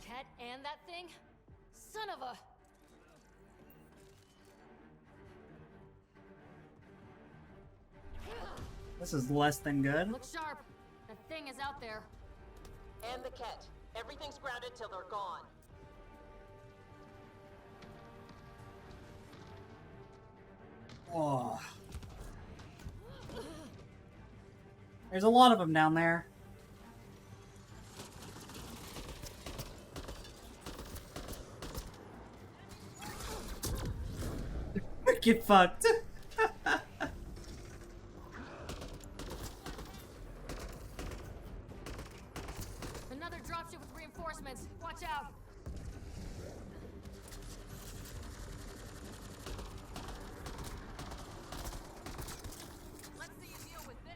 Ket and that thing? Son of a... This is less than good. Look sharp. That thing is out there. And the Ket. Everything's grounded till they're gone. Oh. There's a lot of them down there. Get fucked. Another dropship with reinforcements. Watch out. Let's see you deal with this.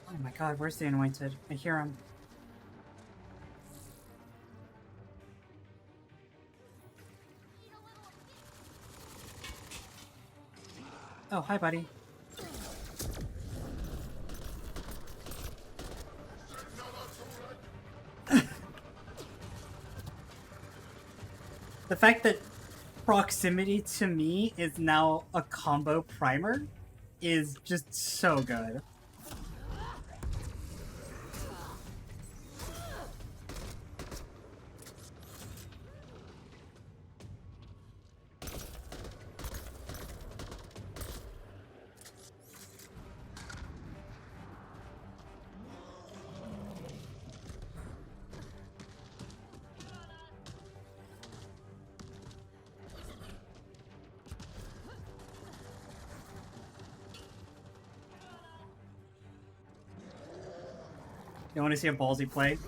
Oh my god, where's the anointed? I hear him. Oh, hi, buddy. The fact that proximity to me is now a combo primer is just so good. You want to see a ballsy play?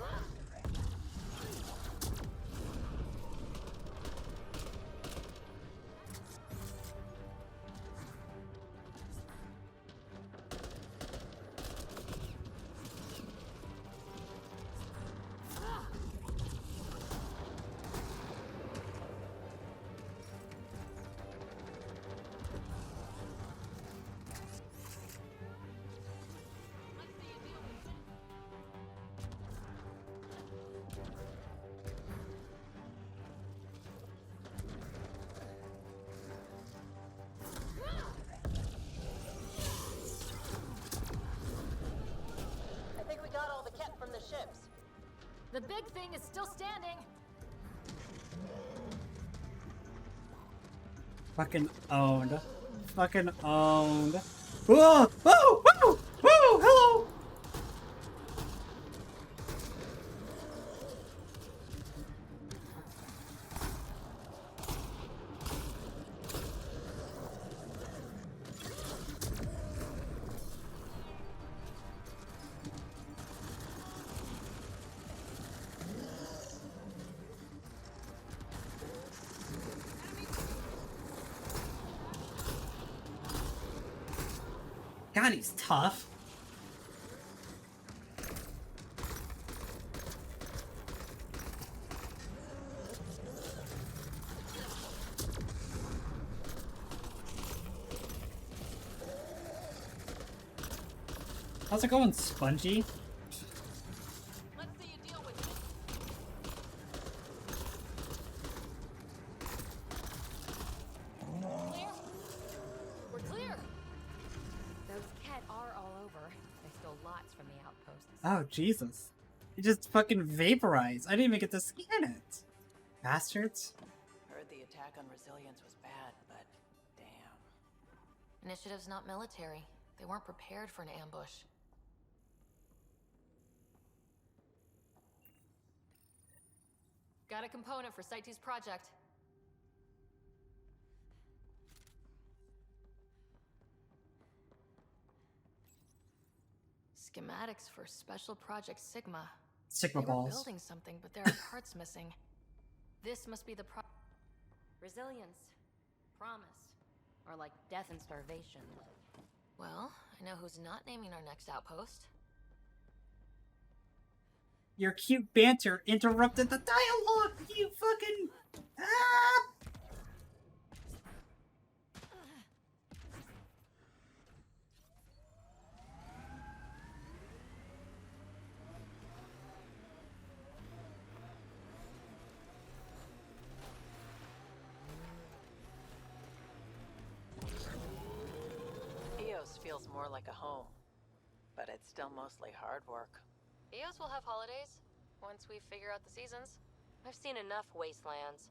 I think we got all the Ket from the ships. The big thing is still standing. Fucking owned. Fucking owned. Whoa! Whoa! Whoa! Whoa! Hello! God, he's tough. How's it going, Spongy? Let's see you deal with it. Clear? We're clear. Those Ket are all over. They stole lots from the outposts. Oh, Jesus. He just fucking vaporized. I didn't even get to scan it. Bastards. Heard the attack on Resilience was bad, but damn. Initiative's not military. They weren't prepared for an ambush. Got a component for Site 2's project. Schematics for Special Project Sigma. Sigma They were balls. building something, but there are parts missing. This must be the Resilience. Promise. Or like death and starvation. Well, I know who's not naming our next outpost. Your cute banter interrupted the dialogue, you fucking... Ah! EOS feels more like a home, but it's still mostly hard work. EOS will have holidays once we figure out the seasons. I've seen enough wastelands.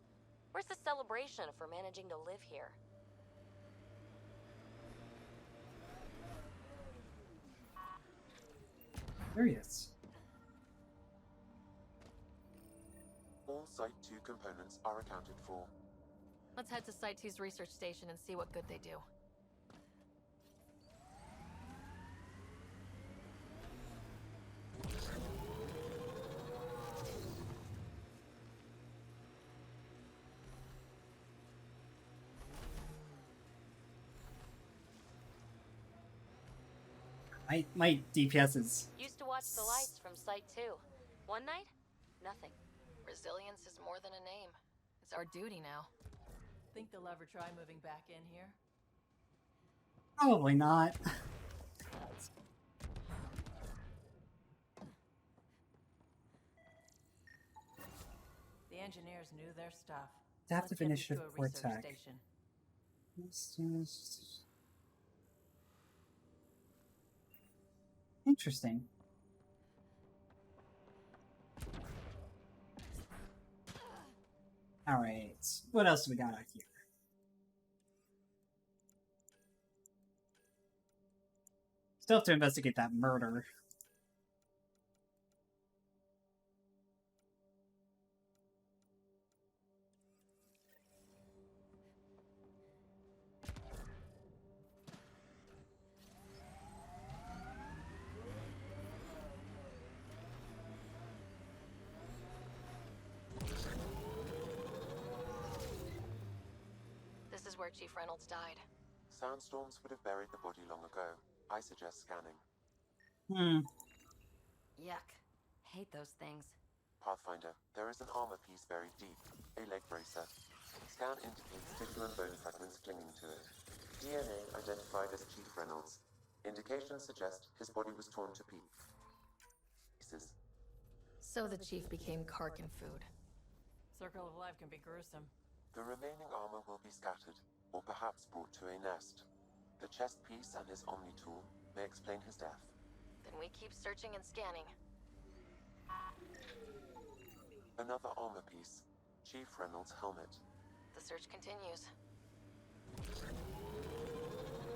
Where's the celebration for managing to live here? There he is. All Site 2 components are accounted for. Let's head to Site 2's research station and see what good they do. My DPS is... Used to watch the lights from Site 2. One night, nothing. Resilience is more than a name. It's our duty now. Think they'll ever try moving back in here? Probably not. The engineers knew their stuff. Adaptive Let's get initiative to a for research attack. station. Interesting. Alright, what else do we got out here? Still have to investigate that murder. where Chief Reynolds died. Sandstorms would have buried the body long ago. I suggest scanning. Yuck. Hate those things. Pathfinder, there is an armor piece buried deep. A leg bracer. Scan indicates tissue and bone fragments clinging to it. DNA identified as Chief Reynolds. Indications suggest his body was torn to pieces. So the Chief became Karkin food. Circle of life can be gruesome. The remaining armor will be scattered, or perhaps brought to a nest. The chest piece and his Omni tool may explain his death. Then we keep searching and scanning. Another armor piece. Chief Reynolds' helmet. The search continues.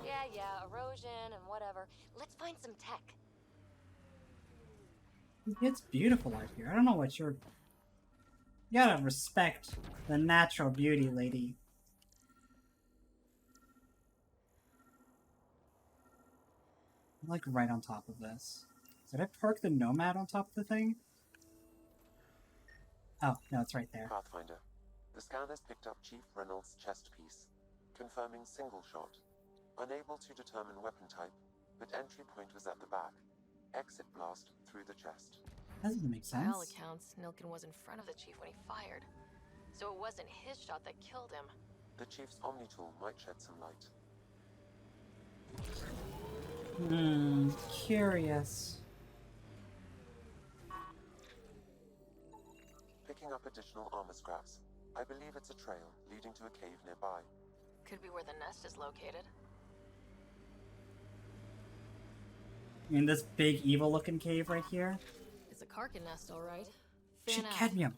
Yeah, erosion and whatever. Let's find some tech. It's beautiful out here. I don't know what you're... You gotta respect the natural beauty, lady. I'm like right on top of this. Did I park the Nomad on top of the thing? Oh, no, it's right there. Pathfinder. The scanners picked up Chief Reynolds' chest piece, confirming single shot. Unable to determine weapon type, but entry point was at the back. Exit blast through the chest. That doesn't make sense. By all accounts, Nilken was in front of the Chief when he fired. So it wasn't his shot that killed him. The Chief's Omni tool might shed some light. Curious. Picking up additional armor scraps. I believe it's a trail leading to a cave nearby. Could be where the nest is located. I mean, this big evil-looking cave right here. It's a Karkin nest, all right. Shit, cadmium!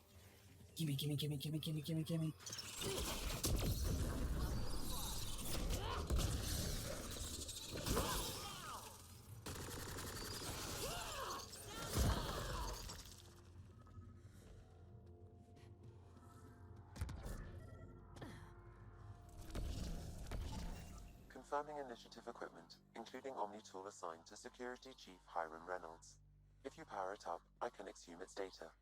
Gimme. Confirming initiative equipment, including Omni tool assigned to Security Chief Hiram Reynolds. If you power it up, I can exhume its data.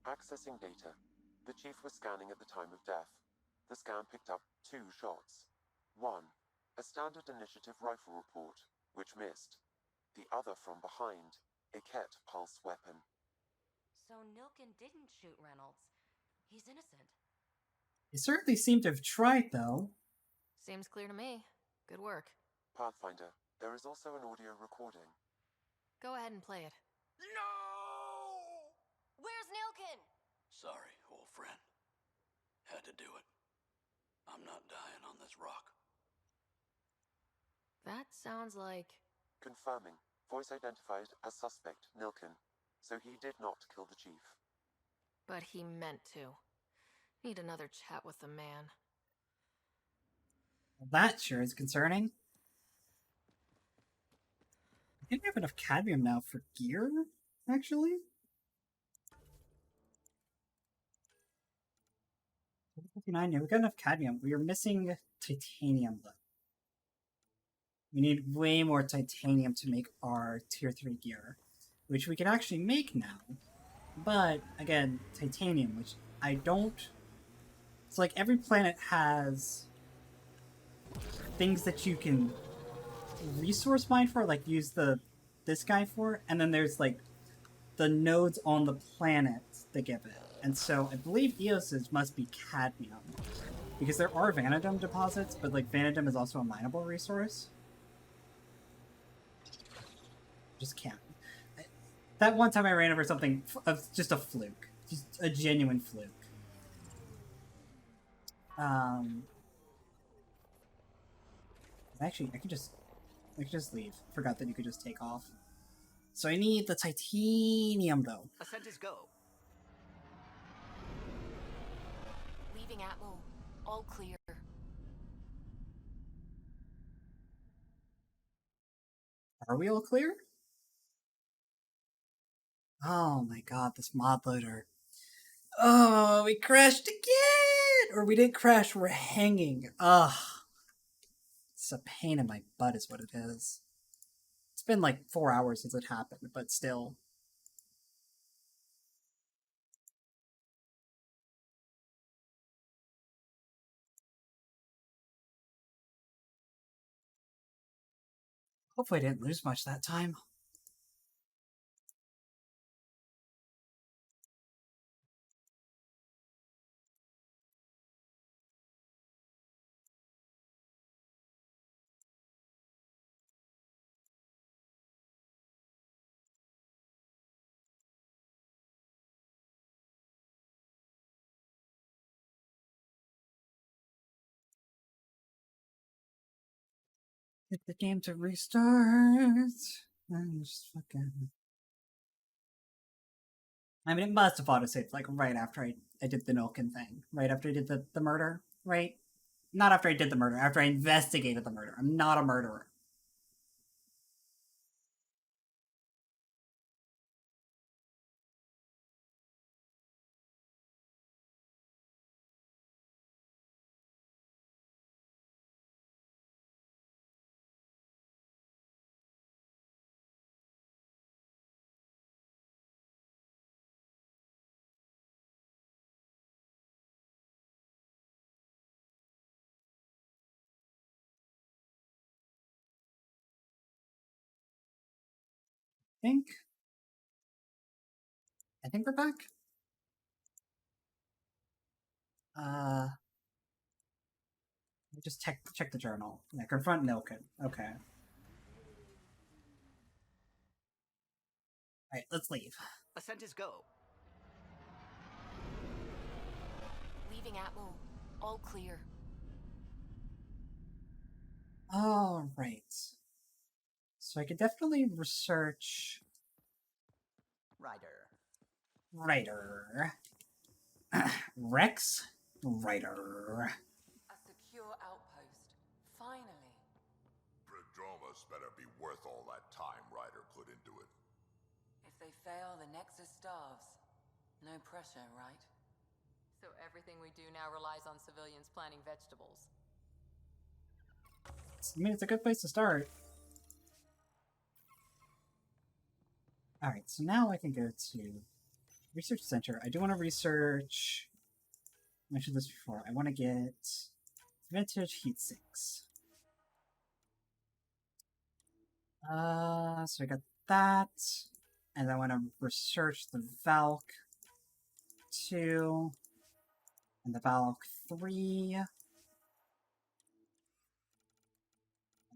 Accessing data. The Chief was scanning at the time of death. The scan picked up 2 shots. One, a standard initiative rifle report, which missed. The other from behind, a Ket pulse weapon. So Nilken didn't shoot Reynolds. He's innocent. He certainly seemed to have tried, though. Seems clear to me. Good work. Pathfinder, there is also an audio recording. Go ahead and play it. No! Where's Nilken? Sorry, old friend. Had to do it. I'm not dying on this rock. That sounds like... Confirming. Voice identified as suspect, Nilken. So he did not kill the Chief. But he meant to. Need another chat with the man. Well, that sure is concerning. I think we have enough cadmium now for gear, actually. Yeah, we got enough cadmium. We are missing titanium, though. We need way more titanium to make our tier 3 gear, which we can actually make now. But, again, titanium, which I don't... It's like every planet has things that you can resource mine for, like use this guy for, and then there's like the nodes on the planet that give it. And so I believe EOS's must be cadmium, because there are vanadium deposits, but like vanadium is also a mineable resource. Just can't. That one time I ran over something of just a fluke, just a genuine fluke. Actually, I could just leave. Forgot that you could just take off. So I need the titanium, though. Ascent is go. Leaving Atmo. All clear. Are we all clear? Oh my god, this mod loader. Oh, we crashed again! Or we didn't crash, we're hanging. Ugh. It's a pain in my butt is what it is. It's been like 4 hours since it happened, but still. Hopefully I didn't lose much that time. Get the game to restart. And just fucking... I mean, it must have autosaved, like, right after I did the Nilkin thing. Right after I did the murder, right? Not after I did the murder, after I investigated the murder. I'm not a murderer. I think we're back. Just check the journal. Yeah, confront Nilkin. Okay. Alright, let's leave. Ascent is go. Leaving Atmo. All clear. Alright. So I could definitely research... Ryder. Rex? Ryder. A secure outpost. Finally. Prodromus better be worth all that time Ryder put into it. If they fail, the Nexus starves. No pressure, right? So everything we do now relies on civilians planting vegetables. I mean, it's a good place to start. Alright, so now I can go to Research Center. I do want to research... I mentioned this before. I want to get vintage heat sinks. So I got that. And I want to research the Valk 2 and the Valk 3.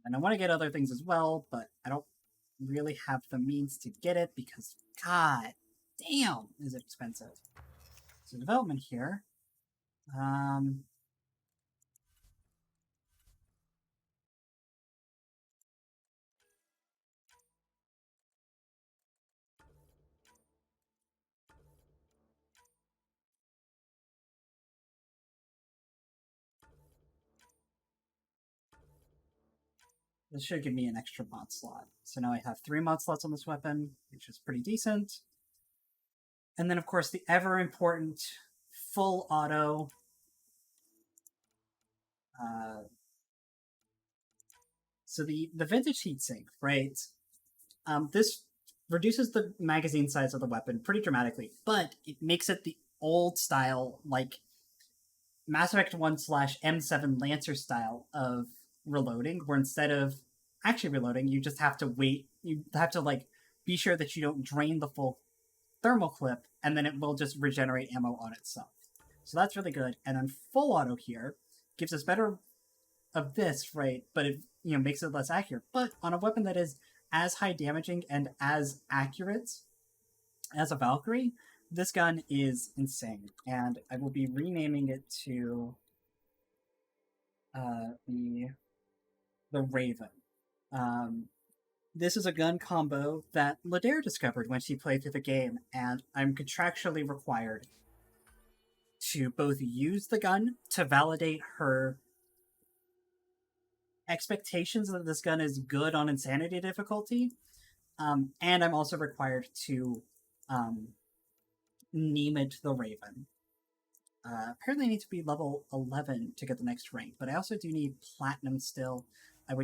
And I want to get other things as well, but I don't really have the means to get it because, god damn, is it expensive. So development here. This should give me an extra mod slot. So now I have 3 mod slots on this weapon, which is pretty decent. And then, of course, the ever-important full auto. So the vintage heatsink, right? This reduces the magazine size of the weapon pretty dramatically, but it makes it the old style, like Mass Effect 1/M7 Lancer style of reloading, where instead of actually reloading, you just have to wait. You have to, like, be sure that you don't drain the full thermal clip, and then it will just regenerate ammo on itself. So that's really good. And then full auto here gives us better of this, right? But it, makes it less accurate. But on a weapon that is as high damaging and as accurate as a Valkyrie, this gun is insane. And I will be renaming it to the Raven. This is a gun combo that Ladare discovered when she played through the game, and I'm contractually required to both use the gun to validate her expectations that this gun is good on Insanity difficulty, and I'm also required to name it the Raven. Apparently I need to be level 11 to get the next rank, but I also do need Platinum still. I've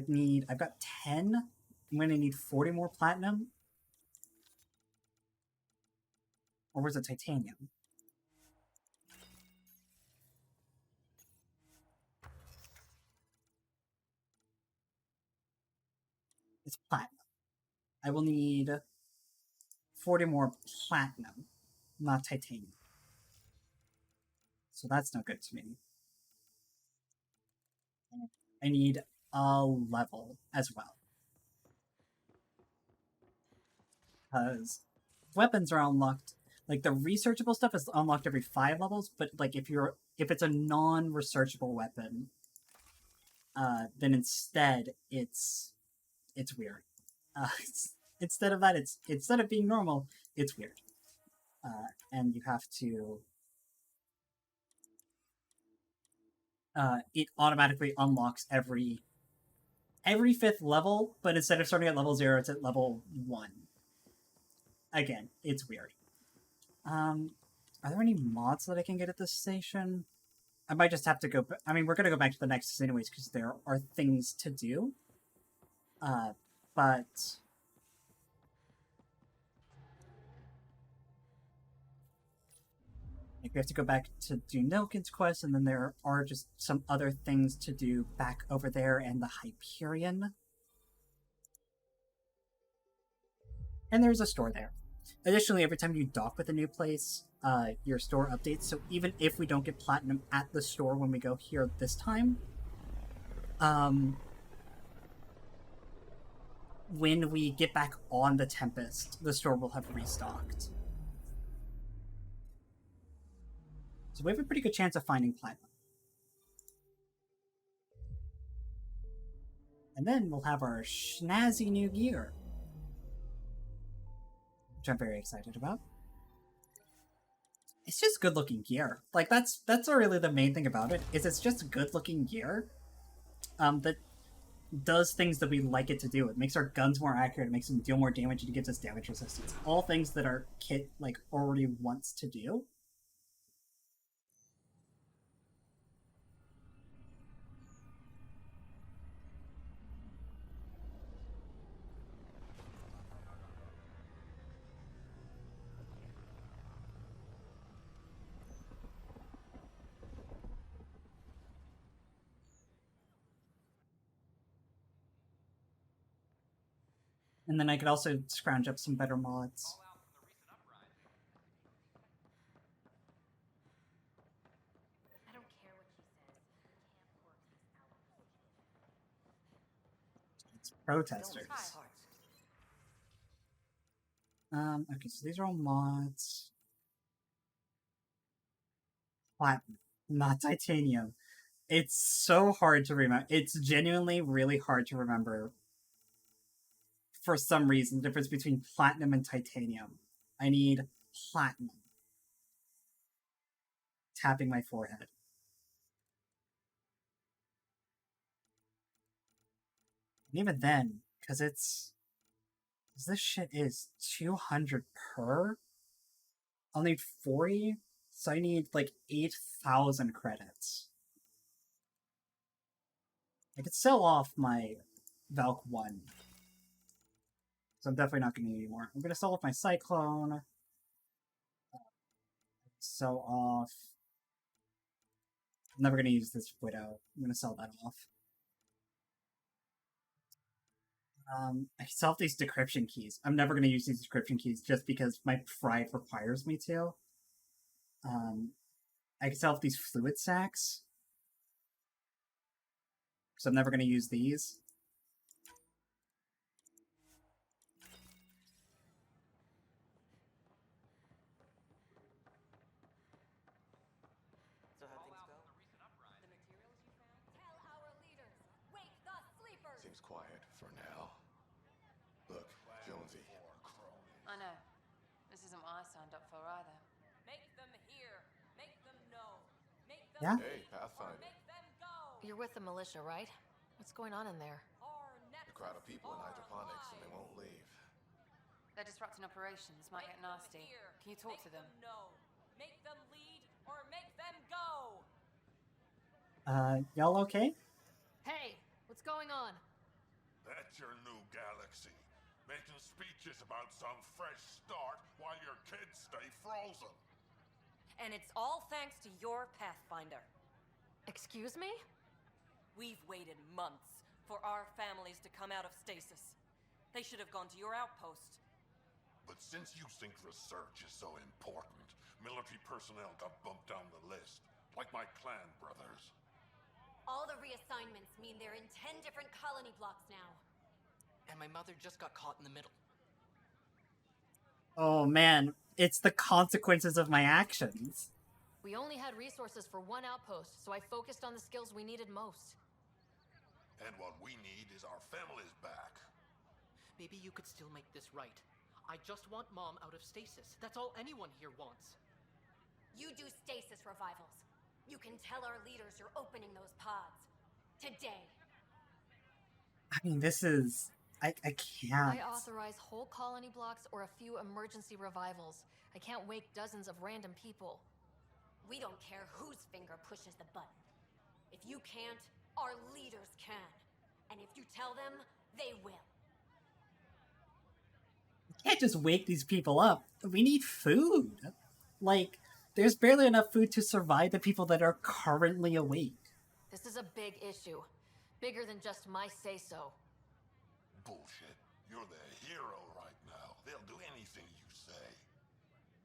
got 10. I'm going to need 40 more Platinum. Or was it Titanium? It's platinum. I will need 40 more platinum, not titanium. So that's no good to me. I need a level as well. Because weapons are unlocked. Like, the researchable stuff is unlocked every 5 levels, but like if it's a non-researchable weapon, then instead it's weird. Instead of that, instead of being normal, it's weird. And you have to it automatically unlocks every 5th level, but instead of starting at level 0, it's at level 1. Again, it's weird. Are there any mods that I can get at this station? I might just have to go... I mean, we're going to go back to the Nexus anyways, because there are things to do. But... like, we have to go back to do Nilkin's quest, and then there are just some other things to do back over there and the Hyperion. And there's a store there. Additionally, every time you dock with a new place, your store updates, so even if we don't get platinum at the store when we go here this time, when we get back on the Tempest, the store will have restocked. So we have a pretty good chance of finding platinum. And then we'll have our snazzy new gear, which I'm very excited about. It's just good-looking gear. Like, that's really the main thing about it, is it's just good-looking gear that does things that we like it to do. It makes our guns more accurate, it makes them deal more damage, and it gives us damage resistance. All things that our kit, like, already wants to do. And then I could also scrounge up some better mods. I don't care what she says. It's protesters. Okay, so these are all mods. Platinum, not titanium. It's so hard to remember. It's genuinely really hard to remember. For some reason, the difference between platinum and titanium. I need platinum. Tapping my forehead. And even then, because this shit is 200 per? I'll need 40, so I need like 8,000 credits. I could sell off my Valk 1. So I'm definitely not going to need any more. I'm going to sell off my Cyclone. Sell off... I'm never going to use this Widow. I'm going to sell that off. I sell off these decryption keys. I'm never going to use these decryption keys just because my pride requires me to. I can sell off these fluid sacks. So I'm never going to use these. So how things go? The materials you found? Tell our leaders! Wake the sleepers! Seems quiet for now. Look, Jonesy. I know. This isn't what I signed up for either. Make them hear! Make them know! Make them Yeah? Hey, Pathfinder. Make them go! You're with the militia, right? What's going on in there? A crowd of people in hydroponics and they won't leave. They're disrupting operations. Might get nasty. Can you talk to them? No. Make them lead or make them go! Y'all okay? Hey, what's going on? That's your new galaxy. Making speeches about some fresh start while your kids stay frozen. And it's all thanks to your Pathfinder. Excuse me? We've waited months for our families to come out of stasis. They should have gone to your outpost. But since you think research is so important, military personnel got bumped down the list. Like my clan brothers. All the reassignments mean they're in 10 different colony blocks now. And my mother just got caught in the middle. Oh man, it's the consequences of my actions. We only had resources for one outpost, so I focused on the skills we needed most. And what we need is our families back. Maybe you could still make this right. I just want Mom out of stasis. That's all anyone here wants. You do stasis revivals. You can tell our leaders you're opening those pods. Today. I mean, this is... I can't. I authorize whole colony blocks or a few emergency revivals. I can't wake dozens of random people. We don't care whose finger pushes the button. If you can't, our leaders can. And if you tell them, they will. We can't just wake these people up. We need food. Like, there's barely enough food to survive the people that are currently awake. This is a big issue. Bigger than just my say-so. Bullshit. You're the hero right now. They'll do anything you say.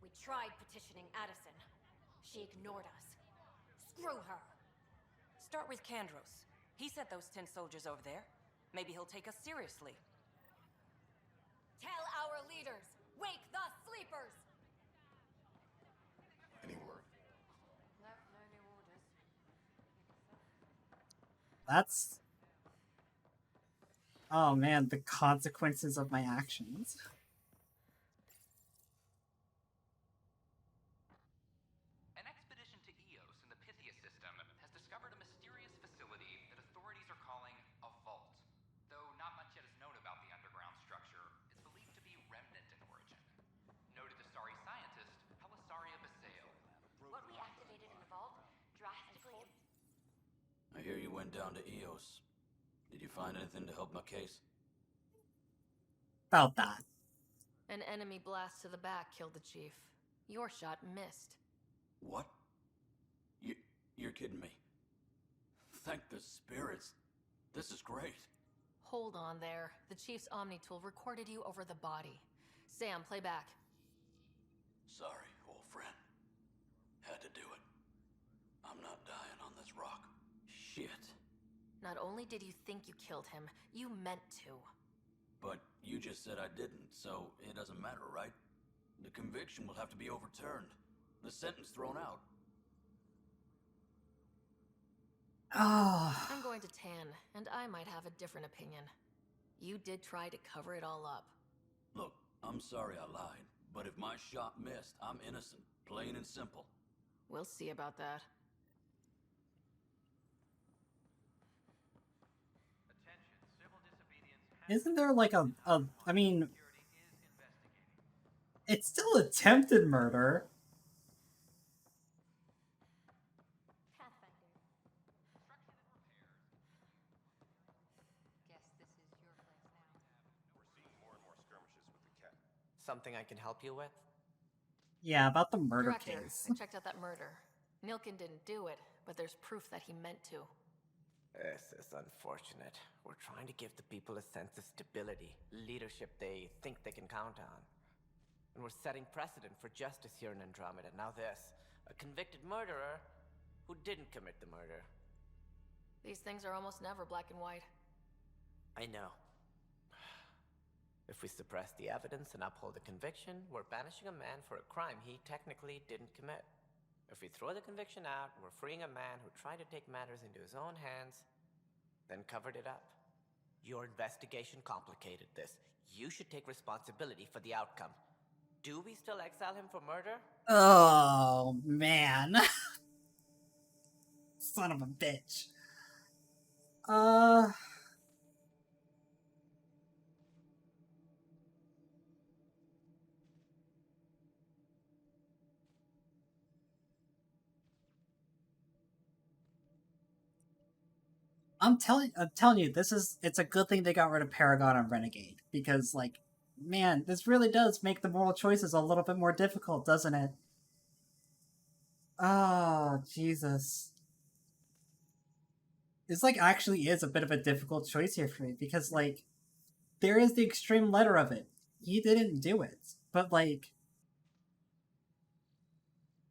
We tried petitioning Addison. She ignored us. Screw her. Start with Kandros. He sent those 10 soldiers over there. Maybe he'll take us seriously. Tell our leaders, wake the sleepers! Any word? No new orders. That's... Oh man, the consequences of my actions. An expedition to Eos in the Pythia system has discovered a mysterious facility that authorities are calling a vault. Though not much yet is known about the underground structure, it's believed to be remnant in origin. Noted Asari scientist Pelisaria Basale. What we activated in the vault drastically... I hear you went down to Eos. Did you find anything to help my case? About that. An enemy blast to the back killed the chief. Your shot missed. What? You're kidding me. Thank the spirits. This is great. Hold on there. The chief's Omni tool recorded you over the body. Sam, play back. Sorry, old friend. Had to do it. I'm not dying on this rock. Shit. Not only did you think you killed him, you meant to. But you just said I didn't, so it doesn't matter, right? The conviction will have to be overturned. The sentence thrown out. Oh. I'm going to Tan, and I might have a different opinion. You did try to cover it all up. Look, I'm sorry I lied, but if my shot missed, I'm innocent. Plain and simple. We'll see about that. Isn't there like I mean, it's still attempted murder. Something I can help you with? Yeah, about the murder Director, case. I checked out that murder. Nilkin didn't do it, but there's proof that he meant to. This is unfortunate. We're trying to give the people a sense of stability, leadership they think they can count on. And we're setting precedent for justice here in Andromeda. Now this, a convicted murderer who didn't commit the murder. These things are almost never black and white. I know. If we suppress the evidence and uphold the conviction, we're banishing a man for a crime he technically didn't commit. If we throw the conviction out, we're freeing a man who tried to take matters into his own hands, then covered it up. Your investigation complicated this. You should take responsibility for the outcome. Do we still exile him for murder? Oh, man. Son of a bitch. I'm telling you, it's a good thing they got rid of Paragon and Renegade, because, like, man, this really does make the moral choices a little bit more difficult, doesn't it? Oh, Jesus. This, like, actually is a bit of a difficult choice here for me, because, like, there is the extreme letter of it. He didn't do it. But, like,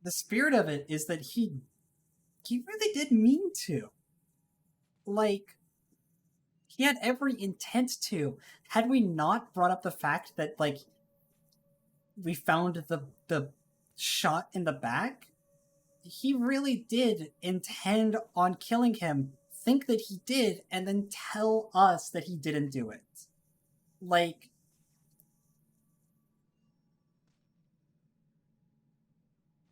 the spirit of it is that he really did mean to. Like, he had every intent to. Had we not brought up the fact that, like, we found the shot in the back, he really did intend on killing him, think that he did, and then tell us that he didn't do it. Like,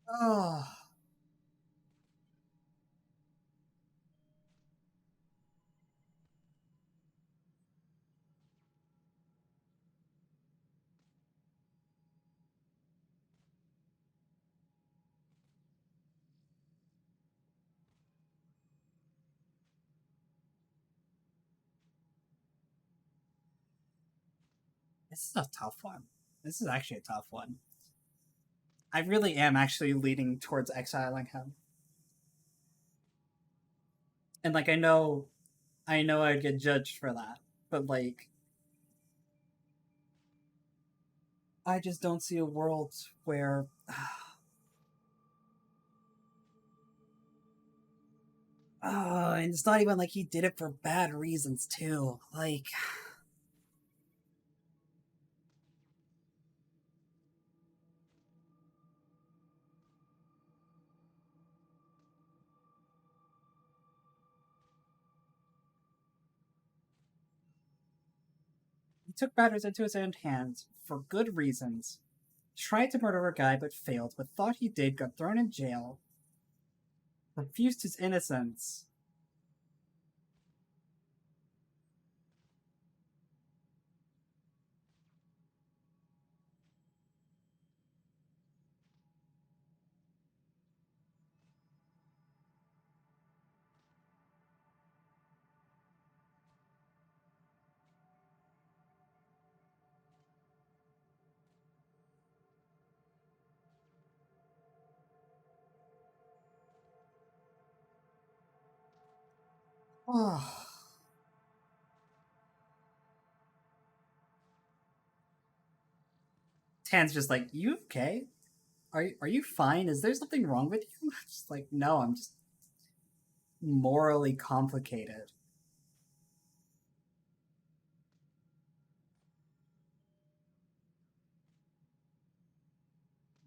oh. This is a tough one. This is actually a tough one. I really am actually leaning towards exiling him. And, like, I know I'd get judged for that, but, like, I just don't see a world where and it's not even like he did it for bad reasons too. Like, he took matters into his own hands for good reasons. Tried to murder a guy but failed, but thought he did, got thrown in jail. Refused his innocence. Oh. Tan's just like, you okay? Are you fine? Is there something wrong with you? Just like, no, I'm just morally complicated.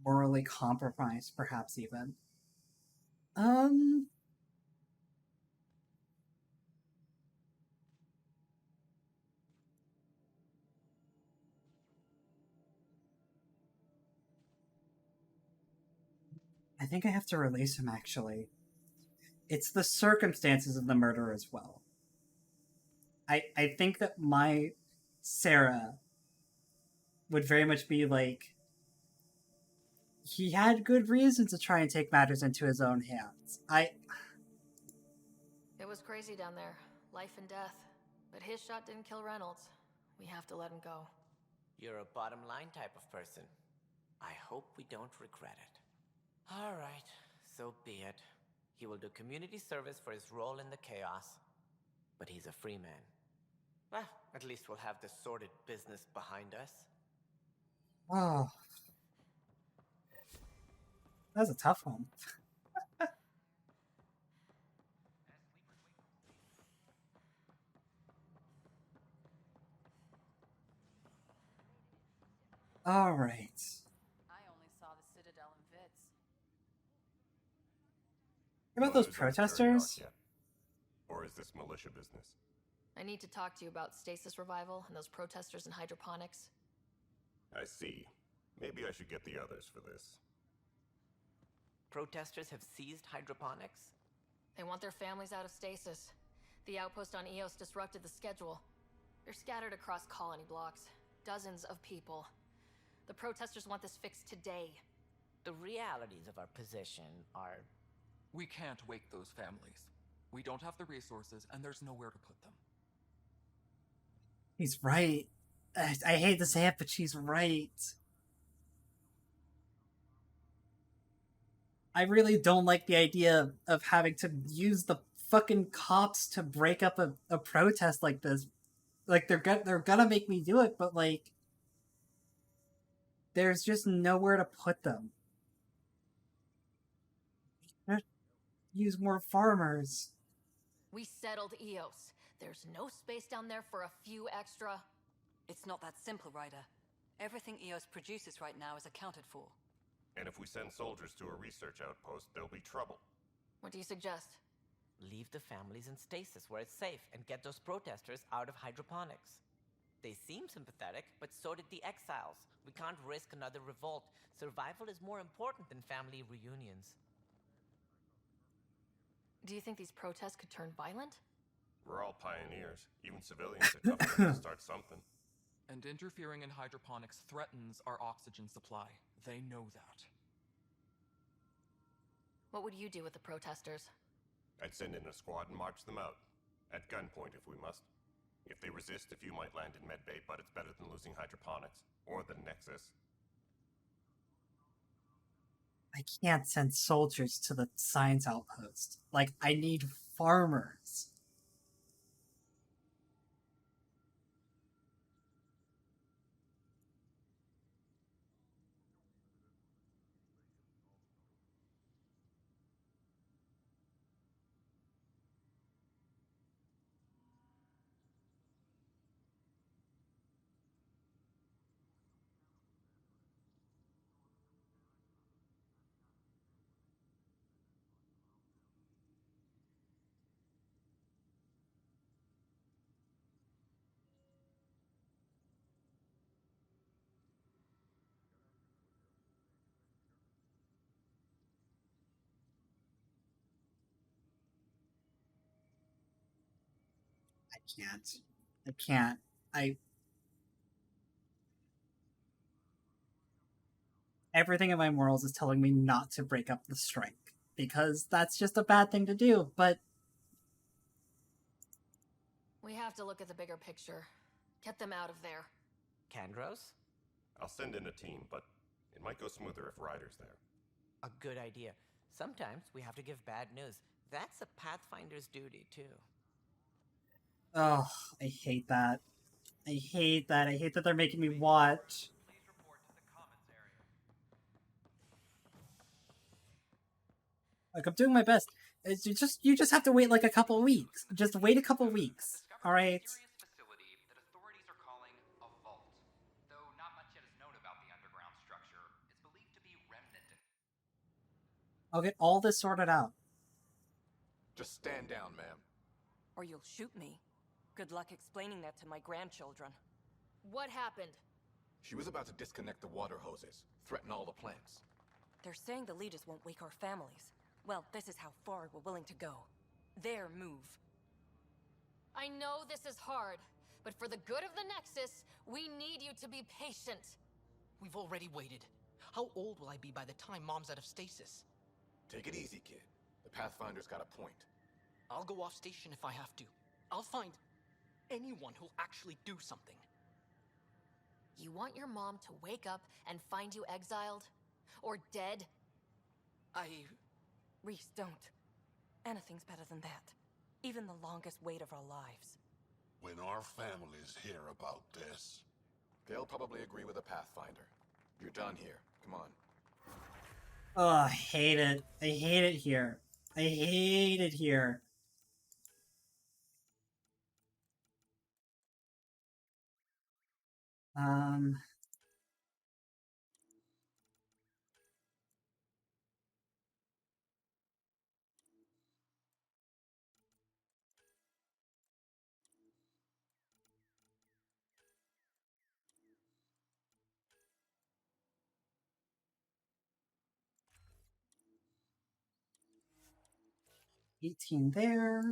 Morally compromised, perhaps even. I think I have to release him, actually. It's the circumstances of the murder as well. I think that my Sarah would very much be like, he had good reason to try and take matters into his own hands. It was crazy down there. Life and death. But his shot didn't kill Reynolds. We have to let him go. You're a bottom line type of person. I hope we don't regret it. All right, so be it. He will do community service for his role in the chaos. But he's a free man. Well, at least we'll have the sordid business behind us. Oh. That's a tough one. All right. I only saw the Citadel and Vitz. What about those protesters? Or is this militia business? I need to talk to you about stasis revival and those protesters and hydroponics. I see. Maybe I should get the others for this. Protesters have seized hydroponics? They want their families out of stasis. The outpost on Eos disrupted the schedule. They're scattered across colony blocks. Dozens of people. The protesters want this fixed today. The realities of our position are... We can't wake those families. We don't have the resources, and there's nowhere to put them. He's right. I hate to say it, but she's right. I really don't like the idea of having to use the fucking cops to break up a protest like this. Like, they're gonna make me do it, but, like, there's just nowhere to put them. Use more farmers. We settled Eos. There's no space down there for a few extra... It's not that simple, Ryder. Everything Eos produces right now is accounted for. And if we send soldiers to a research outpost, there'll be trouble. What do you suggest? Leave the families in stasis where it's safe and get those protesters out of hydroponics. They seem sympathetic, but so did the exiles. We can't risk another revolt. Survival is more important than family reunions. Do you think these protests could turn violent? We're all pioneers. Even civilians are tough enough to start something. And interfering in hydroponics threatens our oxygen supply. They know that. What would you do with the protesters? I'd send in a squad and march them out. At gunpoint if we must. If they resist, a few might land in medbay, but it's better than losing hydroponics. Or the Nexus. I can't send soldiers to the science outpost. Like, I need farmers. I can't. Everything in my morals is telling me not to break up the strike. Because that's just a bad thing to do, but... We have to look at the bigger picture. Get them out of there. Kandros? I'll send in a team, but it might go smoother if Ryder's there. A good idea. Sometimes we have to give bad news. That's a Pathfinder's duty, too. Oh, I hate that. I hate that. I hate that they're making me watch. Like, I'm doing my best. You just have to wait like a couple weeks. Just wait a couple weeks. Alright? Facility that authorities are calling a vault. Though not much yet is known about the underground structure, it's believed to be remnant. I'll get all this sorted out. Just stand down, ma'am. Or you'll shoot me. Good luck explaining that to my grandchildren. What happened? She was about to disconnect the water hoses, threaten all the plants. They're saying the leaders won't wake our families. Well, this is how far we're willing to go. Their move. I know this is hard, but for the good of the Nexus, we need you to be patient. We've already waited. How old will I be by the time Mom's out of stasis? Take it easy, kid. The Pathfinder's got a point. I'll go off station if I have to. I'll find anyone who'll actually do something. You want your mom to wake up and find you exiled? Or dead? Reese, don't. Anything's better than that. Even the longest wait of our lives. When our families hear about this... They'll probably agree with the Pathfinder. You're done here. Come on. Oh, I hate it. I hate it here. I hate it here. $18 there.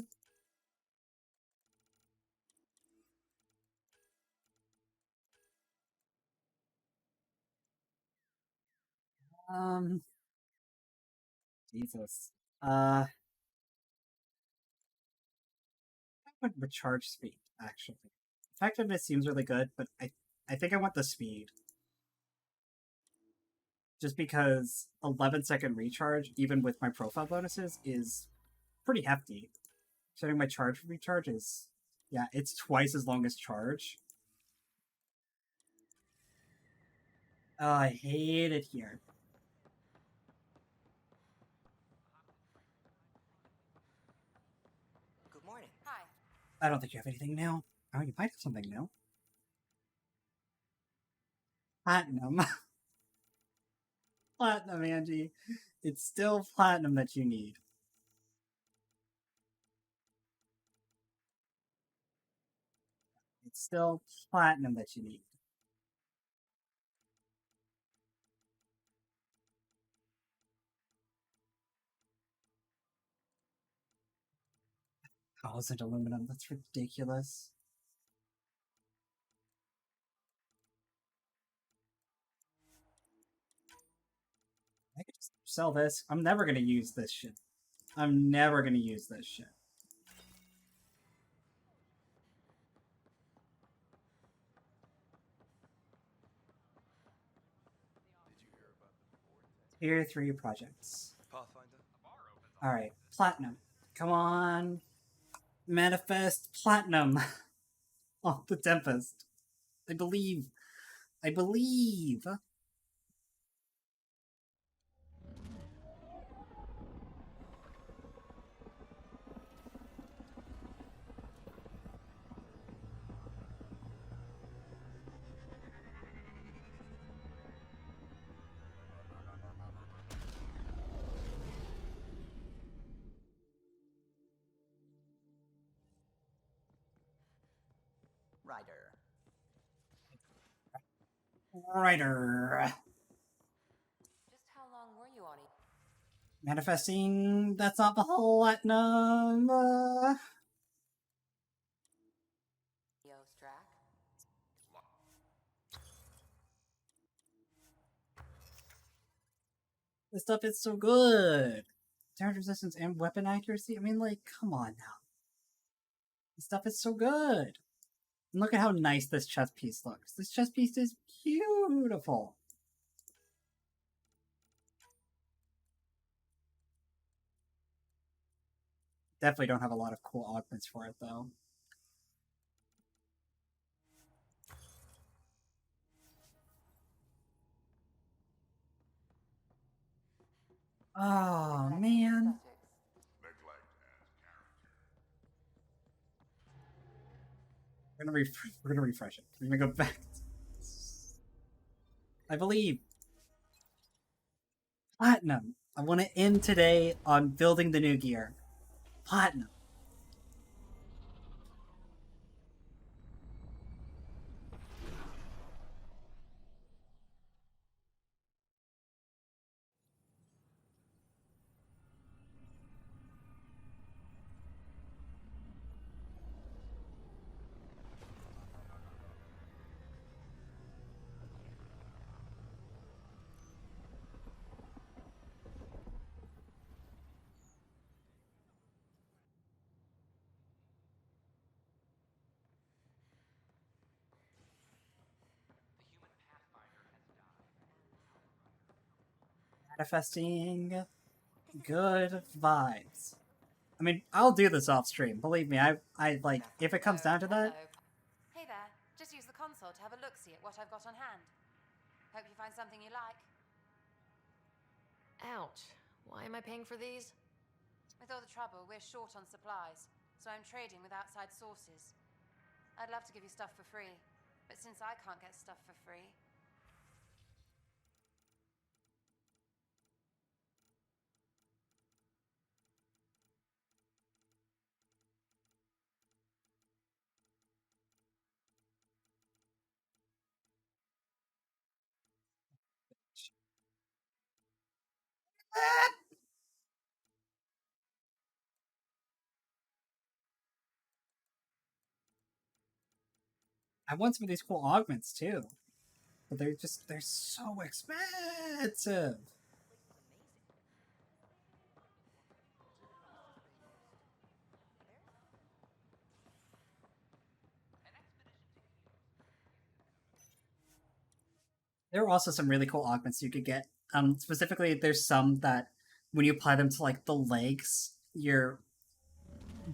Jesus. I want recharge speed, actually. Effectiveness seems really good, but I think I want the speed. Just because 11-second recharge, even with my profile bonuses, is pretty hefty. Setting my charge recharge is Yeah, it's twice as long as charge. Oh, I hate it here. Good morning. Hi. I don't think you have anything new. Oh, you might have something new. Platinum. Platinum, Angie. It's still platinum that you need. It's still platinum that you need. How is it aluminum? That's ridiculous. I could just sell this. I'm never gonna use this shit. I'm never gonna use this shit. Tier 3 projects. Alright, platinum. Come on. Manifest platinum. Oh, the Tempest. I believe. I believe. Writer. Just how long were you on it? Manifesting. That's not platinum. EOS track? This stuff is so good. Damage resistance and weapon accuracy. I mean, like, come on now. This stuff is so good. And look at how nice this chest piece looks. This chest piece is beautiful. Definitely don't have a lot of cool augments for it, though. Oh, man. We're gonna refresh it. We're gonna go back. I believe. Platinum. I want to end today on building the new gear. Platinum. Manifesting good vibes. I mean, I'll do this off stream. Believe me, I like, if it comes down to that. Hey there. Just use the console to have a look-see at what I've got on hand. Hope you find something you like. Ouch. Why am I paying for these? With all the trouble, we're short on supplies, so I'm trading with outside sources. I'd love to give you stuff for free, but since I can't get stuff for free... I want some of these cool augments too. But they're so expensive. There are also some really cool augments you could get. Specifically, there's some that when you apply them to like the legs, you're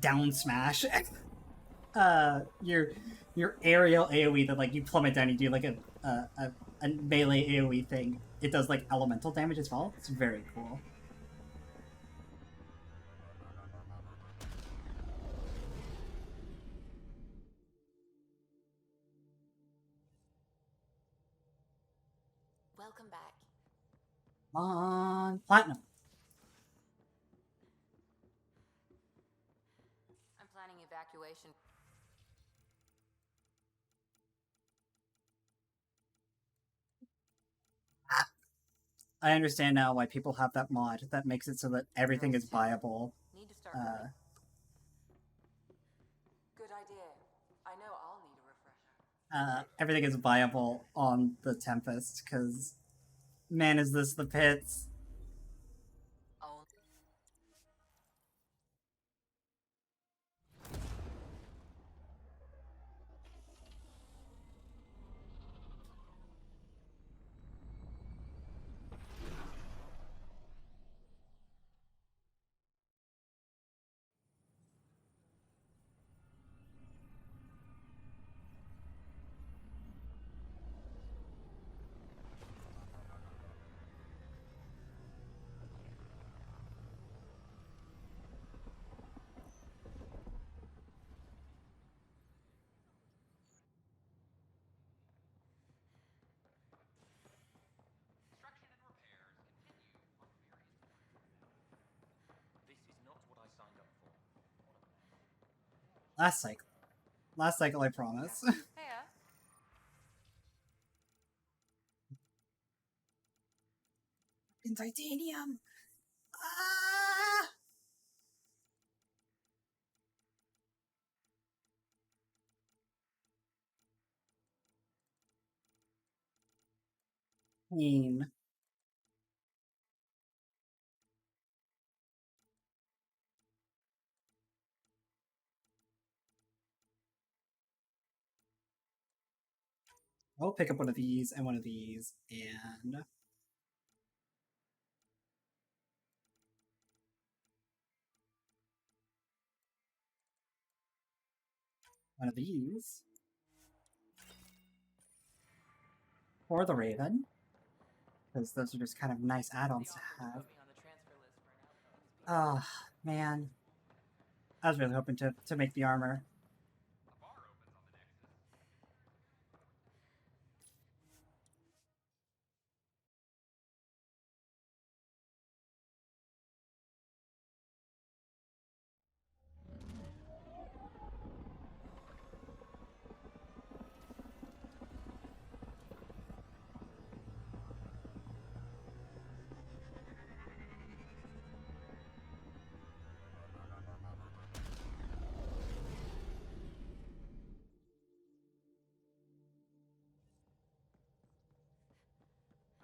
down smash. your aerial AoE that like you plummet down, you do like a melee AoE thing. It does like elemental damage as well. It's very cool. Welcome back. On platinum. I'm planning evacuation. I understand now why people have that mod that makes it so that everything is viable. Need to start cooking. Good idea. I know I'll need a refresher. Everything is viable on the Tempest, because man, is this the pits. Last cycle, I promise. Hey, In titanium. Ah! Pain. I'll pick up one of these and one of these, and one of these for the Raven, because those are just kind of nice add-ons to have. Oh, man. I was really hoping to make the armor.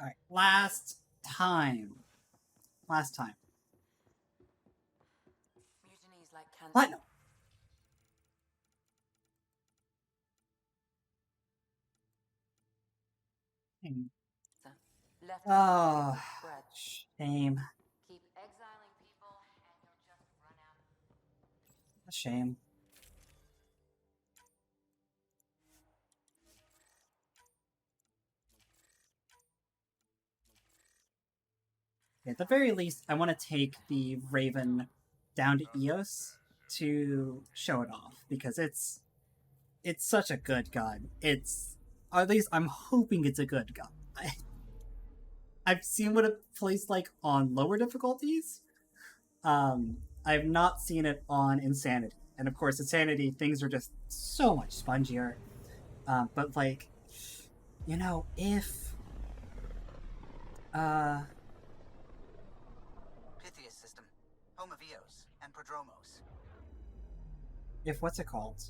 Alright, last time. Mutinies like cancer. Platinum! Oh, shame. Keep exiling people and you'll just run out. A shame. At the very least, I want to take the Raven down to Eos to show it off, because it's such a good gun. Or at least I'm hoping it's a good gun. I've seen what it plays like on lower difficulties. I've not seen it on Insanity. And of course, Insanity, things are just so much spongier. But like, you know, if Pythias system, home of Eos and Prodromos. if what's it called?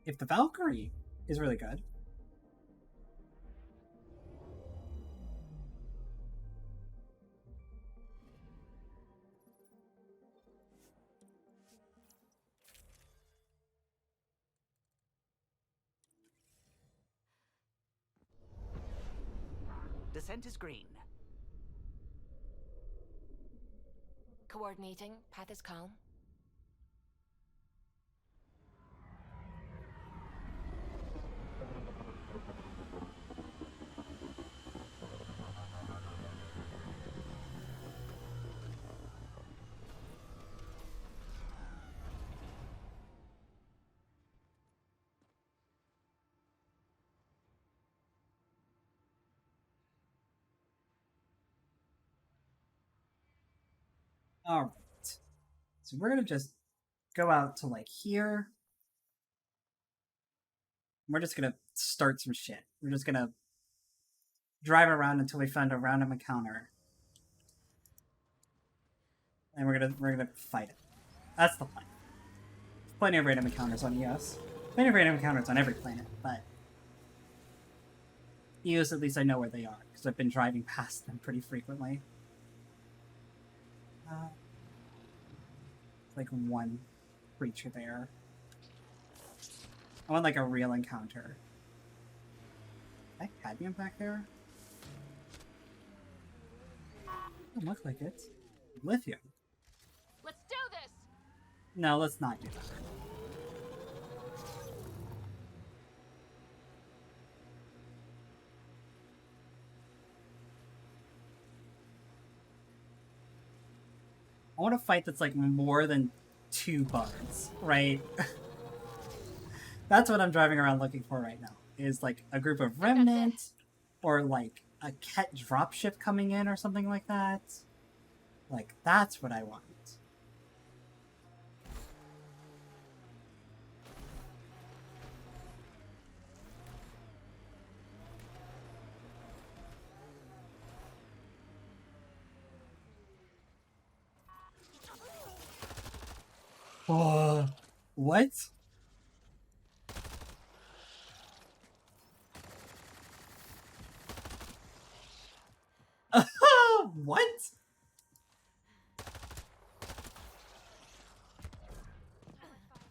If the Valkyrie is really good. Descent is green. Coordinating. Path is calm. Alright. So we're gonna just go out to like here. We're just gonna start some shit. We're just gonna drive around until we find a random encounter. And we're gonna fight it. That's the plan. There's plenty of random encounters on EOS. Plenty of random encounters on every planet, but EOS, at least I know where they are, because I've been driving past them pretty frequently. Like one creature there. I want like a real encounter. Is that cadmium back there? Doesn't look like it. Lithium. Let's do this! No, let's not do that. I want a fight that's like more than 2 bugs, right? That's what I'm driving around looking for right now. Is like a group of remnants, or like a Ket dropship coming in or something like that. Like, that's what I want. What? What?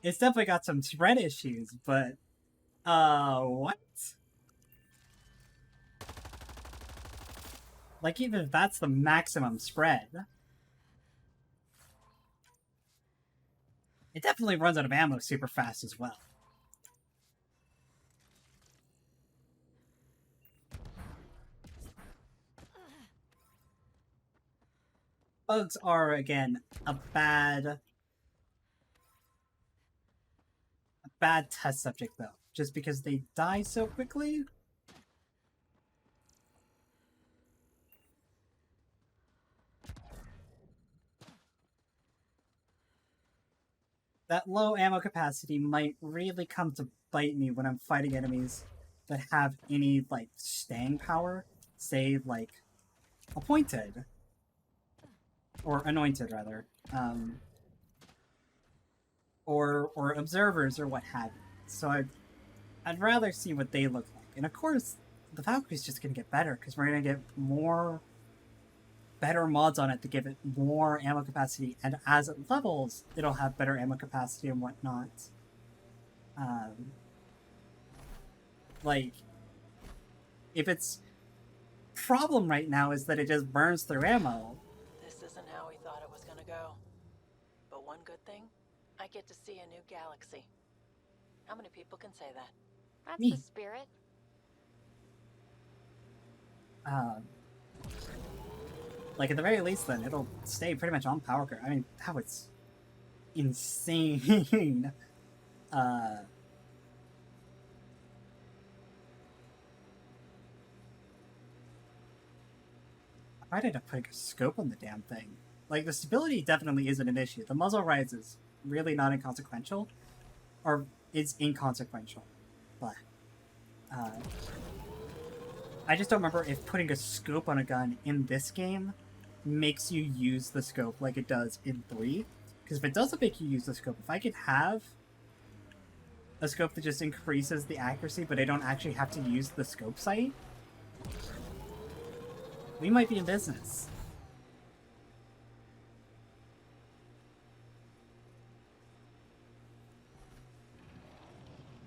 It's definitely got some thread issues, but what? Like, even if that's the maximum spread, it definitely runs out of ammo super fast as well. Bugs are, again, a bad test subject, though. Just because they die so quickly. That low ammo capacity might really come to bite me when I'm fighting enemies that have any, like, staying power. Say, like, Appointed. Or Anointed, rather. Or Observers, or what have you. So I'd rather see what they look like. And of course, the Valkyrie's just gonna get better, because we're gonna get better mods on it to give it more ammo capacity, and as it levels, it'll have better ammo capacity and whatnot. Like, if its problem right now is that it just burns through ammo. This isn't how we thought it was gonna go. But one good thing, I get to see a new galaxy. How many people can say that? That's Me. the spirit. Like, at the very least, then, it'll stay pretty much on power curve. I mean, that was insane. I might end up putting a scope on the damn thing. Like, the stability definitely isn't an issue. The muzzle rise is really not inconsequential. Or, it's inconsequential. But, I just don't remember if putting a scope on a gun in this game makes you use the scope like it does in 3. Because if it doesn't make you use the scope, if I could have a scope that just increases the accuracy, but I don't actually have to use the scope sight, we might be in business.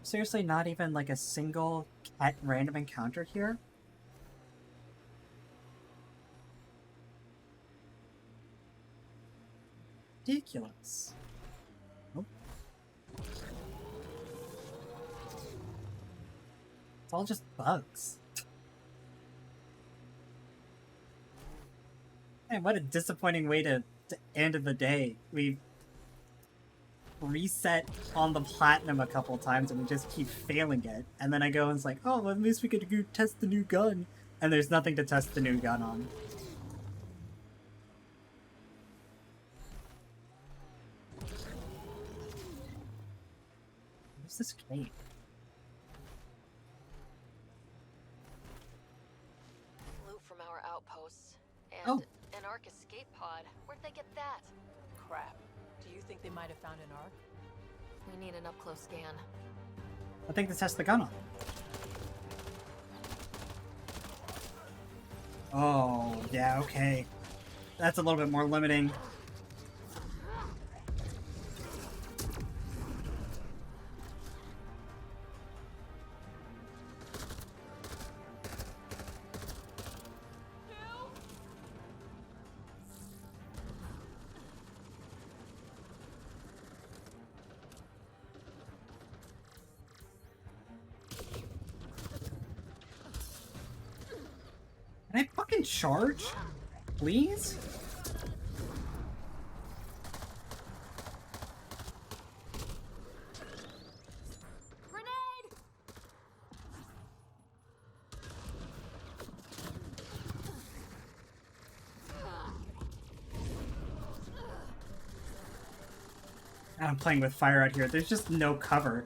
Seriously, not even like a single Ket random encounter here? Ridiculous. Nope. It's all just bugs. Man, what a disappointing way to end the day. We reset on the platinum a couple times and we just keep failing it. And then I go and it's like, oh, well, at least we could go test the new gun. And there's nothing to test the new gun on. What's this cave? Loot from our outposts. And Oh. an Ark escape pod. Where'd they get that? Crap. Do you think they might have found an Ark? We need an up-close scan. I think this has the gun on. Oh, yeah, okay. That's a little bit more limiting. Can I fucking charge? Please? Grenade! I'm playing with fire out here. There's just no cover.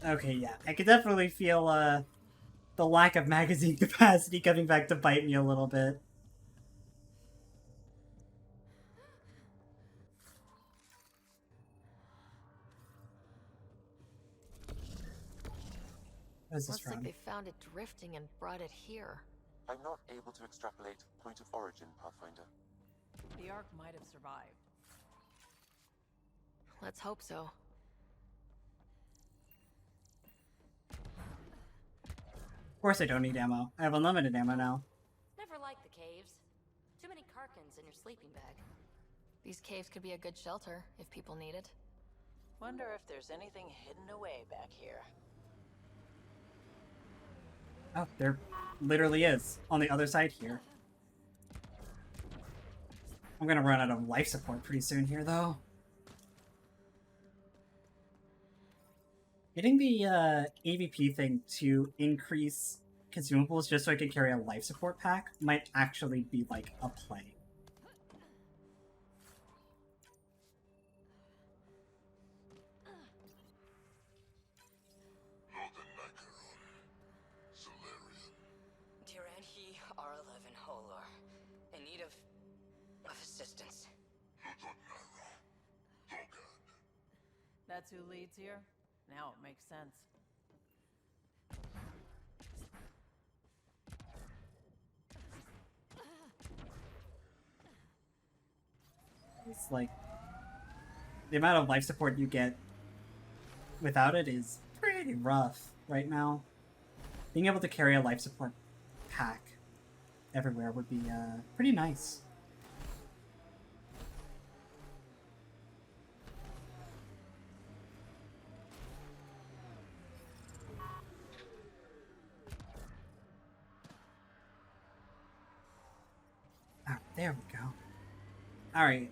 Okay, yeah. I could definitely feel the lack of magazine capacity coming back to bite me a little bit. What is this Looks like from? they found it drifting and brought it here. I'm not able to extrapolate point of origin, Pathfinder. The Ark might have survived. Let's hope so. Of course I don't need ammo. I have unlimited ammo now. Never liked the caves. Too many Karkans in your sleeping bag. These caves could be a good shelter if people need it. Wonder if there's anything hidden away back here. Oh, there literally is. On the other side here. I'm gonna run out of life support pretty soon here, though. Getting the AVP thing to increase consumables just so I can carry a life support pack might actually be, like, a play. Tyran he R11 Holor. In need of assistance. That's who leads here? Now it makes sense. It's like the amount of life support you get without it is pretty rough right now. Being able to carry a life support pack everywhere would be pretty nice. Ah, there we go. Alright.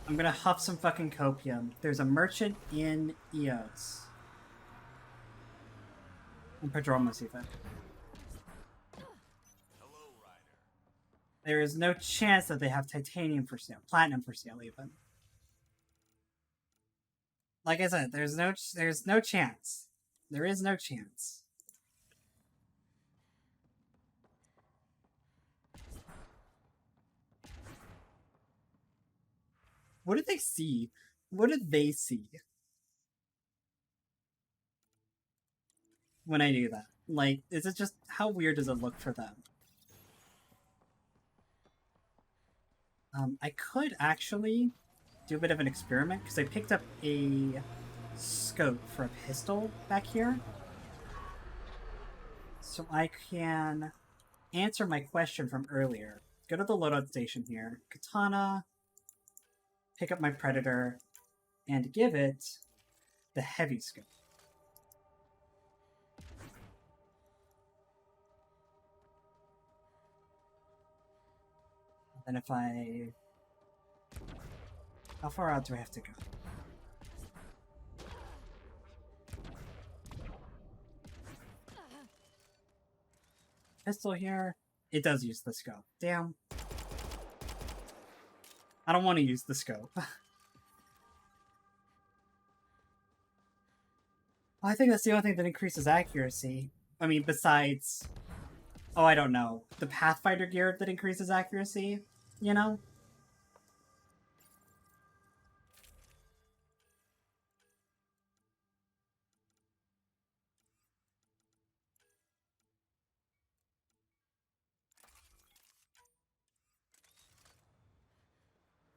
I'm gonna huff some fucking copium. There's a merchant in Eos. In Prodromos, even. There is no chance that they have titanium for sale. Platinum for sale, even. Like I said, there's no chance. There is no chance. What did they see? What did they see? When I do that? Like, is it just, how weird does it look for them? I could actually do a bit of an experiment, because I picked up a scope for a pistol back here. So I can answer my question from earlier. Go to the loadout station here. Katana, pick up my Predator, and give it the heavy scope. And if I... How far out do I have to go? Pistol here. It does use the scope. Damn. I don't want to use the scope. I think that's the only thing that increases accuracy. I mean, besides... Oh, I don't know. The Pathfinder gear that increases accuracy, you know?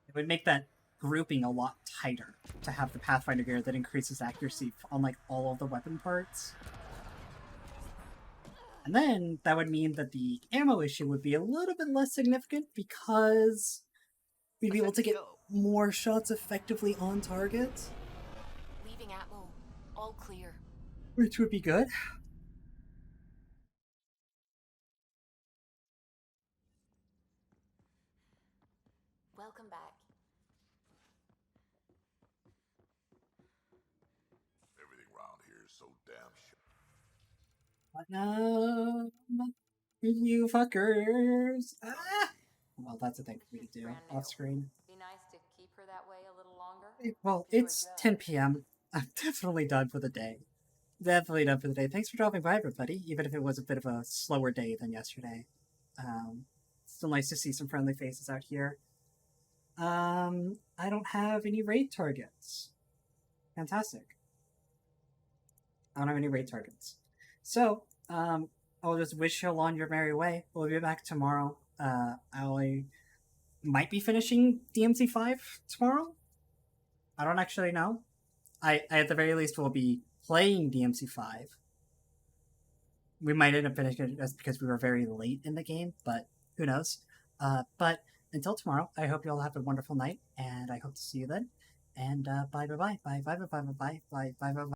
It would make that grouping a lot tighter to have the Pathfinder gear that increases accuracy on, like, all of the weapon parts. And then that would mean that the ammo issue would be a little bit less significant because we'd be able to get more shots effectively on target. Leaving Atmo. All clear. Which would be good. Welcome back. Everything around here is so damn shit. You fuckers! Ah! Well, that's a thing for me to do off screen. Be nice to keep her that way a little longer. Well, it's 10 p.m. I'm definitely done for the day. Definitely done for the day. Thanks for dropping by, everybody, even if it was a bit of a slower day than yesterday. Still nice to see some friendly faces out here. I don't have any raid targets. Fantastic. I don't have any raid targets. So, I'll just wish you all on your merry way. We'll be back tomorrow. I might be finishing DMC5 tomorrow. I don't actually know. I at the very least will be playing DMC5. We might end up finishing it just because we were very late in the game, but who knows. But until tomorrow, I hope you all have a wonderful night, and I hope to see you then. And bye bye bye bye bye bye bye bye bye bye bye bye.